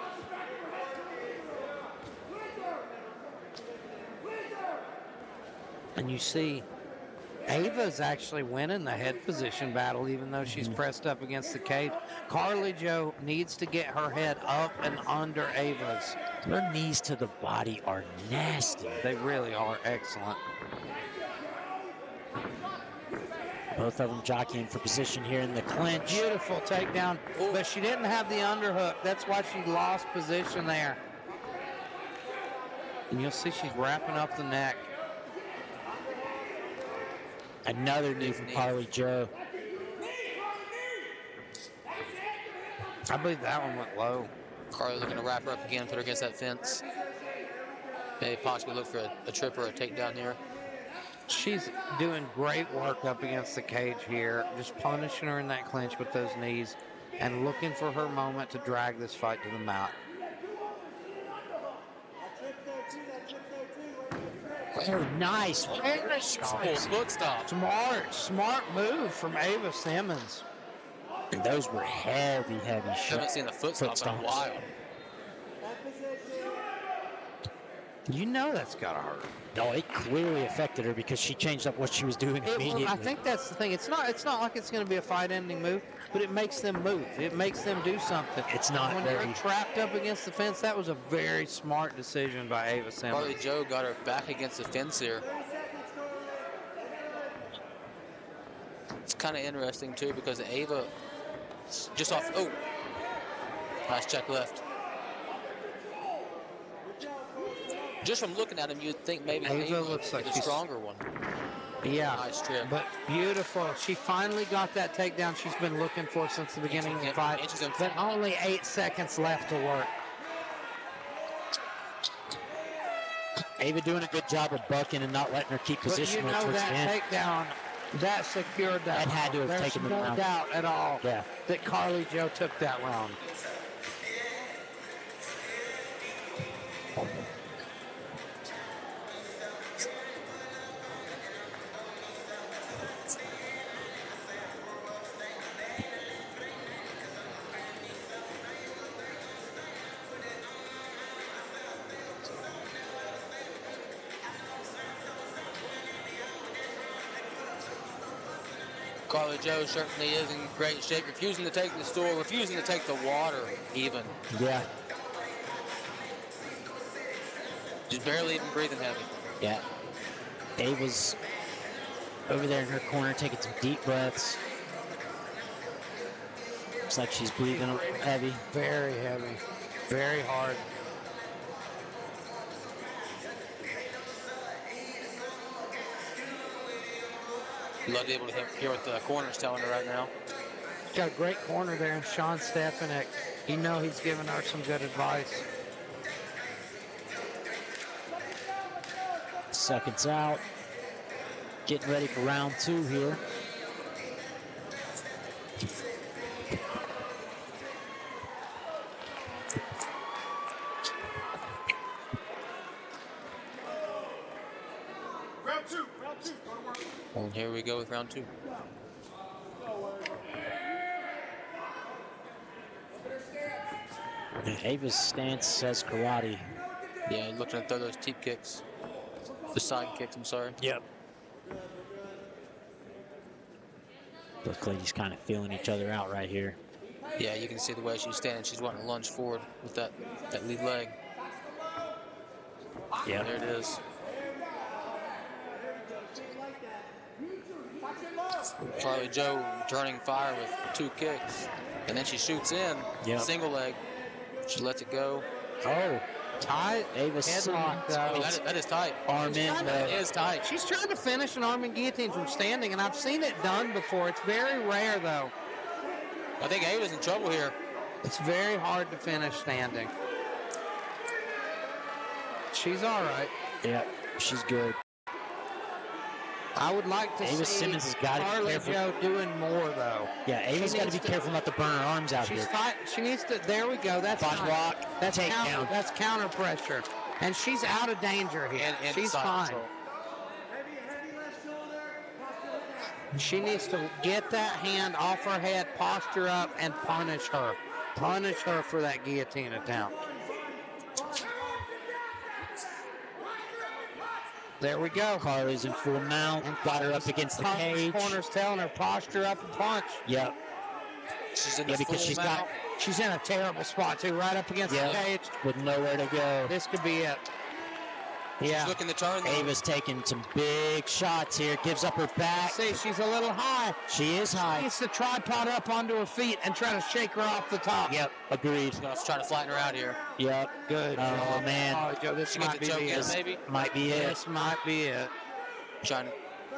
[SPEAKER 1] And you see, Ava's actually winning the head position battle, even though she's pressed up against the cage. Carly Jo needs to get her head up and under Ava's.
[SPEAKER 2] Her knees to the body are nasty.
[SPEAKER 1] They really are excellent.
[SPEAKER 2] Both of them jockeying for position here in the clinch.
[SPEAKER 1] Beautiful takedown, but she didn't have the underhook. That's why she lost position there. And you'll see she's wrapping up the neck.
[SPEAKER 2] Another knee from Carly Jo.
[SPEAKER 1] I believe that one went low.
[SPEAKER 10] Carly looking to wrap her up again, put her against that fence. Maybe possibly look for a trip or a takedown here.
[SPEAKER 1] She's doing great work up against the cage here, just punishing her in that clinch with those knees and looking for her moment to drag this fight to the mat.
[SPEAKER 2] Oh, nice.
[SPEAKER 10] Foot stop.
[SPEAKER 1] Smart move from Ava Simmons.
[SPEAKER 2] And those were heavy shots.
[SPEAKER 10] Haven't seen the foot stop in a while.
[SPEAKER 1] You know that's gotta hurt.
[SPEAKER 2] No, it clearly affected her because she changed up what she was doing immediately.
[SPEAKER 1] I think that's the thing. It's not like it's going to be a fight-ending move, but it makes them move. It makes them do something.
[SPEAKER 2] It's not
[SPEAKER 1] when
[SPEAKER 2] very...
[SPEAKER 1] you're trapped up against the fence. That was a very smart decision by Ava Simmons.
[SPEAKER 10] Carly Jo got her back against the fence here. It's kind of interesting too because Ava just off. Oh, nice check left. Just from looking at him, you'd think maybe Ava
[SPEAKER 1] looks like
[SPEAKER 10] a stronger one.
[SPEAKER 1] Yeah,
[SPEAKER 10] nice trip.
[SPEAKER 1] But beautiful. She finally got that takedown she's been looking for since the beginning of the fight. But only 8 seconds left to work.
[SPEAKER 2] Ava doing a good job of bucking and not letting her keep position.
[SPEAKER 1] But you know that takedown, that secured that.
[SPEAKER 2] That had to have taken the round.
[SPEAKER 1] There's no doubt at all
[SPEAKER 2] that
[SPEAKER 1] Carly Jo took that round.
[SPEAKER 10] Carly Jo certainly is in great shape, refusing to take the stool, refusing to take the water even.
[SPEAKER 2] Yeah.
[SPEAKER 10] Just barely even breathing heavy.
[SPEAKER 2] Yeah. Ava's over there in her corner taking some deep breaths. Looks like she's breathing heavy.
[SPEAKER 1] Very heavy. Very hard.
[SPEAKER 10] Love to be able to hear what the corner's telling her right now.
[SPEAKER 1] Got a great corner there, and Sean Stefanik. You know he's giving her some good advice.
[SPEAKER 2] Seconds out. Getting ready for round 2 here.
[SPEAKER 10] And here we go with round 2.
[SPEAKER 2] Ava's stance says karate.
[SPEAKER 10] Yeah, looking to throw those teep kicks. The side kicks, I'm sorry.
[SPEAKER 2] Yep. Both ladies kind of feeling each other out right here.
[SPEAKER 10] Yeah, you can see the way she's standing. She's wanting to lunge forward with that lead leg.
[SPEAKER 2] Yeah.
[SPEAKER 10] There it is. Charlie Joe returning fire with 2 kicks. And then she shoots in.
[SPEAKER 2] Yep.
[SPEAKER 10] Single leg. She lets it go.
[SPEAKER 2] Oh,
[SPEAKER 1] Tight.
[SPEAKER 2] Davis
[SPEAKER 1] Headlock,
[SPEAKER 2] Simmons.
[SPEAKER 1] though.
[SPEAKER 10] That is tight.
[SPEAKER 2] Arm in.
[SPEAKER 10] That is tight.
[SPEAKER 1] She's trying to finish an Arm guillotine from standing, and I've seen it done before. It's very rare, though.
[SPEAKER 10] I think Ava's in trouble here.
[SPEAKER 1] It's very hard to finish standing. She's all right.
[SPEAKER 2] Yeah, she's good.
[SPEAKER 1] I would like to
[SPEAKER 2] Ava
[SPEAKER 1] see
[SPEAKER 2] Simmons has got to be
[SPEAKER 1] Carly
[SPEAKER 2] careful.
[SPEAKER 1] Joe doing more, though.
[SPEAKER 2] Yeah, Ava's got to
[SPEAKER 1] needs
[SPEAKER 2] be
[SPEAKER 1] to-
[SPEAKER 2] careful not to burn her arms out
[SPEAKER 1] She's
[SPEAKER 2] here.
[SPEAKER 1] fight. She needs to. There we go. That's
[SPEAKER 2] Body
[SPEAKER 1] nice.
[SPEAKER 2] block,
[SPEAKER 1] That's
[SPEAKER 2] takedown.
[SPEAKER 1] That's counter pressure, and she's out of danger here.
[SPEAKER 10] And
[SPEAKER 1] She's
[SPEAKER 10] side
[SPEAKER 1] fine.
[SPEAKER 10] control.
[SPEAKER 1] She needs to get that hand off her head, posture up, and punish her. Punish her for that guillotine attempt. There we go.
[SPEAKER 2] Carly's in full mount. Got her up against the cage.
[SPEAKER 1] Corner's telling her posture up and punch.
[SPEAKER 2] Yep.
[SPEAKER 10] She's in
[SPEAKER 2] Yeah,
[SPEAKER 10] the
[SPEAKER 2] because
[SPEAKER 10] full
[SPEAKER 2] she's
[SPEAKER 10] mount.
[SPEAKER 2] got
[SPEAKER 1] She's in a terrible spot too, right up against
[SPEAKER 2] Yep.
[SPEAKER 1] the cage.
[SPEAKER 2] with nowhere to go.
[SPEAKER 1] This could be it. Yeah.
[SPEAKER 10] She's looking to turn. though.
[SPEAKER 2] Ava's taking some big shots here. Gives up her back.
[SPEAKER 1] See, she's a little high.
[SPEAKER 2] She is
[SPEAKER 1] She
[SPEAKER 2] high.
[SPEAKER 1] needs to tripod up onto her feet and try to shake her off the top.
[SPEAKER 2] Yep. Agreed.
[SPEAKER 10] She's going to try to flatten her out here.
[SPEAKER 2] Yep.
[SPEAKER 1] Good.
[SPEAKER 2] Oh, man.
[SPEAKER 1] Oh, Joe, this
[SPEAKER 10] She
[SPEAKER 1] might
[SPEAKER 10] gets
[SPEAKER 1] be
[SPEAKER 10] the choke
[SPEAKER 1] the
[SPEAKER 10] in,
[SPEAKER 1] it.
[SPEAKER 10] maybe.
[SPEAKER 2] Might be it.
[SPEAKER 1] This might be it.
[SPEAKER 10] It's hard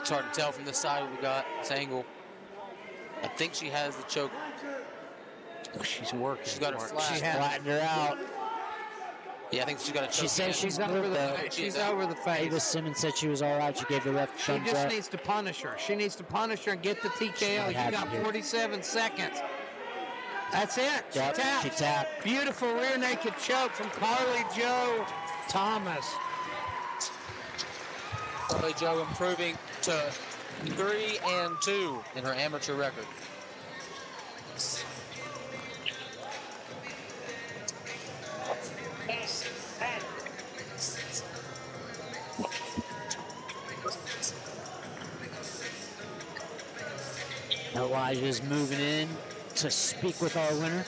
[SPEAKER 10] to tell from this side what we got. This angle. I think she has the choke.
[SPEAKER 1] She's working.
[SPEAKER 10] She's got her
[SPEAKER 1] for it.
[SPEAKER 10] flat.
[SPEAKER 1] She has.
[SPEAKER 2] Flattened her out.
[SPEAKER 10] Yeah, I think she's got a choke.
[SPEAKER 2] She said
[SPEAKER 10] again.
[SPEAKER 2] she's
[SPEAKER 1] She's over
[SPEAKER 2] good,
[SPEAKER 1] the
[SPEAKER 2] though.
[SPEAKER 1] face. She's over the
[SPEAKER 2] Ava
[SPEAKER 1] face.
[SPEAKER 2] Simmons said she was all right. She gave the ref a
[SPEAKER 1] She
[SPEAKER 2] thumbs
[SPEAKER 1] just
[SPEAKER 2] up.
[SPEAKER 1] needs to punish her. She needs to punish her and get the TKO.
[SPEAKER 2] might
[SPEAKER 1] You
[SPEAKER 2] have
[SPEAKER 1] got
[SPEAKER 2] to do it.
[SPEAKER 1] 47 seconds. That's it. She
[SPEAKER 2] Yep,
[SPEAKER 1] tapped.
[SPEAKER 2] she tapped.
[SPEAKER 1] Beautiful rear naked choke from Carly Joe Thomas.
[SPEAKER 10] Carly Joe improving to 3-2 in her amateur record.
[SPEAKER 2] Elijah's moving in to speak with our winner.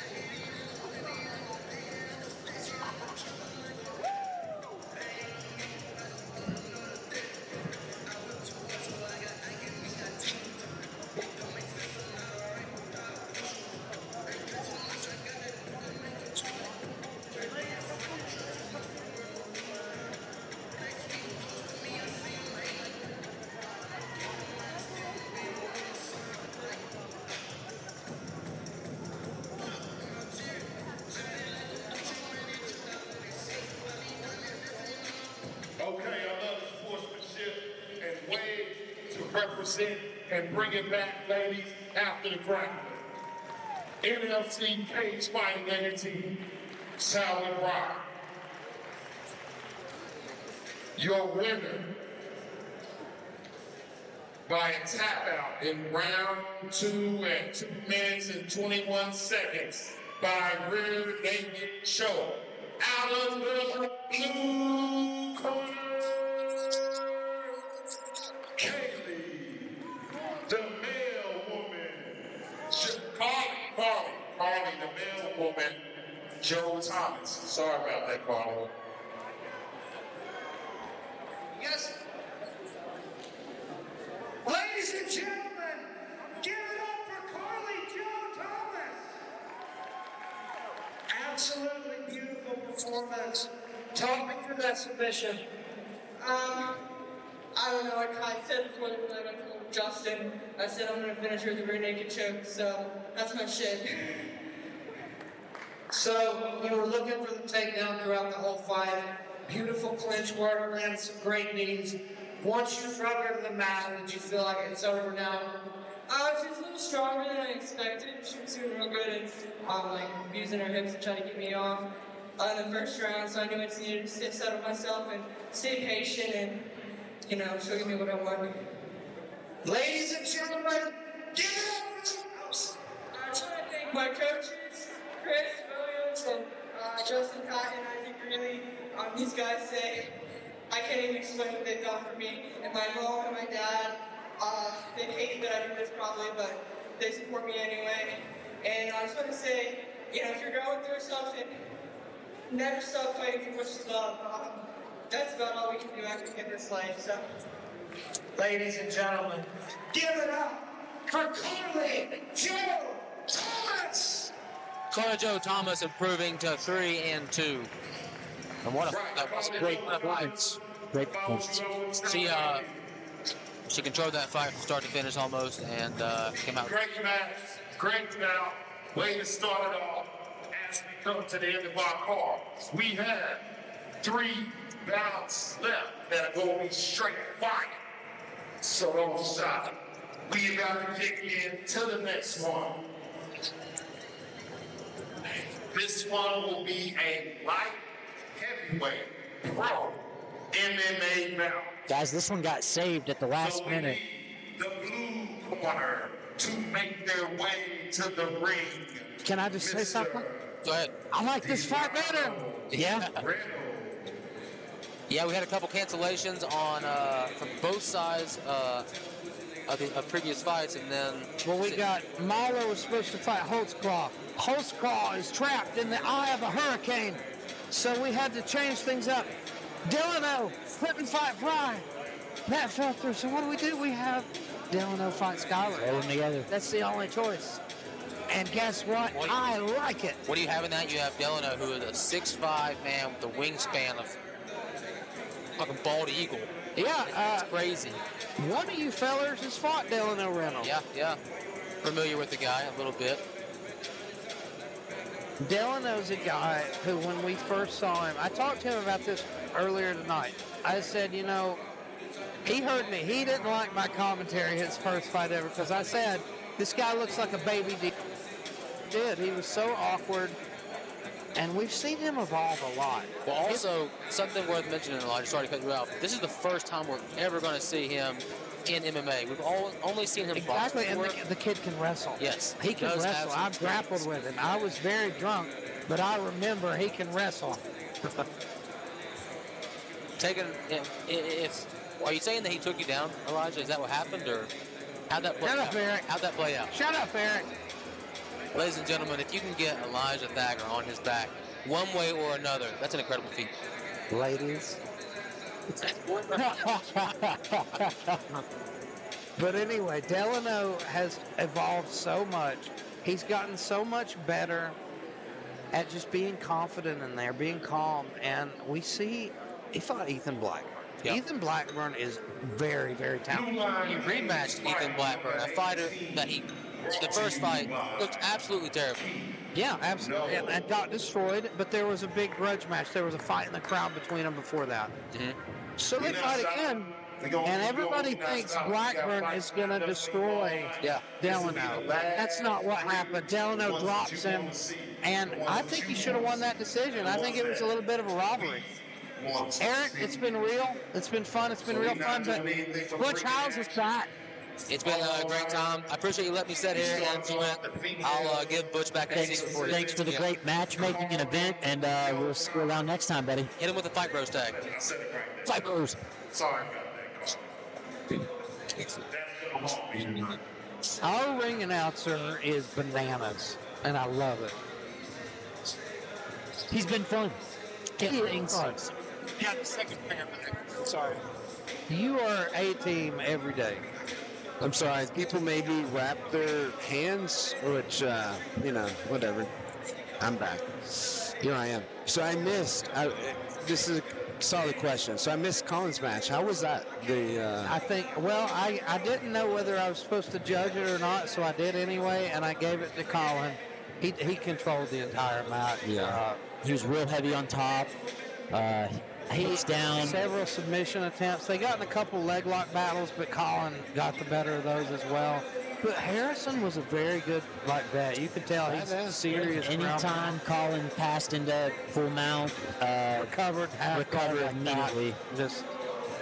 [SPEAKER 3] Okay, I love the sportsmanship and way to represent and bring it back, ladies, after the grappling. NFC Cage Fighting team, Sally Rock. Your winner by a tap out in round 2 at 2 minutes and 21 seconds by rear naked choke. Out of the blue corner, Kaylee, the male woman. Carly, the male woman. Joe Thomas. Sorry about that, Carly.
[SPEAKER 9] Yes. Ladies and gentlemen, give it up for Carly Joe Thomas. Absolutely beautiful performance. Talk me through that submission.
[SPEAKER 11] I don't know, I said before the fight, I told Dustin, I said I'm going to finish her with a rear naked choke, so that's my shit.
[SPEAKER 9] So you were looking for the takedown throughout the whole fight. Beautiful clinch work, landed some great knees. Once you drug her to the mat, did you feel like it's over now?
[SPEAKER 11] She was a little stronger than I expected. She was doing real good at like using her hips to try to get me off in the first round, so I knew I just needed to settle myself and stay patient and, you know, she'll give me what I want.
[SPEAKER 9] Ladies and gentlemen, give it up for the house.
[SPEAKER 11] I want to thank my coaches, Chris Williams and Justin Cotton. I think really, these guys say, I can't even explain what they've done for me. And my mom and my dad, they hate that I do this probably, but they support me anyway. And I just want to say, you know, if you're going through something, never stop fighting for what you love. that's about all we can do, I think, in this life. So,
[SPEAKER 9] Ladies and gentlemen, give it up for Colin Joe Thomas.
[SPEAKER 10] Colin Joe Thomas improving to 3-2.
[SPEAKER 2] And what a great fight. Great points.
[SPEAKER 10] She controlled that fight from start to finish almost, and came out.
[SPEAKER 3] Great match. Great now. Way to start it off. As we come to the end of our card, we have 3 bouts left that are going to be straight fire. So don't stop. We about to kick into the next one. This one will be a light heavyweight pro MMA bout.
[SPEAKER 2] Guys, this one got saved at the last
[SPEAKER 3] So we
[SPEAKER 2] minute.
[SPEAKER 3] need the blue corner to make their way to the ring.
[SPEAKER 1] Can I just say something?
[SPEAKER 10] Go ahead.
[SPEAKER 1] I like this fight better.
[SPEAKER 10] Yeah. Yeah, we had a couple cancellations on from both sides of previous fights, and then.
[SPEAKER 1] Well, we got Mahler was supposed to fight Holtzclaw. Holtzclaw is trapped in the eye of a hurricane, so we had to change things up. Delano couldn't fight Fry. That fell through. So what do? We have Delano fight Skyler.
[SPEAKER 2] Throw them together.
[SPEAKER 1] That's the only choice. And guess what? I like it.
[SPEAKER 10] What do you have in that? You have Delano, who is a 6'5" man with the wingspan of fucking bald eagle.
[SPEAKER 1] Yeah,
[SPEAKER 10] It's crazy.
[SPEAKER 1] one of you fellers has fought Delano Reynolds.
[SPEAKER 10] Yeah. Familiar with the guy a little bit.
[SPEAKER 1] Delano's a guy who, when we first saw him, I talked to him about this earlier tonight. I said, you know, he heard me. He didn't like my commentary his first fight ever because I said, this guy looks like a baby. He was so awkward, and we've seen him evolve a lot.
[SPEAKER 10] Well, also, something worth mentioning, Elijah, sorry to cut you out. This is the first time we're ever going to see him in MMA. We've only seen him box
[SPEAKER 1] Exactly, and
[SPEAKER 10] before.
[SPEAKER 1] the kid can wrestle.
[SPEAKER 10] Yes,
[SPEAKER 1] He can
[SPEAKER 10] does have
[SPEAKER 1] wrestle.
[SPEAKER 10] some
[SPEAKER 1] I've grappled with him. I was very drunk, but I remember he can wrestle.
[SPEAKER 10] Are you saying that he took you down, Elijah? Is that what happened, or how'd that play
[SPEAKER 1] Shut
[SPEAKER 10] out?
[SPEAKER 1] up, Eric.
[SPEAKER 10] How'd that play out?
[SPEAKER 1] Shut up, Eric.
[SPEAKER 10] Ladies and gentlemen, if you can get Elijah Thacker on his back one way or another, that's an incredible feat.
[SPEAKER 1] Ladies. But anyway, Delano has evolved so much. He's gotten so much better at just being confident in there, being calm. And we see he fought Ethan Blackburn.
[SPEAKER 10] Yep.
[SPEAKER 1] Ethan Blackburn is very, very talented.
[SPEAKER 10] He rematched Ethan Blackburn, a fighter that the first fight looked absolutely terrible.
[SPEAKER 1] Yeah, absolutely. And got destroyed, but there was a big grudge match. There was a fight in the crowd between them before that.
[SPEAKER 10] Mm-hmm.
[SPEAKER 1] So they fight again, and everybody thinks Blackburn is going to destroy Delano. That's not what happened. Delano drops him, and I think he should have won that decision. I think it was a little bit of a robbery. Eric, it's been real. It's been fun. It's been real fun, but Butch Howes is back.
[SPEAKER 10] It's been a great time. I appreciate you letting me sit here, and I'll give Butch back that seat for you.
[SPEAKER 2] Thanks for the great matchmaking and event, and we'll see you around next time, buddy.
[SPEAKER 10] Hit him with the Fight Bros tag.
[SPEAKER 2] Fight Bros.
[SPEAKER 3] Sorry about that.
[SPEAKER 1] Our ring announcer is bananas, and I love it.
[SPEAKER 2] He's been fun.
[SPEAKER 1] He is fun.
[SPEAKER 5] Yeah, the second finger back. Sorry.
[SPEAKER 1] You are A-team every day.
[SPEAKER 4] I'm sorry. People maybe wrap their hands, which, whatever. I'm back. Here I am. So I missed. This is a solid question. So I missed Colin's match. How was that?
[SPEAKER 1] I didn't know whether I was supposed to judge it or not, so I did anyway, and I gave it to Colin. He controlled the entire match.
[SPEAKER 2] Yeah. He was real heavy on top. He's down.
[SPEAKER 1] Several submission attempts. They got in a couple leg lock battles, but Colin got the better of those as well. But Harrison was a very good vet. You could tell he's serious.
[SPEAKER 2] Anytime Colin passed into full mount,
[SPEAKER 1] recovered
[SPEAKER 2] immediately.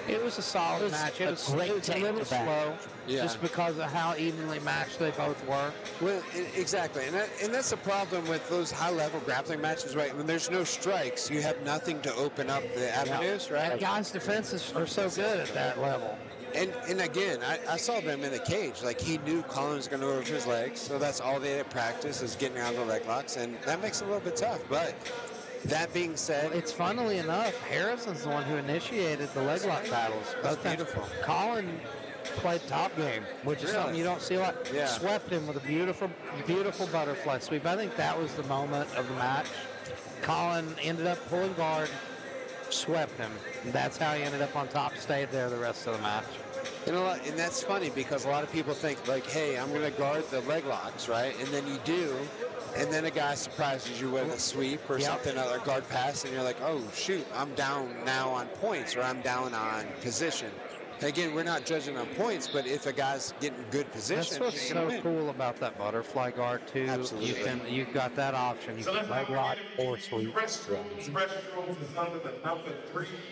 [SPEAKER 1] It was a solid match. It was a little slow, just because of how evenly matched they both were.
[SPEAKER 4] Well, exactly, and that's the problem with those high-level grappling matches, right? When there's no strikes, you have nothing to open up the avenues, right?
[SPEAKER 1] And guys' defenses are so good at that level.
[SPEAKER 4] And again, I saw them in the cage. Like, he knew Colin was going to go over his legs, so that's all they had practice is getting out of the leg locks, and that makes it a little bit tough. But That being said,
[SPEAKER 1] It's funnily enough, Harrison's the one who initiated the leg lock battles. Both times.
[SPEAKER 4] beautiful.
[SPEAKER 1] Colin played top game, which is something you don't see a lot.
[SPEAKER 4] Yeah.
[SPEAKER 1] Swept him with a beautiful, beautiful butterfly sweep. I think that was the moment of the match. Colin ended up pulling guard, swept him. That's how he ended up on top, stayed there the rest of the match.
[SPEAKER 4] And that's funny because a lot of people think like, hey, I'm going to guard the leg locks, right? And then you do, and then a guy surprises you with a sweep or something, or a guard pass, and you're like, oh, shoot, I'm down now on points, or I'm down on position. Again, we're not judging on points, but if a guy's getting good position,
[SPEAKER 1] That's what's so cool about that butterfly guard, too.
[SPEAKER 4] Absolutely.
[SPEAKER 1] You've got that option. You can leg lock or sweep.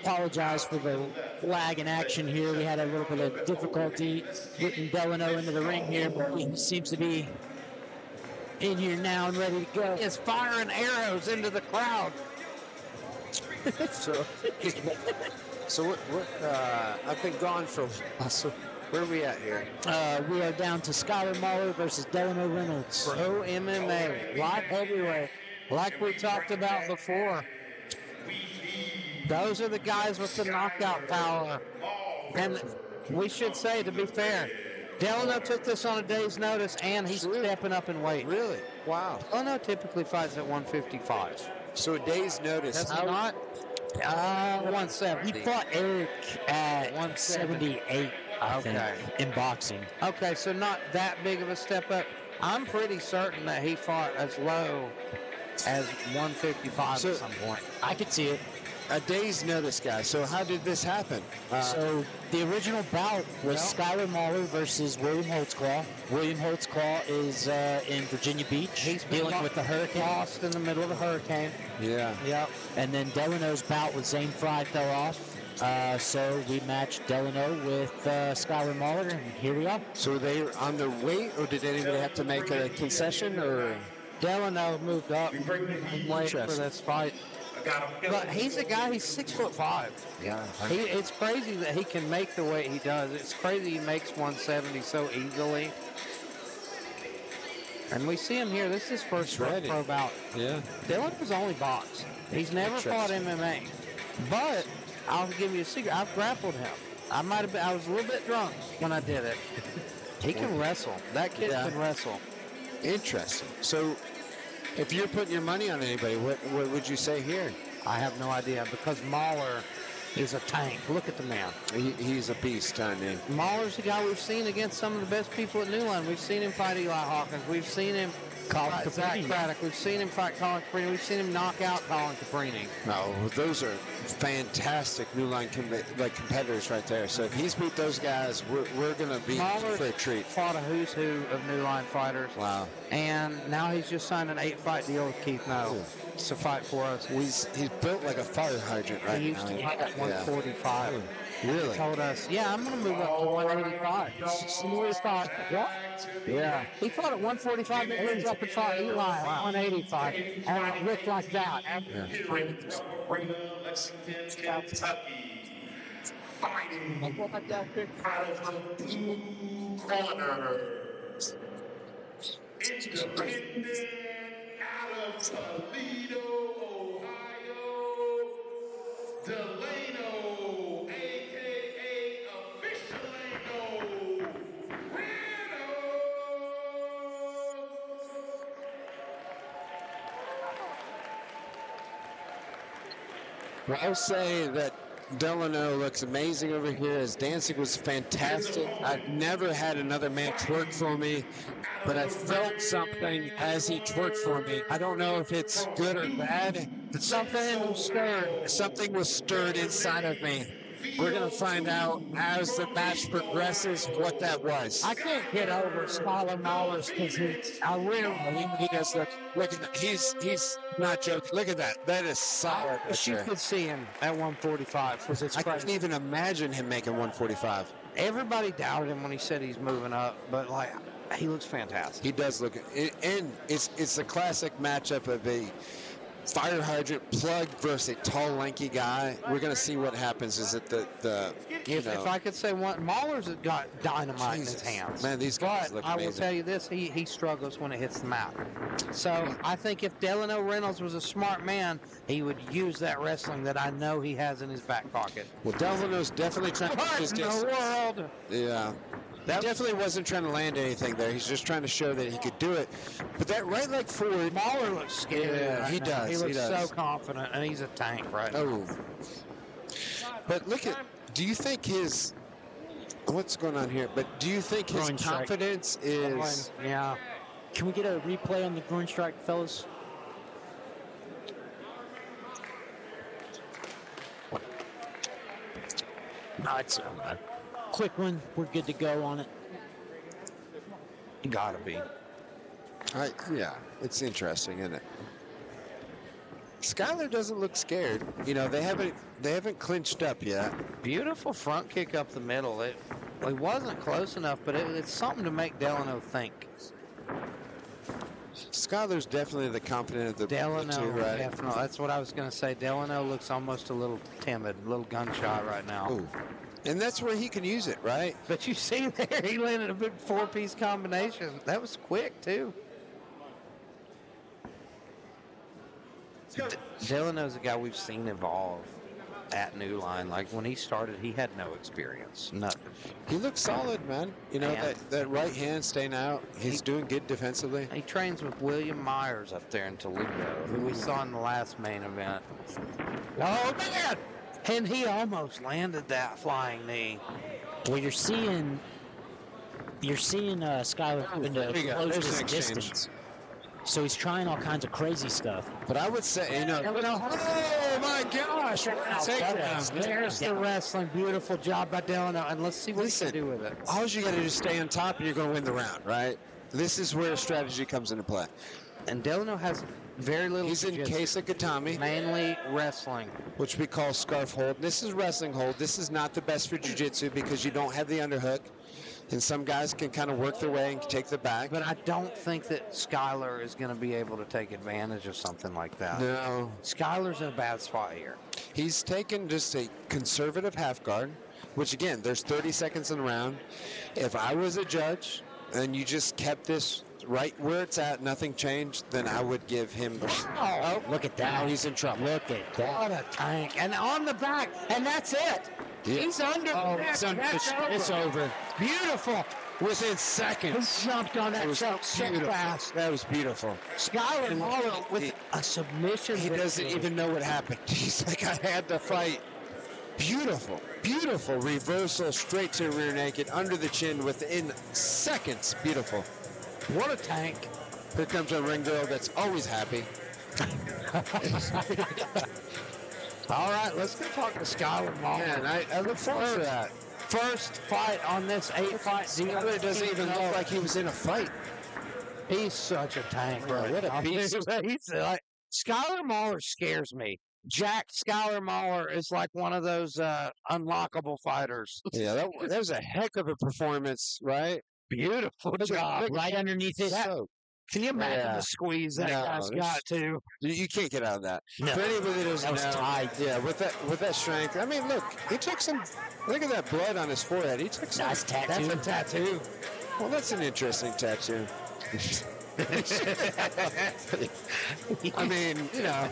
[SPEAKER 2] Apologize for the lag in action here. We had a little bit of difficulty getting Delano into the ring here, but he seems to be in here now and ready to go.
[SPEAKER 1] He's firing arrows into the crowd.
[SPEAKER 4] So what I've been gone for a while, so where are we at here?
[SPEAKER 2] We are down to Skyler Mahler versus Delano Reynolds.
[SPEAKER 1] Pro MMA, light heavyweight, like we talked about before. Those are the guys with the knockout power. And we should say, to be fair, Delano took this on a day's notice, and he's stepping up in weight.
[SPEAKER 4] Really? Wow.
[SPEAKER 1] Delano typically fights at 155.
[SPEAKER 4] So a day's notice.
[SPEAKER 1] Does he not? 170.
[SPEAKER 2] He fought Eric at 178, I think, in boxing.
[SPEAKER 1] Okay, so not that big of a step up. I'm pretty certain that he fought as low as 155 at some point.
[SPEAKER 2] I could see it.
[SPEAKER 4] A day's notice, guys. So how did this happen?
[SPEAKER 2] So the original bout was Skyler Mahler versus William Holtzclaw. William Holtzclaw is in Virginia Beach.
[SPEAKER 1] He's
[SPEAKER 2] dealing with the hurricane.
[SPEAKER 1] Lost in the middle of a hurricane.
[SPEAKER 4] Yeah.
[SPEAKER 1] Yep.
[SPEAKER 2] And then Delano's bout with Zane Fry fell off. So we matched Delano with Skyler Mahler, and here we are.
[SPEAKER 4] So were they on their weight, or did anybody have to make a concession, or?
[SPEAKER 1] Delano moved up in weight for this fight. But he's a guy, he's 6'5".
[SPEAKER 4] Yeah.
[SPEAKER 1] It's crazy that he can make the weight he does. It's crazy he makes 170 so easily. And we see him here. This is his first pro bout.
[SPEAKER 4] Yeah.
[SPEAKER 1] Delano's only boxed. He's never fought MMA. But I'll give you a secret. I've grappled him. I was a little bit drunk when I did it. He can wrestle. That kid can wrestle.
[SPEAKER 4] Interesting. So if you're putting your money on anybody, what would you say here?
[SPEAKER 1] I have no idea, because Mahler is a tank. Look at the man.
[SPEAKER 4] He's a beast, honey.
[SPEAKER 1] Mahler's the guy we've seen against some of the best people at New Line. We've seen him fight Eli Hawkins. We've seen him fight Zach Craddock. We've seen him fight Colin Caprini. We've seen him knock out Colin Caprini.
[SPEAKER 4] No, those are fantastic New Line competitors right there. So if he's beat those guys, we're going to be for a treat.
[SPEAKER 1] Fought a who's who of New Line fighters.
[SPEAKER 4] Wow.
[SPEAKER 1] And now he's just signed an 8-fight deal with Keith No to fight for us.
[SPEAKER 4] He's built like a fire hydrant right now.
[SPEAKER 1] He used to fight at 145.
[SPEAKER 4] Yeah. Really?
[SPEAKER 1] He told us, yeah, I'm going to move up to 185. So we thought, what?
[SPEAKER 4] Yeah.
[SPEAKER 1] He fought at 145, then moved up and fought Eli at 185. And it looked like that.
[SPEAKER 3] Lexington, Kentucky. Fighting out of the blue corners. Independent out of Toledo, Ohio. Delano, a.k.a. Officialano. Reynolds.
[SPEAKER 4] Well, I'll say that Delano looks amazing over here. His dancing was fantastic. I've never had another man twerk for me, but I felt something as he twerked for me. I don't know if it's good or bad. But something was stirred inside of me. We're going to find out as the match progresses what that was.
[SPEAKER 1] I can't get over Skyler Mahler's because
[SPEAKER 4] he does look at that. He's not joking. Look at that. That is solid.
[SPEAKER 1] You could see him at 145.
[SPEAKER 4] I can't even imagine him making 145.
[SPEAKER 1] Everybody doubted him when he said he's moving up, but he looks fantastic.
[SPEAKER 4] He does look, and it's a classic matchup of fire hydrant plug versus a tall, lanky guy. We're going to see what happens. Is it
[SPEAKER 1] if I could say one, Mahler's got dynamite in his hands.
[SPEAKER 4] Man, these guys
[SPEAKER 1] But
[SPEAKER 4] look
[SPEAKER 1] I will
[SPEAKER 4] amazing.
[SPEAKER 1] tell you this, he struggles when it hits the mat. So I think if Delano Reynolds was a smart man, he would use that wrestling that I know he has in his back pocket.
[SPEAKER 4] Well, Delano's definitely trying to
[SPEAKER 1] What
[SPEAKER 4] his
[SPEAKER 1] in
[SPEAKER 4] distance.
[SPEAKER 1] the world?
[SPEAKER 4] Yeah. He definitely wasn't trying to land anything there. He's just trying to show that he could do it. But that right leg forward.
[SPEAKER 1] Mahler looks scary.
[SPEAKER 4] Yeah,
[SPEAKER 1] right
[SPEAKER 4] he
[SPEAKER 1] now.
[SPEAKER 4] does.
[SPEAKER 1] He looks
[SPEAKER 4] does.
[SPEAKER 1] so confident, and he's a tank right now.
[SPEAKER 4] Oh. But look at, do you think his, what's going on here? But do you think his
[SPEAKER 2] Groin strike.
[SPEAKER 4] confidence is,
[SPEAKER 1] Yeah.
[SPEAKER 2] Can we get a replay on the groin strike, fellas? No, it's a quick one. We're good to go on it.
[SPEAKER 1] Gotta be.
[SPEAKER 4] yeah, it's interesting, isn't it? Skyler doesn't look scared. You know, they haven't clinched up yet.
[SPEAKER 1] Beautiful front kick up the middle. It wasn't close enough, but it's something to make Delano think.
[SPEAKER 4] Skyler's definitely the confident of the
[SPEAKER 1] Delano,
[SPEAKER 4] two, right?
[SPEAKER 1] definitely. That's what I was going to say. Delano looks almost a little timid, a little gun shy right now.
[SPEAKER 4] Ooh. And that's where he can use it, right?
[SPEAKER 1] But you see there, he landed a big four-piece combination. That was quick, too. Delano's a guy we've seen evolve at New Line. Like, when he started, he had no experience. Nothing.
[SPEAKER 4] He looks solid, man. You know, that right hand staying out. He's doing good defensively.
[SPEAKER 1] He trains with William Myers up there in Toledo, who we saw in the last main event. Oh, man! And he almost landed that flying knee.
[SPEAKER 2] Well, you're seeing Skyler having to close his distance. So he's trying all kinds of crazy stuff.
[SPEAKER 4] But I would say, you know, oh my gosh!
[SPEAKER 1] There's the wrestling. Beautiful job by Delano. And let's see what he can do with it.
[SPEAKER 4] All you got to do is stay on top, and you're going to win the round, right? This is where strategy comes into play.
[SPEAKER 1] And Delano has very little.
[SPEAKER 4] He's in case of Gatami.
[SPEAKER 1] Mainly wrestling.
[SPEAKER 4] Which we call scarf hold. This is wrestling hold. This is not the best for jiu-jitsu because you don't have the underhook. And some guys can kind of work their way and take the back.
[SPEAKER 1] But I don't think that Skyler is going to be able to take advantage of something like that.
[SPEAKER 4] No.
[SPEAKER 1] Skyler's in a bad spot here.
[SPEAKER 4] He's taken just a conservative half guard, which again, there's 30 seconds in the round. If I was a judge and you just kept this right where it's at, nothing changed, then I would give him the...
[SPEAKER 2] Oh, look at that.
[SPEAKER 4] Now he's in trouble.
[SPEAKER 2] Look at that.
[SPEAKER 1] What a tank. And on the back. And that's it.
[SPEAKER 4] Yeah.
[SPEAKER 1] He's under the neck.
[SPEAKER 4] It's over.
[SPEAKER 1] Beautiful.
[SPEAKER 4] Within seconds.
[SPEAKER 1] He jumped on that choke so fast.
[SPEAKER 4] That was beautiful.
[SPEAKER 1] Skyler Mahler with a submission.
[SPEAKER 4] He doesn't even know what happened. He's like, I had to fight. Beautiful, beautiful reversal straight to rear naked, under the chin within seconds. Beautiful.
[SPEAKER 1] What a tank.
[SPEAKER 4] Here comes a ring girl that's always happy.
[SPEAKER 1] All right, let's go talk to Skyler Mahler.
[SPEAKER 4] Man, I look forward to that.
[SPEAKER 1] First fight on this 8-fight deal.
[SPEAKER 4] It doesn't even look like he was in a fight.
[SPEAKER 1] He's such a tank, bro.
[SPEAKER 4] What a piece.
[SPEAKER 1] He's like, Skyler Mahler scares me. Jack Skyler Mahler is like one of those unlockable fighters.
[SPEAKER 4] Yeah, that was a heck of a performance, right?
[SPEAKER 1] Beautiful job.
[SPEAKER 2] Right underneath it.
[SPEAKER 1] Can you imagine the squeeze that guy's got to?
[SPEAKER 4] You can't get out of that.
[SPEAKER 2] No.
[SPEAKER 4] For anybody that doesn't
[SPEAKER 2] That was
[SPEAKER 4] know,
[SPEAKER 2] tight.
[SPEAKER 4] yeah, with that strength. I mean, look, he took some. Look at that blood on his forehead. He took some.
[SPEAKER 2] Nice tattoo.
[SPEAKER 1] That's a tattoo.
[SPEAKER 4] Well, that's an interesting tattoo. I mean, you know.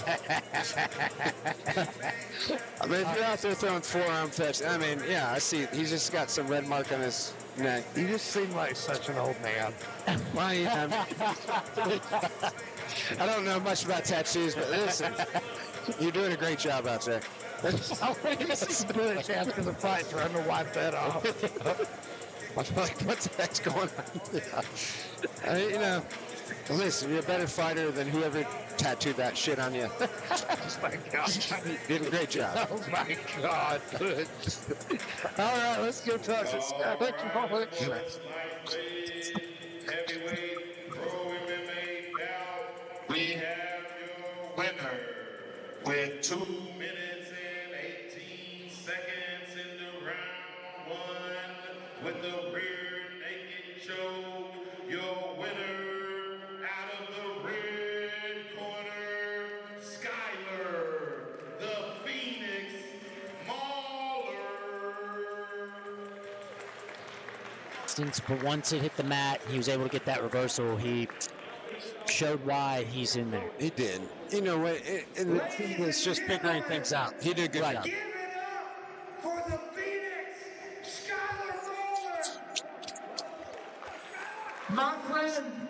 [SPEAKER 4] I mean, if you're out there throwing forearm touch, I mean, yeah, I see. He's just got some red mark on his neck.
[SPEAKER 1] You just seem like such an old man.
[SPEAKER 4] Well, yeah, I don't know much about tattoos, but listen, you're doing a great job out there.
[SPEAKER 1] I think this is a good chance because the fight's trying to wipe that off.
[SPEAKER 4] I'm like, what the heck's going on? You know, listen, you're a better fighter than whoever tattooed that shit on you.
[SPEAKER 1] Oh my God.
[SPEAKER 4] You did a great job.
[SPEAKER 1] Oh my God. Good. All right, let's go talk to Skyler Mahler.
[SPEAKER 3] Heavyweight pro MMA bout. We have your winner with 2 minutes and 18 seconds into round 1 with the rear naked choke. Your winner out of the red corner, Skyler
[SPEAKER 2] distance, but once it hit the mat, he was able to get that reversal. He showed why he's in there.
[SPEAKER 4] He did. You know what? And the team was just figuring things out. He did a good job.
[SPEAKER 9] Give it up for the Phoenix, Skyler. My friend,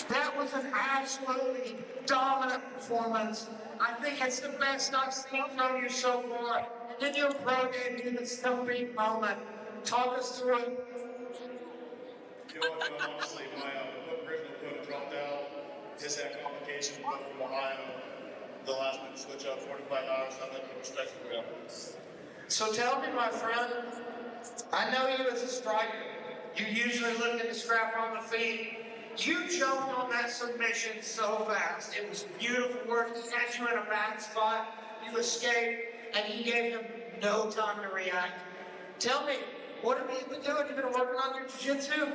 [SPEAKER 9] that was an absolutely dominant performance. I think it's the best I've seen from you so far. And then your pro debut, the still big moment. Talk us through it.
[SPEAKER 7] You know what, honestly, my foot grip dropped out. Just had complications from Ohio. The last minute switch up 45 hours. I'm not respect for him.
[SPEAKER 9] So tell me, my friend, I know you as a striker. You usually look at the scrap on the feet. You jumped on that submission so fast. It was beautiful work. He had you in a bad spot. You escaped, and he gave him no time to react. Tell me, what have you been doing? You've been working on your jiu-jitsu?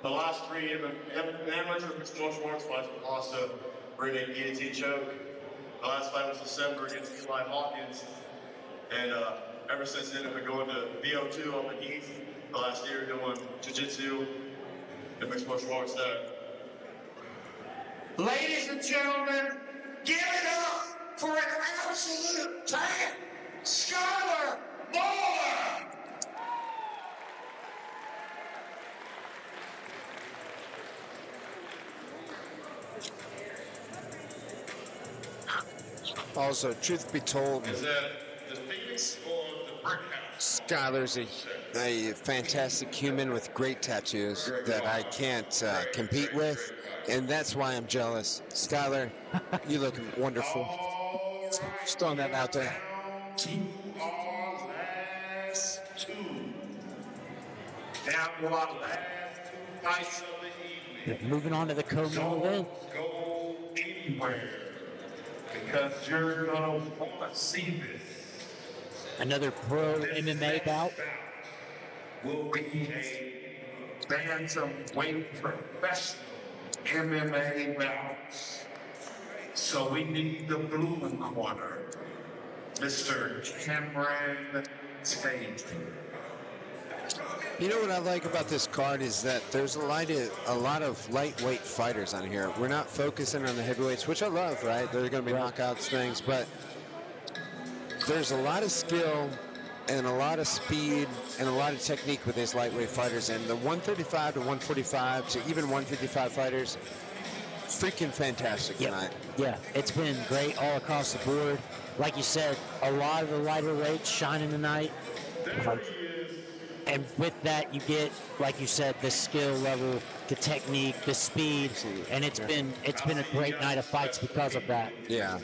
[SPEAKER 7] The last 3 amateur mixed martial arts fights were lost to Renee guillotine choke. The last fight was December against Eli Hawkins. And ever since then, I've been going to VO2 on the Heath the last year doing jiu-jitsu and mixed martial arts there.
[SPEAKER 9] Ladies and gentlemen, give it up for an absolute tank, Skyler Mahler!
[SPEAKER 4] Also, truth be told,
[SPEAKER 3] Is that the Phoenix or the Brick House?
[SPEAKER 4] Skyler's a fantastic human with great tattoos that I can't compete with, and that's why I'm jealous. Skyler, you look wonderful. Just throwing that out there.
[SPEAKER 3] To our last 2. Down to our last 2 fights of the evening.
[SPEAKER 2] Moving on to the co-main event.
[SPEAKER 3] Don't go anywhere, because you're gonna want to see this.
[SPEAKER 2] Another pro MMA bout.
[SPEAKER 3] Will be a bantamweight professional MMA bout. So we need the blue corner, Mr. Cameron Tate.
[SPEAKER 4] You know what I like about this card is that there's a lot of lightweight fighters on here. We're not focusing on the heavyweights, which I love, right? There are going to be knockouts, things, but there's a lot of skill and a lot of speed and a lot of technique with these lightweight fighters. And the 135 to 145 to even 155 fighters, freaking fantastic tonight.
[SPEAKER 2] Yeah, it's been great all across the board. Like you said, a lot of the lighter weights shining tonight. And with that, you get, like you said, the skill level, the technique, the speed, and it's been a great night of fights because of that.
[SPEAKER 4] Yeah.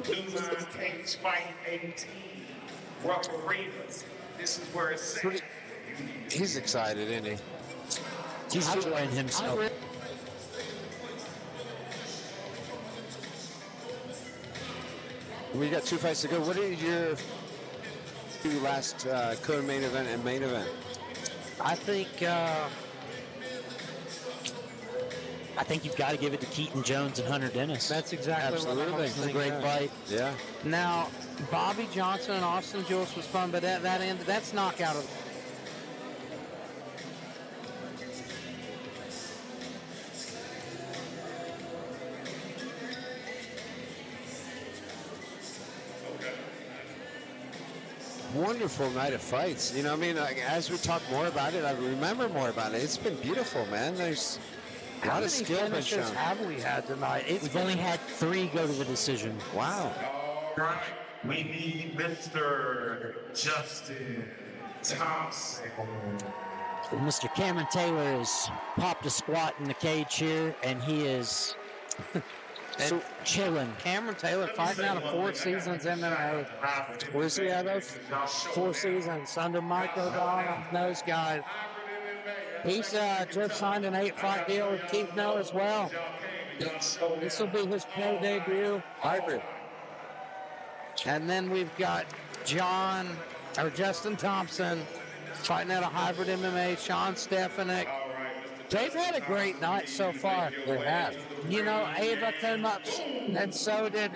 [SPEAKER 3] Line Cagefighting 18. Rough arenas. This is where it's at.
[SPEAKER 4] He's excited, isn't he?
[SPEAKER 2] He's enjoying himself.
[SPEAKER 4] We got 2 fights to go. What are your 2 last co-main event and main event?
[SPEAKER 1] I think
[SPEAKER 2] you've got to give it to Keaton Jones and Hunter Dennis.
[SPEAKER 1] that's exactly what I
[SPEAKER 4] Absolutely.
[SPEAKER 1] was
[SPEAKER 2] It's a
[SPEAKER 1] thinking.
[SPEAKER 2] great fight.
[SPEAKER 4] Yeah.
[SPEAKER 1] Now, Bobby Johnson and Austin Jules was fun, but that's knockout of.
[SPEAKER 4] Wonderful night of fights. You know, I mean, like, as we talk more about it, I remember more about it. It's been beautiful, man. There's a
[SPEAKER 1] How
[SPEAKER 4] lot
[SPEAKER 1] many
[SPEAKER 4] of skill been
[SPEAKER 1] finishes
[SPEAKER 4] shown.
[SPEAKER 1] have we had tonight?
[SPEAKER 2] We've only had 3 go to the decision.
[SPEAKER 4] Wow.
[SPEAKER 3] All right. We need Mr. Justin Thompson.
[SPEAKER 2] Mr. Cameron Taylor has popped a squat in the cage here, and he is chilling.
[SPEAKER 1] Cameron Taylor fighting out of 4 seasons MMA.
[SPEAKER 4] Where's he out of?
[SPEAKER 1] 4 seasons under Mike O'Donnell. Those guys. He's just signed an 8-fight deal with Keith No as well. This will be his pro debut.
[SPEAKER 4] Hybrid.
[SPEAKER 1] And then we've got Justin Thompson fighting out of Hybrid MMA. Sean Stefanik They've had a great night so far.
[SPEAKER 4] They have.
[SPEAKER 1] You know, Ava came up, and so did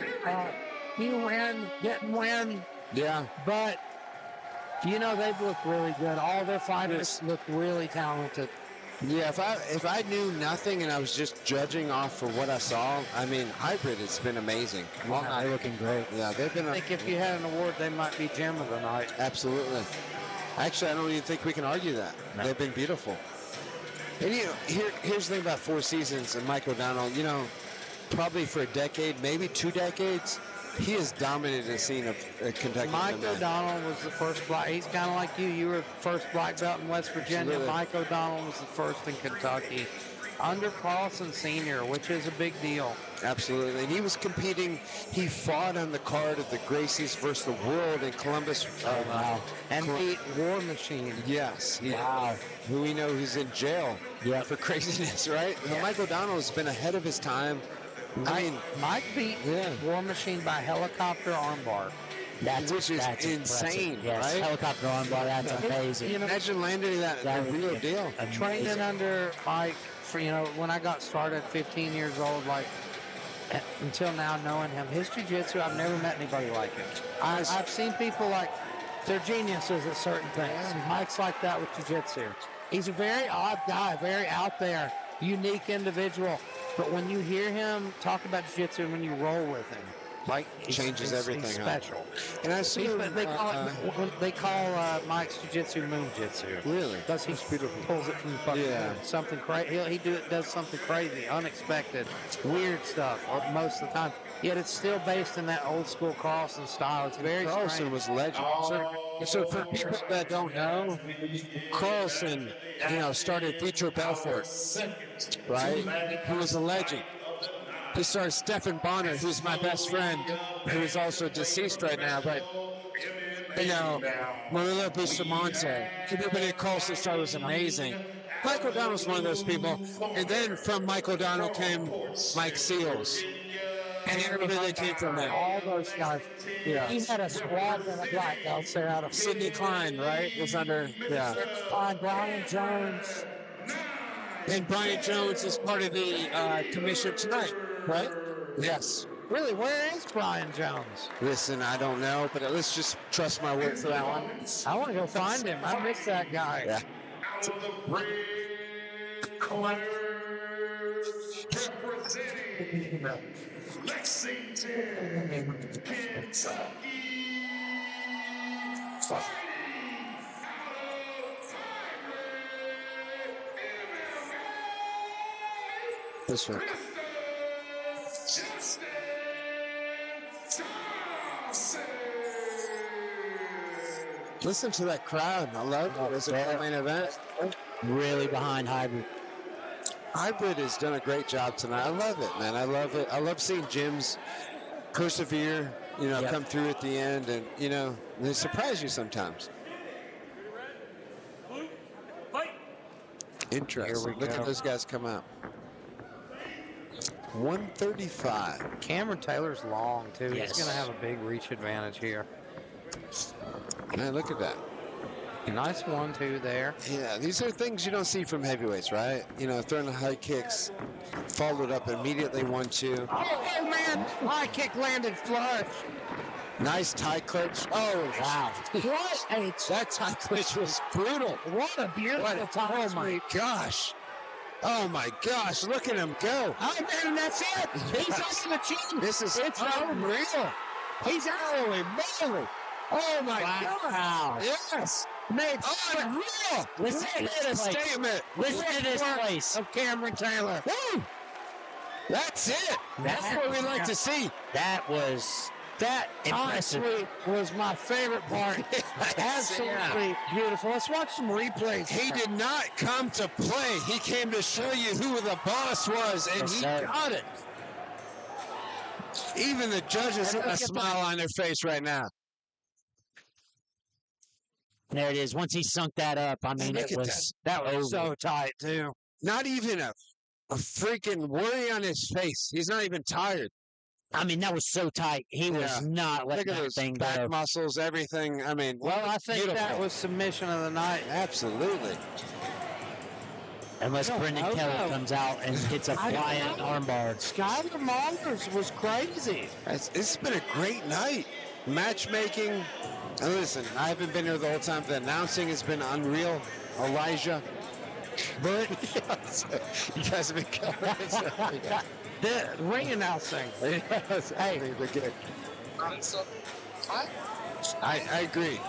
[SPEAKER 1] he didn't win,
[SPEAKER 4] Yeah.
[SPEAKER 1] but, you know, they've looked really good. All their fighters look really talented.
[SPEAKER 4] Yeah, if I knew nothing and I was just judging off for what I saw, I mean, Hybrid, it's been amazing.
[SPEAKER 2] Yeah, they're looking great.
[SPEAKER 4] Yeah, they've been.
[SPEAKER 1] I think if you had an award, they might be gem of the night.
[SPEAKER 4] Absolutely. Actually, I don't even think we can argue that.
[SPEAKER 2] No.
[SPEAKER 4] They've been beautiful. And you know, here's the thing about 4 seasons and Mike O'Donnell. You know, probably for a decade, maybe 2 decades, he has dominated the scene of Kentucky.
[SPEAKER 1] Mike
[SPEAKER 4] MMA.
[SPEAKER 1] O'Donnell was the first black. He's kind of like you. You were the first black belt in West Virginia.
[SPEAKER 4] Absolutely.
[SPEAKER 1] Mike O'Donnell was the first in Kentucky. Under Carlson Sr., which is a big deal.
[SPEAKER 4] Absolutely. And he was competing. He fought on the card of the Gracies versus the World in Columbus.
[SPEAKER 1] Oh, wow. And beat War Machine.
[SPEAKER 4] Yes.
[SPEAKER 2] Wow.
[SPEAKER 4] Who we know who's in jail for craziness, right?
[SPEAKER 1] Yeah.
[SPEAKER 4] Mike O'Donnell has been ahead of his time. I mean,
[SPEAKER 1] Mike beat War Machine by helicopter armbar.
[SPEAKER 4] which is
[SPEAKER 2] that's
[SPEAKER 4] insane,
[SPEAKER 2] impressive. Yes,
[SPEAKER 4] right?
[SPEAKER 2] helicopter armbar, that's amazing.
[SPEAKER 1] You know,
[SPEAKER 4] Imagine landing that
[SPEAKER 2] That
[SPEAKER 4] a
[SPEAKER 2] would
[SPEAKER 4] real
[SPEAKER 2] be
[SPEAKER 4] deal.
[SPEAKER 1] training under Mike, for, you know, when I got started, 15 years old, like, until now, knowing him, his jiu-jitsu, I've never met anybody like him. I've seen people like, they're geniuses at certain things. Mike's like that with jiu-jitsu. He's a very odd guy, very out there, unique individual. But when you hear him talk about jiu-jitsu and when you roll with him, like,
[SPEAKER 4] Changes everything,
[SPEAKER 1] He's
[SPEAKER 4] huh?
[SPEAKER 1] special.
[SPEAKER 4] And I see
[SPEAKER 1] They call Mike's jiu-jitsu moon jitsu.
[SPEAKER 4] Really?
[SPEAKER 1] Does he pulls it from the fucking
[SPEAKER 4] Yeah.
[SPEAKER 1] moon. Something crazy. He does something crazy, unexpected, weird stuff most of the time. Yet it's still based in that old school Carlson style. It's very
[SPEAKER 4] Carlson
[SPEAKER 1] strange.
[SPEAKER 4] was legend. So for people that don't know, Carlson, you know, started Future Belfort, right? He was a legend. He started Stephen Bonner, who's my best friend, who is also deceased right now. But, you know, Marilla Bustamante, everybody at Carlson started was amazing. Mike O'Donnell's one of those people. And then from Mike O'Donnell came Mike Seals. And everybody that came from there.
[SPEAKER 1] All those guys.
[SPEAKER 4] Yeah.
[SPEAKER 1] He had a squadron of black belts there out of
[SPEAKER 4] Sidney Klein, right? Was under, yeah.
[SPEAKER 1] Brian Jones.
[SPEAKER 4] And Brian Jones is part of the commission tonight, right? Yes.
[SPEAKER 1] Really, where is Brian Jones?
[SPEAKER 4] Listen, I don't know, but let's just trust my word for that one.
[SPEAKER 1] I want to go find him. I miss that guy.
[SPEAKER 4] Yeah.
[SPEAKER 3] Out of the ring, corner, representing Lexington, Kentucky, fighting out of Hybrid MMA,
[SPEAKER 4] This one.
[SPEAKER 3] Justin Thompson.
[SPEAKER 4] Listen to that crowd. I love it. It's a main event.
[SPEAKER 2] Really behind Hybrid.
[SPEAKER 4] Hybrid has done a great job tonight. I love it, man. I love it. I love seeing gyms persevere, you know, come through at the end, and, you know, they surprise you sometimes. Interesting. Look at those guys come out. 135.
[SPEAKER 1] Cameron Taylor's long, too.
[SPEAKER 2] Yes.
[SPEAKER 1] He's going to have a big reach advantage here.
[SPEAKER 4] Man, look at that.
[SPEAKER 1] Nice 1-2 there.
[SPEAKER 4] Yeah, these are things you don't see from heavyweights, right? You know, throwing the high kicks, followed up immediately 1-2.
[SPEAKER 1] Oh, man. High kick landed flush.
[SPEAKER 4] Nice tie clutch. Oh, wow.
[SPEAKER 1] What a...
[SPEAKER 4] That tie clutch was brutal.
[SPEAKER 1] What a beautiful tie.
[SPEAKER 4] Oh, my gosh. Oh, my gosh. Look at him go.
[SPEAKER 1] Oh, man, that's it. He's on the chin.
[SPEAKER 4] This is
[SPEAKER 1] It's
[SPEAKER 4] unreal.
[SPEAKER 1] He's holy moly. Oh, my God.
[SPEAKER 2] Wow.
[SPEAKER 4] Yes.
[SPEAKER 1] Made
[SPEAKER 4] Unreal.
[SPEAKER 2] Listen to
[SPEAKER 4] What a
[SPEAKER 2] this place.
[SPEAKER 4] statement.
[SPEAKER 2] Listen to this place.
[SPEAKER 1] Of Cameron Taylor.
[SPEAKER 4] Woo. That's it. That's what we like to see.
[SPEAKER 2] That was
[SPEAKER 1] That
[SPEAKER 2] impressive.
[SPEAKER 1] honestly was my favorite part. Absolutely beautiful. Let's watch some replays.
[SPEAKER 4] He did not come to play. He came to show you who the boss was, and he got it. Even the judges have a smile on their face right now.
[SPEAKER 2] There it is. Once he sunk that up, I mean,
[SPEAKER 4] Look
[SPEAKER 2] it
[SPEAKER 4] at
[SPEAKER 2] was
[SPEAKER 1] That was
[SPEAKER 2] over.
[SPEAKER 1] so tight, too.
[SPEAKER 4] Not even a freaking worry on his face. He's not even tired.
[SPEAKER 2] I mean, that was so tight. He was
[SPEAKER 4] Yeah.
[SPEAKER 2] not
[SPEAKER 4] Look
[SPEAKER 2] letting
[SPEAKER 4] at
[SPEAKER 2] that
[SPEAKER 4] those
[SPEAKER 2] thing
[SPEAKER 4] back
[SPEAKER 2] go.
[SPEAKER 4] muscles, everything. I mean,
[SPEAKER 1] Well, I think
[SPEAKER 4] beautiful.
[SPEAKER 1] that was submission of the night.
[SPEAKER 4] Absolutely.
[SPEAKER 2] Unless
[SPEAKER 1] No,
[SPEAKER 2] Brendan
[SPEAKER 1] no,
[SPEAKER 2] Kelly
[SPEAKER 1] no.
[SPEAKER 2] comes out and hits a
[SPEAKER 1] I don't
[SPEAKER 2] flying
[SPEAKER 1] know.
[SPEAKER 2] armbar.
[SPEAKER 1] Skyler Mahler's was crazy.
[SPEAKER 4] It's been a great night. Matchmaking. And listen, I haven't been here the whole time. The announcing has been unreal. Elijah. But you guys have been covering it.
[SPEAKER 1] The ring announcing.
[SPEAKER 4] Yes, hey, they're good. I agree.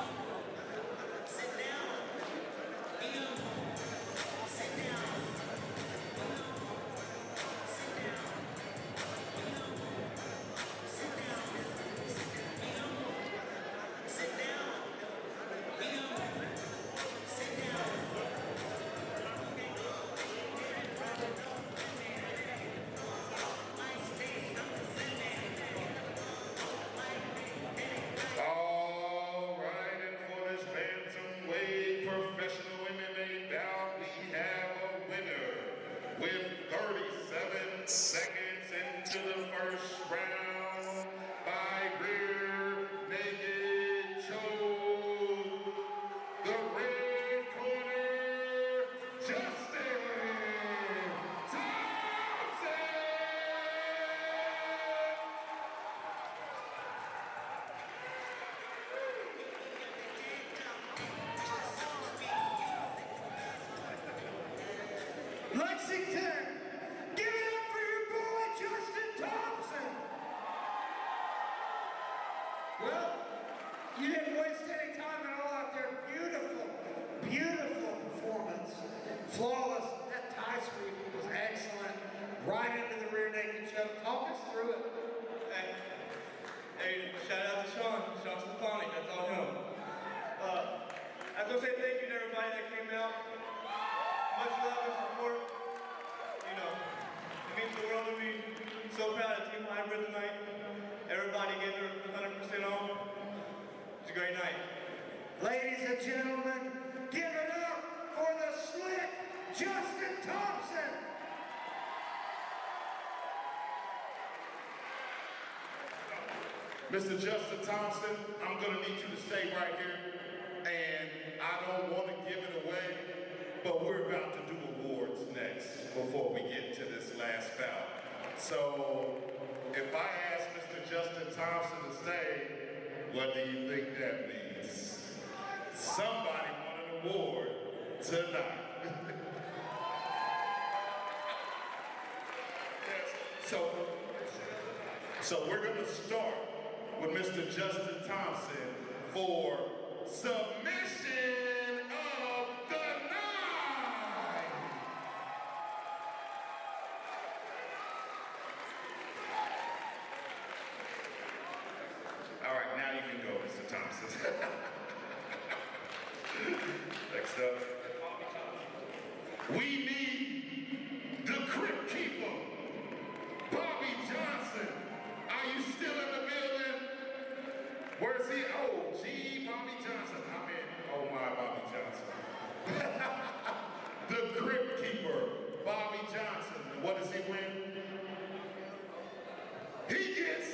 [SPEAKER 3] All right, and for this bantamweight professional MMA bout, we have a winner with 37 seconds into the first round by rear naked choke. The red corner, Dustin Thompson.
[SPEAKER 9] Lexington, give it up for your boy, Justin Thompson. Well, you didn't waste any time at all out there. Beautiful, beautiful performance. Flawless. That tie sweep was excellent. Right into the rear naked choke. Talk us through it.
[SPEAKER 7] Hey, shout out to Sean Stefani, that's all him. I was gonna say thank you to everybody that came out. Much love and support. You know, it means the world to me. So proud of Team Hybrid tonight. Everybody gave their 100% on. It's a great night.
[SPEAKER 9] Ladies and gentlemen, give it up for the slick Justin Thompson.
[SPEAKER 3] Mr. Justin Thompson, I'm going to need you to stay right here. And I don't want to give it away, but we're about to do awards next before we get to this last bout. So if I ask Mr. Justin Thompson to stay, what do you think that means? Somebody won an award tonight. So we're going to start with Mr. Justin Thompson for submission of the night. All right, now you can go, Mr. Thompson. Next up, we need the Crypt Keeper, Bobby Johnson. Are you still in the building? Where's he? Oh, gee, Bobby Johnson. I'm in. Oh my, Bobby Johnson. The Crypt Keeper, Bobby Johnson. And what does he win? He gets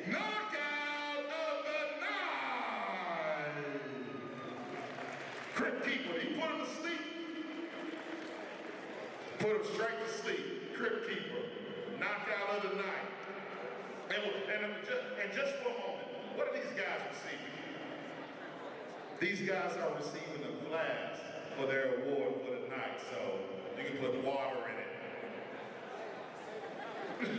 [SPEAKER 3] knockout of the night. Crypt Keeper, he put him to sleep. Put him straight to sleep. Crypt Keeper, knockout of the night. And just for a moment, what are these guys receiving? These guys are receiving a flask for their award for the night, so you can put water in it.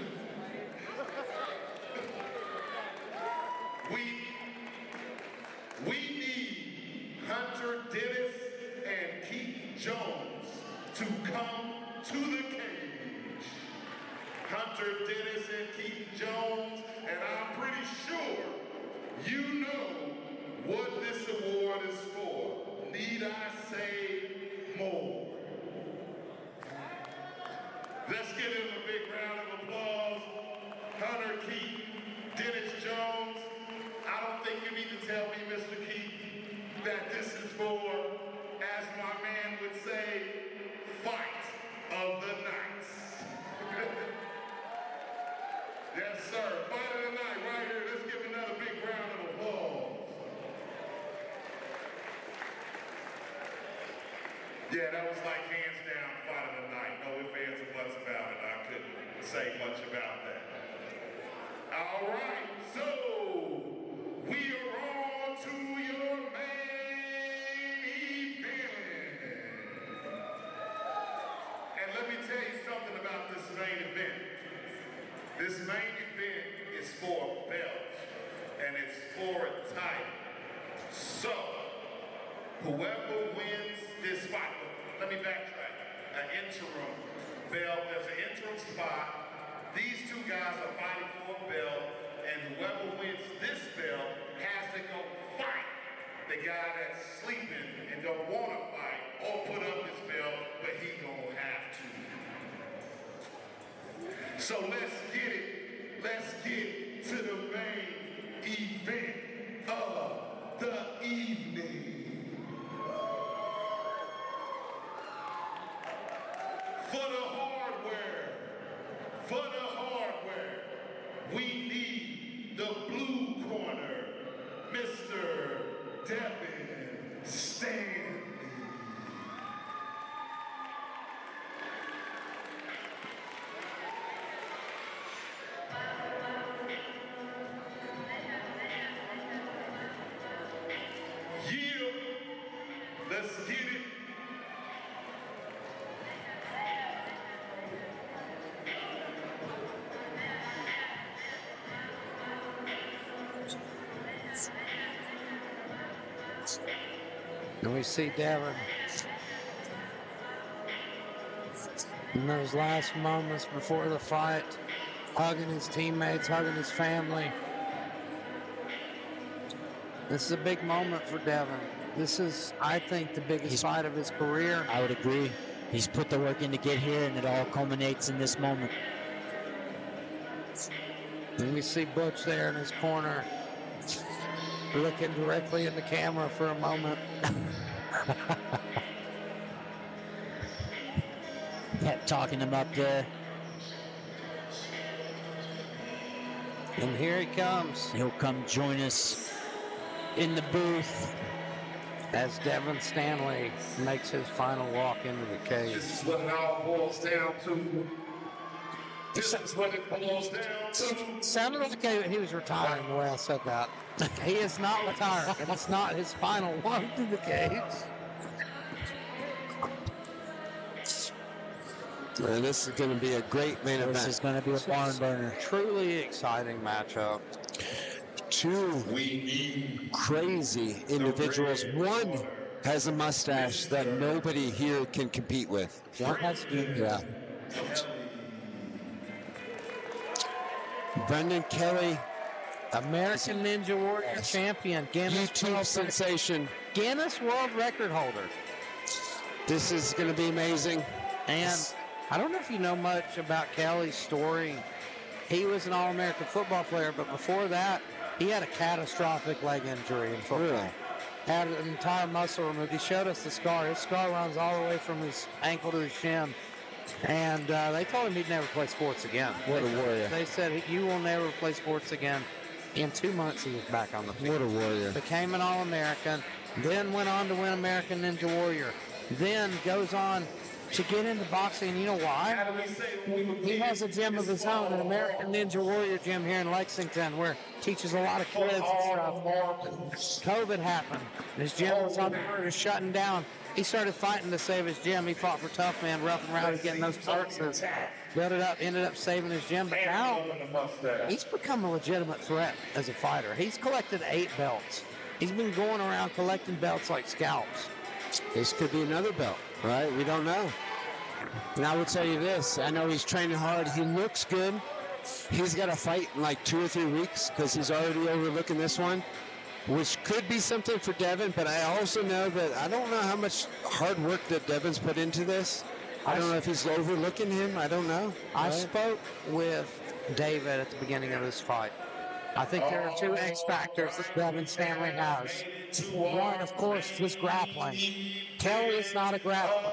[SPEAKER 3] We need Hunter Dennis and Keaton Jones to come to the cage. Hunter Dennis and Keaton Jones, and I'm pretty sure you know what this award is for. Need I say more? Let's give him a big round of applause. Hunter Keaton, Dennis Jones. I don't think you need to tell me, Mr. Keaton, that this is for, as my man would say, fight of the night. Yes, sir. Fight of the night right here. Let's give another big round of applause. Yeah, that was like hands down fight of the night. No ifs, ands, or buts about it. I couldn't say much about that. All right, so we are on to your main event. And let me tell you something about this main event. This main event is for a belt, and it's for a title. So, whoever wins this fight, let me backtrack. An interim belt, there's an interim spot. These two guys are fighting for a belt, and whoever wins this belt has to go fight the guy that's sleeping and don't want to fight or put up his belt, but he gonna have to. So let's get it. Let's get to the main event of the evening. For the hardware, we need the blue corner, Mr. Devin Stanley. Yeah, let's get it.
[SPEAKER 1] And we see Devin in those last moments before the fight, hugging his teammates, hugging his family. This is a big moment for Devin. This is, I think, the biggest fight of his career.
[SPEAKER 2] I would agree. He's put the work in to get here, and it all culminates in this moment.
[SPEAKER 1] And we see Butch there in his corner, looking directly in the camera for a moment.
[SPEAKER 2] Kept talking him up there.
[SPEAKER 1] And here he comes.
[SPEAKER 2] He'll come join us in the booth
[SPEAKER 1] as Devin Stanley makes his final walk into the cage.
[SPEAKER 3] This is what it all boils down to. This is what it boils down to.
[SPEAKER 1] Sounded like he was retiring the way I said that. He is not retired, and it's not his final walk to the cage.
[SPEAKER 4] And this is going to be a great main event.
[SPEAKER 2] This is going to be a barn burner.
[SPEAKER 1] Truly exciting matchup.
[SPEAKER 4] Two crazy individuals. One has a mustache that nobody here can compete with. Yeah. Brendan Kelly,
[SPEAKER 1] American Ninja Warrior champion, Guinness
[SPEAKER 4] YouTube sensation,
[SPEAKER 1] Guinness World Record holder.
[SPEAKER 4] This is going to be amazing.
[SPEAKER 1] And I don't know if you know much about Kelly's story. He was an All-American football player, but before that, he had a catastrophic leg injury in football.
[SPEAKER 4] Really?
[SPEAKER 1] Had an entire muscle removed. He showed us the scar. His scar runs all the way from his ankle to his shin. And they told him he'd never play sports again.
[SPEAKER 4] What a warrior.
[SPEAKER 1] They said, you will never play sports again. In 2 months, he was back on the field.
[SPEAKER 4] What a warrior.
[SPEAKER 1] Became an All-American, then went on to win American Ninja Warrior. Then goes on to get into boxing. You know why? He has a gym of his own, an American Ninja Warrior gym here in Lexington, where teaches a lot of kids and stuff. COVID happened. His gym was on the verge of shutting down. He started fighting to save his gym. He fought for Tough Man, rough and rowdy, getting those purses. Built it up, ended up saving his gym. But now he's become a legitimate threat as a fighter. He's collected 8 belts. He's been going around collecting belts like scalps.
[SPEAKER 4] This could be another belt, right? We don't know. And I will tell you this. I know he's training hard. He looks good. He's got a fight in like 2 or 3 weeks because he's already overlooking this one, which could be something for Devin. But I also know that I don't know how much hard work that Devin's put into this. I don't know if he's overlooking him. I don't know.
[SPEAKER 1] I spoke with David at the beginning of this fight. I think there are 2 X factors that Devin Stanley has. One, of course, his grappling. Kelly is not a grappler.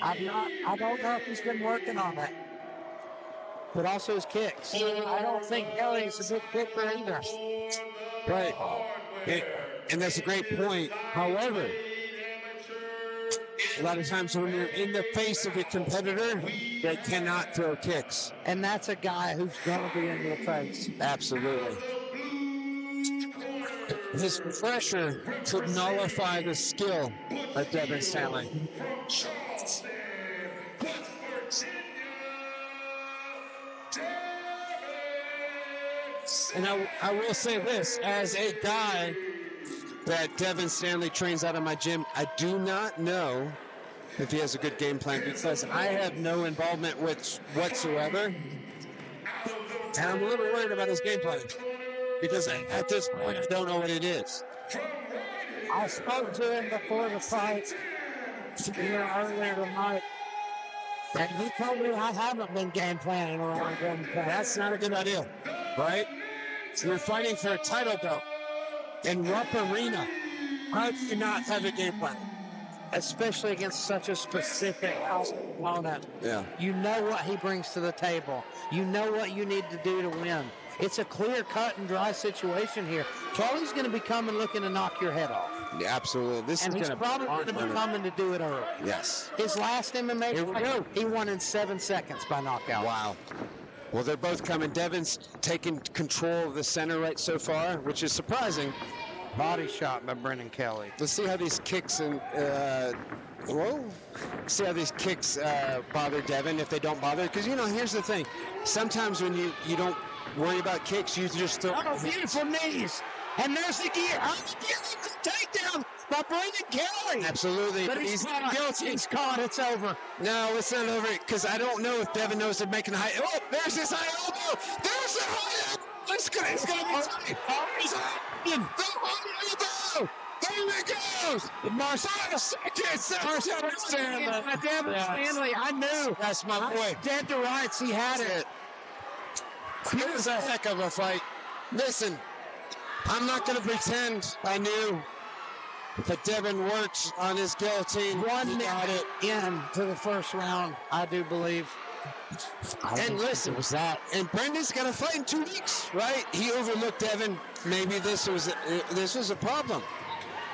[SPEAKER 1] I don't know if he's been working on that. But also his kicks. I don't think Kelly is a good kicker either.
[SPEAKER 4] Right. And that's a great point. However,
[SPEAKER 8] A lot of times when you're in the face of a competitor, they cannot throw kicks.
[SPEAKER 1] And that's a guy who's going to be in your face.
[SPEAKER 8] Absolutely. His pressure could nullify the skill of Devin Stanley. And I will say this, as a guy that Devin Stanley trains out of my gym, I do not know if he has a good game plan because I have no involvement with whatsoever. And I'm a little worried about his game plan because at this point I don't know what it is.
[SPEAKER 1] I spoke to him before the fight earlier tonight, and he told me I haven't been game planning around game plan.
[SPEAKER 8] That's not a good idea, right? You're fighting for a title belt in Rupp Arena. How do you not have a game plan?
[SPEAKER 1] Especially against such a specific opponent.
[SPEAKER 8] Yeah.
[SPEAKER 1] You know what he brings to the table. You know what you need to do to win. It's a clear cut and dry situation here. Kelly's going to be coming looking to knock your head off.
[SPEAKER 8] Yeah, absolutely.
[SPEAKER 1] And he's probably going to be coming to do it early.
[SPEAKER 8] Yes.
[SPEAKER 1] His last MMA fight, he won in 7 seconds by knockout.
[SPEAKER 8] Wow. Well, they're both coming. Devin's taking control of the center right so far, which is surprising.
[SPEAKER 1] Body shot by Brendan Kelly.
[SPEAKER 8] Let's see how these kicks and see how these kicks bother Devin if they don't bother. Because here's the thing: sometimes when you don't worry about kicks, you just throw.
[SPEAKER 1] Oh, beautiful knees, and there's the gear. I'm giving the takedown by Brendan Kelly.
[SPEAKER 8] Absolutely,
[SPEAKER 1] but he's caught.
[SPEAKER 8] guilty.
[SPEAKER 1] He's caught. It's over.
[SPEAKER 8] No, it's not over because I don't know if Devin knows they're making a high. Oh, there's this high elbow. There's the high elbow. It's gonna be tight. The high elbow. There it goes. Marcel Stanley.
[SPEAKER 1] Devin Stanley. I knew.
[SPEAKER 8] That's my boy.
[SPEAKER 1] Dead to rights. He had it.
[SPEAKER 8] It was a heck of a fight. Listen, I'm not going to pretend I knew, but Devin worked on his guillotine.
[SPEAKER 1] 1 minute into the first round, I do believe.
[SPEAKER 8] And listen,
[SPEAKER 2] was that?
[SPEAKER 8] And Brendan's got to fight in 2 weeks, right? He overlooked Devin. Maybe this was a problem.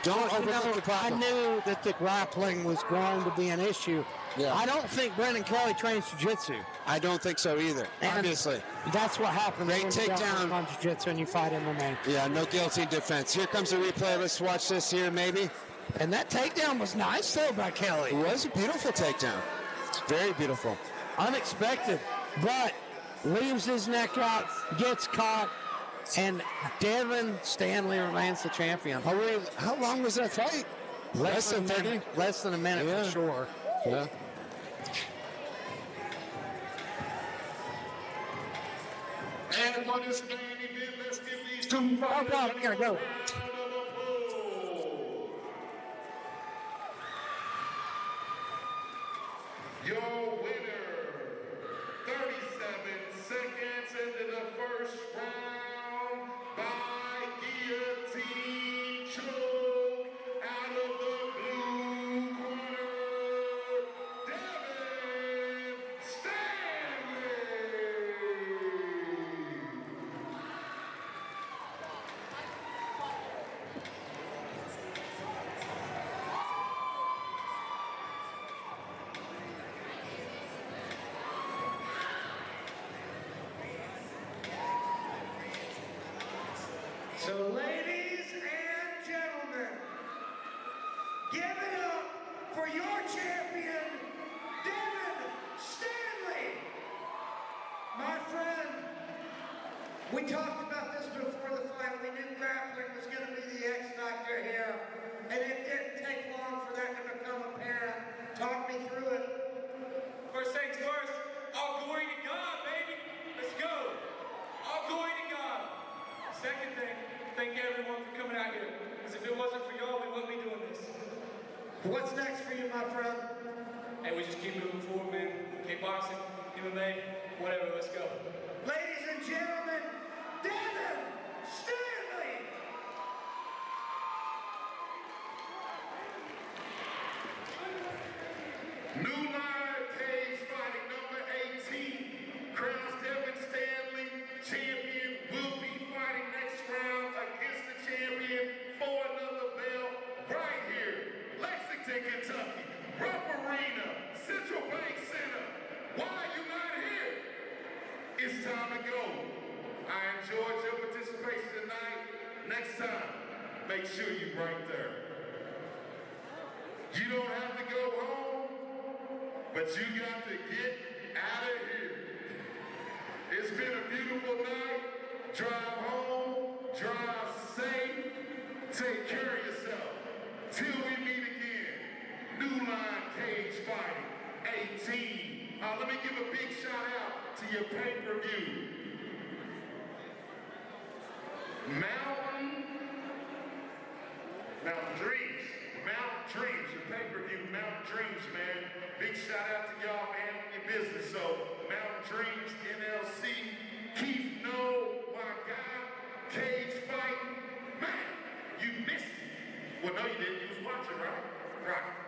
[SPEAKER 8] Don't overlook the problem.
[SPEAKER 1] I knew that the grappling was going to be an issue.
[SPEAKER 8] Yeah.
[SPEAKER 1] I don't think Brendan Kelly trains jiu-jitsu.
[SPEAKER 8] I don't think so either,
[SPEAKER 1] And
[SPEAKER 8] obviously.
[SPEAKER 1] That's what happens
[SPEAKER 8] Great
[SPEAKER 1] when you
[SPEAKER 8] takedown.
[SPEAKER 1] on jiu-jitsu and you fight MMA.
[SPEAKER 8] Yeah, no guillotine defense. Here comes a replay. Let's watch this here, maybe.
[SPEAKER 1] And that takedown was nice, though, by Kelly.
[SPEAKER 8] It was a beautiful takedown. Very beautiful.
[SPEAKER 1] Unexpected, but leaves his neck out, gets caught, and Devin Stanley remains the champion.
[SPEAKER 8] How long was that fight?
[SPEAKER 1] Less than 30. Less than a minute,
[SPEAKER 8] Yeah.
[SPEAKER 1] for sure.
[SPEAKER 8] Yeah.
[SPEAKER 3] And for this main event, let's give these two
[SPEAKER 1] Oh,
[SPEAKER 3] fighters
[SPEAKER 1] God, we gotta go.
[SPEAKER 3] your winner, 37 seconds into the first round by guillotine choke out of the blue corner, Devin Stanley.
[SPEAKER 9] So, ladies and gentlemen, give it up for your champion, Devin Stanley. My friend, we talked about this before the fight. We knew grappling was going to be the X factor here, and it didn't take long for that to become apparent. Talk me through it.
[SPEAKER 7] First things first, all glory to God, baby. Let's go. All glory to God. Second thing, thank everyone for coming out here. Because if it wasn't for y'all, we wouldn't be doing this.
[SPEAKER 9] What's next for you, my friend?
[SPEAKER 7] And we just keep moving forward, man. Kickboxing, MMA, whatever, let's go.
[SPEAKER 9] Ladies and gentlemen, Devin Stanley.
[SPEAKER 3] New Line Cagefighting number 18 crowns Devin Stanley champion. Will be fighting next round against the champion for another belt right here, Lexington, Kentucky. it's time to go. I enjoyed your participation tonight. Next time, make sure you're right there. You don't have to go home, but you got to get out of here. It's been a beautiful night. Drive home, drive safe, take care of yourself. Till we meet again, New Line Cage Fighting 18. Let me give a big shout out to your pay-per-view. Mountain Dreams, your pay-per-view, Mountain Dreams, man. Big shout out to y'all for handling your business. So, Mountain Dreams, NLC, Keith No, my guy, Cage Fighting. Man, you missed it. Well, no, you didn't. You was watching, right? Right.